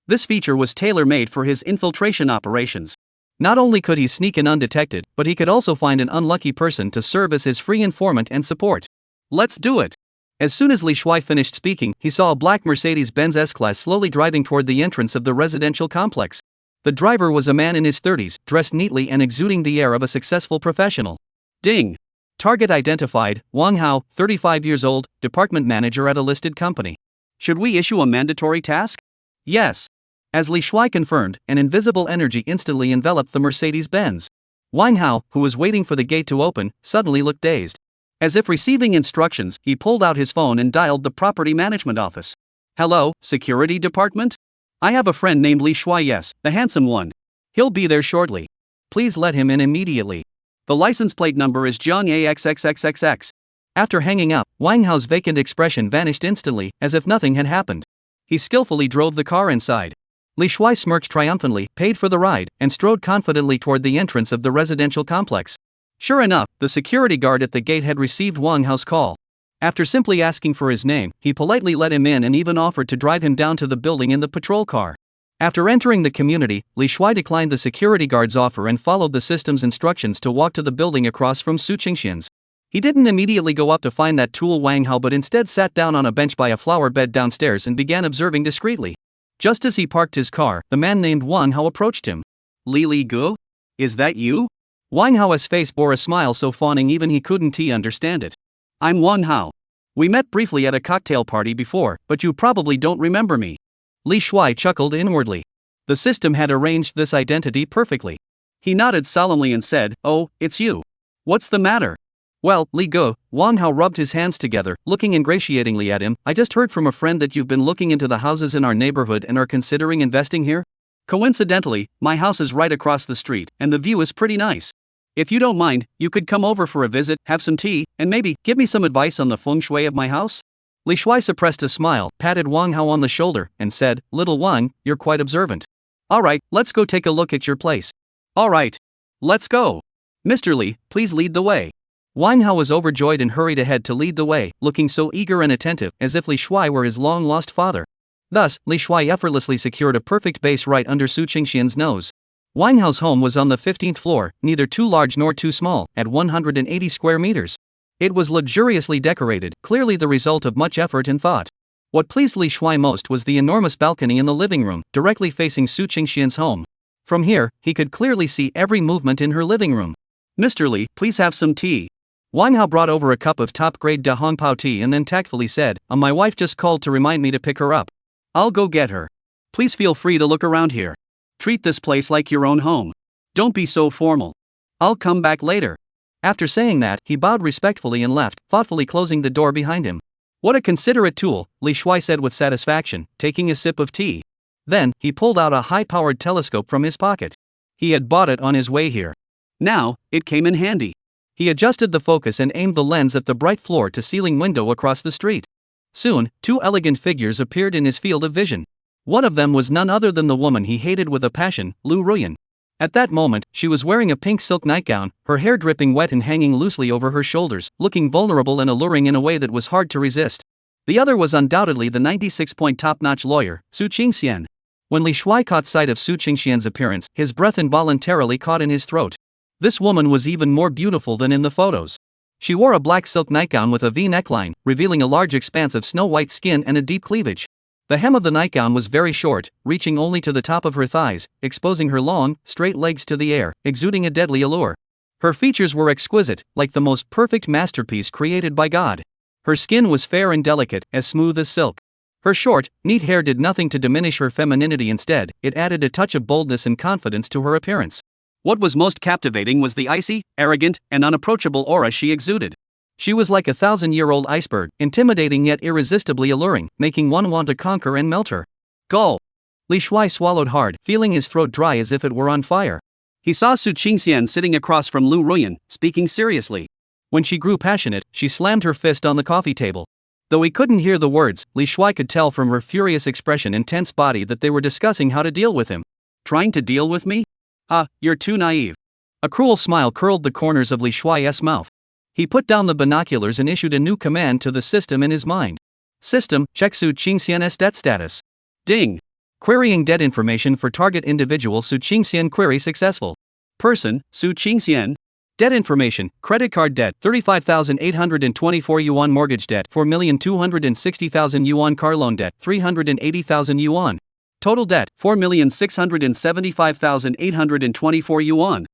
This feature was tailor-made for his infiltration operations. Not only could he sneak in undetected, but he could also find an unlucky person to serve as his free informant and support. Let's do it. As soon as Li Shuai finished speaking, he saw a black Mercedes-Benz S-Class slowly driving toward the entrance of the residential complex. The driver was a man in his 30s, dressed neatly and exuding the air of a successful professional. Ding. Target identified: Wang Hao, 35 years old, department manager at a listed company. Should we issue a mandatory task? Yes. As Li Shuai confirmed, an invisible energy instantly enveloped the Mercedes-Benz. Wang Hao, who was waiting for the gate to open, suddenly looked dazed. As if receiving instructions, he pulled out his phone and dialed the property management office. "Hello, security department? I have a friend named Li Shuai, yes, the handsome one. He'll be there shortly. Please let him in immediately. The license plate number is Jiang AXXXXX. After hanging up, Wang Hao's vacant expression vanished instantly, as if nothing had happened. He skillfully drove the car inside. Li Shuai smirked triumphantly, paid for the ride, and strode confidently toward the entrance of the residential complex. Sure enough, the security guard at the gate had received Wang Hao's call. After simply asking for his name, he politely let him in and even offered to drive him down to the building in the patrol car. After entering the community, Li Shuai declined the security guard's offer and followed the system's instructions to walk to the building across from Su Qingxian's. He didn't immediately go up to find that tool Wang Hao but instead sat down on a bench by a flower bed downstairs and began observing discreetly. Just as he parked his car, the man named Wang Hao approached him. Li Gu? Is that you? Wang Hao's face bore a smile so fawning even he couldn't understand it. I'm Wang Hao. We met briefly at a cocktail party before, but you probably don't remember me. Li Shuai chuckled inwardly. The system had arranged this identity perfectly. He nodded solemnly and said, "Oh, it's you. What's the matter?" "Well, Li Gu," Wang Hao rubbed his hands together, looking ingratiatingly at him, "I just heard from a friend that you've been looking into the houses in our neighborhood and are considering investing here. Coincidentally, my house is right across the street, and the view is pretty nice. If you don't mind, you could come over for a visit, have some tea, and maybe give me some advice on the feng shui of my house?" Li Shuai suppressed a smile, patted Wang Hao on the shoulder, and said, "Little Wang, you're quite observant. Alright, let's go take a look at your place." "Alright. Let's go. Mr. Li, please lead the way." Wang Hao was overjoyed and hurried ahead to lead the way, looking so eager and attentive, as if Li Shuai were his long-lost father. Thus, Li Shuai effortlessly secured a perfect base right under Su Qingxian's nose. Wang Hao's home was on the 15th floor, neither too large nor too small, at 180 square meters. It was luxuriously decorated, clearly the result of much effort and thought. What pleased Li Shuai most was the enormous balcony in the living room, directly facing Su Qingxian's home. From here, he could clearly see every movement in her living room. "Mr. Li, please have some tea." Wang Hao brought over a cup of top-grade Da Hong Pao tea and then tactfully said, My wife just called to remind me to pick her up. I'll go get her. Please feel free to look around here. Treat this place like your own home. Don't be so formal. I'll come back later." After saying that, he bowed respectfully and left, thoughtfully closing the door behind him. "What a considerate tool," Li Shuai said with satisfaction, taking a sip of tea. Then, he pulled out a high-powered telescope from his pocket. He had bought it on his way here. Now, it came in handy. He adjusted the focus and aimed the lens at the bright floor-to-ceiling window across the street. Soon, two elegant figures appeared in his field of vision. One of them was none other than the woman he hated with a passion, Lu Ruyan. At that moment, she was wearing a pink silk nightgown, her hair dripping wet and hanging loosely over her shoulders, looking vulnerable and alluring in a way that was hard to resist. The other was undoubtedly the 96-point top-notch lawyer, Su Qingxian. When Li Shuai caught sight of Su Qingxian's appearance, his breath involuntarily caught in his throat. This woman was even more beautiful than in the photos. She wore a black silk nightgown with a V neckline, revealing a large expanse of snow-white skin and a deep cleavage. The hem of the nightgown was very short, reaching only to the top of her thighs, exposing her long, straight legs to the air, exuding a deadly allure. Her features were exquisite, like the most perfect masterpiece created by God. Her skin was fair and delicate, as smooth as silk. Her short, neat hair did nothing to diminish her femininity. Instead, it added a touch of boldness and confidence to her appearance. What was most captivating was the icy, arrogant, and unapproachable aura she exuded. She was like a 1,000-year-old iceberg, intimidating yet irresistibly alluring, making one want to conquer and melt her. Gulp! Li Shuai swallowed hard, feeling his throat dry as if it were on fire. He saw Su Qingxian sitting across from Lu Ruyan, speaking seriously. When she grew passionate, she slammed her fist on the coffee table. Though he couldn't hear the words, Li Shuai could tell from her furious expression and tense body that they were discussing how to deal with him. Trying to deal with me? Ah, you're too naive. A cruel smile curled the corners of Li Shuai's mouth. He put down the binoculars and issued a new command to the system in his mind. System, check Su Qingxian's debt status. Ding. Querying debt information for target individual Su Qingxian query successful. Person, Su Qingxian. Debt information, credit card debt, 35,824 yuan mortgage debt, 4,260,000 yuan car loan debt, 380,000 yuan. Total debt, 4,675,824 yuan.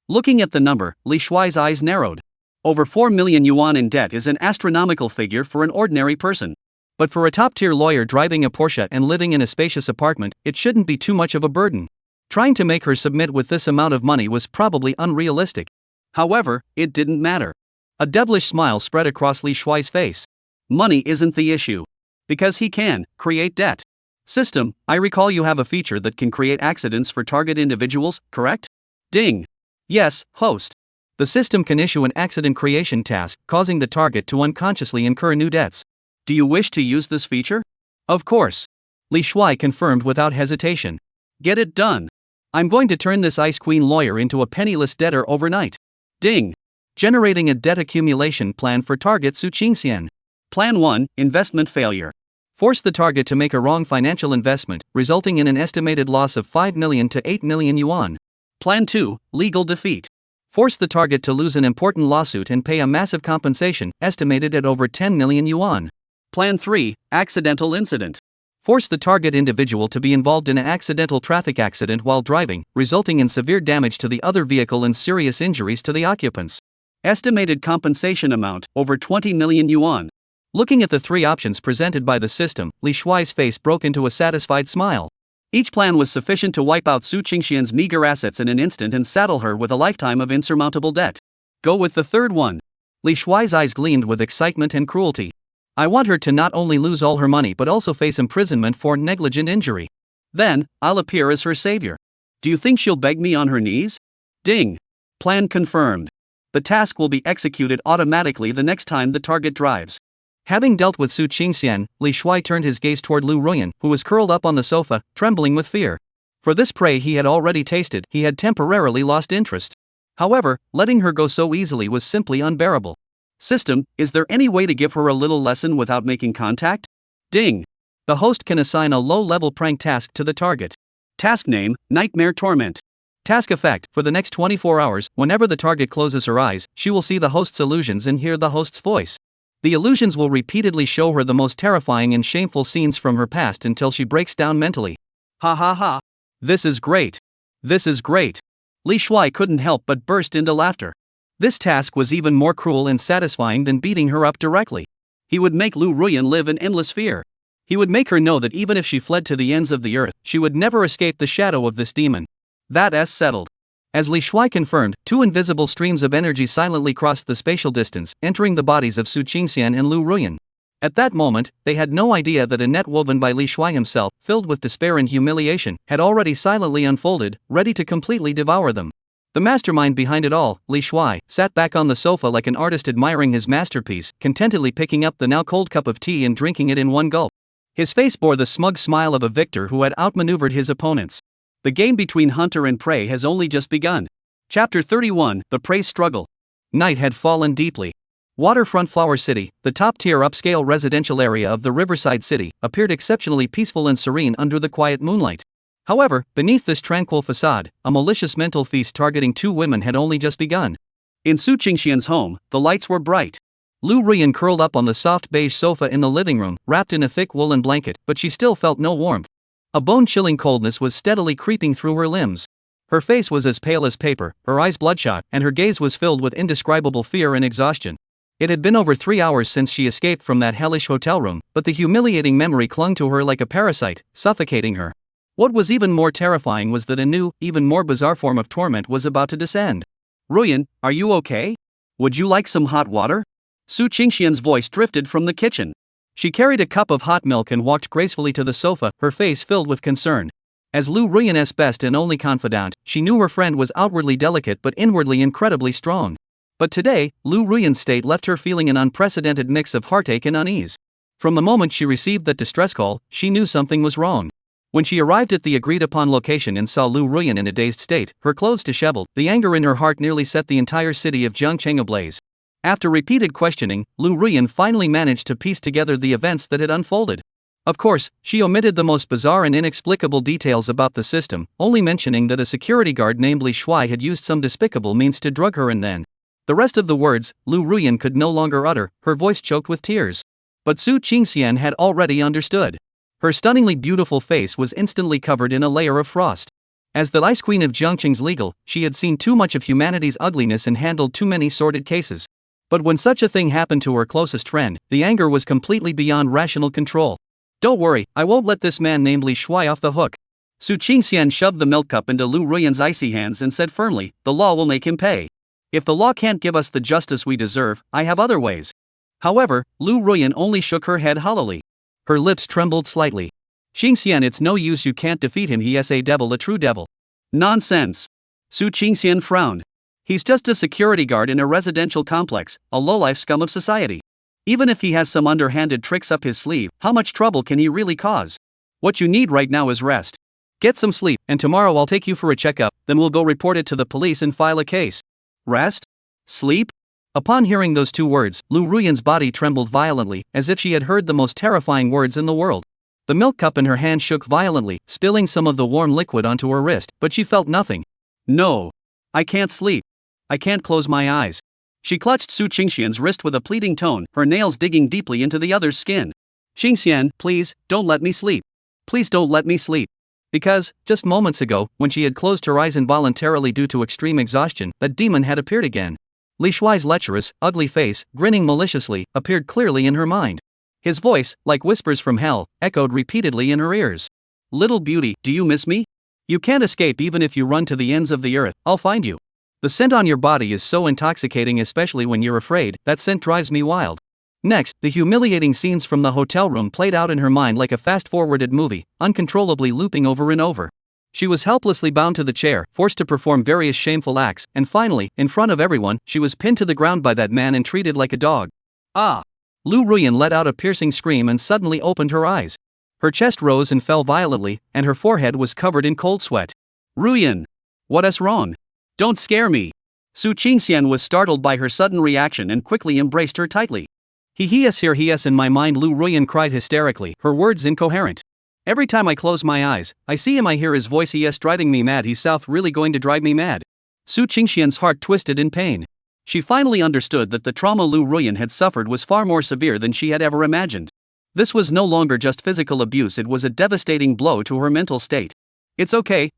Looking at the number, Li Shuai's eyes narrowed. Over 4 million yuan in debt is an astronomical figure for an ordinary person. But for a top-tier lawyer driving a Porsche and living in a spacious apartment, it shouldn't be too much of a burden. Trying to make her submit with this amount of money was probably unrealistic. However, it didn't matter. A devilish smile spread across Li Shuai's face. Money isn't the issue. Because he can create debt. System, I recall you have a feature that can create accidents for target individuals, correct? Ding. Yes, host. The system can issue an accident creation task, causing the target to unconsciously incur new debts. Do you wish to use this feature? Of course. Li Shuai confirmed without hesitation. Get it done. I'm going to turn this Ice Queen lawyer into a penniless debtor overnight. Ding. Generating a debt accumulation plan for target Su Qingxian. Plan 1, investment failure. Force the target to make a wrong financial investment, resulting in an estimated loss of 5 million to 8 million yuan. Plan 2, legal defeat. Force the target to lose an important lawsuit and pay a massive compensation, estimated at over 10 million yuan. Plan 3, accidental incident. Force the target individual to be involved in an accidental traffic accident while driving, resulting in severe damage to the other vehicle and serious injuries to the occupants. Estimated compensation amount, over 20 million yuan. Looking at the three options presented by the system, Li Shuai's face broke into a satisfied smile. Each plan was sufficient to wipe out Su Qingxian's meager assets in an instant and saddle her with a lifetime of insurmountable debt. Go with the third one. Li Shuai's eyes gleamed with excitement and cruelty. I want her to not only lose all her money but also face imprisonment for negligent injury. Then, I'll appear as her savior. Do you think she'll beg me on her knees? Ding. Plan confirmed. The task will be executed automatically the next time the target drives. Having dealt with Su Qingxian, Li Shuai turned his gaze toward Lu Ruyan, who was curled up on the sofa, trembling with fear. For this prey he had already tasted, he had temporarily lost interest. However, letting her go so easily was simply unbearable. System, is there any way to give her a little lesson without making contact? Ding. The host can assign a low-level prank task to the target. Task name, Nightmare Torment. Task effect, for the next 24 hours, whenever the target closes her eyes, she will see the host's illusions and hear the host's voice. The illusions will repeatedly show her the most terrifying and shameful scenes from her past until she breaks down mentally. Ha ha ha. This is great. This is great. Li Shuai couldn't help but burst into laughter. This task was even more cruel and satisfying than beating her up directly. He would make Lu Ruyan live in endless fear. He would make her know that even if she fled to the ends of the earth, she would never escape the shadow of this demon. That's settled. As Li Shuai confirmed, two invisible streams of energy silently crossed the spatial distance, entering the bodies of Su Qingxian and Lu Ruyan. At that moment, they had no idea that a net woven by Li Shuai himself, filled with despair and humiliation, had already silently unfolded, ready to completely devour them. The mastermind behind it all, Li Shuai, sat back on the sofa like an artist admiring his masterpiece, contentedly picking up the now cold cup of tea and drinking it in one gulp. His face bore the smug smile of a victor who had outmaneuvered his opponents. The game between hunter and prey has only just begun. Chapter 31, The Prey Struggle. Night had fallen deeply. Waterfront Flower City, the top-tier upscale residential area of the riverside city, appeared exceptionally peaceful and serene under the quiet moonlight. However, beneath this tranquil facade, a malicious mental feast targeting two women had only just begun. In Su Qingxian's home, the lights were bright. Lu Ruyan curled up on the soft beige sofa in the living room, wrapped in a thick woolen blanket, but she still felt no warmth. A bone-chilling coldness was steadily creeping through her limbs. Her face was as pale as paper, her eyes bloodshot, and her gaze was filled with indescribable fear and exhaustion. It had been over 3 hours since she escaped from that hellish hotel room, but the humiliating memory clung to her like a parasite, suffocating her. What was even more terrifying was that a new, even more bizarre form of torment was about to descend. Ruyan, are you okay? Would you like some hot water? Su Qingxian's voice drifted from the kitchen. She carried a cup of hot milk and walked gracefully to the sofa, her face filled with concern. As Lu Ruyan's best and only confidant, she knew her friend was outwardly delicate but inwardly incredibly strong. But today, Lu Ruyan's state left her feeling an unprecedented mix of heartache and unease. From the moment she received that distress call, she knew something was wrong. When she arrived at the agreed-upon location and saw Lu Ruyan in a dazed state, her clothes disheveled, the anger in her heart nearly set the entire city of Jiangcheng ablaze. After repeated questioning, Lu Ruyan finally managed to piece together the events that had unfolded. Of course, she omitted the most bizarre and inexplicable details about the system, only mentioning that a security guard named Li Shuai had used some despicable means to drug her and then. The rest of the words, Lu Ruyan could no longer utter, her voice choked with tears. But Su Qingxian had already understood. Her stunningly beautiful face was instantly covered in a layer of frost. As the Ice Queen of Jiangcheng's legal, she had seen too much of humanity's ugliness and handled too many sordid cases. But when such a thing happened to her closest friend, the anger was completely beyond rational control. Don't worry, I won't let this man named Li Shuai off the hook. Su Qingxian shoved the milk cup into Lu Ruyan's icy hands and said firmly, the law will make him pay. If the law can't give us the justice we deserve, I have other ways. However, Lu Ruyan only shook her head hollowly. Her lips trembled slightly. Qingxian, it's no use, you can't defeat him, he's a devil, a true devil. Nonsense. Su Qingxian frowned. He's just a security guard in a residential complex, a lowlife scum of society. Even if he has some underhanded tricks up his sleeve, how much trouble can he really cause? What you need right now is rest. Get some sleep, and tomorrow I'll take you for a checkup, then we'll go report it to the police and file a case. Rest? Sleep? Upon hearing those two words, Lu Ruyan's body trembled violently, as if she had heard the most terrifying words in the world. The milk cup in her hand shook violently, spilling some of the warm liquid onto her wrist, but she felt nothing. No. I can't sleep. I can't close my eyes. She clutched Su Qingxian's wrist with a pleading tone, her nails digging deeply into the other's skin. Qingxian, please, don't let me sleep. Please don't let me sleep. Because, just moments ago, when she had closed her eyes involuntarily due to extreme exhaustion, that demon had appeared again. Li Shuai's lecherous, ugly face, grinning maliciously, appeared clearly in her mind. His voice, like whispers from hell, echoed repeatedly in her ears. Little beauty, do you miss me? You can't escape even if you run to the ends of the earth, I'll find you. The scent on your body is so intoxicating, especially when you're afraid, that scent drives me wild. Next, the humiliating scenes from the hotel room played out in her mind like a fast-forwarded movie, uncontrollably looping over and over. She was helplessly bound to the chair, forced to perform various shameful acts, and finally, in front of everyone, she was pinned to the ground by that man and treated like a dog. Ah! Lu Ruyan let out a piercing scream and suddenly opened her eyes. Her chest rose and fell violently, and her forehead was covered in cold sweat. Ruyan! What's wrong? Don't scare me! Su Qingxian was startled by her sudden reaction and quickly embraced her tightly. He is in my mind, Lu Ruyan cried hysterically, her words incoherent. Every time I close my eyes, I see him, I hear his voice, he is driving me mad, he's south really going to drive me mad. Su Qingxian's heart twisted in pain. She finally understood that the trauma Lu Ruyan had suffered was far more severe than she had ever imagined. This was no longer just physical abuse, it was a devastating blow to her mental state. It's okay.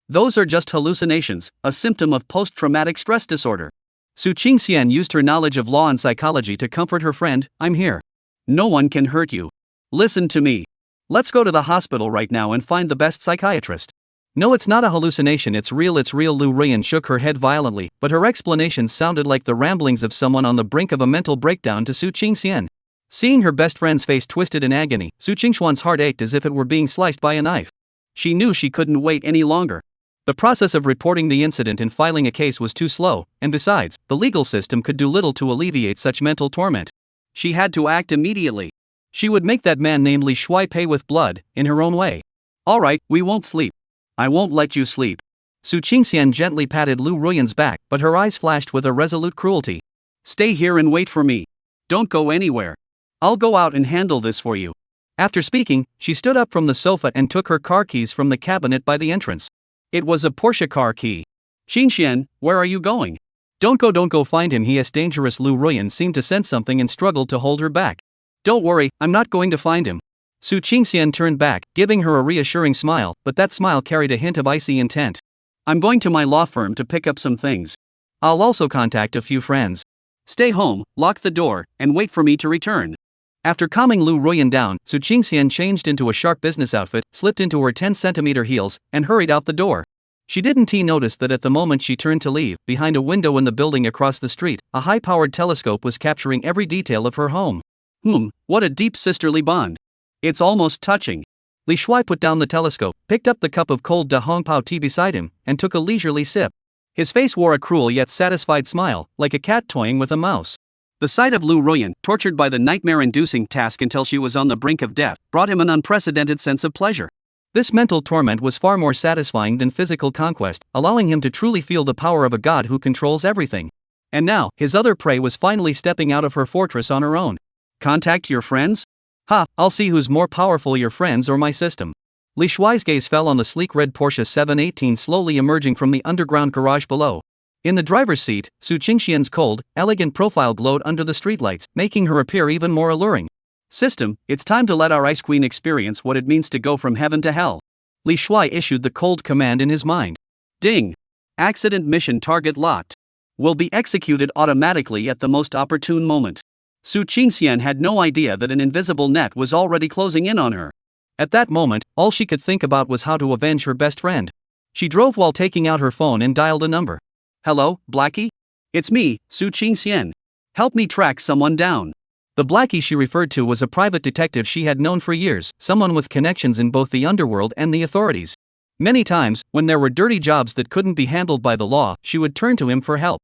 Those are just hallucinations, a symptom of post-traumatic stress disorder. Su Qingxian used her knowledge of law and psychology to comfort her friend, I'm here. No one can hurt you. Listen to me. Let's go to the hospital right now and find the best psychiatrist. No, it's not a hallucination, it's real. Lu Ruyan shook her head violently, but her explanations sounded like the ramblings of someone on the brink of a mental breakdown to Su Qingxian. Seeing her best friend's face twisted in agony, Su Qingxian's heart ached as if it were being sliced by a knife. She knew she couldn't wait any longer. The process of reporting the incident and filing a case was too slow, and besides, the legal system could do little to alleviate such mental torment. She had to act immediately. She would make that man named Li Shuai pay with blood, in her own way. Alright, we won't sleep. I won't let you sleep. Su Qingxian gently patted Lu Ruyan's back, but her eyes flashed with a resolute cruelty. Stay here and wait for me. Don't go anywhere. I'll go out and handle this for you. After speaking, she stood up from the sofa and took her car keys from the cabinet by the entrance. It was a Porsche car key. Qingxian, where are you going? Don't go, find him, he is dangerous. Lu Ruyan seemed to sense something and struggled to hold her back. Don't worry, I'm not going to find him. Su Qingxian turned back, giving her a reassuring smile, but that smile carried a hint of icy intent. I'm going to my law firm to pick up some things. I'll also contact a few friends. Stay home, lock the door, and wait for me to return. After calming Lu Ruyan down, Su Qingxian changed into a sharp business outfit, slipped into her 10-centimeter heels, and hurried out the door. She didn't notice that at the moment she turned to leave, behind a window in the building across the street, a high-powered telescope was capturing every detail of her home. What a deep sisterly bond. It's almost touching. Li Shuai put down the telescope, picked up the cup of cold Da Hong Pao tea beside him, and took a leisurely sip. His face wore a cruel yet satisfied smile, like a cat toying with a mouse. The sight of Lu Ruyan, tortured by the nightmare-inducing task until she was on the brink of death, brought him an unprecedented sense of pleasure. This mental torment was far more satisfying than physical conquest, allowing him to truly feel the power of a god who controls everything. And now, his other prey was finally stepping out of her fortress on her own. Contact your friends? I'll see who's more powerful, your friends or my system. Li Shuai's gaze fell on the sleek red Porsche 718 slowly emerging from the underground garage below. In the driver's seat, Su Qingxian's cold, elegant profile glowed under the streetlights, making her appear even more alluring. System, it's time to let our ice queen experience what it means to go from heaven to hell. Li Shuai issued the cold command in his mind. Ding! Accident mission target locked. Will be executed automatically at the most opportune moment. Su Qingxian had no idea that an invisible net was already closing in on her. At that moment, all she could think about was how to avenge her best friend. She drove while taking out her phone and dialed a number. Hello, Blackie? It's me, Su Qingxian. Help me track someone down. The Blackie she referred to was a private detective she had known for years, someone with connections in both the underworld and the authorities. Many times, when there were dirty jobs that couldn't be handled by the law, she would turn to him for help.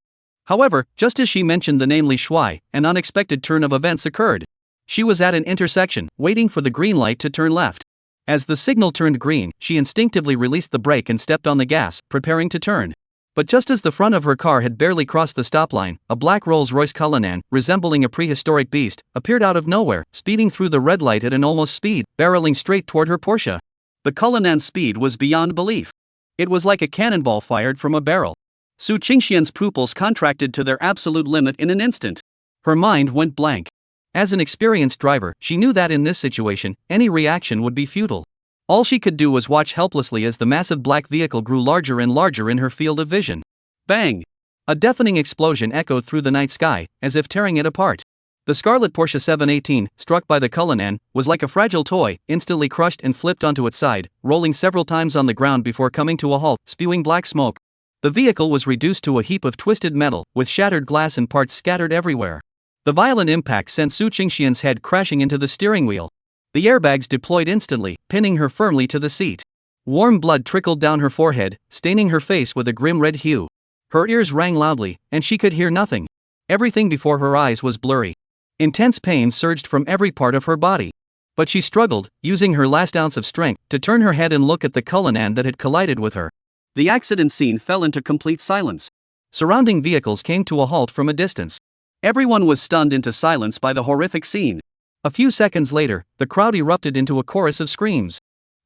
However, just as she mentioned the name Li Shuai, an unexpected turn of events occurred. She was at an intersection, waiting for the green light to turn left. As the signal turned green, she instinctively released the brake and stepped on the gas, preparing to turn. But just as the front of her car had barely crossed the stop line, a black Rolls-Royce Cullinan, resembling a prehistoric beast, appeared out of nowhere, speeding through the red light at an almost speed, barreling straight toward her Porsche. The Cullinan's speed was beyond belief. It was like a cannonball fired from a barrel. Su Qingxian's pupils contracted to their absolute limit in an instant. Her mind went blank. As an experienced driver, she knew that in this situation, any reaction would be futile. All she could do was watch helplessly as the massive black vehicle grew larger and larger in her field of vision. Bang! A deafening explosion echoed through the night sky, as if tearing it apart. The scarlet Porsche 718, struck by the Cullinan, was like a fragile toy, instantly crushed and flipped onto its side, rolling several times on the ground before coming to a halt, spewing black smoke. The vehicle was reduced to a heap of twisted metal, with shattered glass and parts scattered everywhere. The violent impact sent Su Qingxian's head crashing into the steering wheel. The airbags deployed instantly, pinning her firmly to the seat. Warm blood trickled down her forehead, staining her face with a grim red hue. Her ears rang loudly, and she could hear nothing. Everything before her eyes was blurry. Intense pain surged from every part of her body. But she struggled, using her last ounce of strength, to turn her head and look at the Cullinan that had collided with her. The accident scene fell into complete silence. Surrounding vehicles came to a halt from a distance. Everyone was stunned into silence by the horrific scene. A few seconds later, the crowd erupted into a chorus of screams.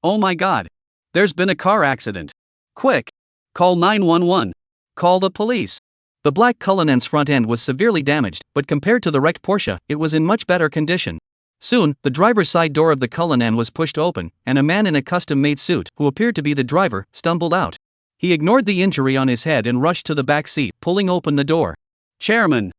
"Oh my God! There's been a car accident! Quick! Call 911! Call the police!" The black Cullinan's front end was severely damaged, but compared to the wrecked Porsche, it was in much better condition. Soon, the driver's side door of the Cullinan was pushed open, and a man in a custom-made suit, who appeared to be the driver, stumbled out. He ignored the injury on his head and rushed to the back seat, pulling open the door. Chairman,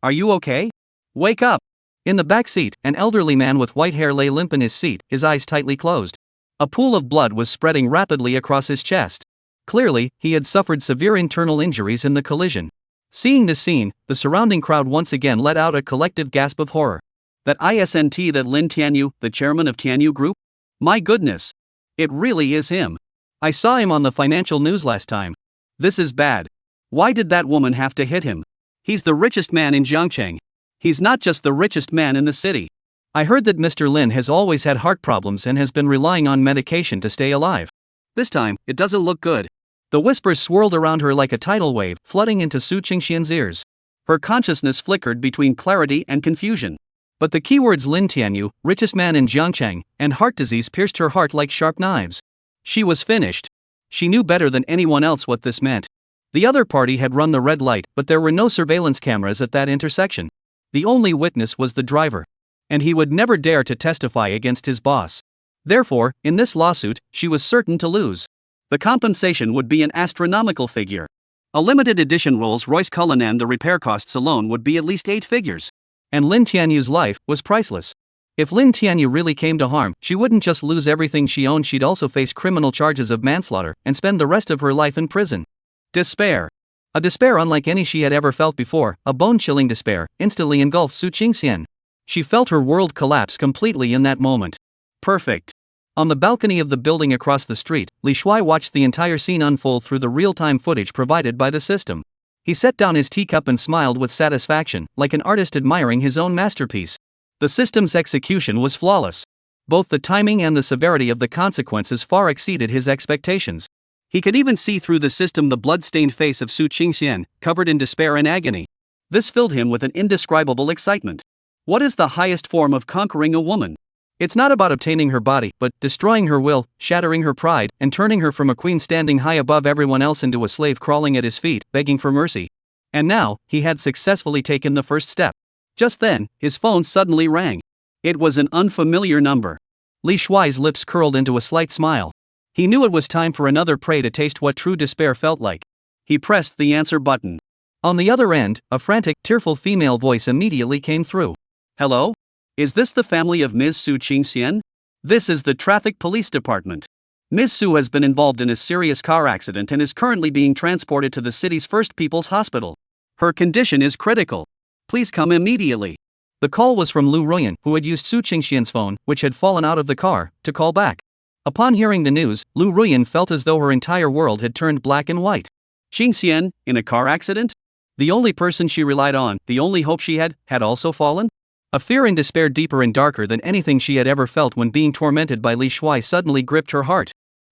are you okay? Wake up!" In the back seat, an elderly man with white hair lay limp in his seat, his eyes tightly closed. A pool of blood was spreading rapidly across his chest. Clearly, he had suffered severe internal injuries in the collision. Seeing this scene, the surrounding crowd once again let out a collective gasp of horror. That Lin Tianyu, the chairman of Tianyu Group? My goodness! It really is him. I saw him on the financial news last time. This is bad. Why did that woman have to hit him? He's the richest man in Jiangcheng. He's not just the richest man in the city. I heard that Mr. Lin has always had heart problems and has been relying on medication to stay alive. This time, it doesn't look good. The whispers swirled around her like a tidal wave, flooding into Su Qingxian's ears. Her consciousness flickered between clarity and confusion. But the keywords Lin Tianyu, richest man in Jiangcheng, and heart disease pierced her heart like sharp knives. She was finished. She knew better than anyone else what this meant. The other party had run the red light, but there were no surveillance cameras at that intersection. The only witness was the driver. And he would never dare to testify against his boss. Therefore, in this lawsuit, she was certain to lose. The compensation would be an astronomical figure. A limited edition Rolls-Royce Cullinan, the repair costs alone would be at least 8 figures. And Lin Tianyu's life was priceless. If Lin Tianyu really came to harm, she wouldn't just lose everything she owned, she'd also face criminal charges of manslaughter and spend the rest of her life in prison. Despair. A despair unlike any she had ever felt before, a bone-chilling despair, instantly engulfed Su Qingxian. She felt her world collapse completely in that moment. Perfect. On the balcony of the building across the street, Li Shuai watched the entire scene unfold through the real-time footage provided by the system. He set down his teacup and smiled with satisfaction, like an artist admiring his own masterpiece. The system's execution was flawless. Both the timing and the severity of the consequences far exceeded his expectations. He could even see through the system the blood-stained face of Su Qingxian, covered in despair and agony. This filled him with an indescribable excitement. What is the highest form of conquering a woman? It's not about obtaining her body, but destroying her will, shattering her pride, and turning her from a queen standing high above everyone else into a slave crawling at his feet, begging for mercy. And now, he had successfully taken the first step. Just then, his phone suddenly rang. It was an unfamiliar number. Li Shuai's lips curled into a slight smile. He knew it was time for another prey to taste what true despair felt like. He pressed the answer button. On the other end, a frantic, tearful female voice immediately came through. Hello? Is this the family of Ms. Su Qingxian? This is the Traffic Police Department. Ms. Su has been involved in a serious car accident and is currently being transported to the city's First People's Hospital. Her condition is critical. Please come immediately. The call was from Lu Ruyan, who had used Su Qingxian's phone, which had fallen out of the car, to call back. Upon hearing the news, Lu Ruyan felt as though her entire world had turned black and white. Qingxian, in a car accident? The only person she relied on, the only hope she had also fallen? A fear and despair deeper and darker than anything she had ever felt when being tormented by Li Shuai suddenly gripped her heart.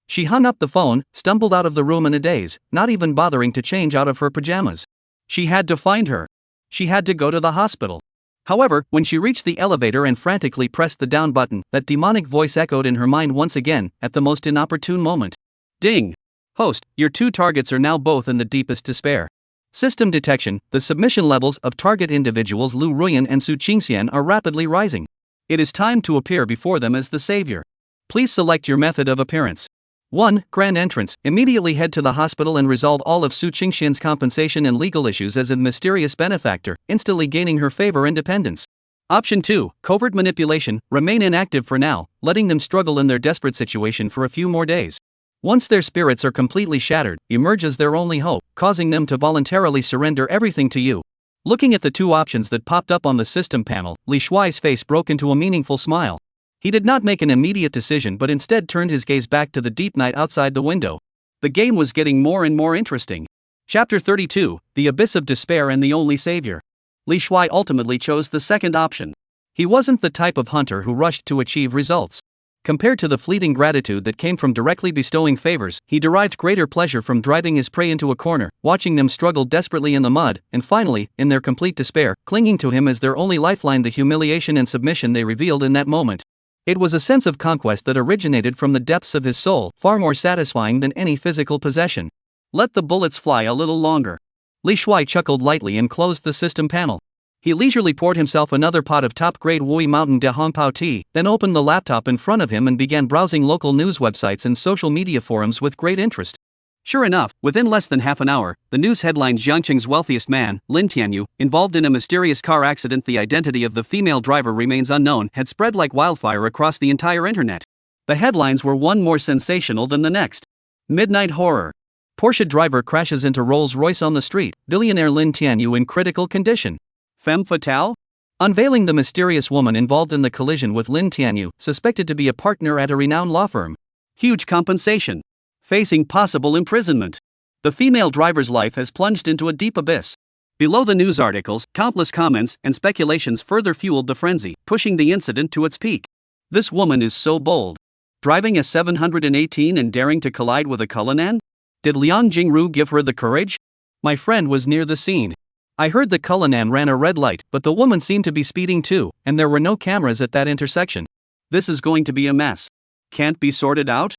She hung up the phone, stumbled out of the room in a daze, not even bothering to change out of her pajamas. She had to find her. She had to go to the hospital. However, when she reached the elevator and frantically pressed the down button, that demonic voice echoed in her mind once again, at the most inopportune moment. Ding! Host, your two targets are now both in the deepest despair. System detection, the submission levels of target individuals Lu Ruyan and Su Qingxian are rapidly rising. It is time to appear before them as the savior. Please select your method of appearance. 1. Grand entrance. Immediately head to the hospital and resolve all of Su Qingxian's compensation and legal issues as a mysterious benefactor, instantly gaining her favor and dependence. Option 2. Covert manipulation. Remain inactive for now, letting them struggle in their desperate situation for a few more days. Once their spirits are completely shattered, emerge as their only hope, causing them to voluntarily surrender everything to you. Looking at the two options that popped up on the system panel, Li Shuai's face broke into a meaningful smile. He did not make an immediate decision but instead turned his gaze back to the deep night outside the window. The game was getting more and more interesting. Chapter 32, The Abyss of Despair and the Only Savior. Li Shuai ultimately chose the second option. He wasn't the type of hunter who rushed to achieve results. Compared to the fleeting gratitude that came from directly bestowing favors, he derived greater pleasure from driving his prey into a corner, watching them struggle desperately in the mud, and finally, in their complete despair, clinging to him as their only lifeline. The humiliation and submission they revealed in that moment. It was a sense of conquest that originated from the depths of his soul, far more satisfying than any physical possession. Let the bullets fly a little longer. Li Shuai chuckled lightly and closed the system panel. He leisurely poured himself another pot of top-grade Wui Mountain de Hongpao tea, then opened the laptop in front of him and began browsing local news websites and social media forums with great interest. Sure enough, within less than half an hour, the news headline Jiangqing's wealthiest man, Lin Tianyu, involved in a mysterious car accident. The identity of the female driver remains unknown, had spread like wildfire across the entire internet. The headlines were one more sensational than the next. Midnight horror. Porsche driver crashes into Rolls-Royce on the street, billionaire Lin Tianyu in critical condition. Femme fatale? Unveiling the mysterious woman involved in the collision with Lin Tianyu, suspected to be a partner at a renowned law firm. Huge compensation. Facing possible imprisonment. The female driver's life has plunged into a deep abyss. Below the news articles, countless comments and speculations further fueled the frenzy, pushing the incident to its peak. This woman is so bold. Driving a 718 and daring to collide with a Cullinan? Did Liang Jingru give her the courage? My friend was near the scene. I heard the Cullinan ran a red light, but the woman seemed to be speeding too, and there were no cameras at that intersection. This is going to be a mess. Can't be sorted out?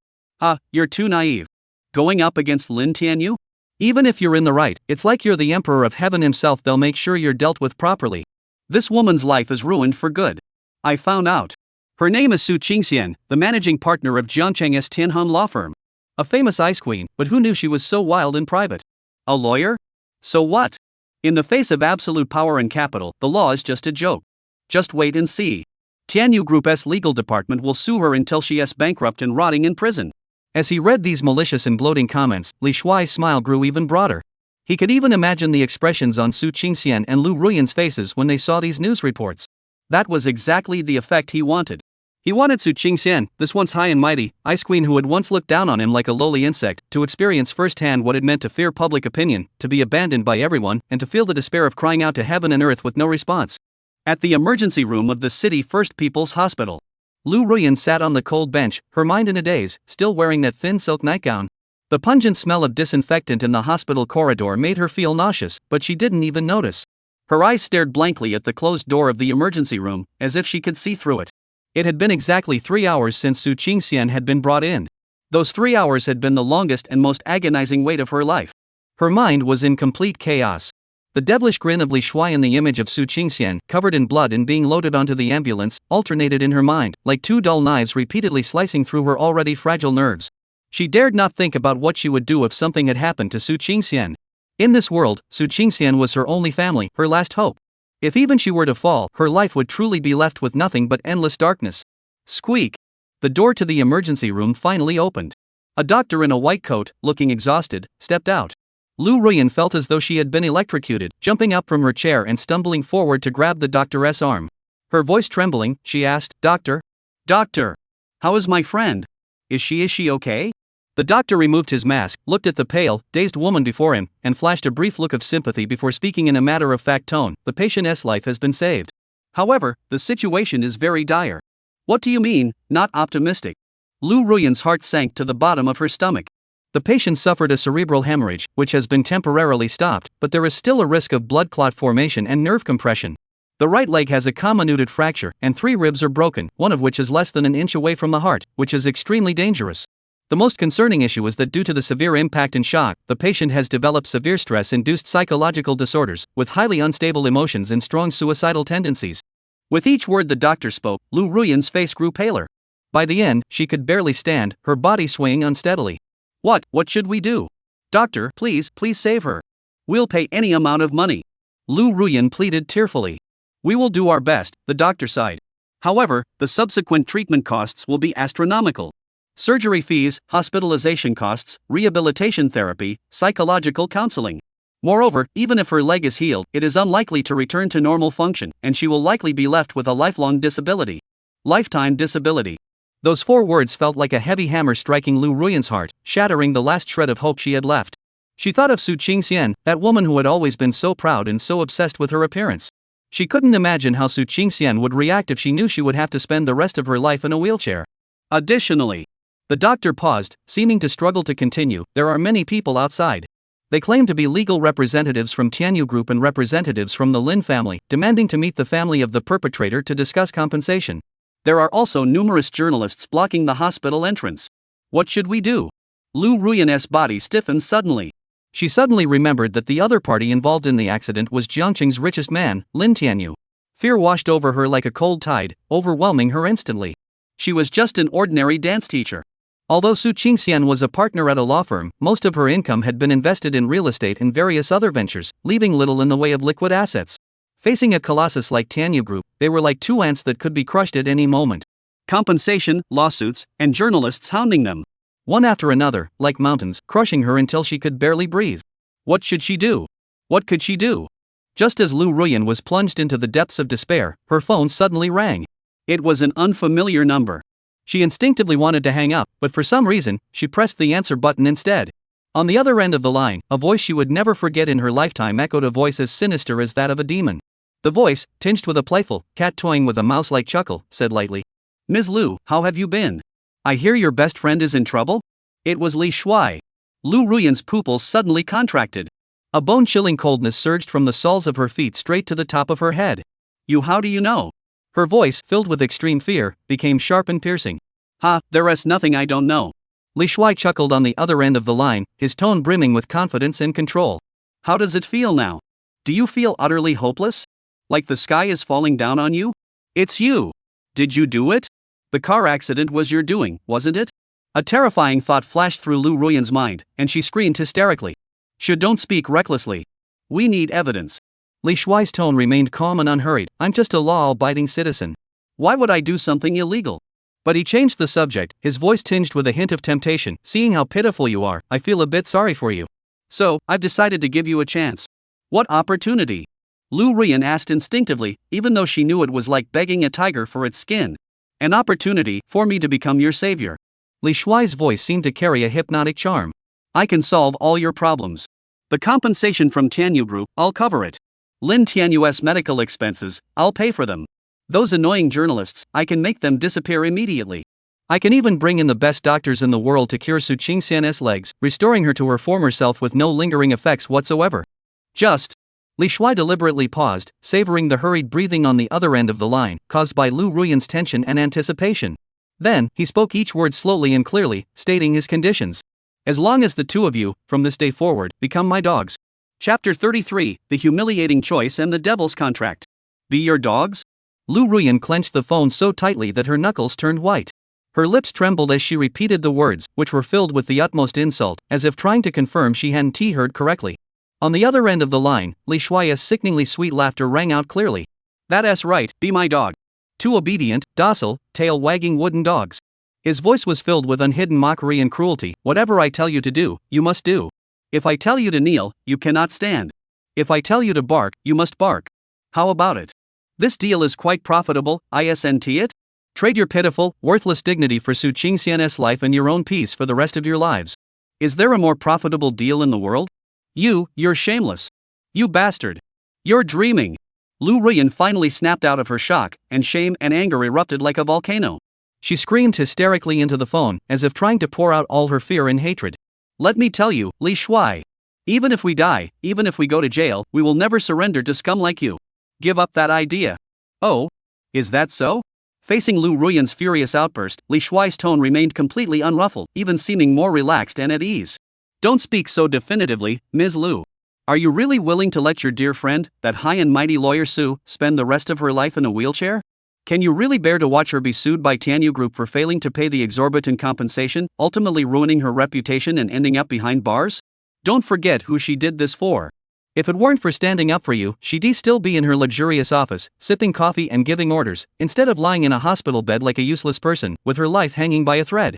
You're too naive. Going up against Lin Tianyu? Even if you're in the right, it's like you're the emperor of heaven himself. They'll make sure you're dealt with properly. This woman's life is ruined for good. I found out. Her name is Su Qingxian, the managing partner of Jiangcheng's Tianhan law firm. A famous ice queen, but who knew she was so wild in private? A lawyer? So what? In the face of absolute power and capital, the law is just a joke. Just wait and see. Tianyu Group's legal department will sue her until she is bankrupt and rotting in prison. As he read these malicious and gloating comments, Li Shuai's smile grew even broader. He could even imagine the expressions on Su Qingxian and Lu Ruyan's faces when they saw these news reports. That was exactly the effect he wanted. He wanted Su Qingxian, this once high and mighty ice queen who had once looked down on him like a lowly insect, to experience firsthand what it meant to fear public opinion, to be abandoned by everyone, and to feel the despair of crying out to heaven and earth with no response. At the emergency room of the City First People's Hospital, Lu Ruyan sat on the cold bench, her mind in a daze, still wearing that thin silk nightgown. The pungent smell of disinfectant in the hospital corridor made her feel nauseous, but she didn't even notice. Her eyes stared blankly at the closed door of the emergency room, as if she could see through it. It had been exactly 3 hours since Su Qingxian had been brought in. Those 3 hours had been the longest and most agonizing wait of her life. Her mind was in complete chaos. The devilish grin of Li Shuai and the image of Su Qingxian, covered in blood and being loaded onto the ambulance, alternated in her mind, like two dull knives repeatedly slicing through her already fragile nerves. She dared not think about what she would do if something had happened to Su Qingxian. In this world, Su Qingxian was her only family, her last hope. If even she were to fall, her life would truly be left with nothing but endless darkness. Squeak! The door to the emergency room finally opened. A doctor in a white coat, looking exhausted, stepped out. Lu Ruyan felt as though she had been electrocuted, jumping up from her chair and stumbling forward to grab the doctor's arm. Her voice trembling, she asked, "Doctor? Doctor! How is my friend? Is she okay?" The doctor removed his mask, looked at the pale, dazed woman before him, and flashed a brief look of sympathy before speaking in a matter-of-fact tone. "The patient's life has been saved. However, the situation is very dire." "What do you mean, not optimistic?" Lu Ruyan's heart sank to the bottom of her stomach. The patient suffered a cerebral hemorrhage, which has been temporarily stopped, but there is still a risk of blood clot formation and nerve compression. The right leg has a comminuted fracture, and 3 ribs are broken, one of which is less than an inch away from the heart, which is extremely dangerous. The most concerning issue is that due to the severe impact and shock, the patient has developed severe stress-induced psychological disorders, with highly unstable emotions and strong suicidal tendencies. With each word the doctor spoke, Lu Ruyan's face grew paler. By the end, she could barely stand, her body swaying unsteadily. What should we do? Doctor, please save her. We'll pay any amount of money. Lu Ruyan pleaded tearfully. We will do our best, the doctor sighed. However, the subsequent treatment costs will be astronomical. Surgery fees, hospitalization costs, rehabilitation therapy, psychological counseling. Moreover, even if her leg is healed, it is unlikely to return to normal function, and she will likely be left with a lifelong disability. Lifetime disability. Those 4 words felt like a heavy hammer striking Lu Ruyan's heart, shattering the last shred of hope she had left. She thought of Su Qingxian, that woman who had always been so proud and so obsessed with her appearance. She couldn't imagine how Su Qingxian would react if she knew she would have to spend the rest of her life in a wheelchair. Additionally, the doctor paused, seeming to struggle to continue. There are many people outside. They claim to be legal representatives from Tianyu Group and representatives from the Lin family, demanding to meet the family of the perpetrator to discuss compensation. There are also numerous journalists blocking the hospital entrance. What should we do? Lu Ruyan's body stiffened suddenly. She suddenly remembered that the other party involved in the accident was Jiangqing's richest man, Lin Tianyu. Fear washed over her like a cold tide, overwhelming her instantly. She was just an ordinary dance teacher. Although Su Qingxian was a partner at a law firm, most of her income had been invested in real estate and various other ventures, leaving little in the way of liquid assets. Facing a colossus like Tianyu Group, they were like 2 ants that could be crushed at any moment. Compensation, lawsuits, and journalists hounding them. One after another, like mountains, crushing her until she could barely breathe. What should she do? What could she do? Just as Lu Ruyan was plunged into the depths of despair, her phone suddenly rang. It was an unfamiliar number. She instinctively wanted to hang up, but for some reason, she pressed the answer button instead. On the other end of the line, a voice she would never forget in her lifetime echoed, a voice as sinister as that of a demon. The voice, tinged with a playful, cat toying with a mouse-like chuckle, said lightly, "Ms. Lu, how have you been? I hear your best friend is in trouble?" It was Li Shuai. Lu Ruyan's pupils suddenly contracted. A bone-chilling coldness surged from the soles of her feet straight to the top of her head. How do you know?" Her voice, filled with extreme fear, became sharp and piercing. There is nothing I don't know." Li Shuai chuckled on the other end of the line, his tone brimming with confidence and control. "How does it feel now? Do you feel utterly hopeless? Like the sky is falling down on you? It's you. Did you do it? The car accident was your doing, wasn't it?" A terrifying thought flashed through Lu Ruyan's mind, and she screamed hysterically. Don't speak recklessly. We need evidence." Li Shuai's tone remained calm and unhurried. "I'm just a law-abiding citizen. Why would I do something illegal?" But he changed the subject, his voice tinged with a hint of temptation. "Seeing how pitiful you are, I feel a bit sorry for you. So, I've decided to give you a chance." "What opportunity?" Lu Ruyan asked instinctively, even though she knew it was like begging a tiger for its skin. "An opportunity for me to become your savior." Li Shuai's voice seemed to carry a hypnotic charm. "I can solve all your problems. The compensation from Tianyu Group, I'll cover it. Lin Tianyu's medical expenses, I'll pay for them. Those annoying journalists, I can make them disappear immediately. I can even bring in the best doctors in the world to cure Su Qingxian's legs, restoring her to her former self with no lingering effects whatsoever. Just..." Li Shuai deliberately paused, savoring the hurried breathing on the other end of the line, caused by Lu Ruyan's tension and anticipation. Then, he spoke each word slowly and clearly, stating his conditions. "As long as the 2 of you, from this day forward, become my dogs." Chapter 33, The Humiliating Choice and the Devil's Contract. "Be your dogs?" Lu Ruyan clenched the phone so tightly that her knuckles turned white. Her lips trembled as she repeated the words, which were filled with the utmost insult, as if trying to confirm she hadn't heard correctly. On the other end of the line, Li Shuai's sickeningly sweet laughter rang out clearly. "That's right, be my dog. 2 obedient, docile, tail-wagging wooden dogs." His voice was filled with unhidden mockery and cruelty. "Whatever I tell you to do, you must do. If I tell you to kneel, you cannot stand. If I tell you to bark, you must bark. How about it? This deal is quite profitable, isn't it? Trade your pitiful, worthless dignity for Su Qingxian's life and your own peace for the rest of your lives. Is there a more profitable deal in the world? You're shameless. You bastard. You're dreaming." Lu Ruyan finally snapped out of her shock, and shame and anger erupted like a volcano. She screamed hysterically into the phone, as if trying to pour out all her fear and hatred. Let me tell you, Li Shuai. Even if we die, even if we go to jail, we will never surrender to scum like you. Give up that idea. Oh? Is that so? Facing Lu Ruyan's furious outburst, Li Shuai's tone remained completely unruffled, even seeming more relaxed and at ease. Don't speak so definitively, Ms. Lu. Are you really willing to let your dear friend, that high and mighty lawyer Su, spend the rest of her life in a wheelchair? Can you really bear to watch her be sued by Tianyu Group for failing to pay the exorbitant compensation, ultimately ruining her reputation and ending up behind bars? Don't forget who she did this for. If it weren't for standing up for you, she'd still be in her luxurious office, sipping coffee and giving orders, instead of lying in a hospital bed like a useless person, with her life hanging by a thread.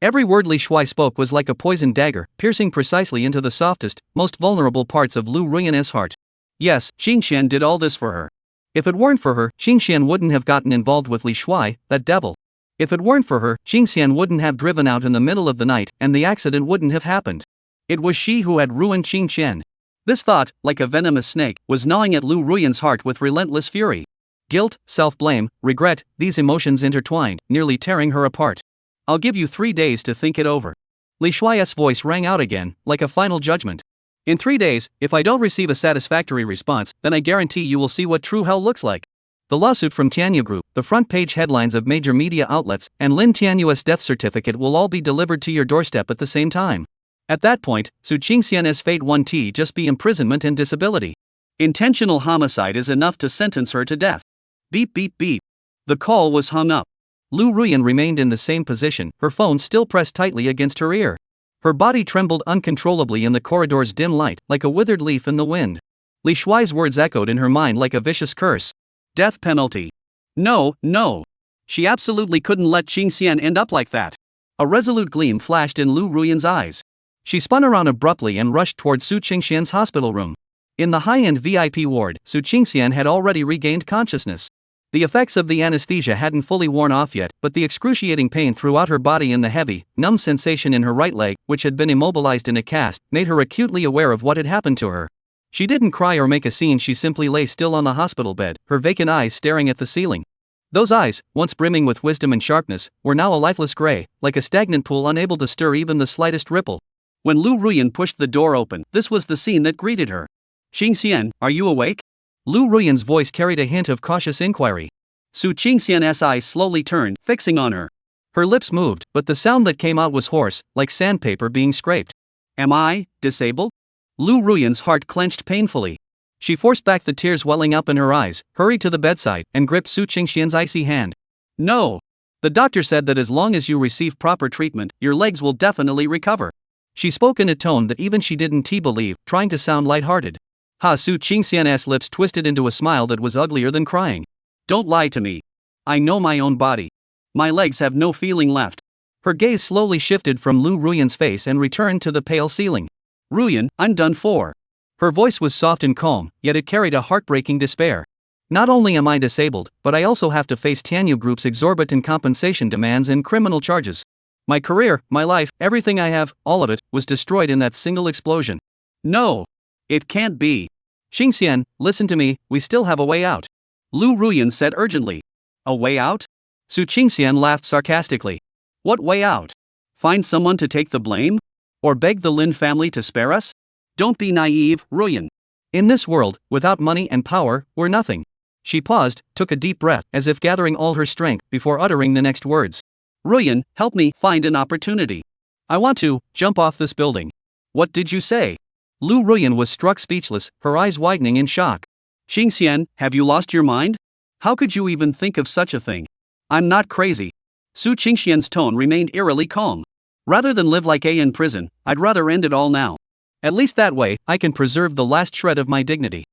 Every word Li Shuai spoke was like a poisoned dagger, piercing precisely into the softest, most vulnerable parts of Lu Ruyan's heart. Yes, Xingxian did all this for her. If it weren't for her, Xingxian wouldn't have gotten involved with Li Shuai, that devil. If it weren't for her, Xingxian wouldn't have driven out in the middle of the night, and the accident wouldn't have happened. It was she who had ruined Xingxian. This thought, like a venomous snake, was gnawing at Lu Ruyan's heart with relentless fury. Guilt, self-blame, regret, these emotions intertwined, nearly tearing her apart. I'll give you 3 days to think it over. Li Shuai's voice rang out again, like a final judgment. In 3 days, if I don't receive a satisfactory response, then I guarantee you will see what true hell looks like. The lawsuit from Tianyu Group, the front-page headlines of major media outlets, and Lin Tianyu's death certificate will all be delivered to your doorstep at the same time. At that point, Su Qingxian's fate won't just be imprisonment and disability. Intentional homicide is enough to sentence her to death. Beep beep beep. The call was hung up. Lu Ruyan remained in the same position, her phone still pressed tightly against her ear. Her body trembled uncontrollably in the corridor's dim light, like a withered leaf in the wind. Li Shuai's words echoed in her mind like a vicious curse. Death penalty. No, no. She absolutely couldn't let Xingxian end up like that. A resolute gleam flashed in Lu Ruyan's eyes. She spun around abruptly and rushed toward Su Qingxian's hospital room. In the high-end VIP ward, Su Qingxian had already regained consciousness. The effects of the anesthesia hadn't fully worn off yet, but the excruciating pain throughout her body and the heavy, numb sensation in her right leg, which had been immobilized in a cast, made her acutely aware of what had happened to her. She didn't cry or make a scene, she simply lay still on the hospital bed, her vacant eyes staring at the ceiling. Those eyes, once brimming with wisdom and sharpness, were now a lifeless gray, like a stagnant pool unable to stir even the slightest ripple. When Lu Ruyan pushed the door open, this was the scene that greeted her. Xingxian, are you awake? Lu Ruyan's voice carried a hint of cautious inquiry. Su Qingxian's eyes slowly turned, fixing on her. Her lips moved, but the sound that came out was hoarse, like sandpaper being scraped. Am I disabled? Lu Ruyan's heart clenched painfully. She forced back the tears welling up in her eyes, hurried to the bedside, and gripped Su Qingxian's icy hand. No. The doctor said that as long as you receive proper treatment, your legs will definitely recover. She spoke in a tone that even she didn't believe, trying to sound lighthearted. Su Qingxian's lips twisted into a smile that was uglier than crying. Don't lie to me. I know my own body. My legs have no feeling left. Her gaze slowly shifted from Lu Ruyan's face and returned to the pale ceiling. Ruyan, I'm done for. Her voice was soft and calm, yet it carried a heartbreaking despair. Not only am I disabled, but I also have to face Tianyu Group's exorbitant compensation demands and criminal charges. My career, my life, everything I have, all of it, was destroyed in that single explosion. No. It can't be. Xingxian, listen to me, we still have a way out. Lu Ruyan said urgently. A way out? Su Qingxian laughed sarcastically. What way out? Find someone to take the blame? Or beg the Lin family to spare us? Don't be naive, Ruyan. In this world, without money and power, we're nothing. She paused, took a deep breath, as if gathering all her strength, before uttering the next words. Ruyan, help me find an opportunity. I want to jump off this building. What did you say? Lu Ruyan was struck speechless, her eyes widening in shock. Xingxian, have you lost your mind? How could you even think of such a thing? I'm not crazy. Su Qingxian's tone remained eerily calm. Rather than live like a in prison, I'd rather end it all now. At least that way, I can preserve the last shred of my dignity.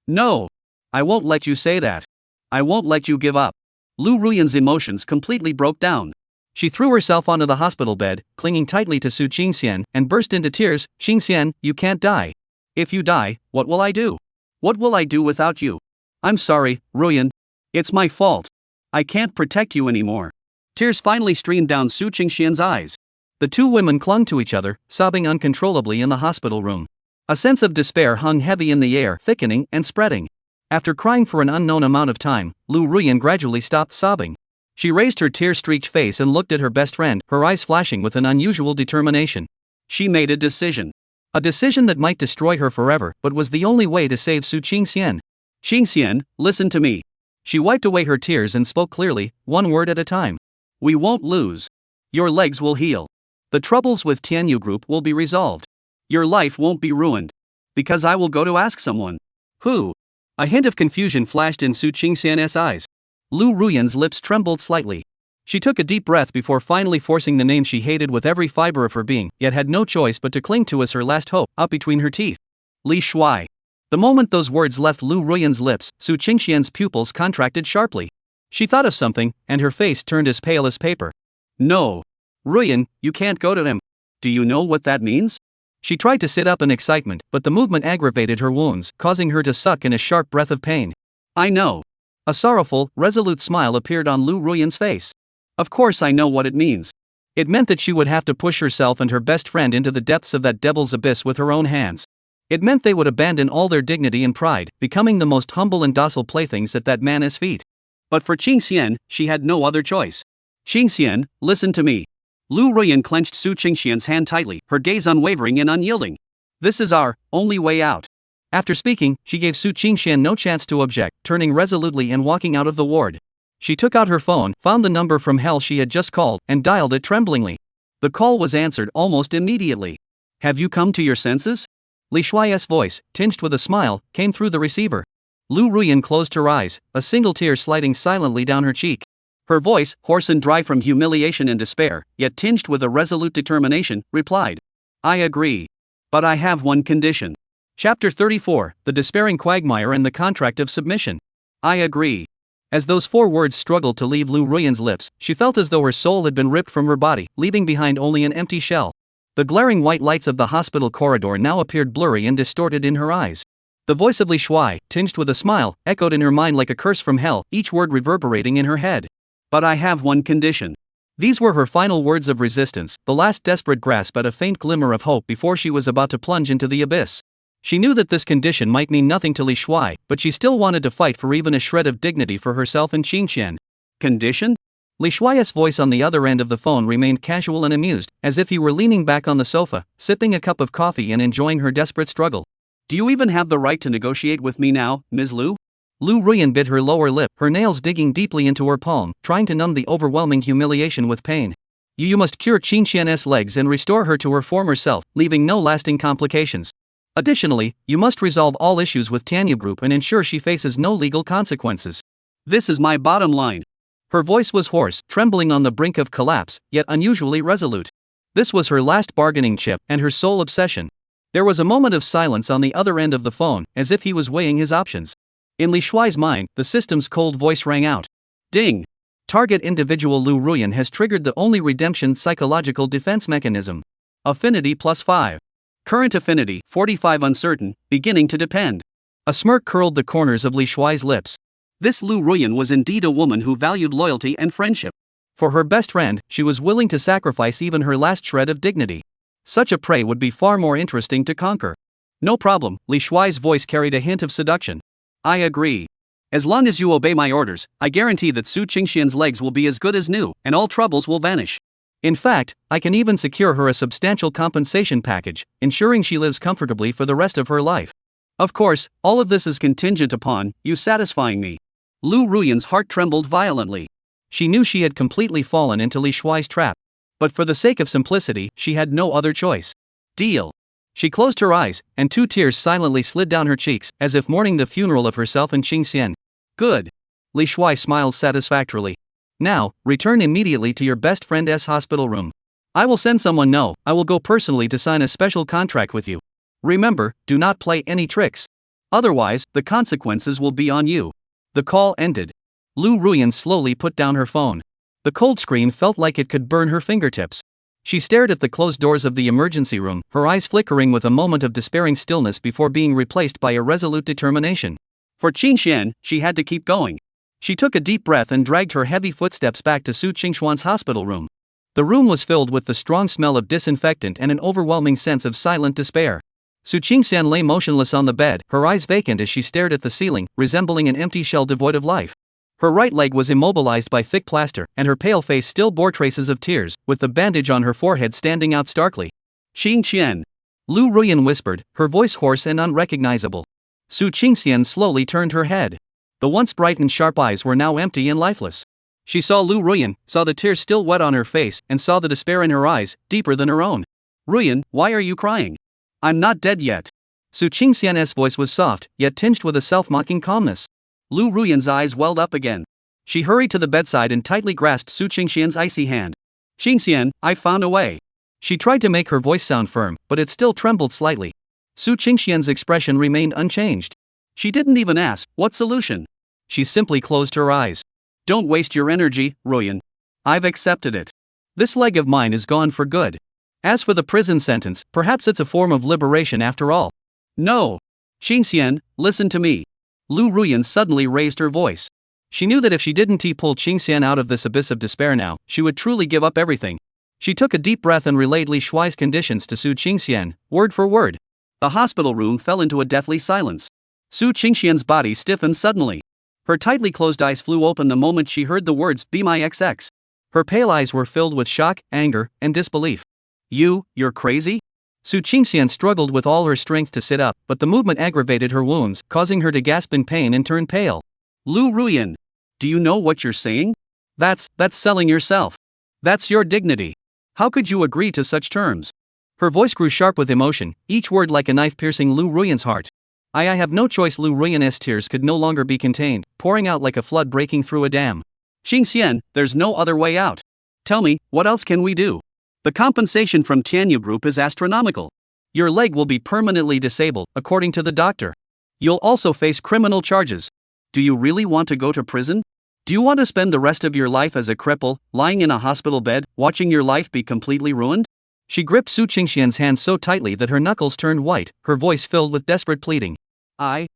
No. I won't let you say that. I won't let you give up. Lu Ruyan's emotions completely broke down. She threw herself onto the hospital bed, clinging tightly to Su Qingxian, and burst into tears. Xingxian, you can't die. If you die, what will I do? What will I do without you? I'm sorry, Ruyan. It's my fault. I can't protect you anymore. Tears finally streamed down Su Qingxian's eyes. The two women clung to each other, sobbing uncontrollably in the hospital room. A sense of despair hung heavy in the air, thickening and spreading. After crying for an unknown amount of time, Lu Ruyan gradually stopped sobbing. She raised her tear-streaked face and looked at her best friend, her eyes flashing with an unusual determination. She made a decision. A decision that might destroy her forever, but was the only way to save Su Qingxian. Qingxian, listen to me. She wiped away her tears and spoke clearly, one word at a time. We won't lose. Your legs will heal. The troubles with Tianyu Group will be resolved. Your life won't be ruined. Because I will go to ask someone. Who? A hint of confusion flashed in Su Qingxian's eyes. Lu Ruyan's lips trembled slightly. She took a deep breath before finally forcing the name she hated with every fiber of her being, yet had no choice but to cling to as her last hope, out between her teeth. Li Shuai. The moment those words left Lu Ruyan's lips, Su Qingxian's pupils contracted sharply. She thought of something, and her face turned as pale as paper. No. Ruyan, you can't go to him. Do you know what that means? She tried to sit up in excitement, but the movement aggravated her wounds, causing her to suck in a sharp breath of pain. I know. A sorrowful, resolute smile appeared on Lu Ruyan's face. Of course I know what it means. It meant that she would have to push herself and her best friend into the depths of that devil's abyss with her own hands. It meant they would abandon all their dignity and pride, becoming the most humble and docile playthings at that man's feet. But for Qingxian, she had no other choice. Qingxian, listen to me. Lu Ruyan clenched Su Qingxian's hand tightly, her gaze unwavering and unyielding. This is our only way out. After speaking, she gave Su Qingxian no chance to object, turning resolutely and walking out of the ward. She took out her phone, found the number from hell she had just called, and dialed it tremblingly. The call was answered almost immediately. Have you come to your senses? Li Shuai's voice, tinged with a smile, came through the receiver. Lu Ruyan closed her eyes, a single tear sliding silently down her cheek. Her voice, hoarse and dry from humiliation and despair, yet tinged with a resolute determination, replied. I agree. But I have one condition. Chapter 34, The Despairing Quagmire and the Contract of Submission. I agree. As those 4 words struggled to leave Lu Ruyan's lips, she felt as though her soul had been ripped from her body, leaving behind only an empty shell. The glaring white lights of the hospital corridor now appeared blurry and distorted in her eyes. The voice of Li Shuai, tinged with a smile, echoed in her mind like a curse from hell, each word reverberating in her head. But I have one condition. These were her final words of resistance, the last desperate grasp at a faint glimmer of hope before she was about to plunge into the abyss. She knew that this condition might mean nothing to Li Shuai, but she still wanted to fight for even a shred of dignity for herself and Qingxian. Condition? Li Shuai's voice on the other end of the phone remained casual and amused, as if he were leaning back on the sofa, sipping a cup of coffee and enjoying her desperate struggle. Do you even have the right to negotiate with me now, Ms. Lu? Lu Ruyan bit her lower lip, her nails digging deeply into her palm, trying to numb the overwhelming humiliation with pain. You must cure Qingxian's legs and restore her to her former self, leaving no lasting complications. Additionally, you must resolve all issues with Tianyu Group and ensure she faces no legal consequences. This is my bottom line. Her voice was hoarse, trembling on the brink of collapse, yet unusually resolute. This was her last bargaining chip and her sole obsession. There was a moment of silence on the other end of the phone, as if he was weighing his options. In Li Shuai's mind, the system's cold voice rang out. Ding! Target individual Lu Ruyan has triggered the only redemption psychological defense mechanism. Affinity +5. Current affinity, 45 uncertain, beginning to depend. A smirk curled the corners of Li Shuai's lips. This Lu Ruyan was indeed a woman who valued loyalty and friendship. For her best friend, she was willing to sacrifice even her last shred of dignity. Such a prey would be far more interesting to conquer. No problem, Li Shuai's voice carried a hint of seduction. I agree. As long as you obey my orders, I guarantee that Su Qingxian's legs will be as good as new, and all troubles will vanish. In fact, I can even secure her a substantial compensation package, ensuring she lives comfortably for the rest of her life. Of course, all of this is contingent upon you satisfying me. Lu Ruyan's heart trembled violently. She knew she had completely fallen into Li Shuai's trap. But for the sake of simplicity, she had no other choice. Deal. She closed her eyes, and 2 tears silently slid down her cheeks, as if mourning the funeral of herself and Qingxian. Good. Li Shuai smiled satisfactorily. Now, return immediately to your best friend's hospital room. I will send someone. No, I will go personally to sign a special contract with you. Remember, do not play any tricks. Otherwise, the consequences will be on you. The call ended. Lu Ruyan slowly put down her phone. The cold screen felt like it could burn her fingertips. She stared at the closed doors of the emergency room, her eyes flickering with a moment of despairing stillness before being replaced by a resolute determination. For Qingxian, she had to keep going. She took a deep breath and dragged her heavy footsteps back to Su Qingxuan's hospital room. The room was filled with the strong smell of disinfectant and an overwhelming sense of silent despair. Su Qingxian lay motionless on the bed, her eyes vacant as she stared at the ceiling, resembling an empty shell devoid of life. Her right leg was immobilized by thick plaster, and her pale face still bore traces of tears, with the bandage on her forehead standing out starkly. Qing Qian. Lu Ruyan whispered, her voice hoarse and unrecognizable. Su Qingxian slowly turned her head. The once bright and sharp eyes were now empty and lifeless. She saw Lu Ruyan, saw the tears still wet on her face, and saw the despair in her eyes, deeper than her own. Ruyan, why are you crying? I'm not dead yet. Su Qingxian's voice was soft, yet tinged with a self-mocking calmness. Lu Ruyan's eyes welled up again. She hurried to the bedside and tightly grasped Su Qingxian's icy hand. Qingxian, I found a way. She tried to make her voice sound firm, but it still trembled slightly. Su Qingxian's expression remained unchanged. She didn't even ask, what solution? She simply closed her eyes. Don't waste your energy, Ruyan. I've accepted it. This leg of mine is gone for good. As for the prison sentence, perhaps it's a form of liberation after all. No. Qingxian, listen to me. Lu Ruyan suddenly raised her voice. She knew that if she didn't pull Qingxian out of this abyss of despair now, she would truly give up everything. She took a deep breath and relayed Li Shuai's conditions to Su Qingxian, word for word. The hospital room fell into a deathly silence. Su Qingxian's body stiffened suddenly. Her tightly closed eyes flew open the moment she heard the words, "Be my XX." Her pale eyes were filled with shock, anger, and disbelief. You're crazy? Su Qingxian struggled with all her strength to sit up, but the movement aggravated her wounds, causing her to gasp in pain and turn pale. Lu Ruyan, do you know what you're saying? That's selling yourself. That's your dignity. How could you agree to such terms? Her voice grew sharp with emotion, each word like a knife piercing Lu Ruyan's heart. I have no choice. Lu Ruyan's tears could no longer be contained, pouring out like a flood breaking through a dam. Qingxian, there's no other way out. Tell me, what else can we do? The compensation from Tianyu Group is astronomical. Your leg will be permanently disabled, according to the doctor. You'll also face criminal charges. Do you really want to go to prison? Do you want to spend the rest of your life as a cripple, lying in a hospital bed, watching your life be completely ruined? She gripped Su Qingxian's hand so tightly that her knuckles turned white, her voice filled with desperate pleading. I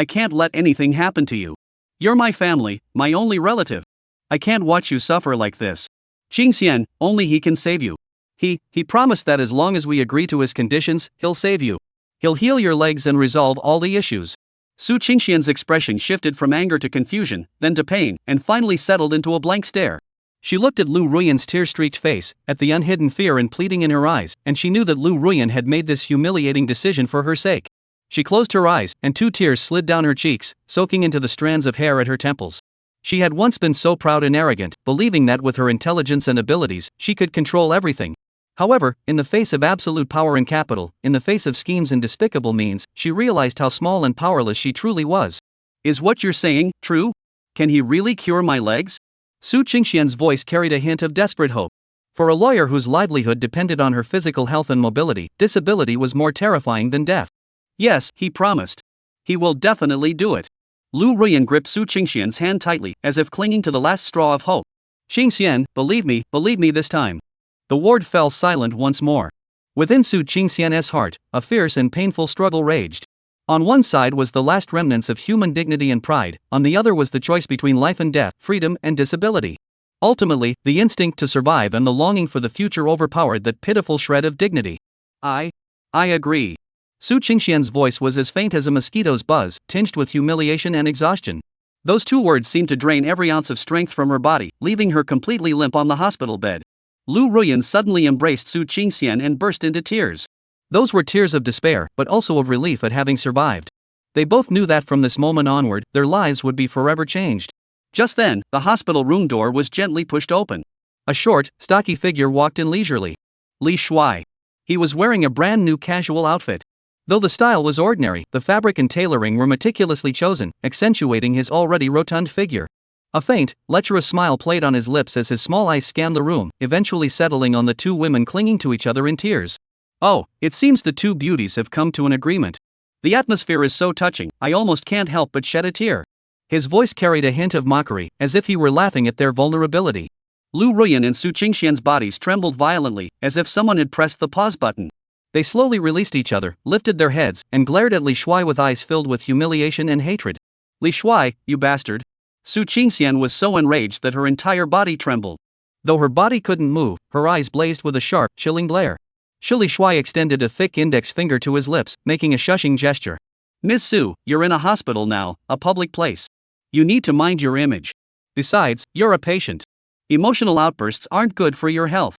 can't let anything happen to you. You're my family, my only relative. I can't watch you suffer like this. Qingxian, only he can save you. He promised that as long as we agree to his conditions, he'll save you. He'll heal your legs and resolve all the issues. Su Qingxian's expression shifted from anger to confusion, then to pain, and finally settled into a blank stare. She looked at Lu Ruyan's tear-streaked face, at the unhidden fear and pleading in her eyes, and she knew that Lu Ruyan had made this humiliating decision for her sake. She closed her eyes, and 2 tears slid down her cheeks, soaking into the strands of hair at her temples. She had once been so proud and arrogant, believing that with her intelligence and abilities, she could control everything. However, in the face of absolute power and capital, in the face of schemes and despicable means, she realized how small and powerless she truly was. Is what you're saying true? Can he really cure my legs? Su Qingxian's voice carried a hint of desperate hope. For a lawyer whose livelihood depended on her physical health and mobility, disability was more terrifying than death. Yes, he promised. He will definitely do it. Lu Ruyan gripped Su Qingxian's hand tightly, as if clinging to the last straw of hope. Qingxian, believe me this time. The ward fell silent once more. Within Su Qingxian's heart, a fierce and painful struggle raged. On one side was the last remnants of human dignity and pride, on the other was the choice between life and death, freedom and disability. Ultimately, the instinct to survive and the longing for the future overpowered that pitiful shred of dignity. I agree. Su Qingxian's voice was as faint as a mosquito's buzz, tinged with humiliation and exhaustion. Those 2 words seemed to drain every ounce of strength from her body, leaving her completely limp on the hospital bed. Lu Ruyan suddenly embraced Su Qingxian and burst into tears. Those were tears of despair, but also of relief at having survived. They both knew that from this moment onward, their lives would be forever changed. Just then, the hospital room door was gently pushed open. A short, stocky figure walked in leisurely. Li Shuai. He was wearing a brand new casual outfit. Though the style was ordinary, the fabric and tailoring were meticulously chosen, accentuating his already rotund figure. A faint, lecherous smile played on his lips as his small eyes scanned the room, eventually settling on the 2 women clinging to each other in tears. Oh, it seems the 2 beauties have come to an agreement. The atmosphere is so touching, I almost can't help but shed a tear. His voice carried a hint of mockery, as if he were laughing at their vulnerability. Lu Ruyan and Su Qingxian's bodies trembled violently, as if someone had pressed the pause button. They slowly released each other, lifted their heads, and glared at Li Shuai with eyes filled with humiliation and hatred. Li Shuai, you bastard. Su Qingxian was so enraged that her entire body trembled. Though her body couldn't move, her eyes blazed with a sharp, chilling glare. Li Shuai extended a thick index finger to his lips, making a shushing gesture. Miss Su, you're in a hospital now, a public place. You need to mind your image. Besides, you're a patient. Emotional outbursts aren't good for your health.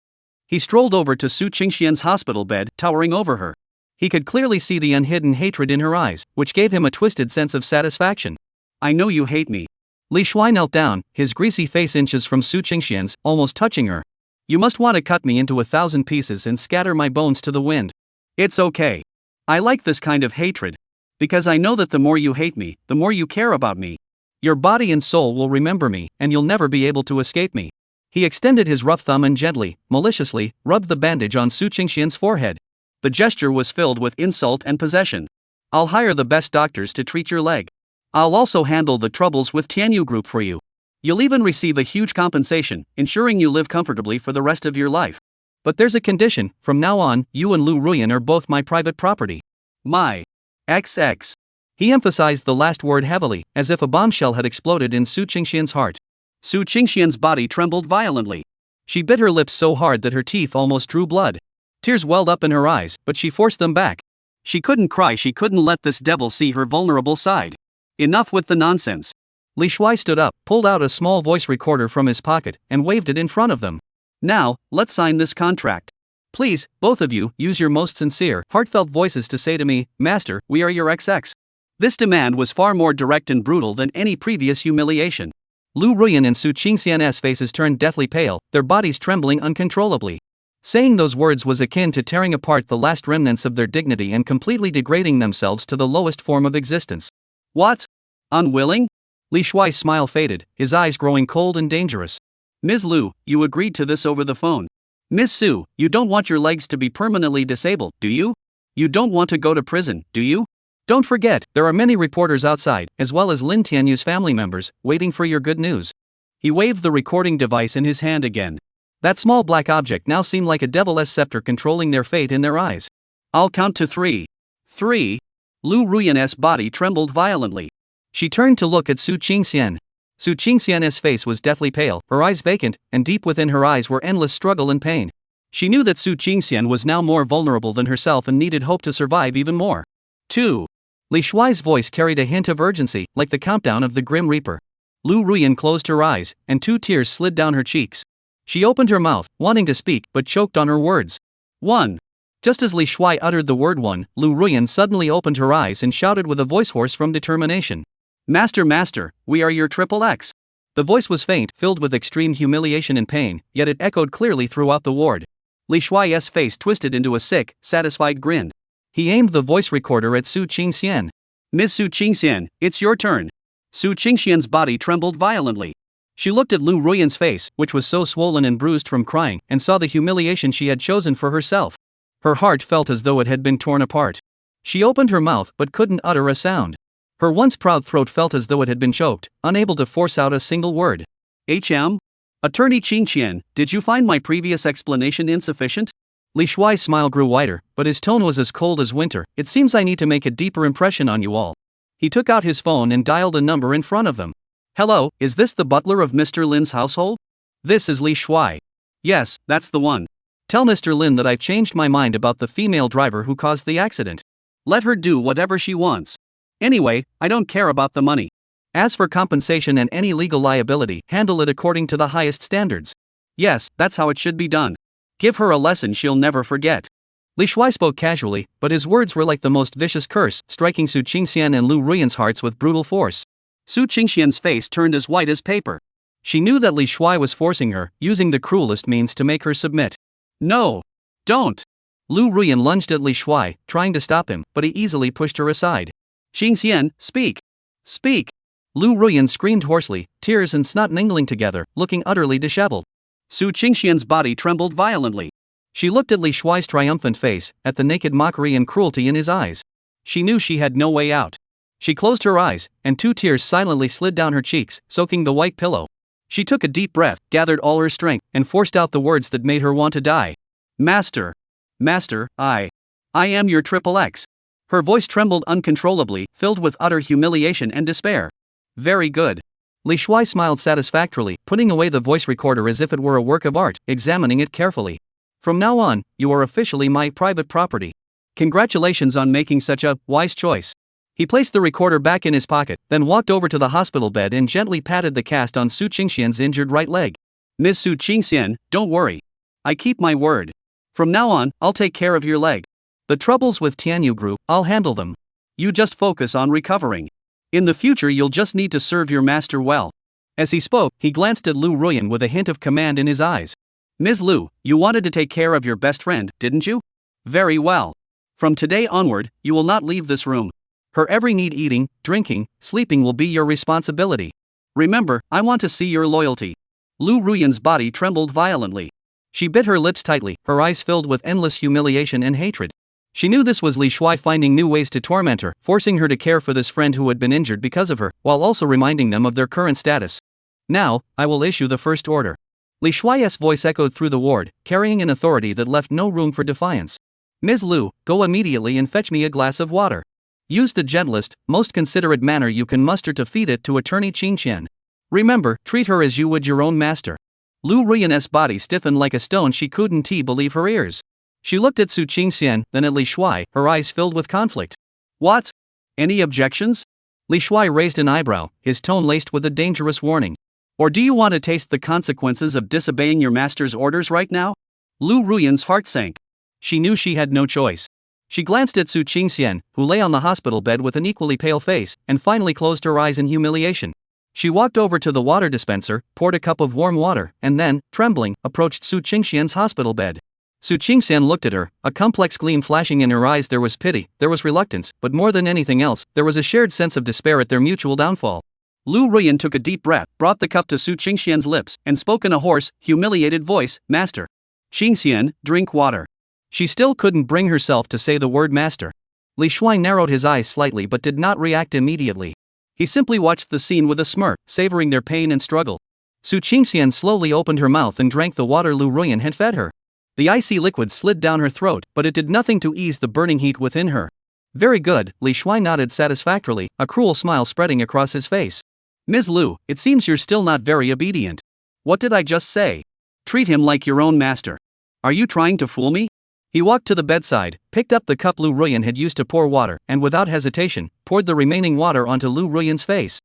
He strolled over to Su Qingxian's hospital bed, towering over her. He could clearly see the unhidden hatred in her eyes, which gave him a twisted sense of satisfaction. I know you hate me. Li Shuai knelt down, his greasy face inches from Su Qingxian's, almost touching her. You must want to cut me into 1,000 pieces and scatter my bones to the wind. It's okay. I like this kind of hatred. Because I know that the more you hate me, the more you care about me. Your body and soul will remember me, and you'll never be able to escape me. He extended his rough thumb and gently, maliciously, rubbed the bandage on Su Qingxian's forehead. The gesture was filled with insult and possession. I'll hire the best doctors to treat your leg. I'll also handle the troubles with Tianyu Group for you. You'll even receive a huge compensation, ensuring you live comfortably for the rest of your life. But there's a condition, from now on, you and Lu Ruyan are both my private property. My XX. He emphasized the last word heavily, as if a bombshell had exploded in Su Qingxian's heart. Su Qingxian's body trembled violently. She bit her lips so hard that her teeth almost drew blood. Tears welled up in her eyes, but she forced them back. She couldn't cry, she couldn't let this devil see her vulnerable side. Enough with the nonsense. Li Shuai stood up, pulled out a small voice recorder from his pocket, and waved it in front of them. Now, let's sign this contract. Please, both of you, use your most sincere, heartfelt voices to say to me, Master, we are your XX. This demand was far more direct and brutal than any previous humiliation. Lu Ruyan and Su Qingxian's faces turned deathly pale, their bodies trembling uncontrollably. Saying those words was akin to tearing apart the last remnants of their dignity and completely degrading themselves to the lowest form of existence. What? Unwilling? Li Shuai's smile faded, his eyes growing cold and dangerous. Ms. Lu, you agreed to this over the phone. Ms. Su, you don't want your legs to be permanently disabled, do you? You don't want to go to prison, do you? Don't forget, there are many reporters outside, as well as Lin Tianyu's family members, waiting for your good news. He waved the recording device in his hand again. That small black object now seemed like a devil's scepter controlling their fate in their eyes. I'll count to 3. 3. Lu Ruyan's body trembled violently. She turned to look at Su Qingxian. Su Qingxian's face was deathly pale, her eyes vacant, and deep within her eyes were endless struggle and pain. She knew that Su Qingxian was now more vulnerable than herself and needed hope to survive even more. 2. Li Shuai's voice carried a hint of urgency, like the countdown of the Grim Reaper. Lu Ruyan closed her eyes, and 2 tears slid down her cheeks. She opened her mouth, wanting to speak, but choked on her words. 1. Just as Li Shuai uttered the word 1, Lu Ruyan suddenly opened her eyes and shouted with a voice hoarse from determination. Master, Master, we are your XX. The voice was faint, filled with extreme humiliation and pain, yet it echoed clearly throughout the ward. Li Shuai's face twisted into a sick, satisfied grin. He aimed the voice recorder at Su Qingxian. Ms. Su Qingxian, it's your turn. Su Qingxian's body trembled violently. She looked at Lu Ruyan's face, which was so swollen and bruised from crying, and saw the humiliation she had chosen for herself. Her heart felt as though it had been torn apart. She opened her mouth but couldn't utter a sound. Her once proud throat felt as though it had been choked, unable to force out a single word. Attorney Qingxian, did you find my previous explanation insufficient? Li Shuai's smile grew wider, but his tone was as cold as winter. It seems I need to make a deeper impression on you all. He took out his phone and dialed a number in front of them. Hello, is this the butler of Mr. Lin's household? This is Li Shuai. Yes, that's the one. Tell Mr. Lin that I've changed my mind about the female driver who caused the accident. Let her do whatever she wants. Anyway, I don't care about the money. As for compensation and any legal liability, handle it according to the highest standards. Yes, that's how it should be done. Give her a lesson she'll never forget. Li Shuai spoke casually, but his words were like the most vicious curse, striking Su Qingxian and Lu Ruyan's hearts with brutal force. Su Qingxian's face turned as white as paper. She knew that Li Shuai was forcing her, using the cruelest means to make her submit. No! Don't! Lu Ruyan lunged at Li Shuai, trying to stop him, but he easily pushed her aside. Qingxian, speak! Speak! Lu Ruyan screamed hoarsely, tears and snot mingling together, looking utterly disheveled. Su Qingxian's body trembled violently. She looked at Li Shuai's triumphant face, at the naked mockery and cruelty in his eyes. She knew she had no way out. She closed her eyes, and 2 tears silently slid down her cheeks, soaking the white pillow. She took a deep breath, gathered all her strength, and forced out the words that made her want to die. Master! Master, I am your XX. Her voice trembled uncontrollably, filled with utter humiliation and despair. Very good. Li Shuai smiled satisfactorily, putting away the voice recorder as if it were a work of art, examining it carefully. From now on, you are officially my private property. Congratulations on making such a wise choice. He placed the recorder back in his pocket, then walked over to the hospital bed and gently patted the cast on Su Qingxian's injured right leg. Ms. Su Qingxian, don't worry. I keep my word. From now on, I'll take care of your leg. The troubles with Tianyu Group, I'll handle them. You just focus on recovering. In the future you'll just need to serve your master well. As he spoke, he glanced at Lu Ruyan with a hint of command in his eyes. Ms. Lu, you wanted to take care of your best friend, didn't you? Very well. From today onward, you will not leave this room. Her every need, eating, drinking, sleeping, will be your responsibility. Remember, I want to see your loyalty. Lu Ruyan's body trembled violently. She bit her lips tightly, her eyes filled with endless humiliation and hatred. She knew this was Li Shuai finding new ways to torment her, forcing her to care for this friend who had been injured because of her, while also reminding them of their current status. Now, I will issue the first order. Li Shuai's voice echoed through the ward, carrying an authority that left no room for defiance. Ms. Lu, go immediately and fetch me a glass of water. Use the gentlest, most considerate manner you can muster to feed it to Attorney Qingqian. Remember, treat her as you would your own master. Lu Ruyan's body stiffened like a stone. She couldn't believe her ears. She looked at Su Qingxian, then at Li Shuai, her eyes filled with conflict. What? Any objections? Li Shuai raised an eyebrow, his tone laced with a dangerous warning. Or do you want to taste the consequences of disobeying your master's orders right now? Lu Ruyan's heart sank. She knew she had no choice. She glanced at Su Qingxian, who lay on the hospital bed with an equally pale face, and finally closed her eyes in humiliation. She walked over to the water dispenser, poured a cup of warm water, and then, trembling, approached Su Qingxian's hospital bed. Su Qingxian looked at her, a complex gleam flashing in her eyes. There was pity, there was reluctance, but more than anything else, there was a shared sense of despair at their mutual downfall. Lu Ruyan took a deep breath, brought the cup to Su Qingxian's lips, and spoke in a hoarse, humiliated voice, Master. Qingxian, drink water. She still couldn't bring herself to say the word master. Li Shuai narrowed his eyes slightly but did not react immediately. He simply watched the scene with a smirk, savoring their pain and struggle. Su Qingxian slowly opened her mouth and drank the water Lu Ruyan had fed her. The icy liquid slid down her throat, but it did nothing to ease the burning heat within her. Very good, Li Shuai nodded satisfactorily, a cruel smile spreading across his face. Ms. Lu, it seems you're still not very obedient. What did I just say? Treat him like your own master. Are you trying to fool me? He walked to the bedside, picked up the cup Lu Ruyan had used to pour water, and without hesitation, poured the remaining water onto Lu Ruyan's face.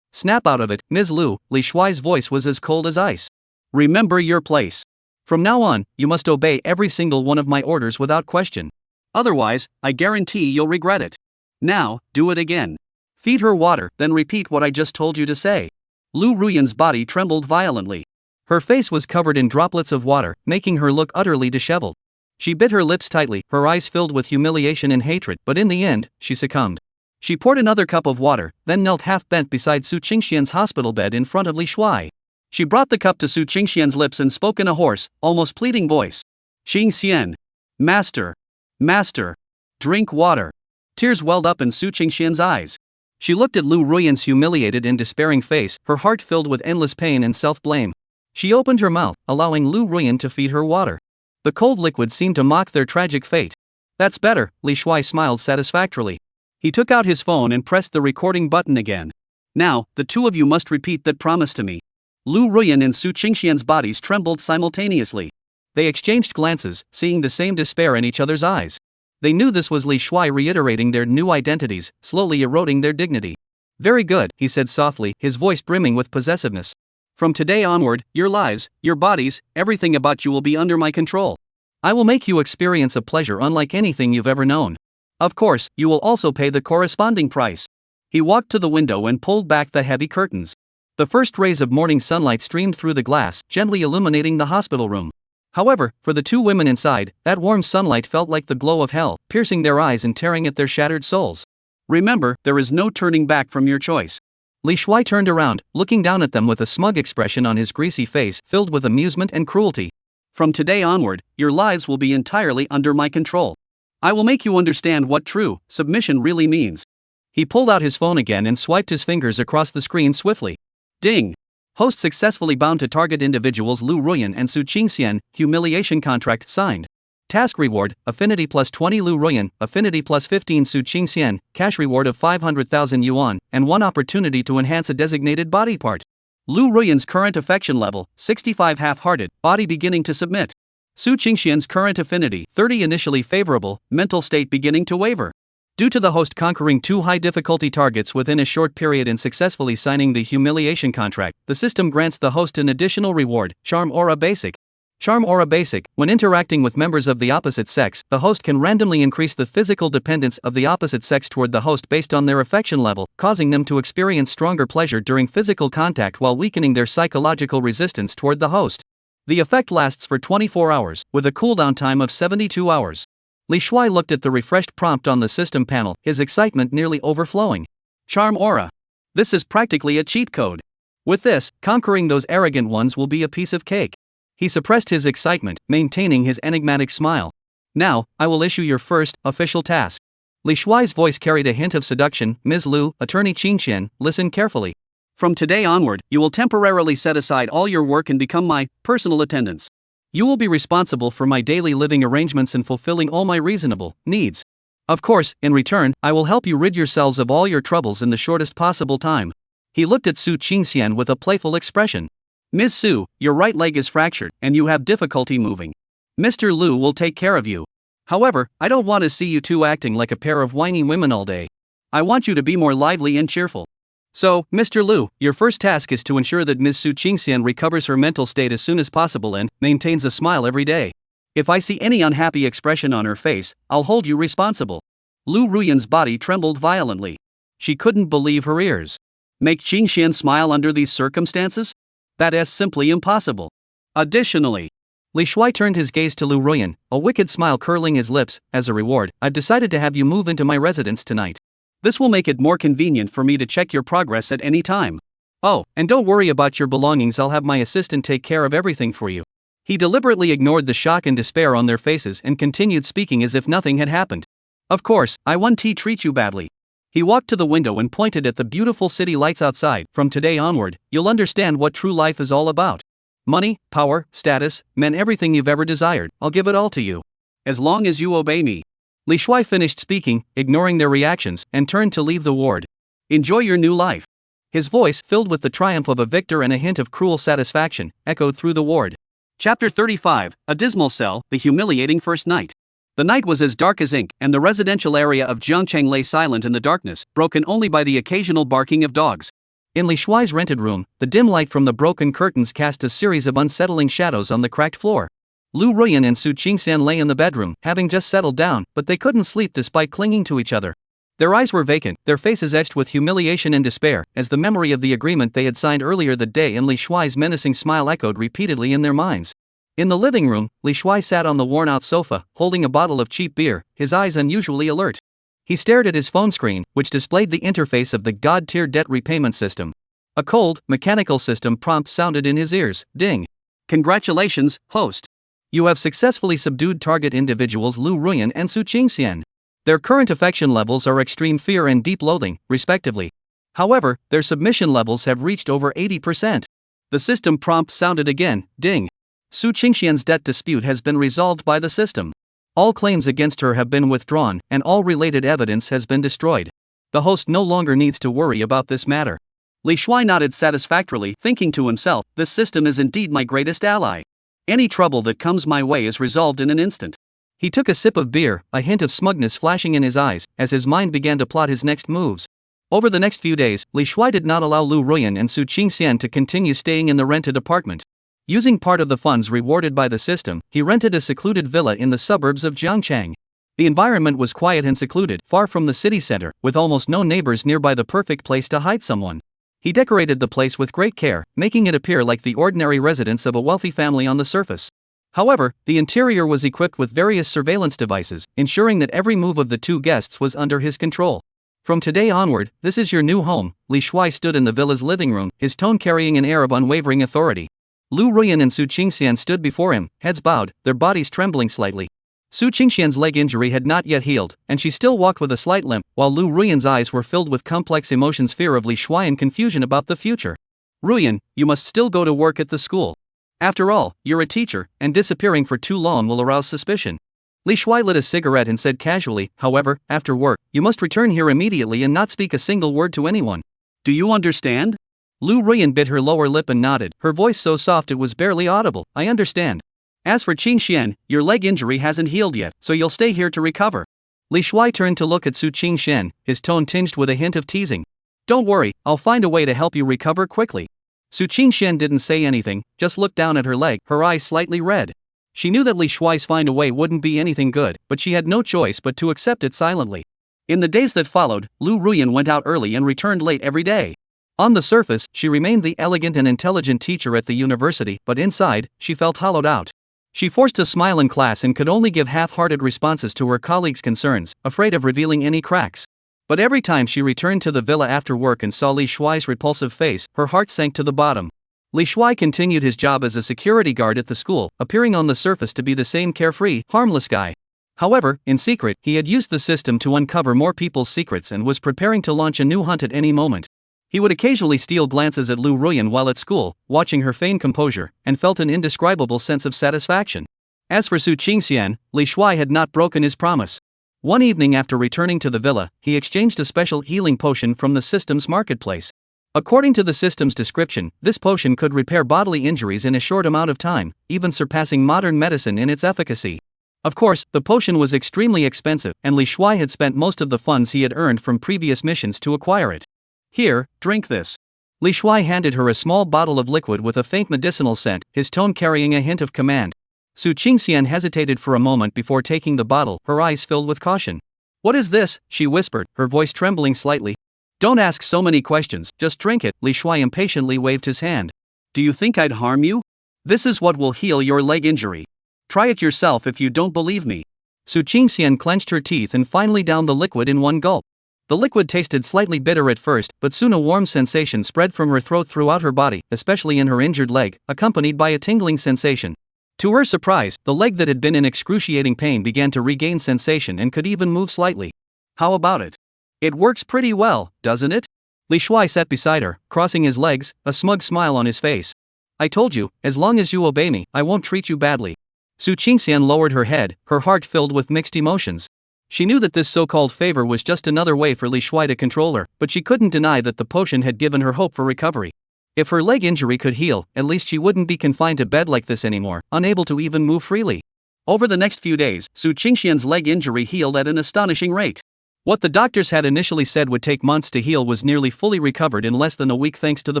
Snap out of it, Ms. Lu, Li Shuai's voice was as cold as ice. Remember your place. From now on, you must obey every single one of my orders without question. Otherwise, I guarantee you'll regret it. Now, do it again. Feed her water, then repeat what I just told you to say. Lu Ruyan's body trembled violently. Her face was covered in droplets of water, making her look utterly disheveled. She bit her lips tightly, her eyes filled with humiliation and hatred, but in the end, she succumbed. She poured another cup of water, then knelt half-bent beside Su Qingxian's hospital bed in front of Li Shuai. She brought the cup to Su Qingxian's lips and spoke in a hoarse, almost pleading voice. Qingxian. Master. Master. Drink water. Tears welled up in Su Qingxian's eyes. She looked at Lu Ruyan's humiliated and despairing face, her heart filled with endless pain and self-blame. She opened her mouth, allowing Lu Ruyan to feed her water. The cold liquid seemed to mock their tragic fate. That's better, Li Shuai smiled satisfactorily. He took out his phone and pressed the recording button again. Now, the two of you must repeat that promise to me. Lu Ruyan and Su Qingxian's bodies trembled simultaneously. They exchanged glances, seeing the same despair in each other's eyes. They knew this was Li Shuai reiterating their new identities, slowly eroding their dignity. Very good, he said softly, his voice brimming with possessiveness. From today onward, your lives, your bodies, everything about you will be under my control. I will make you experience a pleasure unlike anything you've ever known. Of course, you will also pay the corresponding price. He walked to the window and pulled back the heavy curtains. The first rays of morning sunlight streamed through the glass, gently illuminating the hospital room. However, for the two women inside, that warm sunlight felt like the glow of hell, piercing their eyes and tearing at their shattered souls. Remember, there is no turning back from your choice. Li Shuai turned around, looking down at them with a smug expression on his greasy face filled with amusement and cruelty. From today onward, your lives will be entirely under my control. I will make you understand what true submission really means. He pulled out his phone again and swiped his fingers across the screen swiftly. Ding! Host successfully bound to target individuals Lu Ruyan and Su Qingxian, humiliation contract signed. Task reward, affinity plus 20 Lu Ruyan, affinity plus 15 Su Qingxian, cash reward of 500,000 yuan, and one opportunity to enhance a designated body part. Lu Ruyan's current affection level, 65 half-hearted, body beginning to submit. Su Qingxian's current affinity, 30 initially favorable, mental state beginning to waver. Due to the host conquering 2 high-difficulty targets within a short period and successfully signing the humiliation contract, the system grants the host an additional reward, Charm Aura Basic. Charm Aura Basic. When interacting with members of the opposite sex, the host can randomly increase the physical dependence of the opposite sex toward the host based on their affection level, causing them to experience stronger pleasure during physical contact while weakening their psychological resistance toward the host. The effect lasts for 24 hours, with a cooldown time of 72 hours. Li Shuai looked at the refreshed prompt on the system panel, his excitement nearly overflowing. Charm Aura. This is practically a cheat code. With this, conquering those arrogant ones will be a piece of cake. He suppressed his excitement, maintaining his enigmatic smile. Now, I will issue your first, official task. Li Shuai's voice carried a hint of seduction. Ms. Lu, Attorney Qingxian, listen carefully. From today onward, you will temporarily set aside all your work and become my personal attendants. You will be responsible for my daily living arrangements and fulfilling all my reasonable needs. Of course, in return, I will help you rid yourselves of all your troubles in the shortest possible time. He looked at Su Qingxian with a playful expression. Ms. Su, your right leg is fractured, and you have difficulty moving. Mr. Lu will take care of you. However, I don't want to see you two acting like a pair of whiny women all day. I want you to be more lively and cheerful. So, Mr. Lu, your first task is to ensure that Ms. Su Qingxian recovers her mental state as soon as possible and maintains a smile every day. If I see any unhappy expression on her face, I'll hold you responsible. Lu Ruyan's body trembled violently. She couldn't believe her ears. Make Qingxian smile under these circumstances? That is simply impossible. Additionally, Li Shuai turned his gaze to Lu Ruyan, a wicked smile curling his lips. As a reward, I've decided to have you move into my residence tonight. This will make it more convenient for me to check your progress at any time. Oh, and don't worry about your belongings, I'll have my assistant take care of everything for you. He deliberately ignored the shock and despair on their faces and continued speaking as if nothing had happened. Of course, I won't treat you badly. He walked to the window and pointed at the beautiful city lights outside. From today onward, you'll understand what true life is all about. Money, power, status, men, everything you've ever desired, I'll give it all to you. As long as you obey me. Li Shuai finished speaking, ignoring their reactions, and turned to leave the ward. Enjoy your new life. His voice, filled with the triumph of a victor and a hint of cruel satisfaction, echoed through the ward. Chapter 35, A Dismal Cell, The Humiliating First Night. The night was as dark as ink, and the residential area of Jiangcheng lay silent in the darkness, broken only by the occasional barking of dogs. In Li Shuai's rented room, the dim light from the broken curtains cast a series of unsettling shadows on the cracked floor. Lu Ruyan and Su Qingxian lay in the bedroom, having just settled down, but they couldn't sleep despite clinging to each other. Their eyes were vacant, their faces etched with humiliation and despair, as the memory of the agreement they had signed earlier that day and Li Shuai's menacing smile echoed repeatedly in their minds. In the living room, Li Shuai sat on the worn-out sofa, holding a bottle of cheap beer, his eyes unusually alert. He stared at his phone screen, which displayed the interface of the God-tier debt repayment system. A cold, mechanical system prompt sounded in his ears. Ding. Congratulations, host. You have successfully subdued target individuals Lu Ruyan and Su Qingxian. Their current affection levels are extreme fear and deep loathing, respectively. However, their submission levels have reached over 80%. The system prompt sounded again. Ding. Su Qingxian's debt dispute has been resolved by the system. All claims against her have been withdrawn, and all related evidence has been destroyed. The host no longer needs to worry about this matter. Li Shuai nodded satisfactorily, thinking to himself, this system is indeed my greatest ally. Any trouble that comes my way is resolved in an instant. He took a sip of beer, a hint of smugness flashing in his eyes, as his mind began to plot his next moves. Over the next few days, Li Shuai did not allow Lu Ruyan and Su Qingxian to continue staying in the rented apartment. Using part of the funds rewarded by the system, he rented a secluded villa in the suburbs of Jiangcheng. The environment was quiet and secluded, far from the city center, with almost no neighbors nearby, the perfect place to hide someone. He decorated the place with great care, making it appear like the ordinary residence of a wealthy family on the surface. However, the interior was equipped with various surveillance devices, ensuring that every move of the two guests was under his control. From today onward, this is your new home. Li Shuai stood in the villa's living room, his tone carrying an air of unwavering authority. Lu Ruyan and Su Qingxian stood before him, heads bowed, their bodies trembling slightly. Su Qingxian's leg injury had not yet healed, and she still walked with a slight limp, while Lu Ruyan's eyes were filled with complex emotions, fear of Li Shuai and confusion about the future. Ruyan, you must still go to work at the school. After all, you're a teacher, and disappearing for too long will arouse suspicion. Li Shuai lit a cigarette and said casually, however, after work, you must return here immediately and not speak a single word to anyone. Do you understand? Lu Ruyan bit her lower lip and nodded, her voice so soft it was barely audible. I understand. As for Qingxian, your leg injury hasn't healed yet, so you'll stay here to recover. Li Shuai turned to look at Su Qingxian, his tone tinged with a hint of teasing. Don't worry, I'll find a way to help you recover quickly. Su Qingxian didn't say anything, just looked down at her leg, her eyes slightly red. She knew that Li Shuai's find a way wouldn't be anything good, but she had no choice but to accept it silently. In the days that followed, Lu Ruyan went out early and returned late every day. On the surface, she remained the elegant and intelligent teacher at the university, but inside, she felt hollowed out. She forced a smile in class and could only give half-hearted responses to her colleagues' concerns, afraid of revealing any cracks. But every time she returned to the villa after work and saw Li Shuai's repulsive face, her heart sank to the bottom. Li Shuai continued his job as a security guard at the school, appearing on the surface to be the same carefree, harmless guy. However, in secret, he had used the system to uncover more people's secrets and was preparing to launch a new hunt at any moment. He would occasionally steal glances at Lu Ruyan while at school, watching her feign composure, and felt an indescribable sense of satisfaction. As for Su Qingxian, Li Shuai had not broken his promise. One evening after returning to the villa, he exchanged a special healing potion from the system's marketplace. According to the system's description, this potion could repair bodily injuries in a short amount of time, even surpassing modern medicine in its efficacy. Of course, the potion was extremely expensive, and Li Shuai had spent most of the funds he had earned from previous missions to acquire it. Here, drink this. Li Shuai handed her a small bottle of liquid with a faint medicinal scent, his tone carrying a hint of command. Su Qingxian hesitated for a moment before taking the bottle, her eyes filled with caution. What is this? She whispered, her voice trembling slightly. Don't ask so many questions, just drink it. Li Shuai impatiently waved his hand. Do you think I'd harm you? This is what will heal your leg injury. Try it yourself if you don't believe me. Su Qingxian clenched her teeth and finally downed the liquid in one gulp. The liquid tasted slightly bitter at first, but soon a warm sensation spread from her throat throughout her body, especially in her injured leg, accompanied by a tingling sensation. To her surprise, the leg that had been in excruciating pain began to regain sensation and could even move slightly. How about it? It works pretty well, doesn't it? Li Shuai sat beside her, crossing his legs, a smug smile on his face. I told you, as long as you obey me, I won't treat you badly. Su Qingxian lowered her head, her heart filled with mixed emotions. She knew that this so-called favor was just another way for Li Shuai to control her, but she couldn't deny that the potion had given her hope for recovery. If her leg injury could heal, at least she wouldn't be confined to bed like this anymore, unable to even move freely. Over the next few days, Su Qingxian's leg injury healed at an astonishing rate. What the doctors had initially said would take months to heal was nearly fully recovered in less than a week thanks to the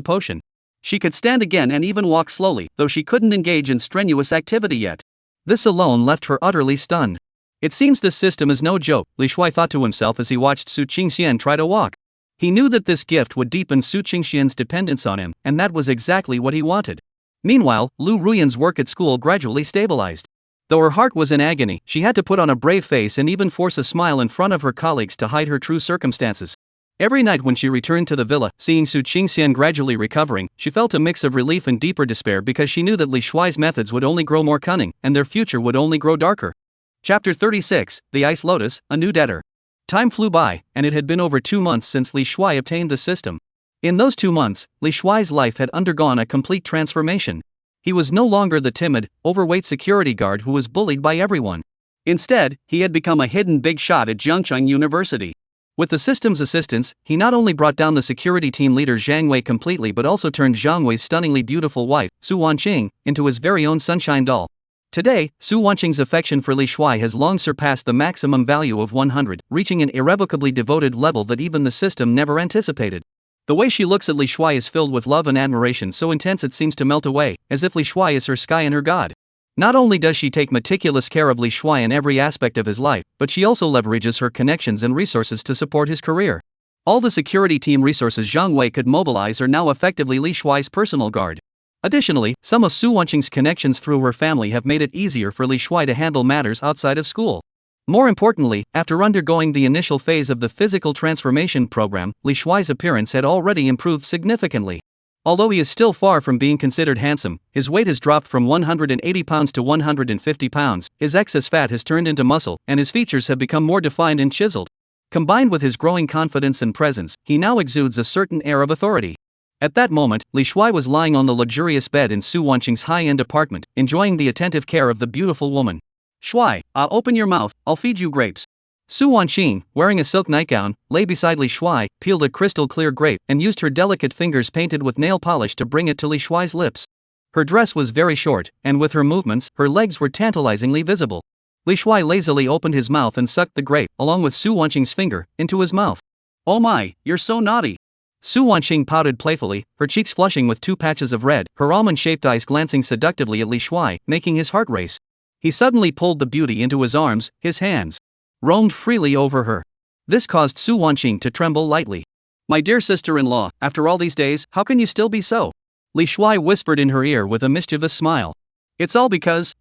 potion. She could stand again and even walk slowly, though she couldn't engage in strenuous activity yet. This alone left her utterly stunned. It seems this system is no joke, Li Shuai thought to himself as he watched Su Qingxian try to walk. He knew that this gift would deepen Su Qingxian's dependence on him, and that was exactly what he wanted. Meanwhile, Lu Ruyan's work at school gradually stabilized. Though her heart was in agony, she had to put on a brave face and even force a smile in front of her colleagues to hide her true circumstances. Every night when she returned to the villa, seeing Su Qingxian gradually recovering, she felt a mix of relief and deeper despair because she knew that Li Shuai's methods would only grow more cunning, and their future would only grow darker. Chapter 36, The Ice Lotus, A New Debtor. Time flew by, and it had been over 2 months since Li Shuai obtained the system. In those 2 months, Li Shuai's life had undergone a complete transformation. He was no longer the timid, overweight security guard who was bullied by everyone. Instead, he had become a hidden big shot at Jiangcheng University. With the system's assistance, he not only brought down the security team leader Zhang Wei completely but also turned Zhang Wei's stunningly beautiful wife, Su Wanqing, into his very own sunshine doll. Today, Su Wanqing's affection for Li Shuai has long surpassed the maximum value of 100, reaching an irrevocably devoted level that even the system never anticipated. The way she looks at Li Shuai is filled with love and admiration so intense it seems to melt away, as if Li Shuai is her sky and her god. Not only does she take meticulous care of Li Shuai in every aspect of his life, but she also leverages her connections and resources to support his career. All the security team resources Zhang Wei could mobilize are now effectively Li Shuai's personal guard. Additionally, some of Su Wanqing's connections through her family have made it easier for Li Shuai to handle matters outside of school. More importantly, after undergoing the initial phase of the physical transformation program, Li Shuai's appearance had already improved significantly. Although he is still far from being considered handsome, his weight has dropped from 180 pounds to 150 pounds, his excess fat has turned into muscle, and his features have become more defined and chiseled. Combined with his growing confidence and presence, he now exudes a certain air of authority. At that moment, Li Shuai was lying on the luxurious bed in Su Wanqing's high-end apartment, enjoying the attentive care of the beautiful woman. Shuai, open your mouth, I'll feed you grapes. Su Wanqing, wearing a silk nightgown, lay beside Li Shuai, peeled a crystal-clear grape, and used her delicate fingers painted with nail polish to bring it to Li Shuai's lips. Her dress was very short, and with her movements, her legs were tantalizingly visible. Li Shuai lazily opened his mouth and sucked the grape, along with Su Wanqing's finger, into his mouth. "Oh my, you're so naughty." Su Wanqing pouted playfully, her cheeks flushing with 2 patches of red, her almond-shaped eyes glancing seductively at Li Shuai, making his heart race. He suddenly pulled the beauty into his arms, his hands roamed freely over her. This caused Su Wanqing to tremble lightly. "My dear sister-in-law, after all these days, how can you still be so?" Li Shuai whispered in her ear with a mischievous smile. It's all because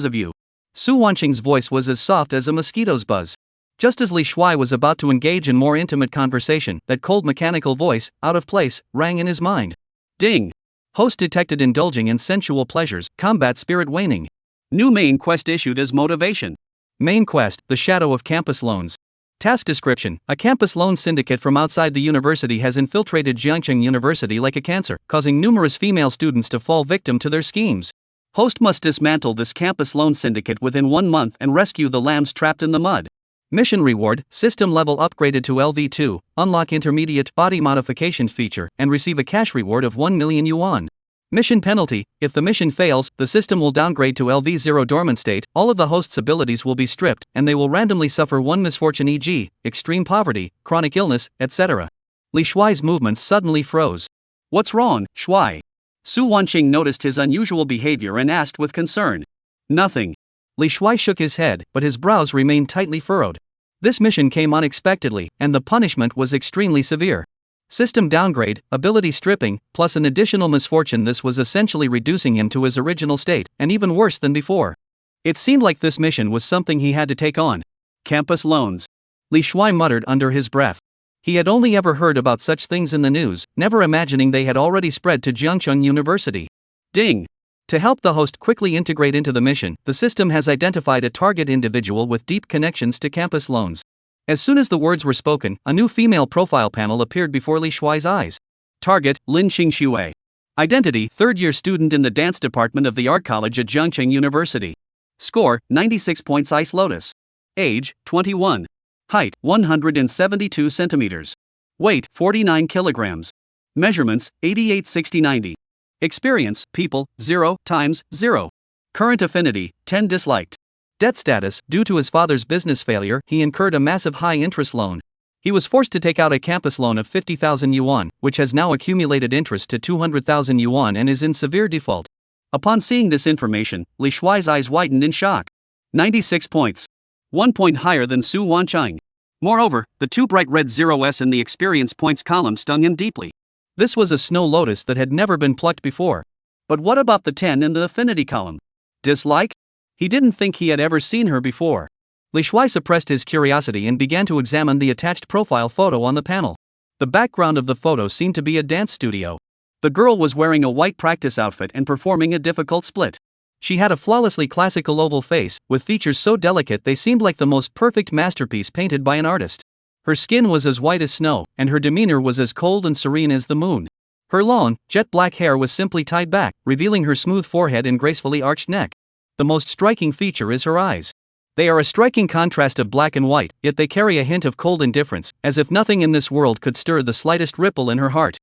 of you." Su Wanqing's voice was as soft as a mosquito's buzz. Just as Li Shuai was about to engage in more intimate conversation, that cold mechanical voice, out of place, rang in his mind. Ding! Host detected indulging in sensual pleasures, combat spirit waning. New main quest issued as motivation. Main quest, the shadow of campus loans. Task description: a campus loan syndicate from outside the university has infiltrated Jiangcheng University like a cancer, causing numerous female students to fall victim to their schemes. Host must dismantle this campus loan syndicate within 1 month and rescue the lambs trapped in the mud. Mission reward: system level upgraded to LV2, unlock intermediate body modification feature, and receive a cash reward of 1 million yuan. Mission penalty: if the mission fails, the system will downgrade to LV0 dormant state, all of the host's abilities will be stripped, and they will randomly suffer one misfortune, e.g., extreme poverty, chronic illness, etc. Li Shuai's movements suddenly froze. "What's wrong, Shuai?" Su Wanqing noticed his unusual behavior and asked with concern. "Nothing." Li Shuai shook his head, but his brows remained tightly furrowed. This mission came unexpectedly, and the punishment was extremely severe. System downgrade, ability stripping, plus an additional misfortune. This was essentially reducing him to his original state, and even worse than before. It seemed like this mission was something he had to take on. Campus loans. Li Shuai muttered under his breath. He had only ever heard about such things in the news, never imagining they had already spread to Jiangcheng University. Ding! To help the host quickly integrate into the mission, the system has identified a target individual with deep connections to campus loans. As soon as the words were spoken, a new female profile panel appeared before Li Shuai's eyes. Target: Lin Shiao. Identity: third-year student in the dance department of the art college at Jiangcheng University. Score: 96 points. Ice Lotus. Age: 21. Height: 172 centimeters. Weight: 49 kilograms. Measurements: 88, 60, 90. Experience: people, 0 times 0. Current affinity: 10 disliked. Debt status: due to his father's business failure, he incurred a massive high-interest loan. He was forced to take out a campus loan of 50,000 yuan, which has now accumulated interest to 200,000 yuan and is in severe default. Upon seeing this information, Li Shuai's eyes widened in shock. 96 points. 1 point higher than Su Wanqing. Moreover, the 2 bright red zeros in the experience points column stung him deeply. This was a snow lotus that had never been plucked before. But what about the 10 in the affinity column? Dislike? He didn't think he had ever seen her before. Li Shuai suppressed his curiosity and began to examine the attached profile photo on the panel. The background of the photo seemed to be a dance studio. The girl was wearing a white practice outfit and performing a difficult split. She had a flawlessly classical oval face, with features so delicate they seemed like the most perfect masterpiece painted by an artist. Her skin was as white as snow, and her demeanor was as cold and serene as the moon. Her long, jet black hair was simply tied back, revealing her smooth forehead and gracefully arched neck. The most striking feature is her eyes. They are a striking contrast of black and white, yet they carry a hint of cold indifference, as if nothing in this world could stir the slightest ripple in her heart.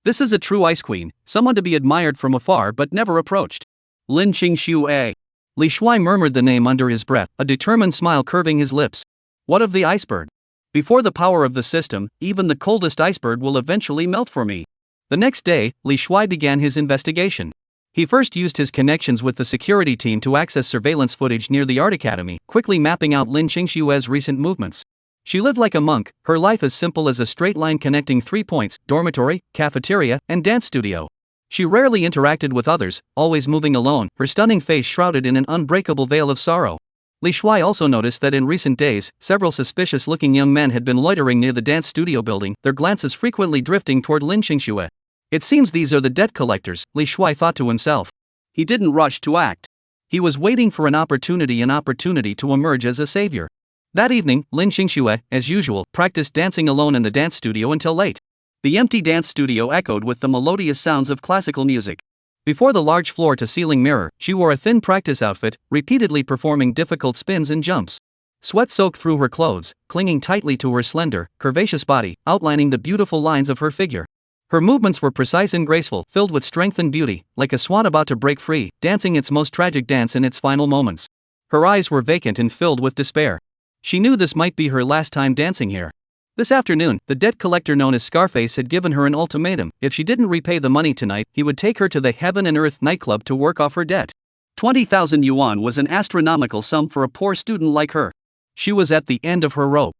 This is a true ice queen, someone to be admired from afar but never approached. Lin Shiao. Li Shuai murmured the name under his breath, a determined smile curving his lips. What of the iceberg? Before the power of the system, even the coldest iceberg will eventually melt for me. The next day, Li Shuai began his investigation. He first used his connections with the security team to access surveillance footage near the art academy, quickly mapping out Lin Shiao's recent movements. She lived like a monk, her life as simple as a straight line connecting 3 points: dormitory, cafeteria, and dance studio. She rarely interacted with others, always moving alone, her stunning face shrouded in an unbreakable veil of sorrow. Li Shuai also noticed that in recent days, several suspicious-looking young men had been loitering near the dance studio building, their glances frequently drifting toward Lin Shiao. It seems these are the debt collectors, Li Shuai thought to himself. He didn't rush to act. He was waiting for an opportunity to emerge as a savior. That evening, Lin Shiao, as usual, practiced dancing alone in the dance studio until late. The empty dance studio echoed with the melodious sounds of classical music. Before the large floor-to-ceiling mirror, she wore a thin practice outfit, repeatedly performing difficult spins and jumps. Sweat soaked through her clothes, clinging tightly to her slender, curvaceous body, outlining the beautiful lines of her figure. Her movements were precise and graceful, filled with strength and beauty, like a swan about to break free, dancing its most tragic dance in its final moments. Her eyes were vacant and filled with despair. She knew this might be her last time dancing here. This afternoon, the debt collector known as Scarface had given her an ultimatum. If she didn't repay the money tonight, he would take her to the Heaven and Earth nightclub to work off her debt. 20,000 yuan was an astronomical sum for a poor student like her. She was at the end of her rope.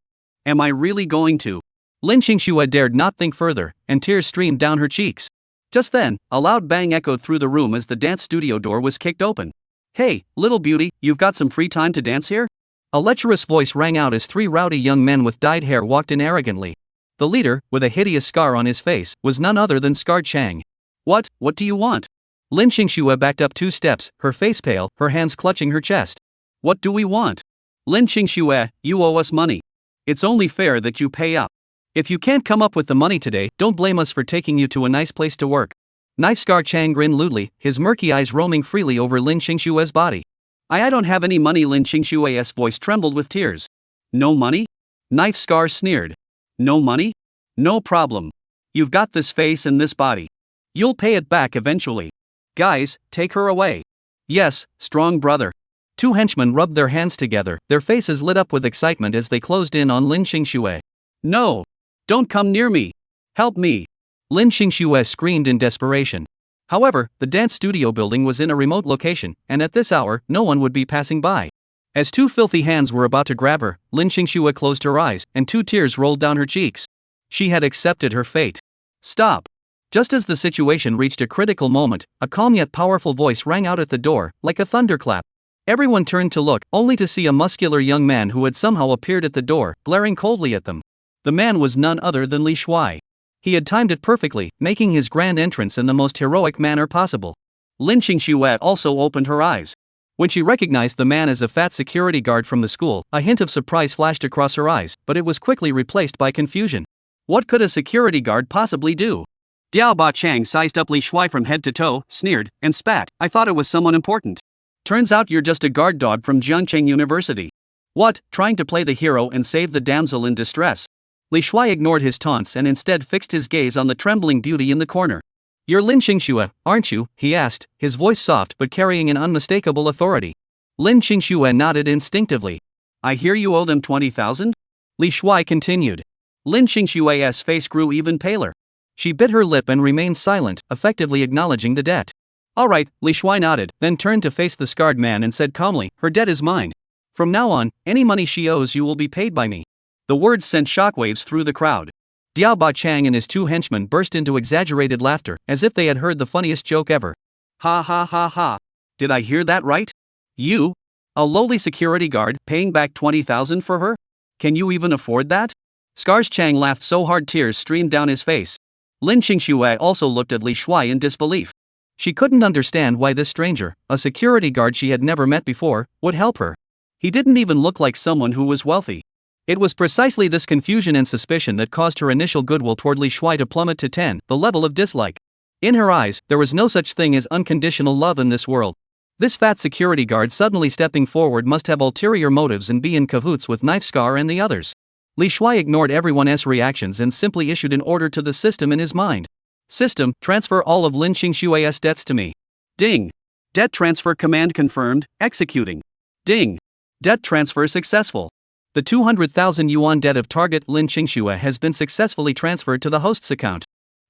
Am I really going to? Lin Shiao dared not think further, and tears streamed down her cheeks. Just then, a loud bang echoed through the room as the dance studio door was kicked open. Hey, little beauty, you've got some free time to dance here? A lecherous voice rang out as three rowdy young men with dyed hair walked in arrogantly. The leader, with a hideous scar on his face, was none other than Scar Chang. What do you want? Lin Shiao backed up 2 steps, her face pale, her hands clutching her chest. What do we want? Lin Shiao, you owe us money. It's only fair that you pay up. If you can't come up with the money today, don't blame us for taking you to a nice place to work. Knife Scar Chang grinned lewdly, his murky eyes roaming freely over Lin Shiao's body. I don't have any money. Lin Shiao's voice trembled with tears. No money? Knife Scar sneered. No money? No problem. You've got this face and this body. You'll pay it back eventually. Guys, take her away. Yes, strong brother. 2 henchmen rubbed their hands together, their faces lit up with excitement as they closed in on Lin Shiao. No! Don't come near me! Help me! Lin Shiao screamed in desperation. However, the dance studio building was in a remote location, and at this hour, no one would be passing by. As 2 filthy hands were about to grab her, Lin Shiao closed her eyes, and 2 tears rolled down her cheeks. She had accepted her fate. Stop! Just as the situation reached a critical moment, a calm yet powerful voice rang out at the door, like a thunderclap. Everyone turned to look, only to see a muscular young man who had somehow appeared at the door, glaring coldly at them. The man was none other than Li Shuai. He had timed it perfectly, making his grand entrance in the most heroic manner possible. Lin Shiao also opened her eyes. When she recognized the man as a fat security guard from the school, a hint of surprise flashed across her eyes, but it was quickly replaced by confusion. What could a security guard possibly do? Diao Ba Chang sized up Li Shuai from head to toe, sneered, and spat. I thought it was someone important. Turns out you're just a guard dog from Jiangcheng University. What, trying to play the hero and save the damsel in distress? Li Shuai ignored his taunts and instead fixed his gaze on the trembling beauty in the corner. You're Lin Shiao, aren't you? He asked, his voice soft but carrying an unmistakable authority. Lin Shiao nodded instinctively. I hear you owe them 20,000? Li Shuai continued. Lin Shiao's face grew even paler. She bit her lip and remained silent, effectively acknowledging the debt. Alright, Li Shuai nodded, then turned to face the scarred man and said calmly, her debt is mine. From now on, any money she owes you will be paid by me. The words sent shockwaves through the crowd. Diao Ba Chang and his 2 henchmen burst into exaggerated laughter, as if they had heard the funniest joke ever. Ha ha ha ha. Did I hear that right? You? A lowly security guard, paying back 20,000 for her? Can you even afford that? Scars Chang laughed so hard tears streamed down his face. Lin Shiao also looked at Li Shuai in disbelief. She couldn't understand why this stranger, a security guard she had never met before, would help her. He didn't even look like someone who was wealthy. It was precisely this confusion and suspicion that caused her initial goodwill toward Li Shuai to plummet to 10, the level of dislike. In her eyes, there was no such thing as unconditional love in this world. This fat security guard suddenly stepping forward must have ulterior motives and be in cahoots with Knife Scar and the others. Li Shuai ignored everyone's reactions and simply issued an order to the system in his mind. System, transfer all of Lin Shiao's debts to me. Ding. Debt transfer command confirmed, executing. Ding. Debt transfer successful. The 200,000 yuan debt of target Lin Shiao has been successfully transferred to the host's account.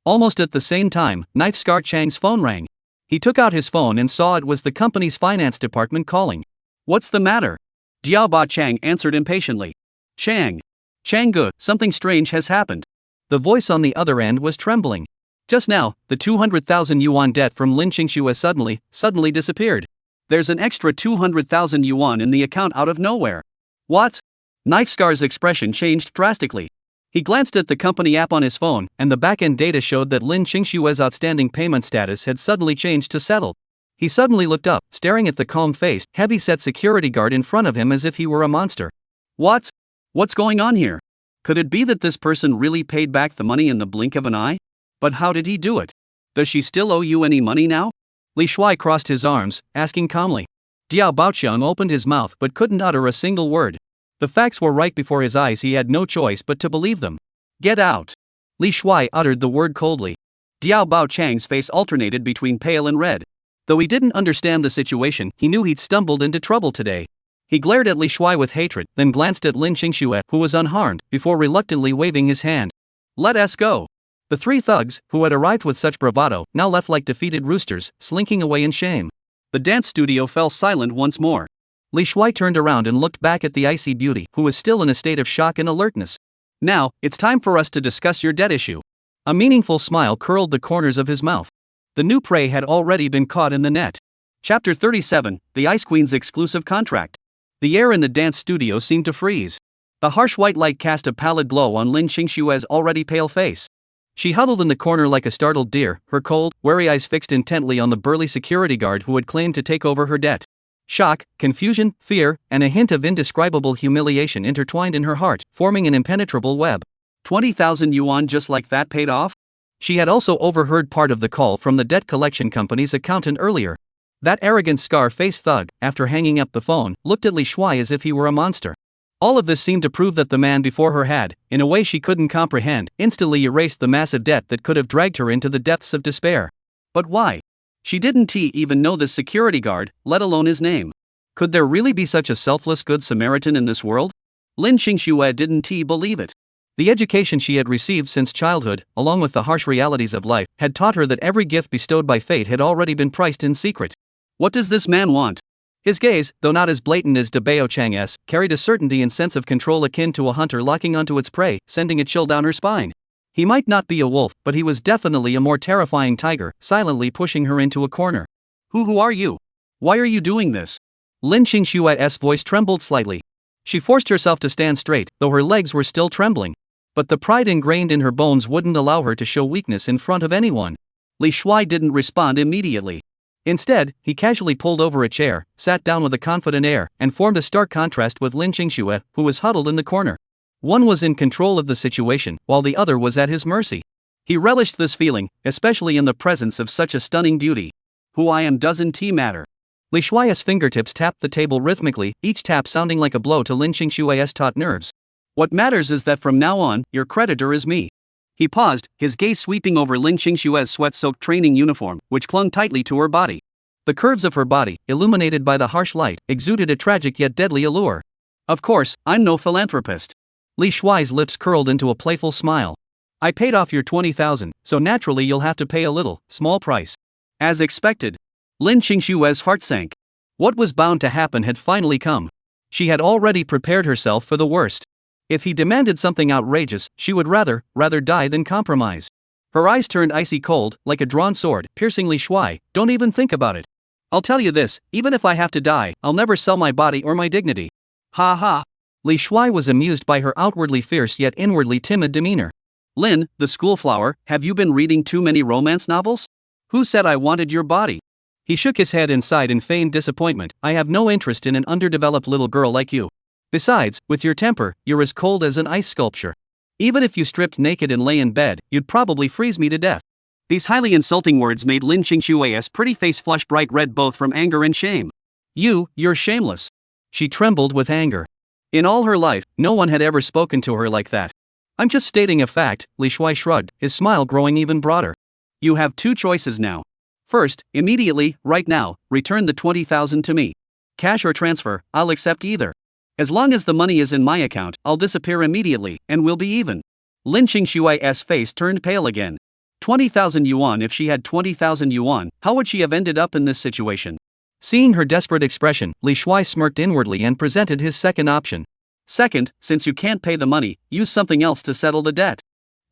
Almost at the same time, Knife Scar Chang's phone rang. He took out his phone and saw it was the company's finance department calling. What's the matter? Diao Ba Chang answered impatiently. Chang. Changgu, something strange has happened. The voice on the other end was trembling. Just now, the 200,000 yuan debt from Lin Shiao suddenly disappeared. There's an extra 200,000 yuan in the account out of nowhere. What? Knife Scar's expression changed drastically. He glanced at the company app on his phone, and the back-end data showed that Lin Shiao's outstanding payment status had suddenly changed to settled. He suddenly looked up, staring at the calm-faced, heavy-set security guard in front of him as if he were a monster. What? What's going on here? Could it be that this person really paid back the money in the blink of an eye? But how did he do it? Does she still owe you any money now? Li Shuai crossed his arms, asking calmly. Diao Baoqiang opened his mouth but couldn't utter a single word. The facts were right before his eyes, he had no choice but to believe them. Get out! Li Shuai uttered the word coldly. Diao Baoqiang's face alternated between pale and red. Though he didn't understand the situation, he knew he'd stumbled into trouble today. He glared at Li Shuai with hatred, then glanced at Lin Shiao, who was unharmed, before reluctantly waving his hand. Let us go. The three thugs, who had arrived with such bravado, now left like defeated roosters, slinking away in shame. The dance studio fell silent once more. Li Shuai turned around and looked back at the icy beauty, who was still in a state of shock and alertness. Now, it's time for us to discuss your debt issue. A meaningful smile curled the corners of his mouth. The new prey had already been caught in the net. Chapter 37, The Ice Queen's Exclusive Contract. The air in the dance studio seemed to freeze. The harsh white light cast a pallid glow on Lin Shiao's already pale face. She huddled in the corner like a startled deer, her cold, wary eyes fixed intently on the burly security guard who had claimed to take over her debt. Shock, confusion, fear, and a hint of indescribable humiliation intertwined in her heart, forming an impenetrable web. 20,000 yuan just like that paid off? She had also overheard part of the call from the debt collection company's accountant earlier. That arrogant scar-faced thug, after hanging up the phone, looked at Li Shuai as if he were a monster. All of this seemed to prove that the man before her had, in a way she couldn't comprehend, instantly erased the massive debt that could have dragged her into the depths of despair. But why? She didn't even know this security guard, let alone his name. Could there really be such a selfless good Samaritan in this world? Lin Shiao didn't believe it. The education she had received since childhood, along with the harsh realities of life, had taught her that every gift bestowed by fate had already been priced in secret. What does this man want? His gaze, though not as blatant as Debao Chang's, carried a certainty and sense of control akin to a hunter locking onto its prey, sending a chill down her spine. He might not be a wolf, but he was definitely a more terrifying tiger, silently pushing her into a corner. Who are you? Why are you doing this? Lin Shiao's voice trembled slightly. She forced herself to stand straight, though her legs were still trembling. But the pride ingrained in her bones wouldn't allow her to show weakness in front of anyone. Li Shuai didn't respond immediately. Instead, he casually pulled over a chair, sat down with a confident air, and formed a stark contrast with Lin Shiao, who was huddled in the corner. One was in control of the situation, while the other was at his mercy. He relished this feeling, especially in the presence of such a stunning beauty. Who I am doesn't matter. Li Shuai's fingertips tapped the table rhythmically, each tap sounding like a blow to Lin Shiao's taut nerves. What matters is that from now on, your creditor is me. He paused, his gaze sweeping over Lin Shiao's sweat-soaked training uniform, which clung tightly to her body. The curves of her body, illuminated by the harsh light, exuded a tragic yet deadly allure. Of course, I'm no philanthropist. Li Shuai's lips curled into a playful smile. I paid off your 20,000, so naturally you'll have to pay a little, small price. As expected. Lin Shiao's heart sank. What was bound to happen had finally come. She had already prepared herself for the worst. If he demanded something outrageous, she would rather die than compromise. Her eyes turned icy cold, like a drawn sword, piercing Li Shuai. Don't even think about it. I'll tell you this, even if I have to die, I'll never sell my body or my dignity. Ha ha. Li Shuai was amused by her outwardly fierce yet inwardly timid demeanor. Lin, the schoolflower, have you been reading too many romance novels? Who said I wanted your body? He shook his head and sighed in feigned disappointment. I have no interest in an underdeveloped little girl like you. Besides, with your temper, you're as cold as an ice sculpture. Even if you stripped naked and lay in bed, you'd probably freeze me to death. These highly insulting words made Lin Shiao's pretty face flush bright red both from anger and shame. You're shameless. She trembled with anger. In all her life, no one had ever spoken to her like that. I'm just stating a fact, Li Shuai shrugged, his smile growing even broader. You have two choices now. First, immediately, right now, return the 20,000 to me. Cash or transfer, I'll accept either. As long as the money is in my account, I'll disappear immediately, and we'll be even. Lin Shiao's face turned pale again. 20,000 yuan. If she had 20,000 yuan, how would she have ended up in this situation? Seeing her desperate expression, Li Shuai smirked inwardly and presented his second option. Second, since you can't pay the money, use something else to settle the debt.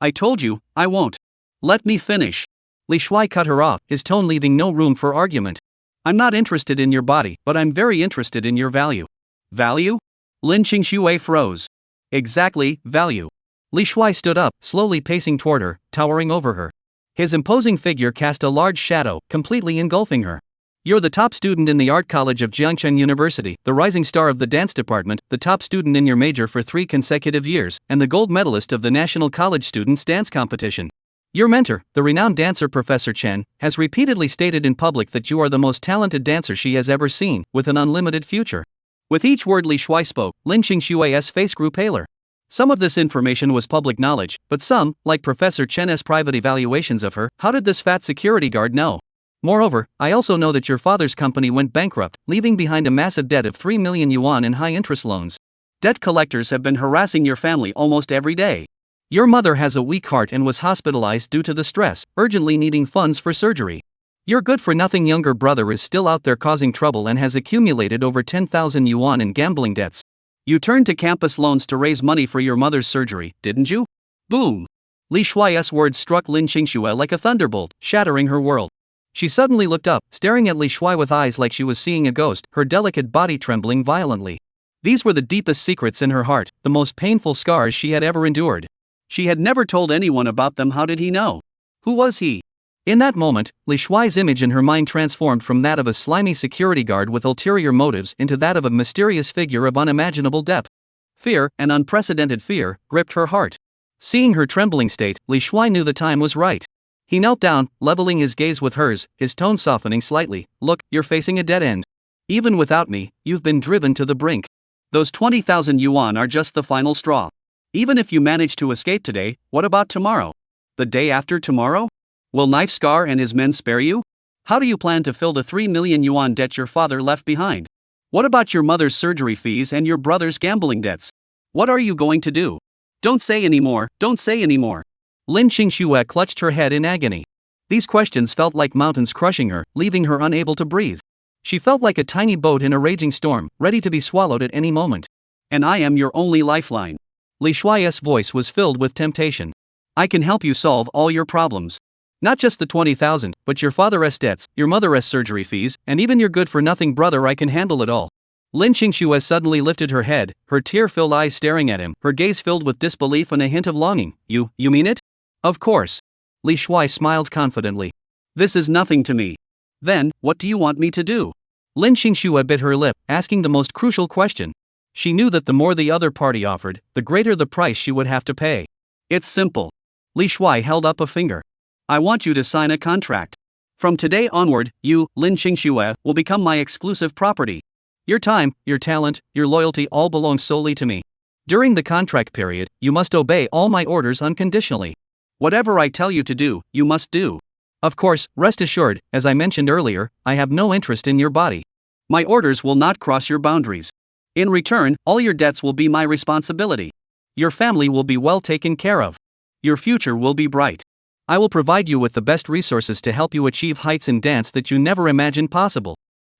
I told you, I won't. Let me finish. Li Shuai cut her off, his tone leaving no room for argument. I'm not interested in your body, but I'm very interested in your value. Value? Lin Shiao froze. Exactly, value. Li Shuai stood up, slowly pacing toward her, towering over her. His imposing figure cast a large shadow, completely engulfing her. You're the top student in the Art College of Jiangchen University, the rising star of the dance department, the top student in your major for 3 consecutive years, and the gold medalist of the National College Students' Dance Competition. Your mentor, the renowned dancer Professor Chen, has repeatedly stated in public that you are the most talented dancer she has ever seen, with an unlimited future. With each word Li Shuai spoke, Lin Shiao's face grew paler. Some of this information was public knowledge, but some, like Professor Chen's private evaluations of her, how did this fat security guard know? Moreover, I also know that your father's company went bankrupt, leaving behind a massive debt of 3 million yuan in high-interest loans. Debt collectors have been harassing your family almost every day. Your mother has a weak heart and was hospitalized due to the stress, urgently needing funds for surgery. Your good-for-nothing younger brother is still out there causing trouble and has accumulated over 10,000 yuan in gambling debts. You turned to campus loans to raise money for your mother's surgery, didn't you? Boom! Li Shuai's words struck Lin Shiao like a thunderbolt, shattering her world. She suddenly looked up, staring at Li Shuai with eyes like she was seeing a ghost, her delicate body trembling violently. These were the deepest secrets in her heart, the most painful scars she had ever endured. She had never told anyone about them. How did he know? Who was he? In that moment, Li Shuai's image in her mind transformed from that of a slimy security guard with ulterior motives into that of a mysterious figure of unimaginable depth. Fear, an unprecedented fear, gripped her heart. Seeing her trembling state, Li Shuai knew the time was right. He knelt down, leveling his gaze with hers, his tone softening slightly. Look, you're facing a dead end. Even without me, you've been driven to the brink. Those 20,000 yuan are just the final straw. Even if you manage to escape today, what about tomorrow? The day after tomorrow? Will Knife Scar and his men spare you? How do you plan to fill the 3 million yuan debt your father left behind? What about your mother's surgery fees and your brother's gambling debts? What are you going to do? Don't say anymore, don't say anymore. Lin Shiao clutched her head in agony. These questions felt like mountains crushing her, leaving her unable to breathe. She felt like a tiny boat in a raging storm, ready to be swallowed at any moment. And I am your only lifeline. Li Shuai's voice was filled with temptation. I can help you solve all your problems. Not just the 20,000, but your father's debts, your mother's surgery fees, and even your good-for-nothing brother. I can handle it all. Lin Shiao suddenly lifted her head, her tear-filled eyes staring at him, her gaze filled with disbelief and a hint of longing. You mean it? Of course. Li Shuai smiled confidently. This is nothing to me. Then, what do you want me to do? Lin Shiao bit her lip, asking the most crucial question. She knew that the more the other party offered, the greater the price she would have to pay. It's simple. Li Shuai held up a finger. I want you to sign a contract. From today onward, you, Lin Shiao, will become my exclusive property. Your time, your talent, your loyalty all belong solely to me. During the contract period, you must obey all my orders unconditionally. Whatever I tell you to do, you must do. Of course, rest assured, as I mentioned earlier, I have no interest in your body. My orders will not cross your boundaries. In return, all your debts will be my responsibility. Your family will be well taken care of. Your future will be bright. I will provide you with the best resources to help you achieve heights in dance that you never imagined possible.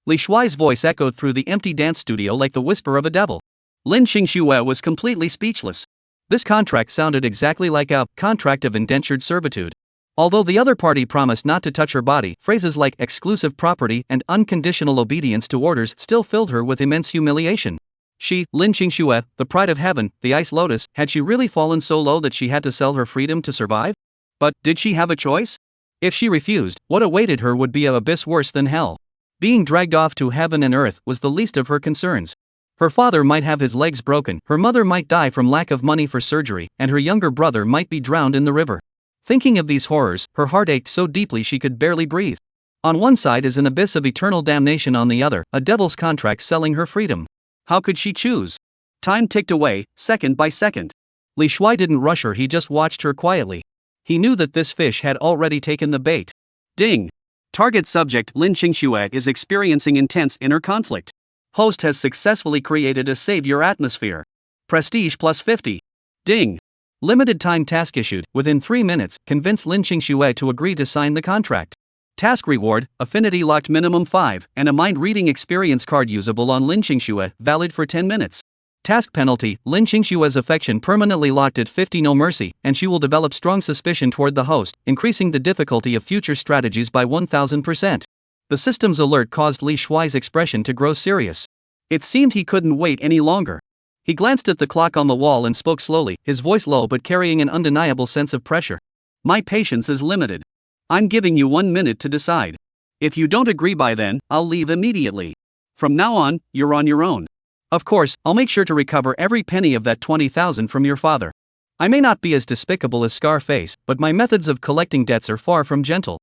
Li Shuai's voice echoed through the empty dance studio like the whisper of a devil. Lin Shiao was completely speechless. This contract sounded exactly like a contract of indentured servitude. Although the other party promised not to touch her body, phrases like exclusive property and unconditional obedience to orders still filled her with immense humiliation. She, Lin Shiao, the pride of heaven, the ice lotus, had she really fallen so low that she had to sell her freedom to survive? But, did she have a choice? If she refused, what awaited her would be an abyss worse than hell. Being dragged off to heaven and earth was the least of her concerns. Her father might have his legs broken, her mother might die from lack of money for surgery, and her younger brother might be drowned in the river. Thinking of these horrors, her heart ached so deeply she could barely breathe. On one side is an abyss of eternal damnation, on the other, a devil's contract selling her freedom. How could she choose? Time ticked away, second by second. Li Shuai didn't rush her, he just watched her quietly. He knew that this fish had already taken the bait. Ding! Target subject Lin Shiao is experiencing intense inner conflict. Host has successfully created a savior atmosphere. Prestige plus 50. Ding! Limited time task issued. Within 3 minutes, convince Lin Shiao to agree to sign the contract. Task reward, affinity locked minimum 5, and a mind-reading experience card usable on Lin Shiao, valid for 10 minutes. Task penalty, Lin Shiao's affection permanently locked at 50, no mercy, and she will develop strong suspicion toward the host, increasing the difficulty of future strategies by 1000%. The system's alert caused Li Shuai's expression to grow serious. It seemed he couldn't wait any longer. He glanced at the clock on the wall and spoke slowly, his voice low but carrying an undeniable sense of pressure. My patience is limited. I'm giving you 1 minute to decide. If you don't agree by then, I'll leave immediately. From now on, you're on your own. Of course, I'll make sure to recover every penny of that 20,000 from your father. I may not be as despicable as Scarface, but my methods of collecting debts are far from gentle.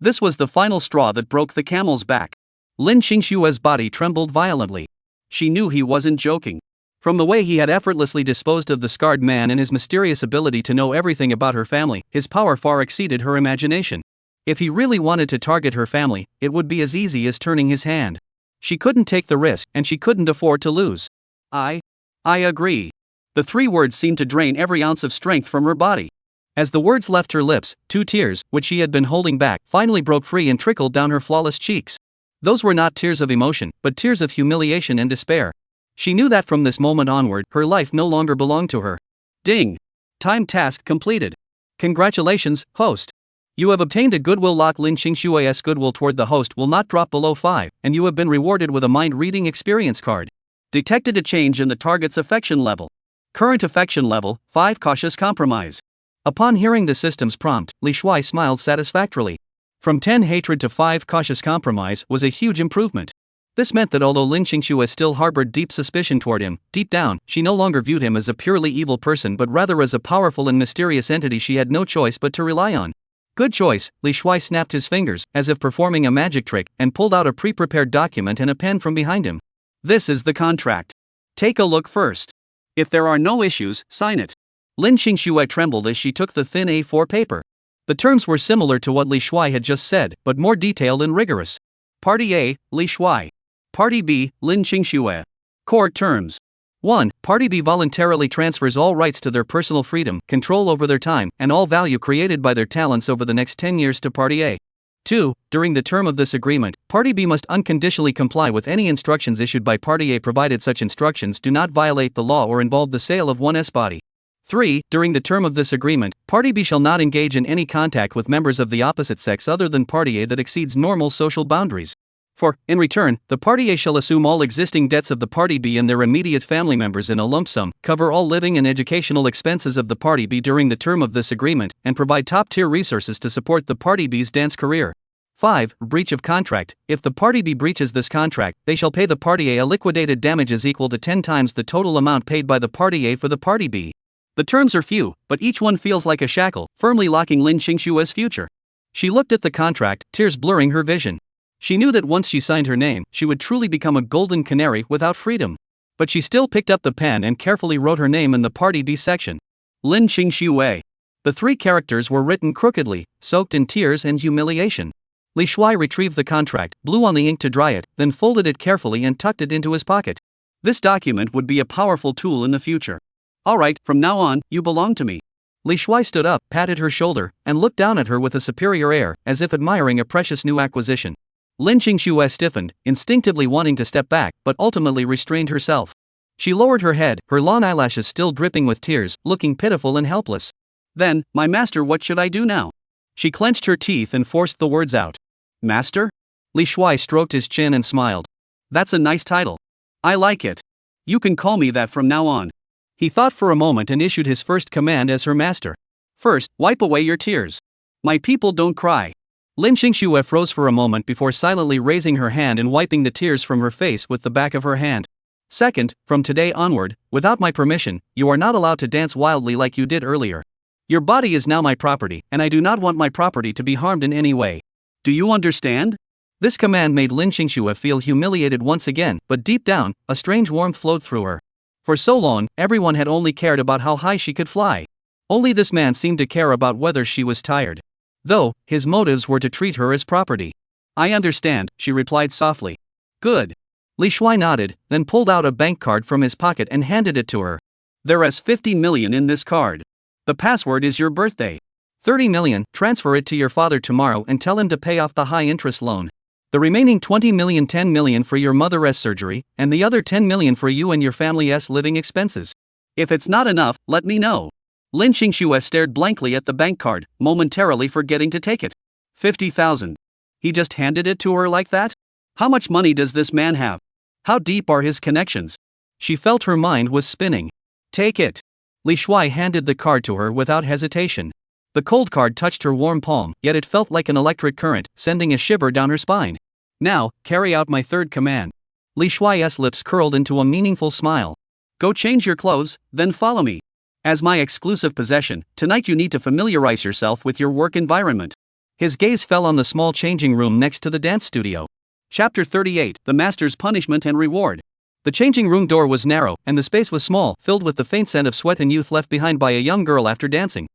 This was the final straw that broke the camel's back. Lin Shiao's body trembled violently. She knew he wasn't joking. From the way he had effortlessly disposed of the scarred man and his mysterious ability to know everything about her family, his power far exceeded her imagination. If he really wanted to target her family, it would be as easy as turning his hand. She couldn't take the risk, and she couldn't afford to lose. I agree. The 3 words seemed to drain every ounce of strength from her body. As the words left her lips, 2 tears, which she had been holding back, finally broke free and trickled down her flawless cheeks. Those were not tears of emotion, but tears of humiliation and despair. She knew that from this moment onward, her life no longer belonged to her. Ding! Time task completed. Congratulations, host. You have obtained a goodwill lock. Lin Shiao's goodwill toward the host will not drop below 5, and you have been rewarded with a mind-reading experience card. Detected a change in the target's affection level. Current affection level, 5. Cautious compromise. Upon hearing the system's prompt, Li Shuai smiled satisfactorily. From 10 hatred to 5 cautious compromise was a huge improvement. This meant that although Lin Shiao still harbored deep suspicion toward him, deep down, she no longer viewed him as a purely evil person but rather as a powerful and mysterious entity she had no choice but to rely on. Good choice. Li Shuai snapped his fingers, as if performing a magic trick, and pulled out a pre-prepared document and a pen from behind him. This is the contract. Take a look first. If there are no issues, sign it. Lin Shiao trembled as she took the thin A4 paper. The terms were similar to what Li Shuai had just said, but more detailed and rigorous. Party A, Li Shuai. Party B, Lin Shiao. Core terms. 1. Party B voluntarily transfers all rights to their personal freedom, control over their time, and all value created by their talents over the next 10 years to Party A. 2. During the term of this agreement, Party B must unconditionally comply with any instructions issued by Party A provided such instructions do not violate the law or involve the sale of one's body. 3. During the term of this agreement, Party B shall not engage in any contact with members of the opposite sex other than Party A that exceeds normal social boundaries. 4. In return, the Party A shall assume all existing debts of the Party B and their immediate family members in a lump sum, cover all living and educational expenses of the Party B during the term of this agreement, and provide top-tier resources to support the Party B's dance career. 5. Breach of contract. If the Party B breaches this contract, they shall pay the Party A liquidated damages equal to 10 times the total amount paid by the Party A for the Party B. The terms are few, but each one feels like a shackle, firmly locking Lin Shiao's future. She looked at the contract, tears blurring her vision. She knew that once she signed her name, she would truly become a golden canary without freedom. But she still picked up the pen and carefully wrote her name in the Party B section. Lin Shiao. The 3 characters were written crookedly, soaked in tears and humiliation. Li Shuai retrieved the contract, blew on the ink to dry it, then folded it carefully and tucked it into his pocket. This document would be a powerful tool in the future. Alright, from now on, you belong to me. Li Shuai stood up, patted her shoulder, and looked down at her with a superior air, as if admiring a precious new acquisition. Lin Shiao stiffened, instinctively wanting to step back, but ultimately restrained herself. She lowered her head, her long eyelashes still dripping with tears, looking pitiful and helpless. Then, my master, what should I do now? She clenched her teeth and forced the words out. Master? Li Shuai stroked his chin and smiled. That's a nice title. I like it. You can call me that from now on. He thought for a moment and issued his first command as her master. First, wipe away your tears. My people don't cry. Lin Shiao froze for a moment before silently raising her hand and wiping the tears from her face with the back of her hand. Second, from today onward, without my permission, you are not allowed to dance wildly like you did earlier. Your body is now my property, and I do not want my property to be harmed in any way. Do you understand? This command made Lin Shiao feel humiliated once again, but deep down, a strange warmth flowed through her. For so long, everyone had only cared about how high she could fly. Only this man seemed to care about whether she was tired. Though, his motives were to treat her as property. I understand, she replied softly. Good. Li Shuai nodded, then pulled out a bank card from his pocket and handed it to her. There is 50 million in this card. The password is your birthday. 30 million, transfer it to your father tomorrow and tell him to pay off the high-interest loan. The remaining 20 million, 10 million for your mother's surgery, and the other 10 million for you and your family's living expenses. If it's not enough, let me know. Lin Shiao stared blankly at the bank card, momentarily forgetting to take it. 50,000. He just handed it to her like that? How much money does this man have? How deep are his connections? She felt her mind was spinning. Take it. Li Shuai handed the card to her without hesitation. The cold card touched her warm palm, yet it felt like an electric current, sending a shiver down her spine. Now, carry out my third command. Li Shuai's lips curled into a meaningful smile. Go change your clothes, then follow me. As my exclusive possession, tonight you need to familiarize yourself with your work environment. His gaze fell on the small changing room next to the dance studio. Chapter 38, The Master's Punishment and Reward. The changing room door was narrow, and the space was small, filled with the faint scent of sweat and youth left behind by a young girl after dancing.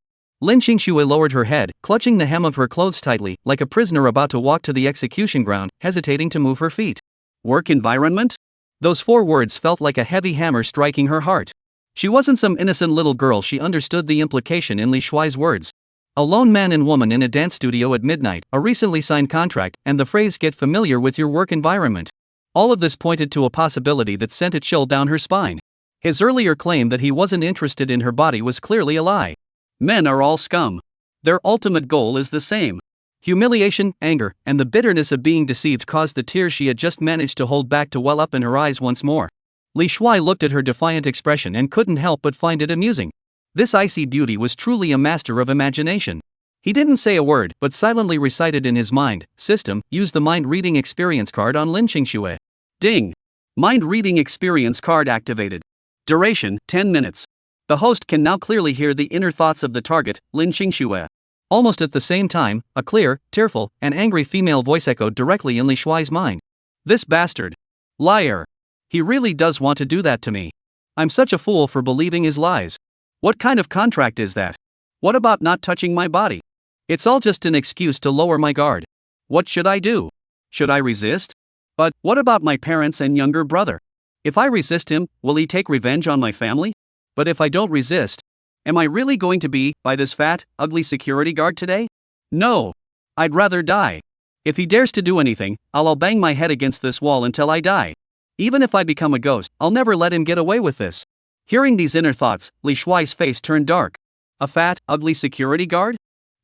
Lin Shiao lowered her head, clutching the hem of her clothes tightly, like a prisoner about to walk to the execution ground, hesitating to move her feet. Work environment? Those 4 words felt like a heavy hammer striking her heart. She wasn't some innocent little girl, she understood the implication in Li Shuai's words. A lone man and woman in a dance studio at midnight, a recently signed contract, and the phrase "get familiar with your work environment." All of this pointed to a possibility that sent a chill down her spine. His earlier claim that he wasn't interested in her body was clearly a lie. Men are all scum. Their ultimate goal is the same. Humiliation, anger, and the bitterness of being deceived caused the tears she had just managed to hold back to well up in her eyes once more. Li Shuai looked at her defiant expression and couldn't help but find it amusing. This icy beauty was truly a master of imagination. He didn't say a word, but silently recited in his mind, "System, use the mind-reading experience card on Lin Shiao." Ding! Mind-reading experience card activated. Duration, 10 minutes. The host can now clearly hear the inner thoughts of the target, Lin Shiao. Almost at the same time, a clear, tearful, and angry female voice echoed directly in Li Shuai's mind. "This bastard. Liar. He really does want to do that to me. I'm such a fool for believing his lies. What kind of contract is that? What about not touching my body? It's all just an excuse to lower my guard. What should I do? Should I resist? But what about my parents and younger brother? If I resist him, will he take revenge on my family? But if I don't resist, am I really going to be by this fat, ugly security guard today? No. I'd rather die. If he dares to do anything, I'll bang my head against this wall until I die. Even if I become a ghost, I'll never let him get away with this." Hearing these inner thoughts, Li Shuai's face turned dark. A fat, ugly security guard?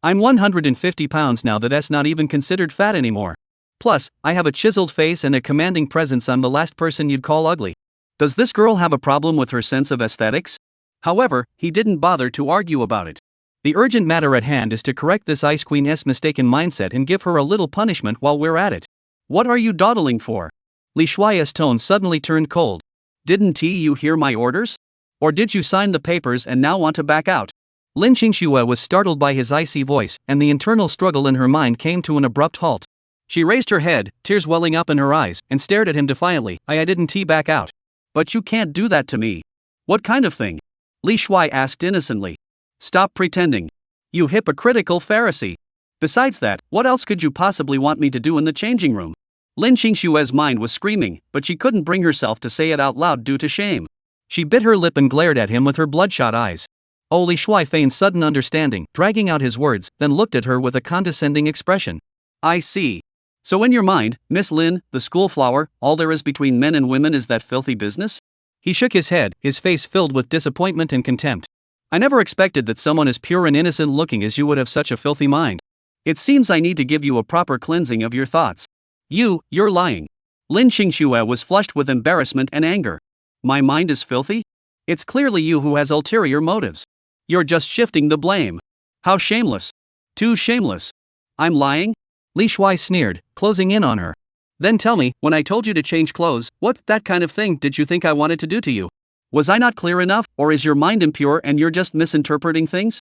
I'm 150 pounds now, that's not even considered fat anymore. Plus, I have a chiseled face and a commanding presence. I'm the last person you'd call ugly. Does this girl have a problem with her sense of aesthetics? However, he didn't bother to argue about it. The urgent matter at hand is to correct this Ice Queen's mistaken mindset and give her a little punishment while we're at it. What are you dawdling for? Li Shuai's tone suddenly turned cold. Didn't you hear my orders? Or did you sign the papers and now want to back out? Lin Shiao was startled by his icy voice, and the internal struggle in her mind came to an abrupt halt. She raised her head, tears welling up in her eyes, and stared at him defiantly. I didn't back out. But you can't do that to me. What kind of thing? Li Shuai asked innocently. Stop pretending. You hypocritical Pharisee. Besides that, what else could you possibly want me to do in the changing room? Lin Shiao's mind was screaming, but she couldn't bring herself to say it out loud due to shame. She bit her lip and glared at him with her bloodshot eyes. Li Shuai feigned sudden understanding, dragging out his words, then looked at her with a condescending expression. I see. So in your mind, Miss Lin, the school flower, all there is between men and women is that filthy business? He shook his head, his face filled with disappointment and contempt. I never expected that someone as pure and innocent looking as you would have such a filthy mind. It seems I need to give you a proper cleansing of your thoughts. You're lying. Lin Shiao was flushed with embarrassment and anger. My mind is filthy? It's clearly you who has ulterior motives. You're just shifting the blame. How shameless. Too shameless. I'm lying? Li Shuai sneered, closing in on her. Then tell me, when I told you to change clothes, what that kind of thing did you think I wanted to do to you? Was I not clear enough, or is your mind impure and you're just misinterpreting things?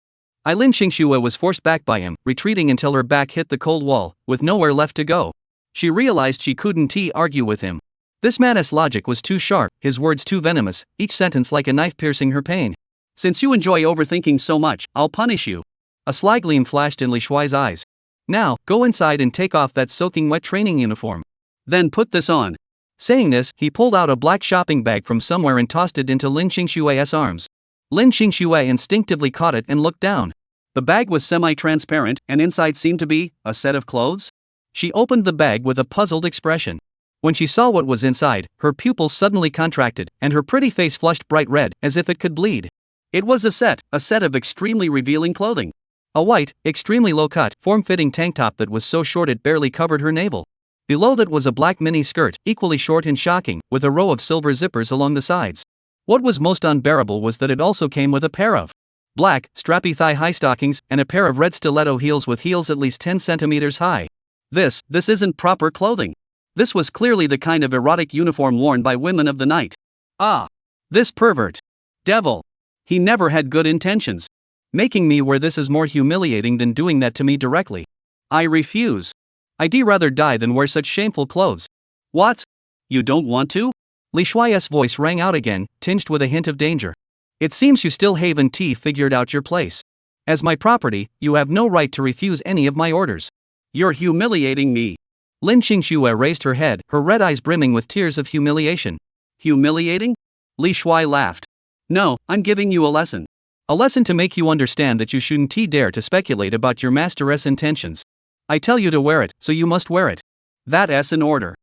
Lin Shiao was forced back by him, retreating until her back hit the cold wall, with nowhere left to go. She realized she couldn't argue with him. This man's logic was too sharp, his words too venomous, each sentence like a knife piercing her pain. Since you enjoy overthinking so much, I'll punish you. A sly gleam flashed in Li Shuai's eyes. Now, go inside and take off that soaking wet training uniform. Then put this on. Saying this, he pulled out a black shopping bag from somewhere and tossed it into Lin Shiao's arms. Lin Shiao instinctively caught it and looked down. The bag was semi-transparent, and inside seemed to be a set of clothes. She opened the bag with a puzzled expression. When she saw what was inside, her pupils suddenly contracted, and her pretty face flushed bright red, as if it could bleed. It was a set of extremely revealing clothing. A white, extremely low-cut, form-fitting tank top that was so short it barely covered her navel. Below that was a black mini skirt, equally short and shocking, with a row of silver zippers along the sides. What was most unbearable was that it also came with a pair of black, strappy thigh-high stockings, and a pair of red stiletto heels with heels at least 10 centimeters high. This isn't proper clothing. This was clearly the kind of erotic uniform worn by women of the night. Ah! This pervert. Devil. He never had good intentions. Making me wear this is more humiliating than doing that to me directly. I refuse. I'd rather die than wear such shameful clothes. What? You don't want to? Li Shuai's voice rang out again, tinged with a hint of danger. It seems you still haven't figured out your place. As my property, you have no right to refuse any of my orders. You're humiliating me. Lin Shiao raised her head, her red eyes brimming with tears of humiliation. Humiliating? Li Shuai laughed. No, I'm giving you a lesson. A lesson to make you understand that you shouldn't dare to speculate about your master's intentions. I tell you to wear it, so you must wear it. That's an order.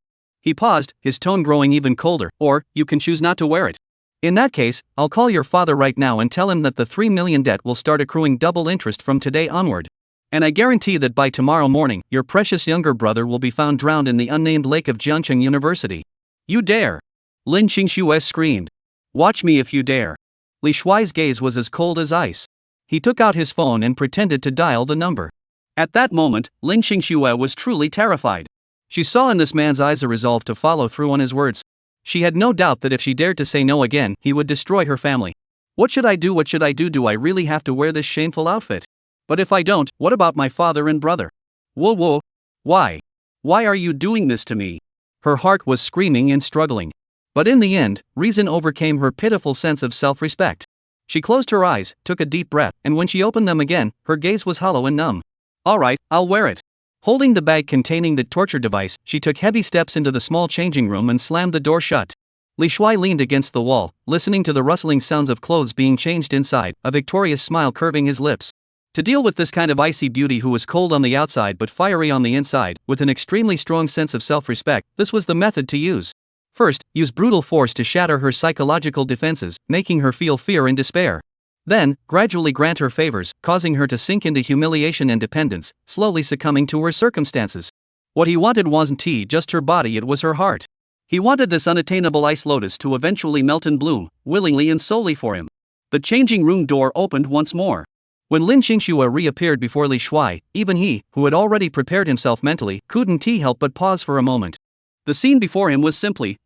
He paused, his tone growing even colder, or, you can choose not to wear it. In that case, I'll call your father right now and tell him that the 3 million debt will start accruing double interest from today onward. And I guarantee that by tomorrow morning, your precious younger brother will be found drowned in the unnamed lake of Jiangcheng University. You dare! Lin Shiao screamed. Watch me if you dare. Li Shuai's gaze was as cold as ice. He took out his phone and pretended to dial the number. At that moment, Lin Shiao was truly terrified. She saw in this man's eyes a resolve to follow through on his words. She had no doubt that if she dared to say no again, he would destroy her family. What should I do? Do I really have to wear this shameful outfit? But if I don't, what about my father and brother? Whoa. Why? Why are you doing this to me? Her heart was screaming and struggling. But in the end, reason overcame her pitiful sense of self-respect. She closed her eyes, took a deep breath, and when she opened them again, her gaze was hollow and numb. Alright, I'll wear it. Holding the bag containing the torture device, she took heavy steps into the small changing room and slammed the door shut. Li Shuai leaned against the wall, listening to the rustling sounds of clothes being changed inside, a victorious smile curving his lips. To deal with this kind of icy beauty who was cold on the outside but fiery on the inside, with an extremely strong sense of self-respect, this was the method to use. First, use brutal force to shatter her psychological defenses, making her feel fear and despair. Then, gradually grant her favors, causing her to sink into humiliation and dependence, slowly succumbing to her circumstances. What he wanted wasn't just her body, it was her heart. He wanted this unattainable ice lotus to eventually melt and bloom, willingly and solely for him. The changing room door opened once more. When Lin Shiao reappeared before Li Shuai, even he, who had already prepared himself mentally, couldn't help but pause for a moment. The scene before him was simply,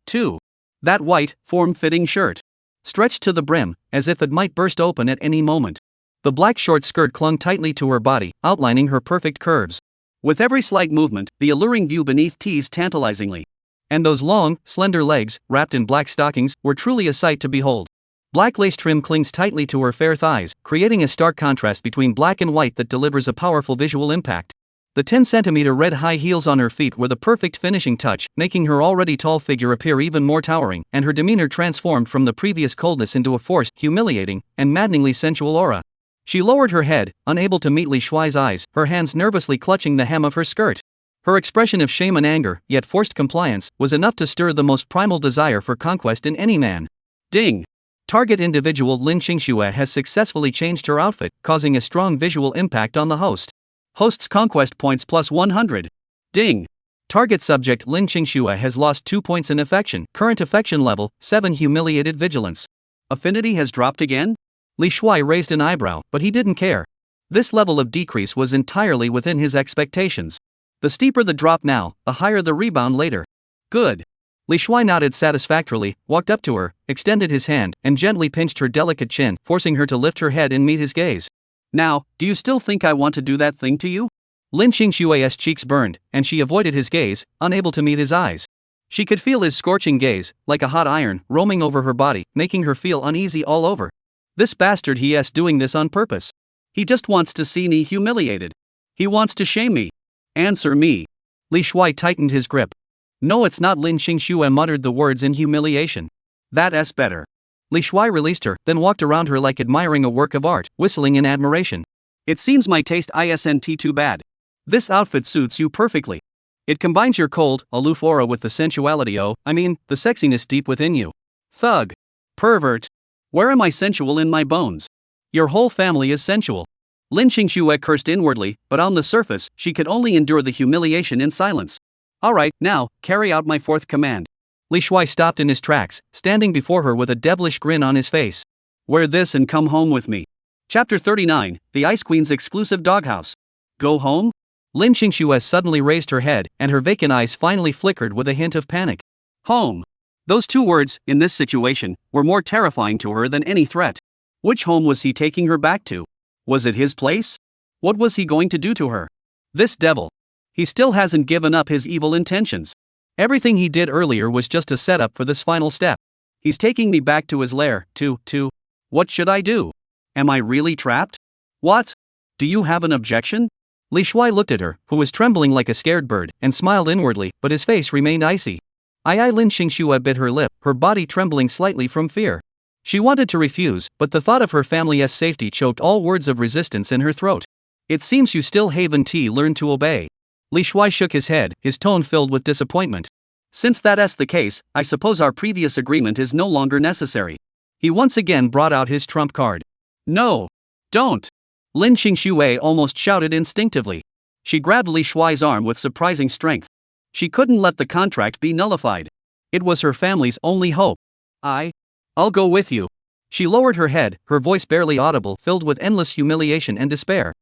that white, form-fitting shirt. Stretched to the brim, as if it might burst open at any moment. The black short skirt clung tightly to her body, outlining her perfect curves. With every slight movement, the alluring view beneath teased tantalizingly. And those long, slender legs, wrapped in black stockings, were truly a sight to behold. Black lace trim clings tightly to her fair thighs, creating a stark contrast between black and white that delivers a powerful visual impact. The 10-centimeter red high heels on her feet were the perfect finishing touch, making her already tall figure appear even more towering, and her demeanor transformed from the previous coldness into a forced, humiliating, and maddeningly sensual aura. She lowered her head, unable to meet Li Shuai's eyes, her hands nervously clutching the hem of her skirt. Her expression of shame and anger, yet forced compliance, was enough to stir the most primal desire for conquest in any man. Ding! Target individual Lin Shiao has successfully changed her outfit, causing a strong visual impact on the host. Host's conquest points plus 100. Ding! Target subject Lin Shiao has lost 2 points in affection, current affection level, 7 humiliated vigilance. Affinity has dropped again? Li Shuai raised an eyebrow, but he didn't care. This level of decrease was entirely within his expectations. The steeper the drop now, the higher the rebound later. Good. Li Shuai nodded satisfactorily, walked up to her, extended his hand, and gently pinched her delicate chin, forcing her to lift her head and meet his gaze. Now, do you still think I want to do that thing to you? Lin Shiao's cheeks burned, and she avoided his gaze, unable to meet his eyes. She could feel his scorching gaze, like a hot iron, roaming over her body, making her feel uneasy all over. This bastard he's doing this on purpose. He just wants to see me humiliated. He wants to shame me. Answer me. Li Shuai tightened his grip. No, it's not. Lin Shiao muttered the words in humiliation. That's better. Li Shuai released her, then walked around her like admiring a work of art, whistling in admiration. It seems my taste isn't too bad. This outfit suits you perfectly. It combines your cold, aloof aura with the sensuality, the sexiness deep within you. Thug. Pervert. Where am I sensual in my bones? Your whole family is sensual. Lin Shiao cursed inwardly, but on the surface, she could only endure the humiliation in silence. Alright, now, carry out my fourth command. Li Shuai stopped in his tracks, standing before her with a devilish grin on his face. Wear this and come home with me. Chapter 39, The Ice Queen's Exclusive Doghouse. Go home? Lin Shiao suddenly raised her head, and her vacant eyes finally flickered with a hint of panic. Home. Those two words, in this situation, were more terrifying to her than any threat. Which home was he taking her back to? Was it his place? What was he going to do to her? This devil. He still hasn't given up his evil intentions. Everything he did earlier was just a setup for this final step. He's taking me back to his lair, to. What should I do? Am I really trapped? What? Do you have an objection? Li Shuai looked at her, who was trembling like a scared bird, and smiled inwardly, but his face remained icy. Lin Xingxue bit her lip, her body trembling slightly from fear. She wanted to refuse, but the thought of her family's safety choked all words of resistance in her throat. It seems you still haven't learned to obey. Li Shuai shook his head, his tone filled with disappointment. Since that's the case, I suppose our previous agreement is no longer necessary. He once again brought out his trump card. No! Don't! Lin Xingxue almost shouted instinctively. She grabbed Li Shuai's arm with surprising strength. She couldn't let the contract be nullified. It was her family's only hope. I'll go with you. She lowered her head, her voice barely audible, filled with endless humiliation and despair.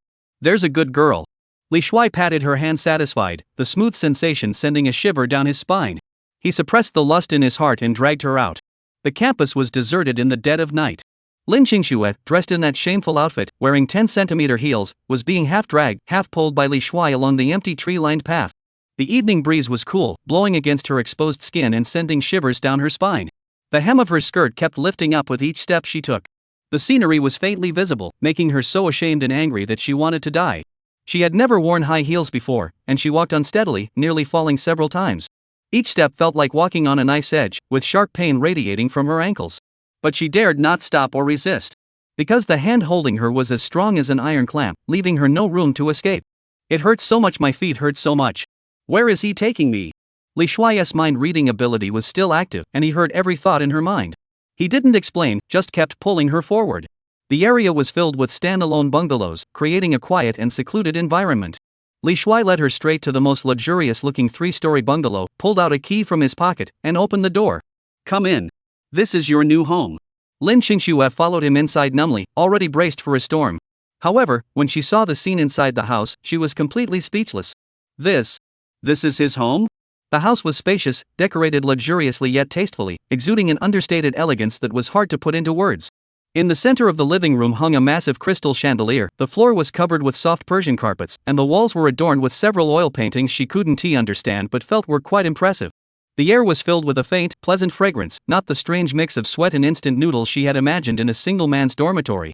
There's a good girl. Li Shuai patted her hand satisfied, the smooth sensation sending a shiver down his spine. He suppressed the lust in his heart and dragged her out. The campus was deserted in the dead of night. Lin Xingxue, dressed in that shameful outfit, wearing 10-centimeter heels, was being half dragged, half pulled by Li Shuai along the empty tree-lined path. The evening breeze was cool, blowing against her exposed skin and sending shivers down her spine. The hem of her skirt kept lifting up with each step she took. The scenery was faintly visible, making her so ashamed and angry that she wanted to die. She had never worn high heels before, and she walked unsteadily, nearly falling several times. Each step felt like walking on a knife's edge, with sharp pain radiating from her ankles. But she dared not stop or resist. Because the hand holding her was as strong as an iron clamp, leaving her no room to escape. It hurts so much, my feet hurt so much. Where is he taking me? Li Shuai's mind-reading ability was still active, and he heard every thought in her mind. He didn't explain, just kept pulling her forward. The area was filled with stand-alone bungalows, creating a quiet and secluded environment. Li Shuai led her straight to the most luxurious-looking 3-story bungalow, pulled out a key from his pocket, and opened the door. Come in. This is your new home. Lin Xingxue followed him inside numbly, already braced for a storm. However, when she saw the scene inside the house, she was completely speechless. This is his home? The house was spacious, decorated luxuriously yet tastefully, exuding an understated elegance that was hard to put into words. In the center of the living room hung a massive crystal chandelier, the floor was covered with soft Persian carpets, and the walls were adorned with several oil paintings she couldn't understand but felt were quite impressive. The air was filled with a faint, pleasant fragrance, not the strange mix of sweat and instant noodles she had imagined in a single man's dormitory.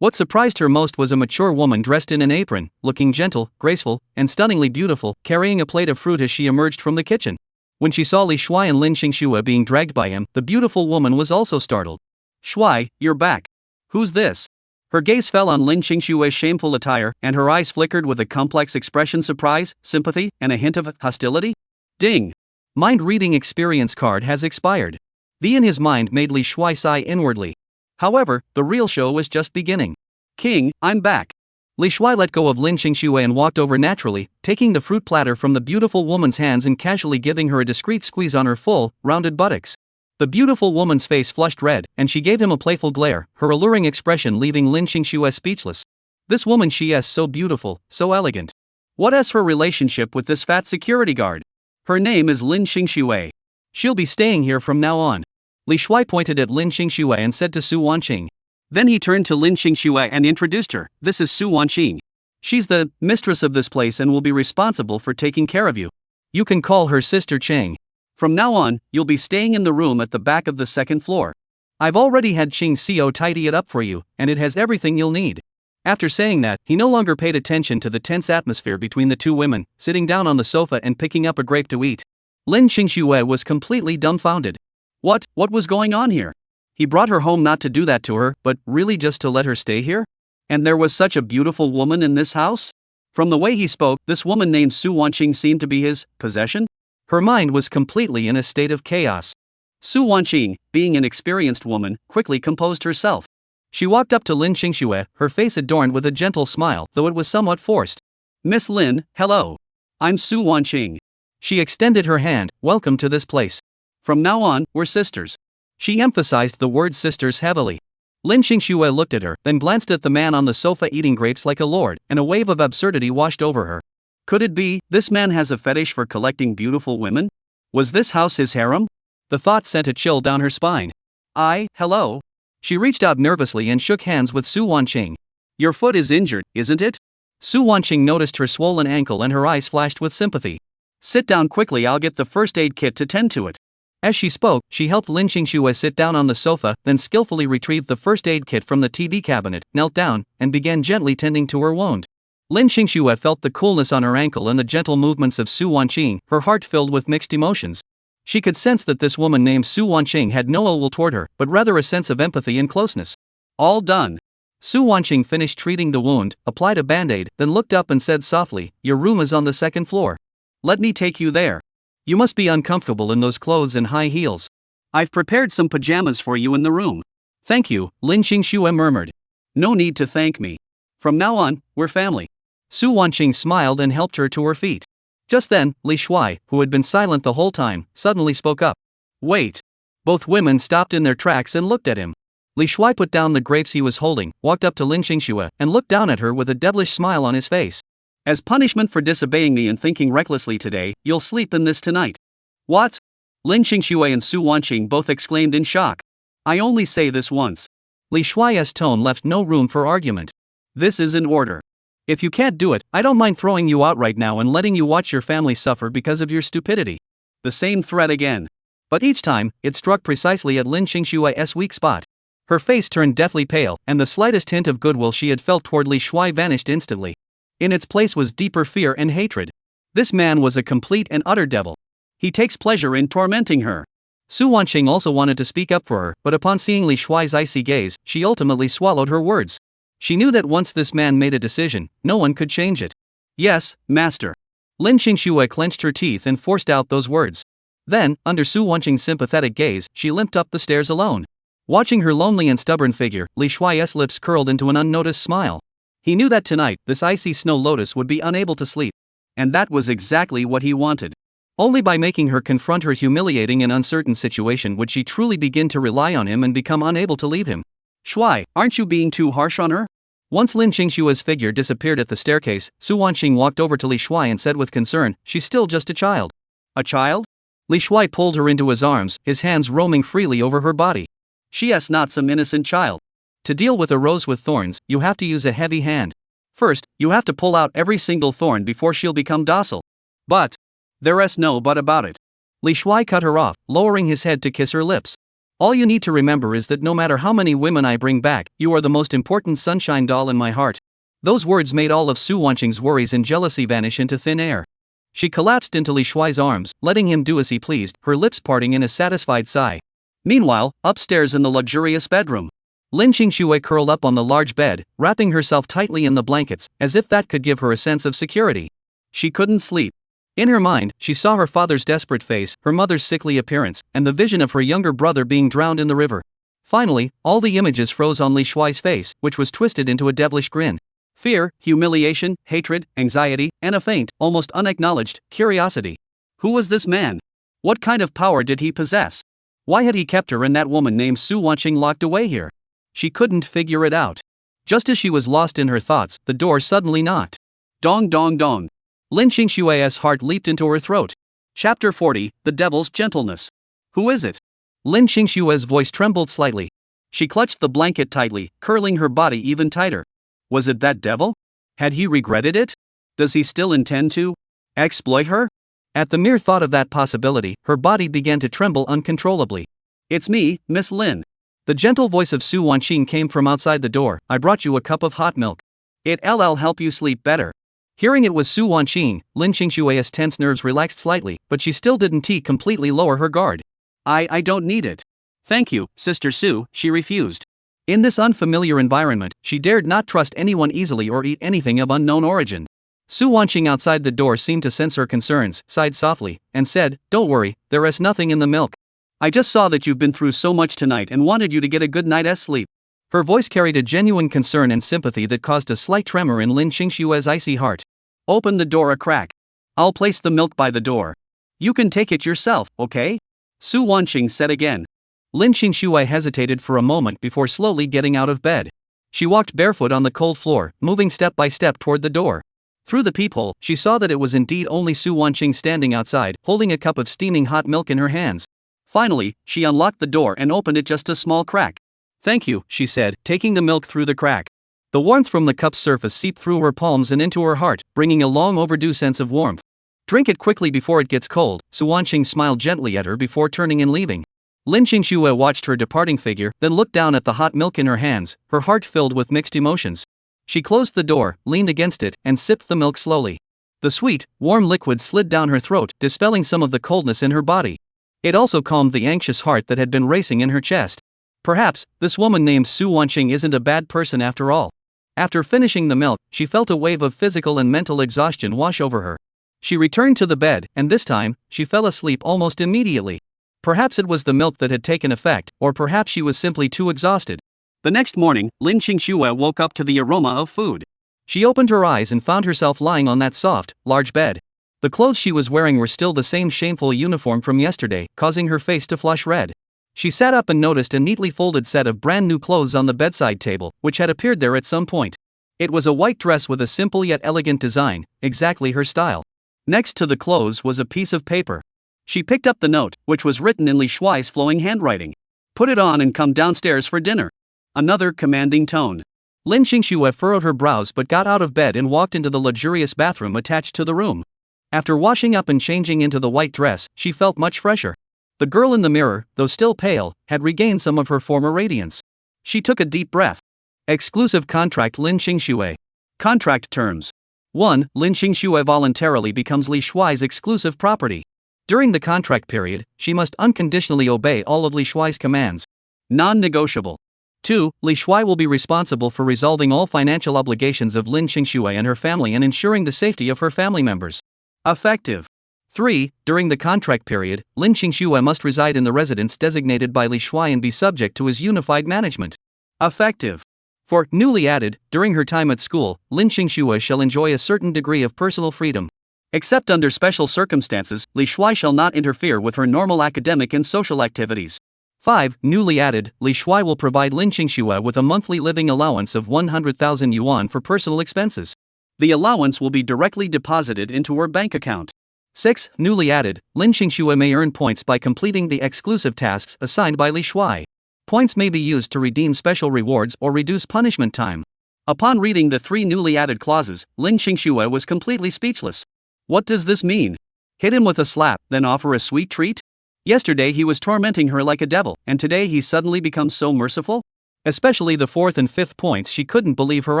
What surprised her most was a mature woman dressed in an apron, looking gentle, graceful, and stunningly beautiful, carrying a plate of fruit as she emerged from the kitchen. When she saw Li Shuai and Lin Xingxue being dragged by him, the beautiful woman was also startled. Shuai, you're back. Who's this? Her gaze fell on Lin Xingxue's shameful attire, and her eyes flickered with a complex expression: surprise, sympathy, and a hint of hostility. Ding! Mind-reading experience card has expired. The in his mind made Li Shuai sigh inwardly. However, the real show was just beginning. King, I'm back. Li Shuai let go of Lin Xingxue and walked over naturally, taking the fruit platter from the beautiful woman's hands and casually giving her a discreet squeeze on her full, rounded buttocks. The beautiful woman's face flushed red, and she gave him a playful glare, her alluring expression leaving Lin Xingxue speechless. This woman, she is so beautiful, so elegant. What is her relationship with this fat security guard? Her name is Lin Xingxue. She'll be staying here from now on. Li Shuai pointed at Lin Xingxue and said to Su Wanqing. Then he turned to Lin Xingxue and introduced her. This is Su Wanqing. She's the mistress of this place and will be responsible for taking care of you. You can call her Sister Cheng. From now on, you'll be staying in the room at the back of the second floor. I've already had Ching Xiao tidy it up for you, and it has everything you'll need. After saying that, he no longer paid attention to the tense atmosphere between the two women, sitting down on the sofa and picking up a grape to eat. Lin Xingxue was completely dumbfounded. What was going on here? He brought her home not to do that to her, but really just to let her stay here? And there was such a beautiful woman in this house? From the way he spoke, this woman named Su Wanqing seemed to be his possession? Her mind was completely in a state of chaos. Su Wanqing, being an experienced woman, quickly composed herself. She walked up to Lin Xingxue, her face adorned with a gentle smile, though it was somewhat forced. Miss Lin, hello. I'm Su Wanqing. She extended her hand. Welcome to this place. From now on, we're sisters. She emphasized the word sisters heavily. Lin Xingxue looked at her, then glanced at the man on the sofa eating grapes like a lord, and a wave of absurdity washed over her. Could it be, this man has a fetish for collecting beautiful women? Was this house his harem? The thought sent a chill down her spine. Hello. She reached out nervously and shook hands with Su Wanqing. Your foot is injured, isn't it? Su Wanqing noticed her swollen ankle and her eyes flashed with sympathy. Sit down quickly, I'll get the first aid kit to tend to it. As she spoke, she helped Lin Shiao sit down on the sofa, then skillfully retrieved the first aid kit from the TV cabinet, knelt down, and began gently tending to her wound. Lin Shiao felt the coolness on her ankle and the gentle movements of Su Wanqing, her heart filled with mixed emotions. She could sense that this woman named Su Wanqing had no ill will toward her, but rather a sense of empathy and closeness. All done. Su Wanqing finished treating the wound, applied a band-aid, then looked up and said softly, "Your room is on the second floor. Let me take you there. You must be uncomfortable in those clothes and high heels. I've prepared some pajamas for you in the room." "Thank you," Lin Shiao murmured. "No need to thank me. From now on, we're family." Su Wanqing smiled and helped her to her feet. Just then, Li Shuai, who had been silent the whole time, suddenly spoke up. "Wait." Both women stopped in their tracks and looked at him. Li Shuai put down the grapes he was holding, walked up to Lin Shiao, and looked down at her with a devilish smile on his face. "As punishment for disobeying me and thinking recklessly today, you'll sleep in this tonight." "What?" Lin Shiao and Su Wanqing both exclaimed in shock. "I only say this once." Li Shuai's tone left no room for argument. "This is an order. If you can't do it, I don't mind throwing you out right now and letting you watch your family suffer because of your stupidity." The same threat again. But each time, it struck precisely at Lin Shiao's weak spot. Her face turned deathly pale, and the slightest hint of goodwill she had felt toward Li Shuai vanished instantly. In its place was deeper fear and hatred. This man was a complete and utter devil. He takes pleasure in tormenting her. Su Wanqing also wanted to speak up for her, but upon seeing Li Shuai's icy gaze, she ultimately swallowed her words. She knew that once this man made a decision, no one could change it. "Yes, master." Lin Shiao clenched her teeth and forced out those words. Then, under Su Wanqing's sympathetic gaze, she limped up the stairs alone. Watching her lonely and stubborn figure, Li Shuai's lips curled into an unnoticed smile. He knew that tonight, this icy snow lotus would be unable to sleep. And that was exactly what he wanted. Only by making her confront her humiliating and uncertain situation would she truly begin to rely on him and become unable to leave him. "Shuai, aren't you being too harsh on her?" Once Lin Shiao's figure disappeared at the staircase, Su Wanqing walked over to Li Shuai and said with concern, "She's still just a child." "A child?" Li Shuai pulled her into his arms, his hands roaming freely over her body. "She's not some innocent child. To deal with a rose with thorns, you have to use a heavy hand. First, you have to pull out every single thorn before she'll become docile." "But there's no but about it." Li Shuai cut her off, lowering his head to kiss her lips. "All you need to remember is that no matter how many women I bring back, you are the most important sunshine doll in my heart." Those words made all of Su Wanqing's worries and jealousy vanish into thin air. She collapsed into Li Shuai's arms, letting him do as he pleased, her lips parting in a satisfied sigh. Meanwhile, upstairs in the luxurious bedroom, Lin Shiao curled up on the large bed, wrapping herself tightly in the blankets, as if that could give her a sense of security. She couldn't sleep. In her mind, she saw her father's desperate face, her mother's sickly appearance, and the vision of her younger brother being drowned in the river. Finally, all the images froze on Li Shuai's face, which was twisted into a devilish grin. Fear, humiliation, hatred, anxiety, and a faint, almost unacknowledged, curiosity. Who was this man? What kind of power did he possess? Why had he kept her and that woman named Su Wanqing locked away here? She couldn't figure it out. Just as she was lost in her thoughts, the door suddenly knocked. Dong dong dong. Lin Shiao's heart leaped into her throat. Chapter 40, The Devil's Gentleness. "Who is it?" Lin Shiao's voice trembled slightly. She clutched the blanket tightly, curling her body even tighter. Was it that devil? Had he regretted it? Does he still intend to exploit her? At the mere thought of that possibility, her body began to tremble uncontrollably. "It's me, Miss Lin." The gentle voice of Su Wanqing came from outside the door. "I brought you a cup of hot milk. It'll help you sleep better." Hearing it was Su Wanqing, Lin Shiao's tense nerves relaxed slightly, but she still didn't completely lower her guard. I don't need it. "Thank you, Sister Su," she refused. In this unfamiliar environment, she dared not trust anyone easily or eat anything of unknown origin. Su Wanqing outside the door seemed to sense her concerns, sighed softly, and said, "Don't worry, there is nothing in the milk. I just saw that you've been through so much tonight and wanted you to get a good night's sleep." Her voice carried a genuine concern and sympathy that caused a slight tremor in Lin Shiao's icy heart. "Open the door a crack. I'll place the milk by the door. You can take it yourself, okay?" Su Wanqing said again. Lin Shiao hesitated for a moment before slowly getting out of bed. She walked barefoot on the cold floor, moving step by step toward the door. Through the peephole, she saw that it was indeed only Su Wanqing standing outside, holding a cup of steaming hot milk in her hands. Finally, she unlocked the door and opened it just a small crack. "Thank you," she said, taking the milk through the crack. The warmth from the cup's surface seeped through her palms and into her heart, bringing a long overdue sense of warmth. Drink it quickly before it gets cold. Su Wanqing smiled gently at her before turning and leaving. Lin Shiao watched her departing figure, then looked down at the hot milk in her hands, her heart filled with mixed emotions. She closed the door, leaned against it, and sipped the milk slowly. The sweet, warm liquid slid down her throat, dispelling some of the coldness in her body. It also calmed the anxious heart that had been racing in her chest. Perhaps, this woman named Su Wanqing isn't a bad person after all. After finishing the milk, she felt a wave of physical and mental exhaustion wash over her. She returned to the bed, and this time, she fell asleep almost immediately. Perhaps it was the milk that had taken effect, or perhaps she was simply too exhausted. The next morning, Lin Shiao woke up to the aroma of food. She opened her eyes and found herself lying on that soft, large bed. The clothes she was wearing were still the same shameful uniform from yesterday, causing her face to flush red. She sat up and noticed a neatly folded set of brand new clothes on the bedside table, which had appeared there at some point. It was a white dress with a simple yet elegant design, exactly her style. Next to the clothes was a piece of paper. She picked up the note, which was written in Li Shuai's flowing handwriting. Put it on and come downstairs for dinner. Another commanding tone. Lin Shiao furrowed her brows but got out of bed and walked into the luxurious bathroom attached to the room. After washing up and changing into the white dress, she felt much fresher. The girl in the mirror, though still pale, had regained some of her former radiance. She took a deep breath. Exclusive contract. Lin Shiao. Contract terms. 1. Lin Shiao voluntarily becomes Li Shuai's exclusive property. During the contract period, she must unconditionally obey all of Li Shuai's commands. Non-negotiable. 2. Li Shuai will be responsible for resolving all financial obligations of Lin Shiao and her family and ensuring the safety of her family members. Effective. 3. During the contract period, Lin Shiao must reside in the residence designated by Li Shuai and be subject to his unified management. Effective. 4. Newly added, during her time at school, Lin Shiao shall enjoy a certain degree of personal freedom. Except under special circumstances, Li Shuai shall not interfere with her normal academic and social activities. 5. Newly added, Li Shuai will provide Lin Shiao with a monthly living allowance of 100,000 yuan for personal expenses. The allowance will be directly deposited into her bank account. 6. Newly added, Lin Shiao may earn points by completing the exclusive tasks assigned by Li Shuai. Points may be used to redeem special rewards or reduce punishment time. Upon reading the 3 newly added clauses, Lin Shiao was completely speechless. What does this mean? Hit him with a slap, then offer a sweet treat? Yesterday he was tormenting her like a devil, and today he suddenly becomes so merciful? Especially the 4th and 5th points, she couldn't believe her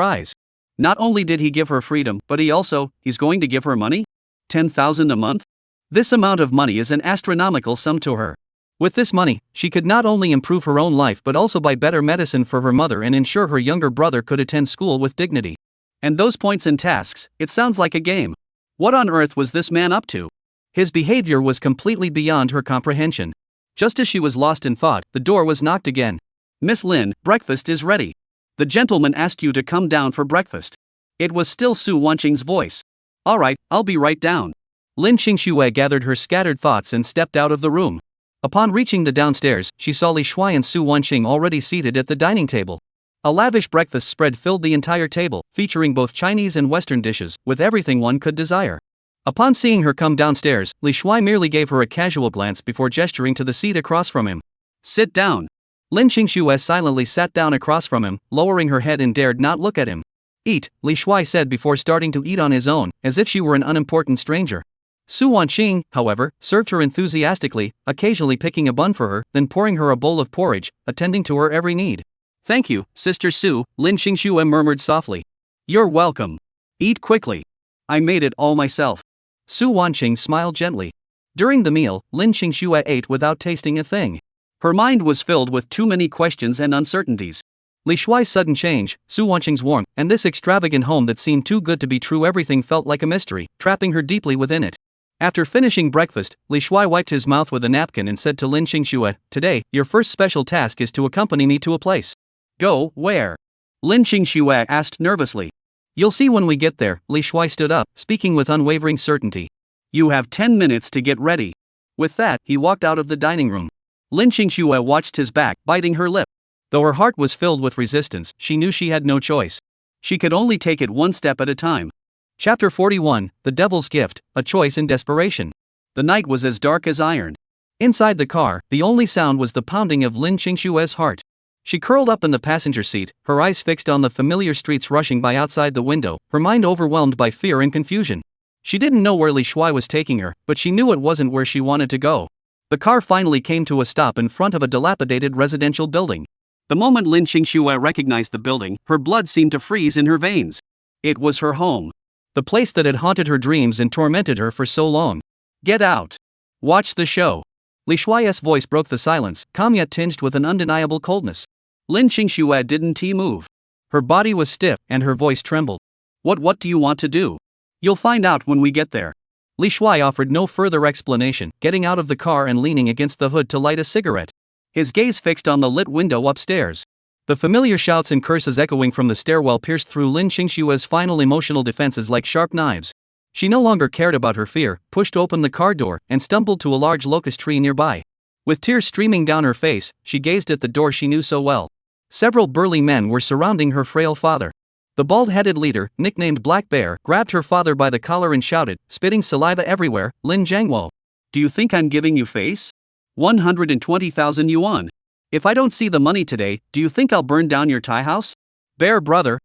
eyes. Not only did he give her freedom, but he's going to give her money? 10,000 a month? This amount of money is an astronomical sum to her. With this money, she could not only improve her own life but also buy better medicine for her mother and ensure her younger brother could attend school with dignity. And those points and tasks, it sounds like a game. What on earth was this man up to? His behavior was completely beyond her comprehension. Just as she was lost in thought, the door was knocked again. Miss Lin, breakfast is ready. The gentleman asked you to come down for breakfast. It was still Su Wanqing's voice. All right, I'll be right down. Lin Shiao gathered her scattered thoughts and stepped out of the room. Upon reaching the downstairs, she saw Li Shuai and Su Wanqing already seated at the dining table. A lavish breakfast spread filled the entire table, featuring both Chinese and Western dishes, with everything one could desire. Upon seeing her come downstairs, Li Shuai merely gave her a casual glance before gesturing to the seat across from him. Sit down. Lin Shiao silently sat down across from him, lowering her head and dared not look at him. Eat, Li Shuai said before starting to eat on his own, as if she were an unimportant stranger. Su Wanqing, however, served her enthusiastically, occasionally picking a bun for her, then pouring her a bowl of porridge, attending to her every need. Thank you, Sister Su, Lin Shiao murmured softly. You're welcome. Eat quickly. I made it all myself. Su Wanqing smiled gently. During the meal, Lin Shiao ate without tasting a thing. Her mind was filled with too many questions and uncertainties. Li Shuai's sudden change, Su Wanqing's warmth, and this extravagant home that seemed too good to be true, everything felt like a mystery, trapping her deeply within it. After finishing breakfast, Li Shuai wiped his mouth with a napkin and said to Lin Shiao, Today, your first special task is to accompany me to a place. Go, where? Lin Shiao asked nervously. You'll see when we get there. Li Shuai stood up, speaking with unwavering certainty. You have 10 minutes to get ready. With that, he walked out of the dining room. Lin Shiao watched his back, biting her lip. Though her heart was filled with resistance, she knew she had no choice. She could only take it one step at a time. Chapter 41, The Devil's Gift, A Choice in Desperation. The night was as dark as iron. Inside the car, the only sound was the pounding of Lin Shiao's heart. She curled up in the passenger seat, her eyes fixed on the familiar streets rushing by outside the window, her mind overwhelmed by fear and confusion. She didn't know where Li Shuai was taking her, but she knew it wasn't where she wanted to go. The car finally came to a stop in front of a dilapidated residential building. The moment Lin Shiao recognized the building, her blood seemed to freeze in her veins. It was her home. The place that had haunted her dreams and tormented her for so long. Get out. Watch the show. Li Shuai's voice broke the silence, calm yet tinged with an undeniable coldness. Lin Shiao didn't move. Her body was stiff, and her voice trembled. What do you want to do? You'll find out when we get there. Li Shuai offered no further explanation, getting out of the car and leaning against the hood to light a cigarette. His gaze fixed on the lit window upstairs. The familiar shouts and curses echoing from the stairwell pierced through Lin Shiao's final emotional defenses like sharp knives. She no longer cared about her fear, pushed open the car door, and stumbled to a large locust tree nearby. With tears streaming down her face, she gazed at the door she knew so well. Several burly men were surrounding her frail father. The bald-headed leader, nicknamed Black Bear, grabbed her father by the collar and shouted, spitting saliva everywhere, "Lin Jiangwo, do you think I'm giving you face? 120,000 yuan. If I don't see the money today, do you think I'll burn down your tie house? Bear brother,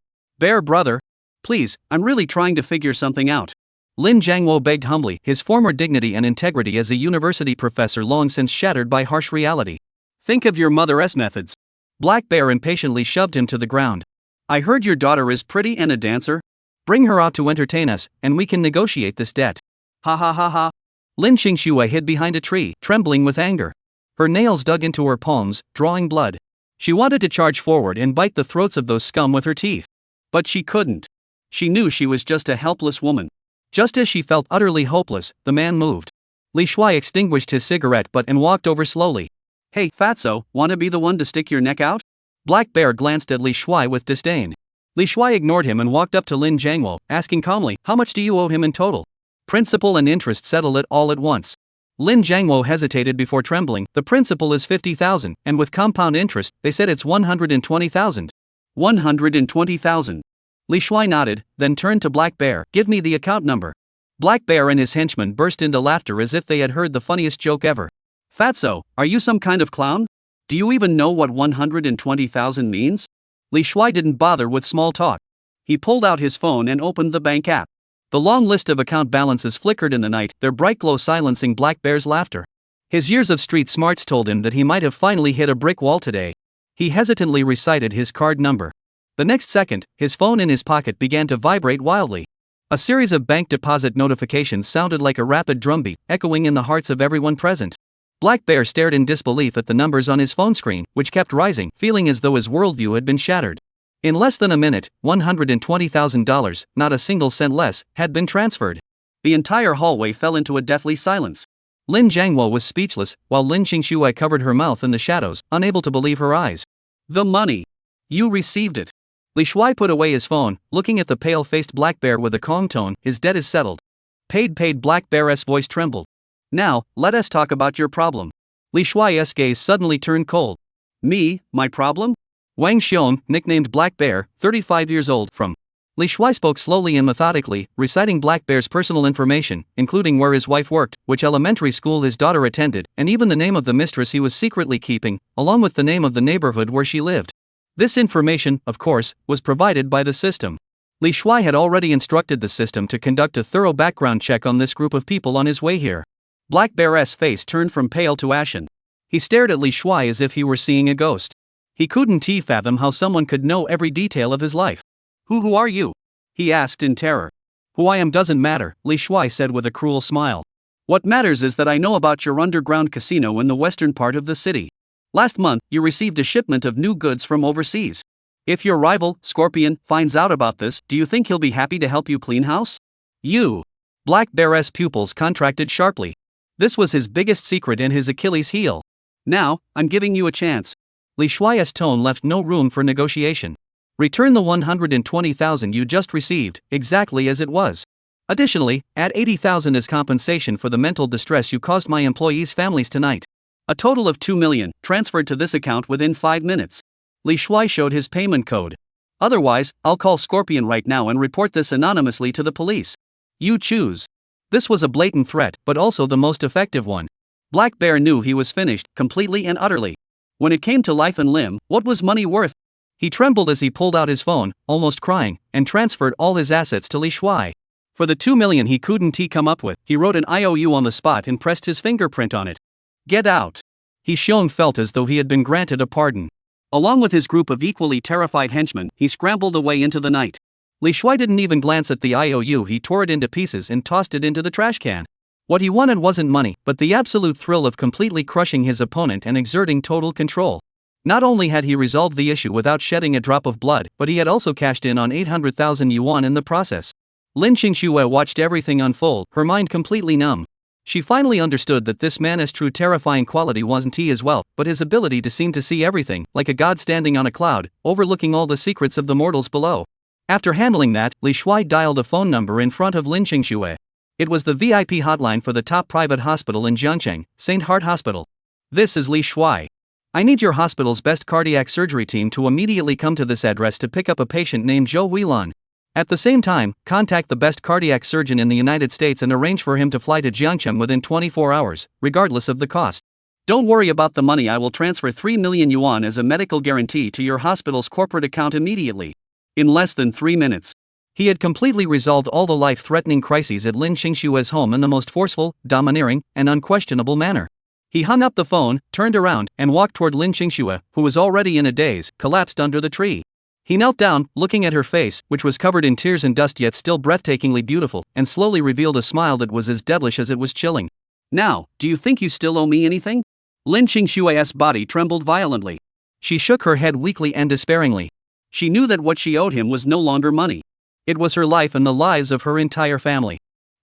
please, I'm really trying to figure something out." Lin Jiangwo begged humbly, his former dignity and integrity as a university professor long since shattered by harsh reality. "Think of your mother's methods." Black Bear impatiently shoved him to the ground. "I heard your daughter is pretty and a dancer. Bring her out to entertain us, and we can negotiate this debt." Ha ha ha ha. Lin Shiao hid behind a tree, trembling with anger. Her nails dug into her palms, drawing blood. She wanted to charge forward and bite the throats of those scum with her teeth. But she couldn't. She knew she was just a helpless woman. Just as she felt utterly hopeless, the man moved. Li Shuai extinguished his cigarette butt and walked over slowly. "Hey, fatso, wanna be the one to stick your neck out?" Black Bear glanced at Li Shuai with disdain. Li Shuai ignored him and walked up to Lin Jiangwo, asking calmly, "How much do you owe him in total?" "Principal and interest settle it all at once." Lin Jiangwo hesitated before trembling. "The principal is 50,000, and with compound interest, they said it's 120,000. 120,000. Li Shuai nodded, then turned to Black Bear. "Give me the account number." Black Bear and his henchmen burst into laughter as if they had heard the funniest joke ever. "Fatso, are you some kind of clown? Do you even know what 120,000 means?" Li Shuai didn't bother with small talk. He pulled out his phone and opened the bank app. The long list of account balances flickered in the night, their bright glow silencing Black Bear's laughter. His years of street smarts told him that he might have finally hit a brick wall today. He hesitantly recited his card number. The next second, his phone in his pocket began to vibrate wildly. A series of bank deposit notifications sounded like a rapid drumbeat, echoing in the hearts of everyone present. Black Bear stared in disbelief at the numbers on his phone screen, which kept rising, feeling as though his worldview had been shattered. In less than a minute, $120,000, not a single cent less, had been transferred. The entire hallway fell into a deathly silence. Lin Jiangwo was speechless, while Lin Shiao covered her mouth in the shadows, unable to believe her eyes. "The money! You received it!" Li Shuai put away his phone, looking at the pale-faced Black Bear with a calm tone. "His debt is settled." Paid. Black Bear's voice trembled. "Now, let us talk about your problem." Li Shuai's gaze suddenly turned cold. "Me, my problem?" Wang Xiong, nicknamed Black Bear, 35 years old, from. Li Shuai spoke slowly and methodically, reciting Black Bear's personal information, including where his wife worked, which elementary school his daughter attended, and even the name of the mistress he was secretly keeping, along with the name of the neighborhood where she lived. This information, of course, was provided by the system. Li Shuai had already instructed the system to conduct a thorough background check on this group of people on his way here. Black Bear's face turned from pale to ashen. He stared at Li Shuai as if he were seeing a ghost. He couldn't fathom how someone could know every detail of his life. Who are you?" he asked in terror. "Who I am doesn't matter," Li Shuai said with a cruel smile. "What matters is that I know about your underground casino in the western part of the city. Last month, you received a shipment of new goods from overseas. If your rival, Scorpion, finds out about this, do you think he'll be happy to help you clean house?" "You." Black Bear's pupils contracted sharply. This was his biggest secret and his Achilles heel. "Now, I'm giving you a chance." Li Shuai's tone left no room for negotiation. "Return the 120,000 you just received, exactly as it was. Additionally, add 80,000 as compensation for the mental distress you caused my employees' families tonight. A total of 2 million, transferred to this account within 5 minutes. Li Shuai showed his payment code. "Otherwise, I'll call Scorpion right now and report this anonymously to the police. You choose." This was a blatant threat, but also the most effective one. Black Bear knew he was finished, completely and utterly. When it came to life and limb, what was money worth? He trembled as he pulled out his phone, almost crying, and transferred all his assets to Li Shuai. For the 2 million he couldn't come up with, he wrote an IOU on the spot and pressed his fingerprint on it. Get out. He Xiong felt as though he had been granted a pardon. Along with his group of equally terrified henchmen, he scrambled away into the night. Li Shuai didn't even glance at the IOU, he tore it into pieces and tossed it into the trash can. What he wanted wasn't money, but the absolute thrill of completely crushing his opponent and exerting total control. Not only had he resolved the issue without shedding a drop of blood, but he had also cashed in on 800,000 yuan in the process. Lin Shiao watched everything unfold, her mind completely numb. She finally understood that this man's true terrifying quality wasn't his wealth, but his ability to seem to see everything, like a god standing on a cloud, overlooking all the secrets of the mortals below. After handling that, Li Shuai dialed a phone number in front of Lin Shiao. It was the VIP hotline for the top private hospital in Jiangcheng, St. Heart Hospital. This is Li Shuai. I need your hospital's best cardiac surgery team to immediately come to this address to pick up a patient named Zhou Huilan. At the same time, contact the best cardiac surgeon in the United States and arrange for him to fly to Jiangcheng within 24 hours, regardless of the cost. Don't worry about the money, I will transfer 3 million yuan as a medical guarantee to your hospital's corporate account immediately. In less than 3 minutes. He had completely resolved all the life-threatening crises at Lin Shiao's home in the most forceful, domineering, and unquestionable manner. He hung up the phone, turned around, and walked toward Lin Shiao, who was already in a daze, collapsed under the tree. He knelt down, looking at her face, which was covered in tears and dust yet still breathtakingly beautiful, and slowly revealed a smile that was as devilish as it was chilling. Now, do you think you still owe me anything? Lin Shiao's body trembled violently. She shook her head weakly and despairingly. She knew that what she owed him was no longer money. It was her life and the lives of her entire family.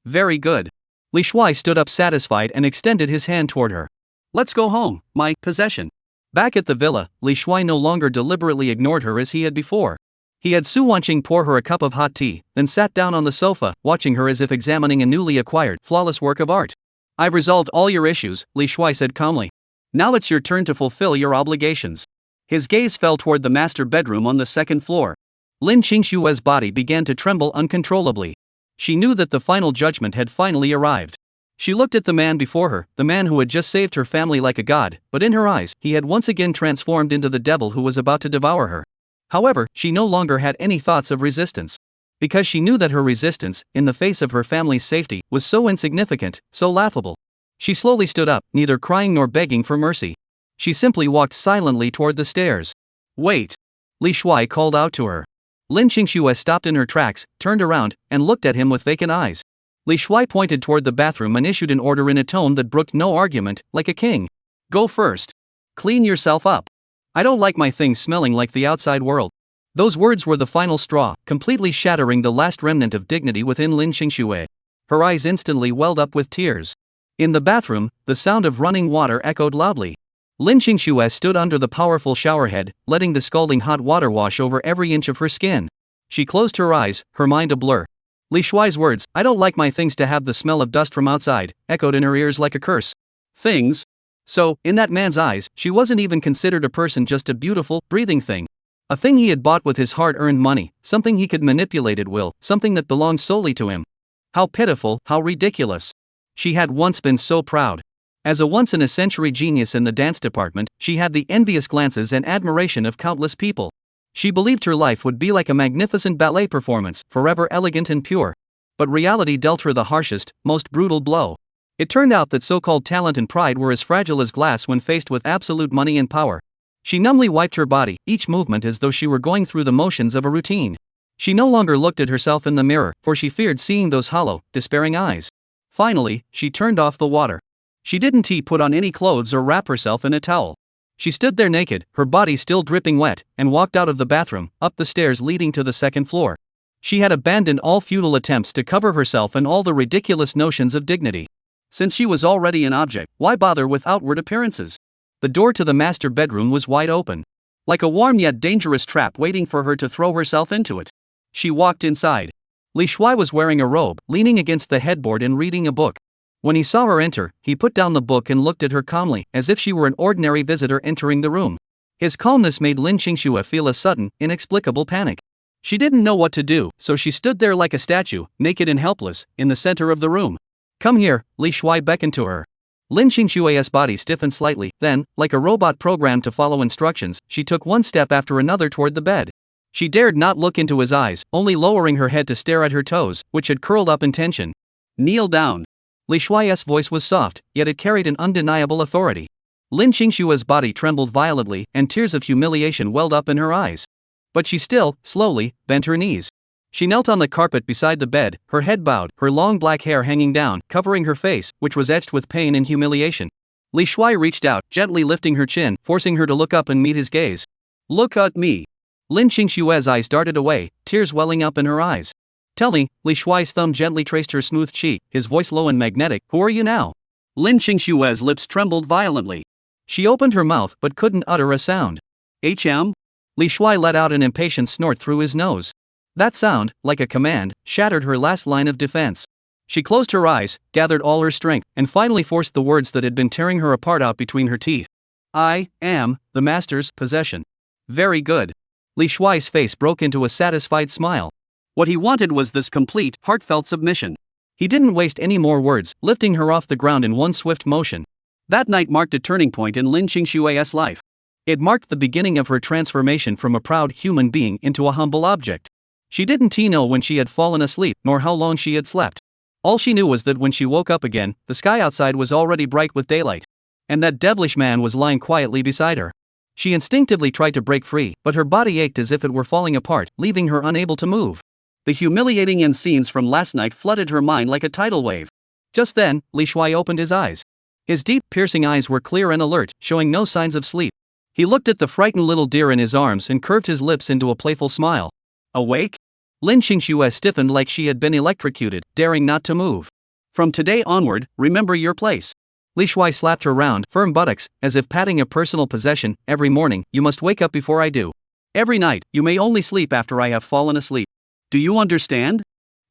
Very good. Li Shuai stood up satisfied and extended his hand toward her. Let's go home, my possession. Back at the villa, Li Shuai no longer deliberately ignored her as he had before. He had Su Wanqing pour her a cup of hot tea, then sat down on the sofa, watching her as if examining a newly acquired, flawless work of art. I've resolved all your issues, Li Shuai said calmly. Now it's your turn to fulfill your obligations. His gaze fell toward the master bedroom on the second floor. Lin Shiao's body began to tremble uncontrollably. She knew that the final judgment had finally arrived. She looked at the man before her, the man who had just saved her family like a god, but in her eyes, he had once again transformed into the devil who was about to devour her. However, she no longer had any thoughts of resistance. Because she knew that her resistance, in the face of her family's safety, was so insignificant, so laughable. She slowly stood up, neither crying nor begging for mercy. She simply walked silently toward the stairs. Wait! Li Shuai called out to her. Lin Shiao stopped in her tracks, turned around, and looked at him with vacant eyes. Li Shuai pointed toward the bathroom and issued an order in a tone that brooked no argument, like a king. Go first. Clean yourself up. I don't like my things smelling like the outside world. Those words were the final straw, completely shattering the last remnant of dignity within Lin Shiao. Her eyes instantly welled up with tears. In the bathroom, the sound of running water echoed loudly. Lin Shiao stood under the powerful showerhead, letting the scalding hot water wash over every inch of her skin. She closed her eyes, her mind a blur. Li Shuai's words, I don't like my things to have the smell of dust from outside, echoed in her ears like a curse. Things? So, in that man's eyes, she wasn't even considered a person, just a beautiful, breathing thing. A thing he had bought with his hard-earned money, something he could manipulate at will, something that belonged solely to him. How pitiful, how ridiculous. She had once been so proud. As a once-in-a-century genius in the dance department, she had the envious glances and admiration of countless people. She believed her life would be like a magnificent ballet performance, forever elegant and pure. But reality dealt her the harshest, most brutal blow. It turned out that so-called talent and pride were as fragile as glass when faced with absolute money and power. She numbly wiped her body, each movement as though she were going through the motions of a routine. She no longer looked at herself in the mirror, for she feared seeing those hollow, despairing eyes. Finally, she turned off the water. She didn't put on any clothes or wrap herself in a towel. She stood there naked, her body still dripping wet, and walked out of the bathroom, up the stairs leading to the second floor. She had abandoned all futile attempts to cover herself and all the ridiculous notions of dignity. Since she was already an object, why bother with outward appearances? The door to the master bedroom was wide open. Like a warm yet dangerous trap waiting for her to throw herself into it. She walked inside. Li Shuai was wearing a robe, leaning against the headboard and reading a book. When he saw her enter, he put down the book and looked at her calmly, as if she were an ordinary visitor entering the room. His calmness made Lin Shiao feel a sudden, inexplicable panic. She didn't know what to do, so she stood there like a statue, naked and helpless, in the center of the room. Come here, Li Shuai beckoned to her. Lin Shiao's body stiffened slightly, then, like a robot programmed to follow instructions, she took one step after another toward the bed. She dared not look into his eyes, only lowering her head to stare at her toes, which had curled up in tension. Kneel down. Li Shuai's voice was soft, yet it carried an undeniable authority. Lin Qingshua's body trembled violently, and tears of humiliation welled up in her eyes. But she still, slowly, bent her knees. She knelt on the carpet beside the bed, her head bowed, her long black hair hanging down, covering her face, which was etched with pain and humiliation. Li Shuai reached out, gently lifting her chin, forcing her to look up and meet his gaze. Look at me. Lin Qingshua's eyes darted away, tears welling up in her eyes. Tell me, Li Shuai's thumb gently traced her smooth cheek, his voice low and magnetic. Who are you now? Lin Qingshua's lips trembled violently. She opened her mouth but couldn't utter a sound. HM? Li Shuai let out an impatient snort through his nose. That sound, like a command, shattered her last line of defense. She closed her eyes, gathered all her strength, and finally forced the words that had been tearing her apart out between her teeth. I am the master's possession. Very good. Li Shuai's face broke into a satisfied smile. What he wanted was this complete, heartfelt submission. He didn't waste any more words, lifting her off the ground in one swift motion. That night marked a turning point in Lin Qingshua's life. It marked the beginning of her transformation from a proud human being into a humble object. She didn't know when she had fallen asleep, nor how long she had slept. All she knew was that when she woke up again, the sky outside was already bright with daylight. And that devilish man was lying quietly beside her. She instinctively tried to break free, but her body ached as if it were falling apart, leaving her unable to move. The humiliating end scenes from last night flooded her mind like a tidal wave. Just then, Li Shuai opened his eyes. His deep, piercing eyes were clear and alert, showing no signs of sleep. He looked at the frightened little deer in his arms and curved his lips into a playful smile. Awake? Lin Qingxue stiffened like she had been electrocuted, daring not to move. From today onward, remember your place. Li Shuai slapped her round, firm buttocks, as if patting a personal possession. Every morning, you must wake up before I do. Every night, you may only sleep after I have fallen asleep. Do you understand?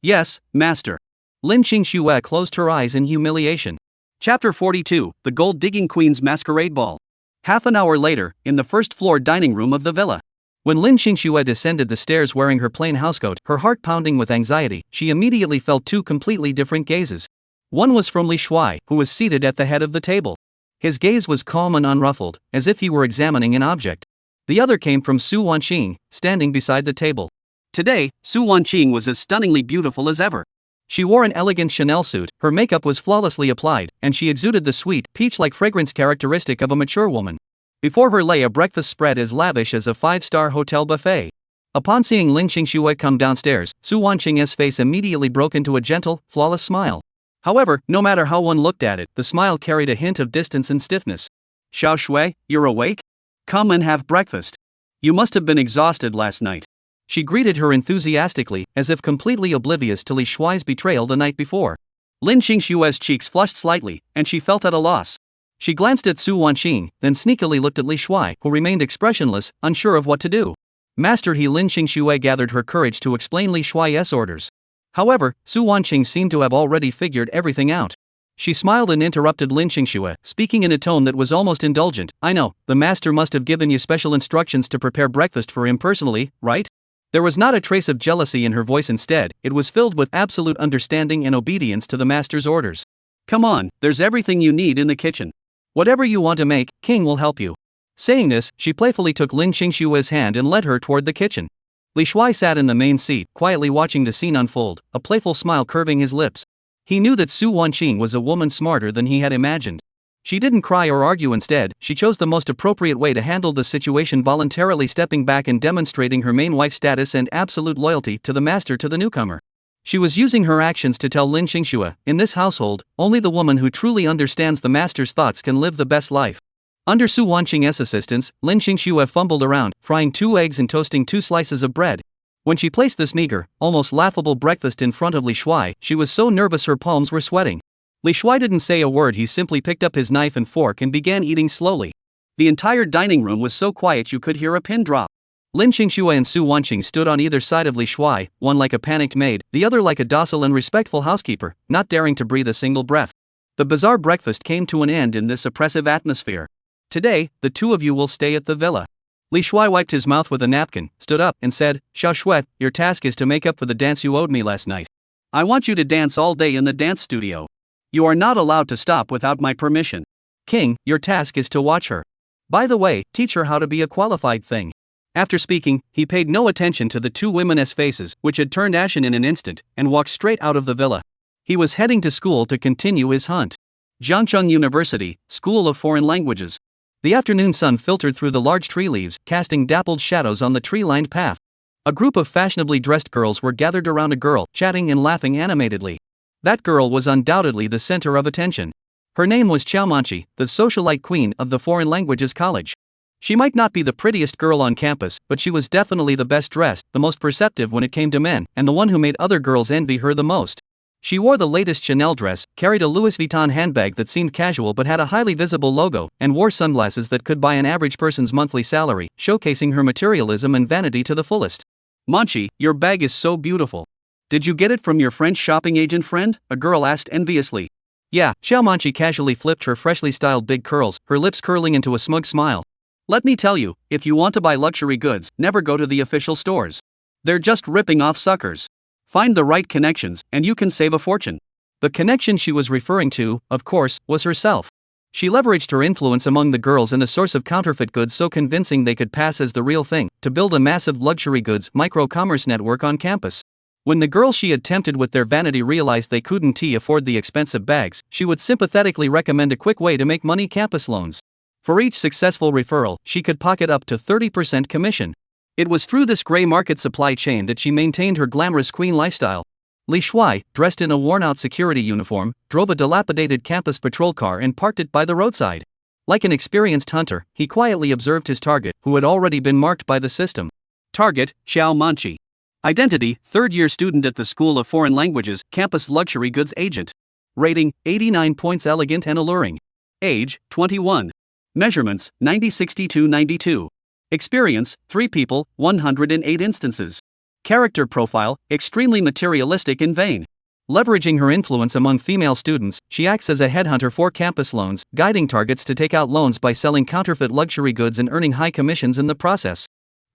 Yes, master. Lin Qingxue closed her eyes in humiliation. Chapter 42, The Gold-Digging Queen's Masquerade Ball. Half an hour later, in the first-floor dining room of the villa. When Lin Qingxue descended the stairs wearing her plain housecoat, her heart pounding with anxiety, she immediately felt two completely different gazes. One was from Li Shuai, who was seated at the head of the table. His gaze was calm and unruffled, as if he were examining an object. The other came from Su Wanqing, standing beside the table. Today, Su Wanqing was as stunningly beautiful as ever. She wore an elegant Chanel suit, her makeup was flawlessly applied, and she exuded the sweet, peach-like fragrance characteristic of a mature woman. Before her lay a breakfast spread as lavish as a five-star hotel buffet. Upon seeing Lin Qingxue come downstairs, Su Wanqing's face immediately broke into a gentle, flawless smile. However, no matter how one looked at it, the smile carried a hint of distance and stiffness. Xiao Shui, you're awake? Come and have breakfast. You must have been exhausted last night. She greeted her enthusiastically, as if completely oblivious to Li Shuai's betrayal the night before. Lin Qingxue's cheeks flushed slightly, and she felt at a loss. She glanced at Su Wanqing, then sneakily looked at Li Shuai, who remained expressionless, unsure of what to do. Master Lin Qingxue gathered her courage to explain Li Shuai's orders. However, Su Wanqing seemed to have already figured everything out. She smiled and interrupted Lin Qingxue, speaking in a tone that was almost indulgent. I know, the master must have given you special instructions to prepare breakfast for him personally, right? There was not a trace of jealousy in her voice. Instead, it was filled with absolute understanding and obedience to the master's orders. Come on, there's everything you need in the kitchen. Whatever you want to make, King will help you. Saying this, she playfully took Lin Qingxue's hand and led her toward the kitchen. Li Shuai sat in the main seat, quietly watching the scene unfold, a playful smile curving his lips. He knew that Su Wanqing was a woman smarter than he had imagined. She didn't cry or argue. Instead, she chose the most appropriate way to handle the situation, voluntarily stepping back and demonstrating her main wife status and absolute loyalty to the master to the newcomer. She was using her actions to tell Lin Qingxue, in this household, only the woman who truly understands the master's thoughts can live the best life. Under Su Wanqing's assistance, Lin Qingxue fumbled around, frying 2 eggs and toasting 2 slices of bread. When she placed this meager, almost laughable breakfast in front of Li Shuai, she was so nervous her palms were sweating. Li Shuai didn't say a word. He simply picked up his knife and fork and began eating slowly. The entire dining room was so quiet you could hear a pin drop. Lin Qingxue and Su Wanqing stood on either side of Li Shuai, one like a panicked maid, the other like a docile and respectful housekeeper, not daring to breathe a single breath. The bizarre breakfast came to an end in this oppressive atmosphere. Today, the two of you will stay at the villa. Li Shuai wiped his mouth with a napkin, stood up, and said, Xiao Shui, your task is to make up for the dance you owed me last night. I want you to dance all day in the dance studio. You are not allowed to stop without my permission. King, your task is to watch her. By the way, teach her how to be a qualified thing. After speaking, he paid no attention to the two women's faces, which had turned ashen in an instant, and walked straight out of the villa. He was heading to school to continue his hunt. Jiangcheng University, School of Foreign Languages. The afternoon sun filtered through the large tree leaves, casting dappled shadows on the tree-lined path. A group of fashionably dressed girls were gathered around a girl, chatting and laughing animatedly. That girl was undoubtedly the center of attention. Her name was Su Wanqing, the socialite queen of the Foreign Languages College. She might not be the prettiest girl on campus, but she was definitely the best dressed, the most perceptive when it came to men, and the one who made other girls envy her the most. She wore the latest Chanel dress, carried a Louis Vuitton handbag that seemed casual but had a highly visible logo, and wore sunglasses that could buy an average person's monthly salary, showcasing her materialism and vanity to the fullest. "Manchi, your bag is so beautiful. Did you get it from your French shopping agent friend?" a girl asked enviously. "Yeah," Su Wanqing casually flipped her freshly styled big curls, her lips curling into a smug smile. "Let me tell you, if you want to buy luxury goods, never go to the official stores. They're just ripping off suckers. Find the right connections, and you can save a fortune." The connection she was referring to, of course, was herself. She leveraged her influence among the girls and a source of counterfeit goods so convincing they could pass as the real thing, to build a massive luxury goods micro-commerce network on campus. When the girls she had tempted with their vanity realized they couldn't afford the expensive bags, she would sympathetically recommend a quick way to make money: campus loans. For each successful referral, she could pocket up to 30% commission. It was through this gray market supply chain that she maintained her glamorous queen lifestyle. Lin Shiao, dressed in a worn-out security uniform, drove a dilapidated campus patrol car and parked it by the roadside. Like an experienced hunter, he quietly observed his target, who had already been marked by the system. Target: Su Wanqing. Identity: third-year student at the School of Foreign Languages, campus luxury goods agent. Rating: 89 points, elegant and alluring. Age: 21. Measurements: 90-62-92. Experience: 3 people, 108 instances. Character profile: extremely materialistic and vain. Leveraging her influence among female students, she acts as a headhunter for campus loans, guiding targets to take out loans by selling counterfeit luxury goods and earning high commissions in the process.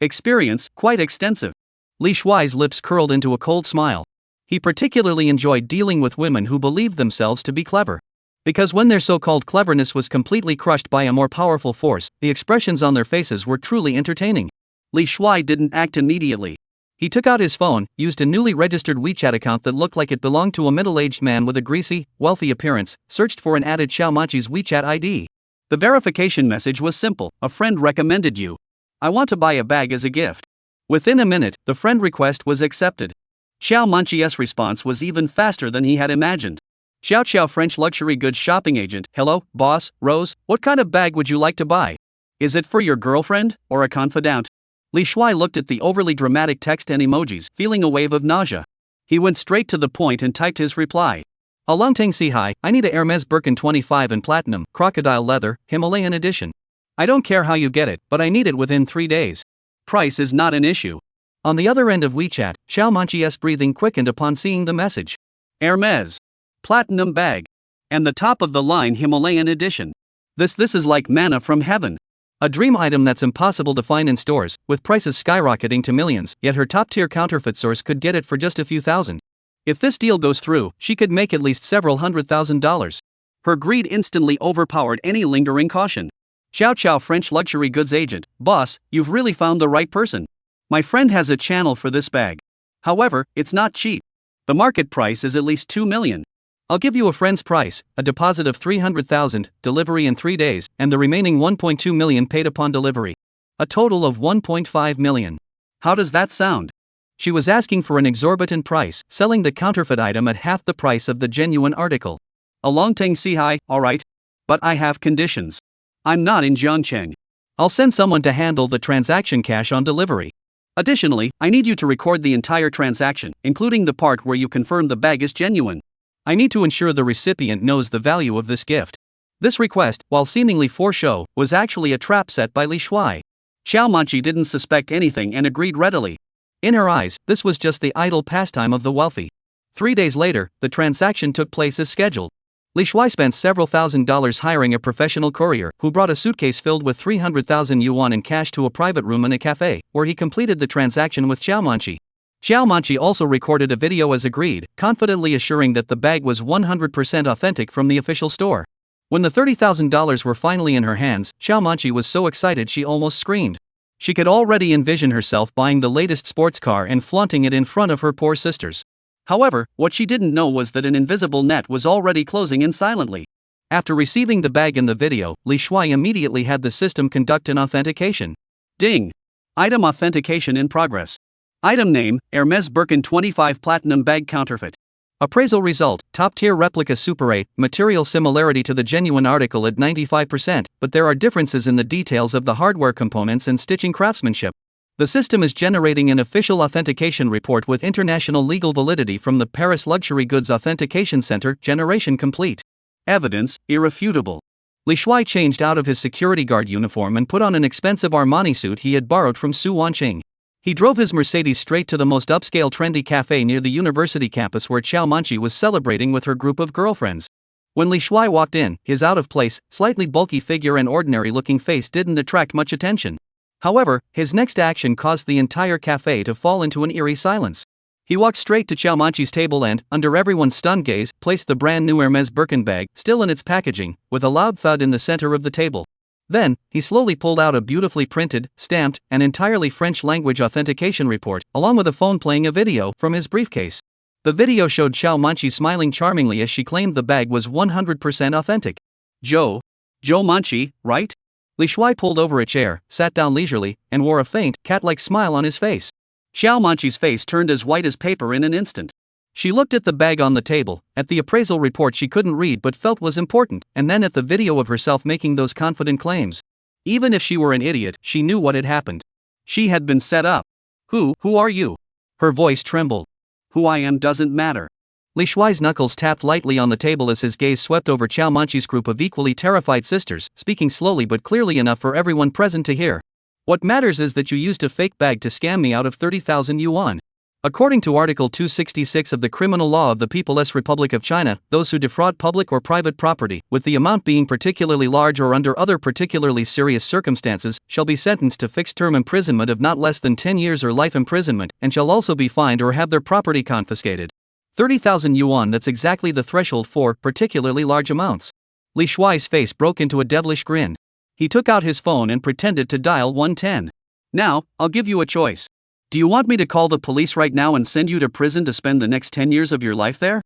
Experience: quite extensive. Lin Shiao's lips curled into a cold smile. He particularly enjoyed dealing with women who believed themselves to be clever. Because when their so-called cleverness was completely crushed by a more powerful force, the expressions on their faces were truly entertaining. Lin Shiao didn't act immediately. He took out his phone, used a newly registered WeChat account that looked like it belonged to a middle-aged man with a greasy, wealthy appearance, searched for and added Su Wanqing's WeChat ID. The verification message was simple: "A friend recommended you. I want to buy a bag as a gift." Within a minute, the friend request was accepted. Su Wanqing's response was even faster than he had imagined. "Xiao Xiao, French luxury goods shopping agent. Hello, boss, Rose, what kind of bag would you like to buy? Is it for your girlfriend, or a confidant?" Lin Shiao looked at the overly dramatic text and emojis, feeling a wave of nausea. He went straight to the point and typed his reply. "Alongtang Si Hai, I need a Hermes Birkin 25 in platinum, crocodile leather, Himalayan edition. I don't care how you get it, but I need it within 3 days. Price is not an issue." On the other end of WeChat, Su Wanqing's breathing quickened upon seeing the message. Hermes. Platinum bag. And the top of the line Himalayan edition. This is like manna from heaven. A dream item that's impossible to find in stores, with prices skyrocketing to millions, yet her top-tier counterfeit source could get it for just a few thousand. If this deal goes through, she could make at least several $100,000. Her greed instantly overpowered any lingering caution. "Xiao Xiao, French luxury goods agent. Boss, you've really found the right person. My friend has a channel for this bag. However, it's not cheap. The market price is at least 2 million. I'll give you a friend's price, a deposit of 300,000, delivery in 3 days, and the remaining 1.2 million paid upon delivery. A total of 1.5 million. How does that sound?" She was asking for an exorbitant price, selling the counterfeit item at half the price of the genuine article. "Alongtang Si Hai, alright. But I have conditions. I'm not in Jiangcheng. I'll send someone to handle the transaction, cash on delivery. Additionally, I need you to record the entire transaction, including the part where you confirm the bag is genuine. I need to ensure the recipient knows the value of this gift." This request, while seemingly for show, was actually a trap set by Lin Shiao. Su Wanqing didn't suspect anything and agreed readily. In her eyes, this was just the idle pastime of the wealthy. 3 days later, the transaction took place as scheduled. Lin Shiao spent several $1,000s hiring a professional courier, who brought a suitcase filled with 300,000 yuan in cash to a private room in a cafe, where he completed the transaction with Su Wanqing. Su Wanqing also recorded a video as agreed, confidently assuring that the bag was 100% authentic from the official store. When the $30,000 were finally in her hands, Su Wanqing was so excited she almost screamed. She could already envision herself buying the latest sports car and flaunting it in front of her poor sisters. However, what she didn't know was that an invisible net was already closing in silently. After receiving the bag in the video, Li Shuai immediately had the system conduct an authentication. Ding! Item authentication in progress. Item name, Hermes Birkin 25 Platinum Bag Counterfeit. Appraisal result, top-tier replica Super 8, material similarity to the genuine article at 95%, but there are differences in the details of the hardware components and stitching craftsmanship. The system is generating an official authentication report with international legal validity from the Paris Luxury Goods Authentication Center, generation complete. Evidence, irrefutable. Li Shuai changed out of his security guard uniform and put on an expensive Armani suit he had borrowed from Su Wanqing. He drove his Mercedes straight to the most upscale trendy cafe near the university campus where Xiao Manqi was celebrating with her group of girlfriends. When Li Shuai walked in, his out-of-place, slightly bulky figure and ordinary-looking face didn't attract much attention. However, his next action caused the entire cafe to fall into an eerie silence. He walked straight to Xiao Manqi's table and, under everyone's stunned gaze, placed the brand new Hermes Birkin bag, still in its packaging, with a loud thud in the center of the table. Then, he slowly pulled out a beautifully printed, stamped, and entirely French-language authentication report, along with a phone playing a video, from his briefcase. The video showed Xiao Manqi smiling charmingly as she claimed the bag was 100% authentic. Joe Manqi, right? Li Shuai pulled over a chair, sat down leisurely, and wore a faint, cat-like smile on his face. Xiao Manqi's face turned as white as paper in an instant. She looked at the bag on the table, at the appraisal report she couldn't read but felt was important, and then at the video of herself making those confident claims. Even if she were an idiot, she knew what had happened. She had been set up. Who are you? Her voice trembled. Who I am doesn't matter. Li Shuai's knuckles tapped lightly on the table as his gaze swept over Xiao Manqi's group of equally terrified sisters, speaking slowly but clearly enough for everyone present to hear. What matters is that you used a fake bag to scam me out of 30,000 yuan. According to Article 266 of the Criminal Law of the People's Republic of China, those who defraud public or private property, with the amount being particularly large or under other particularly serious circumstances, shall be sentenced to fixed-term imprisonment of not less than 10 years or life imprisonment, and shall also be fined or have their property confiscated. 30,000 yuan, that's exactly the threshold for particularly large amounts. Li Shuai's face broke into a devilish grin. He took out his phone and pretended to dial 110. Now, I'll give you a choice. Do you want me to call the police right now and send you to prison to spend the next 10 years of your life there?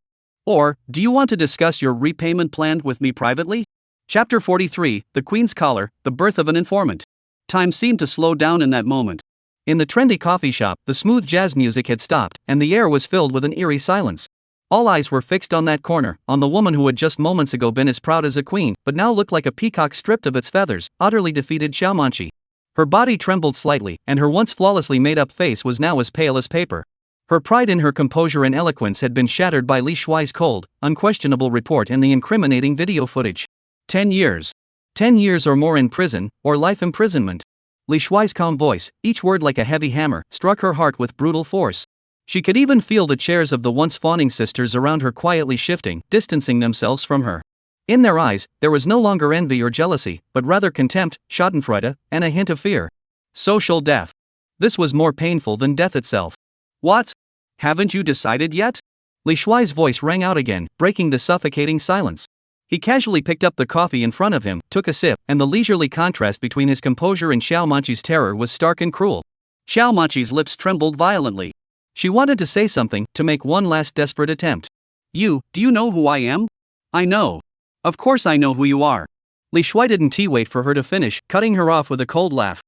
Or, do you want to discuss your repayment plan with me privately? Chapter 43, The Queen's Collar, The Birth of an Informant. Time seemed to slow down in that moment. In the trendy coffee shop, the smooth jazz music had stopped, and the air was filled with an eerie silence. All eyes were fixed on that corner, on the woman who had just moments ago been as proud as a queen, but now looked like a peacock stripped of its feathers, utterly defeated Xiao Manqi. Her body trembled slightly, and her once flawlessly made-up face was now as pale as paper. Her pride in her composure and eloquence had been shattered by Li Shuai's cold, unquestionable report and the incriminating video footage. 10 years. 10 years or more in prison, or life imprisonment. Li Shuai's calm voice, each word like a heavy hammer, struck her heart with brutal force. She could even feel the chairs of the once fawning sisters around her quietly shifting, distancing themselves from her. In their eyes, there was no longer envy or jealousy, but rather contempt, schadenfreude, and a hint of fear. Social death. This was more painful than death itself. What? Haven't you decided yet? Li Shuai's voice rang out again, breaking the suffocating silence. He casually picked up the coffee in front of him, took a sip, and the leisurely contrast between his composure and Xiao Manqi's terror was stark and cruel. Xiao Manqi's lips trembled violently. She wanted to say something, to make one last desperate attempt. Do you know who I am? I know. Of course I know who you are. Li Shuai didn't wait for her to finish, cutting her off with a cold laugh.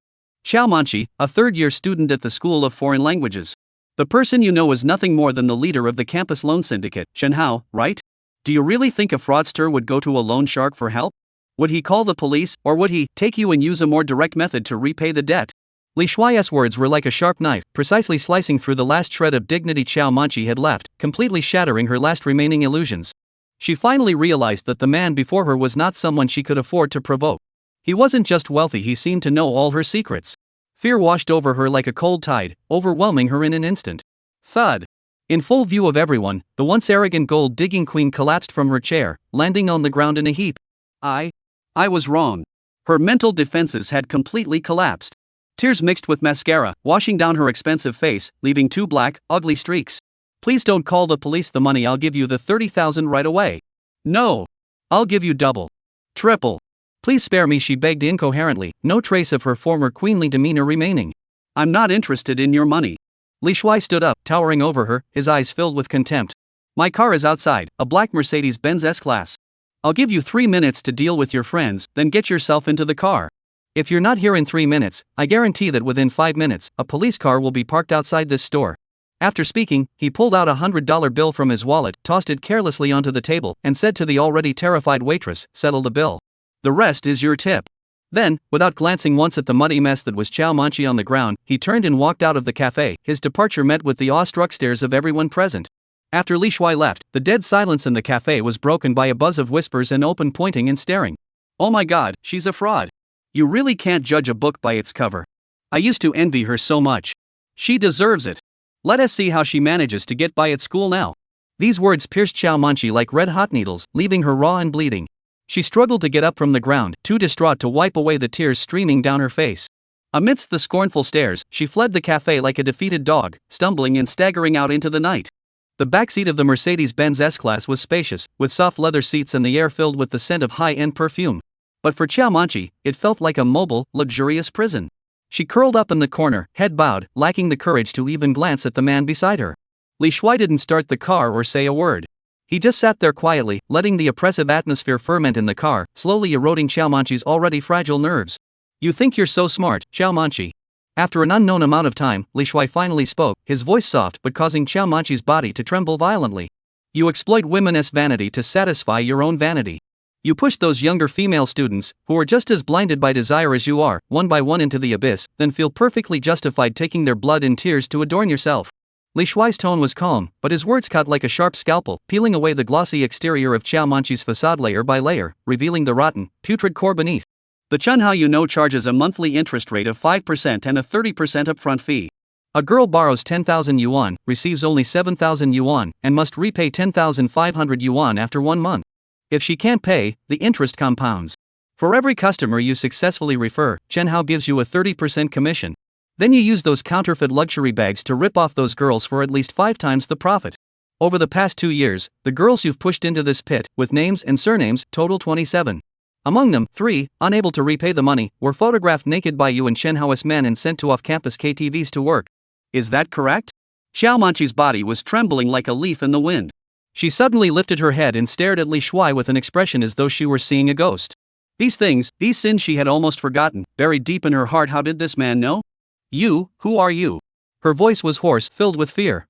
Xiao Manqi, a third-year student at the School of Foreign Languages. The person you know is nothing more than the leader of the campus loan syndicate, Shenhao, right? Do you really think a fraudster would go to a loan shark for help? Would he call the police, or would he take you and use a more direct method to repay the debt? Li Shuai's words were like a sharp knife, precisely slicing through the last shred of dignity Xiao Manqi had left, completely shattering her last remaining illusions. She finally realized that the man before her was not someone she could afford to provoke. He wasn't just wealthy, he seemed to know all her secrets. Fear washed over her like a cold tide, overwhelming her in an instant. Thud! In full view of everyone, the once arrogant gold-digging queen collapsed from her chair, landing on the ground in a heap. I was wrong. Her mental defenses had completely collapsed. Tears mixed with mascara, washing down her expensive face, leaving 2 black, ugly streaks. Please don't call the police. The money, I'll give you the 30,000 right away. No. I'll give you double. Triple. Please spare me, she begged incoherently, no trace of her former queenly demeanor remaining. I'm not interested in your money. Li Shuai stood up, towering over her, his eyes filled with contempt. My car is outside, a black Mercedes-Benz S-Class. I'll give you 3 minutes to deal with your friends, then get yourself into the car. If you're not here in 3 minutes, I guarantee that within 5 minutes, a police car will be parked outside this store. After speaking, he pulled out a $100 bill from his wallet, tossed it carelessly onto the table, and said to the already terrified waitress, settle the bill. The rest is your tip. Then, without glancing once at the muddy mess that was Chow Manchi on the ground, he turned and walked out of the cafe, his departure met with the awestruck stares of everyone present. After Li Shuai left, the dead silence in the cafe was broken by a buzz of whispers and open pointing and staring. Oh my god, she's a fraud. You really can't judge a book by its cover. I used to envy her so much. She deserves it. Let us see how she manages to get by at school now. These words pierced Chow Manchi like red-hot needles, leaving her raw and bleeding. She struggled to get up from the ground, too distraught to wipe away the tears streaming down her face. Amidst the scornful stares, she fled the cafe like a defeated dog, stumbling and staggering out into the night. The backseat of the Mercedes-Benz S-Class was spacious, with soft leather seats and the air filled with the scent of high-end perfume. But for Chow Manchi, it felt like a mobile, luxurious prison. She curled up in the corner, head bowed, lacking the courage to even glance at the man beside her. Li Shuai didn't start the car or say a word. He just sat there quietly, letting the oppressive atmosphere ferment in the car, slowly eroding Chow Manchi's already fragile nerves. You think you're so smart, Chow Manchi. After an unknown amount of time, Li Shuai finally spoke, his voice soft but causing Chow Manchi's body to tremble violently. You exploit women's vanity to satisfy your own vanity. You push those younger female students, who are just as blinded by desire as you are, one by one into the abyss, then feel perfectly justified taking their blood and tears to adorn yourself. Li Shuai's tone was calm, but his words cut like a sharp scalpel, peeling away the glossy exterior of Chow Manchi's facade layer by layer, revealing the rotten, putrid core beneath. The Chunhao you know charges a monthly interest rate of 5% and a 30% upfront fee. A girl borrows 10,000 yuan, receives only 7,000 yuan, and must repay 10,500 yuan after 1 month. If she can't pay, the interest compounds. For every customer you successfully refer, Chunhao gives you a 30% commission. Then you use those counterfeit luxury bags to rip off those girls for at least 5 times the profit. Over the past 2 years, the girls you've pushed into this pit, with names and surnames, total 27. Among them, 3, unable to repay the money, were photographed naked by you and Shenhao's men and sent to off-campus KTVs to work. Is that correct? Chow Manchi's body was trembling like a leaf in the wind. She suddenly lifted her head and stared at Li Shuai with an expression as though she were seeing a ghost. These things, these sins she had almost forgotten, buried deep in her heart. How did this man know? You, who are you? Her voice was hoarse, filled with fear.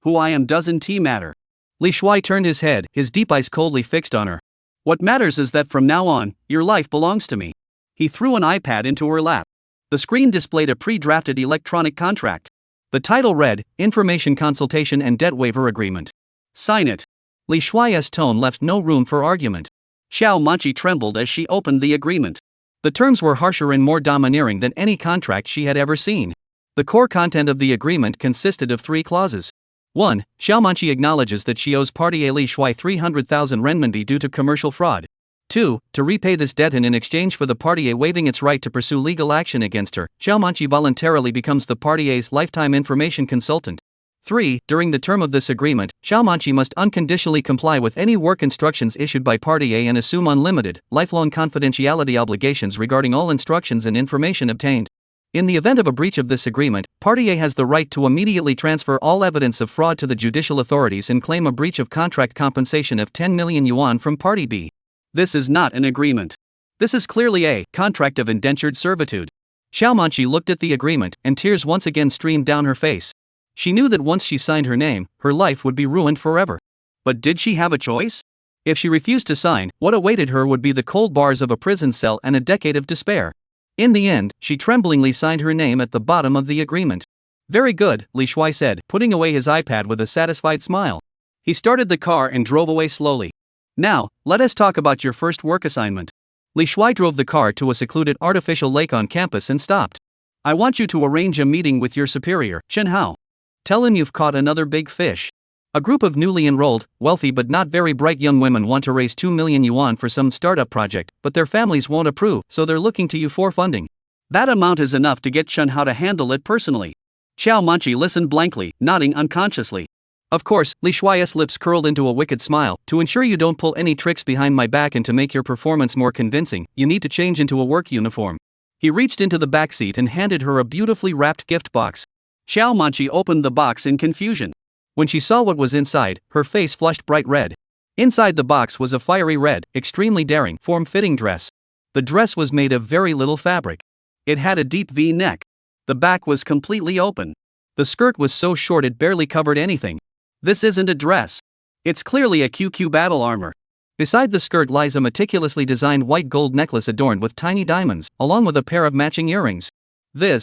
Who I am doesn't matter. Li Shuai turned his head, his deep eyes coldly fixed on her. What matters is that from now on, your life belongs to me. He threw an iPad into her lap. The screen displayed a pre-drafted electronic contract. The title read, Information Consultation and Debt Waiver Agreement. Sign it. Li Shuai's tone left no room for argument. Chow Manchi trembled as she opened the agreement. The terms were harsher and more domineering than any contract she had ever seen. The core content of the agreement consisted of 3 clauses. 1. Chow Manchi acknowledges that she owes party A Li Shuai 300,000 renminbi due to commercial fraud. 2. To repay this debt and in exchange for the party A waiving its right to pursue legal action against her, Chow Manchi voluntarily becomes the party A's lifetime information consultant. 3. During the term of this agreement, Chow Manchi must unconditionally comply with any work instructions issued by Party A and assume unlimited, lifelong confidentiality obligations regarding all instructions and information obtained. In the event of a breach of this agreement, Party A has the right to immediately transfer all evidence of fraud to the judicial authorities and claim a breach of contract compensation of 10 million yuan from Party B. This is not an agreement. This is clearly a contract of indentured servitude. Chow Manchi looked at the agreement, and tears once again streamed down her face. She knew that once she signed her name, her life would be ruined forever. But did she have a choice? If she refused to sign, what awaited her would be the cold bars of a prison cell and a decade of despair. In the end, she tremblingly signed her name at the bottom of the agreement. Very good, Li Shuai said, putting away his iPad with a satisfied smile. He started the car and drove away slowly. Now, let us talk about your first work assignment. Li Shuai drove the car to a secluded artificial lake on campus and stopped. I want you to arrange a meeting with your superior, Chen Hao. Tell him you've caught another big fish. A group of newly enrolled, wealthy but not very bright young women want to raise 2 million yuan for some startup project, but their families won't approve, so they're looking to you for funding. That amount is enough to get Chen Hao to handle it personally. Chow Manchi listened blankly, nodding unconsciously. Of course, Li Shuai's lips curled into a wicked smile. To ensure you don't pull any tricks behind my back and to make your performance more convincing, you need to change into a work uniform. He reached into the back seat and handed her a beautifully wrapped gift box. Xiao Manqi opened the box in confusion. When she saw what was inside, her face flushed bright red. Inside the box was a fiery red, extremely daring, form-fitting dress. The dress was made of very little fabric. It had a deep V neck. The back was completely open. The skirt was so short it barely covered anything. This isn't a dress. It's clearly a QQ battle armor. Beside the skirt lies a meticulously designed white gold necklace adorned with tiny diamonds, along with a pair of matching earrings. The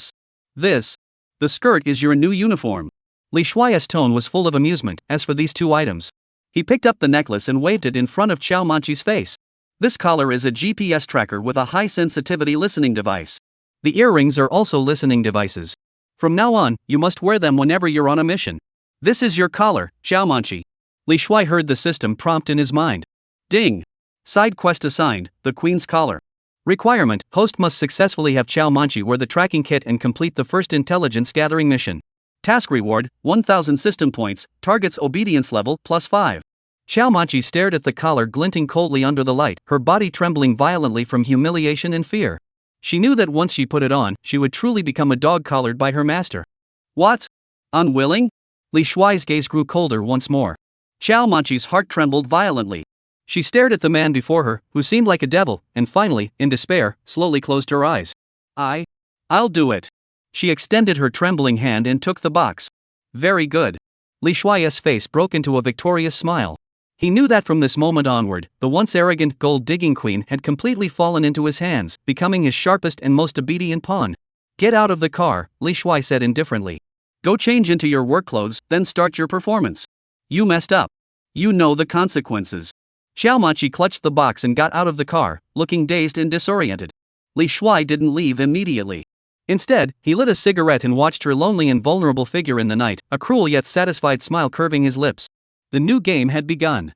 skirt is your new uniform. Li Shuai's tone was full of amusement. As for these two items, he picked up the necklace and waved it in front of Xiao Manqi's face. This collar is a GPS tracker with a high-sensitivity listening device. The earrings are also listening devices. From now on, you must wear them whenever you're on a mission. This is your collar, Xiao Manqi. Li Shuai heard the system prompt in his mind. Ding! Side quest assigned, the Queen's Collar. Requirement: host must successfully have Xiao Manqi wear the tracking kit and complete the first intelligence gathering mission. Task reward: 1000 system points, target's obedience level +5. Xiao Manqi stared at the collar glinting coldly under the light, her body trembling violently from humiliation and fear. She knew that once she put it on, she would truly become a dog collared by her master. What? Unwilling? Li Shuai's gaze grew colder once more. Xiao Manqi's heart trembled violently. She stared at the man before her, who seemed like a devil, and finally, in despair, slowly closed her eyes. I'll do it. She extended her trembling hand and took the box. Very good. Li Shuai's face broke into a victorious smile. He knew that from this moment onward, the once arrogant gold-digging queen had completely fallen into his hands, becoming his sharpest and most obedient pawn. Get out of the car, Li Shuai said indifferently. Go change into your work clothes, then start your performance. You messed up. You know the consequences. Xiao Manqi clutched the box and got out of the car, looking dazed and disoriented. Li Shuai didn't leave immediately. Instead, he lit a cigarette and watched her lonely and vulnerable figure in the night, a cruel yet satisfied smile curving his lips. The new game had begun.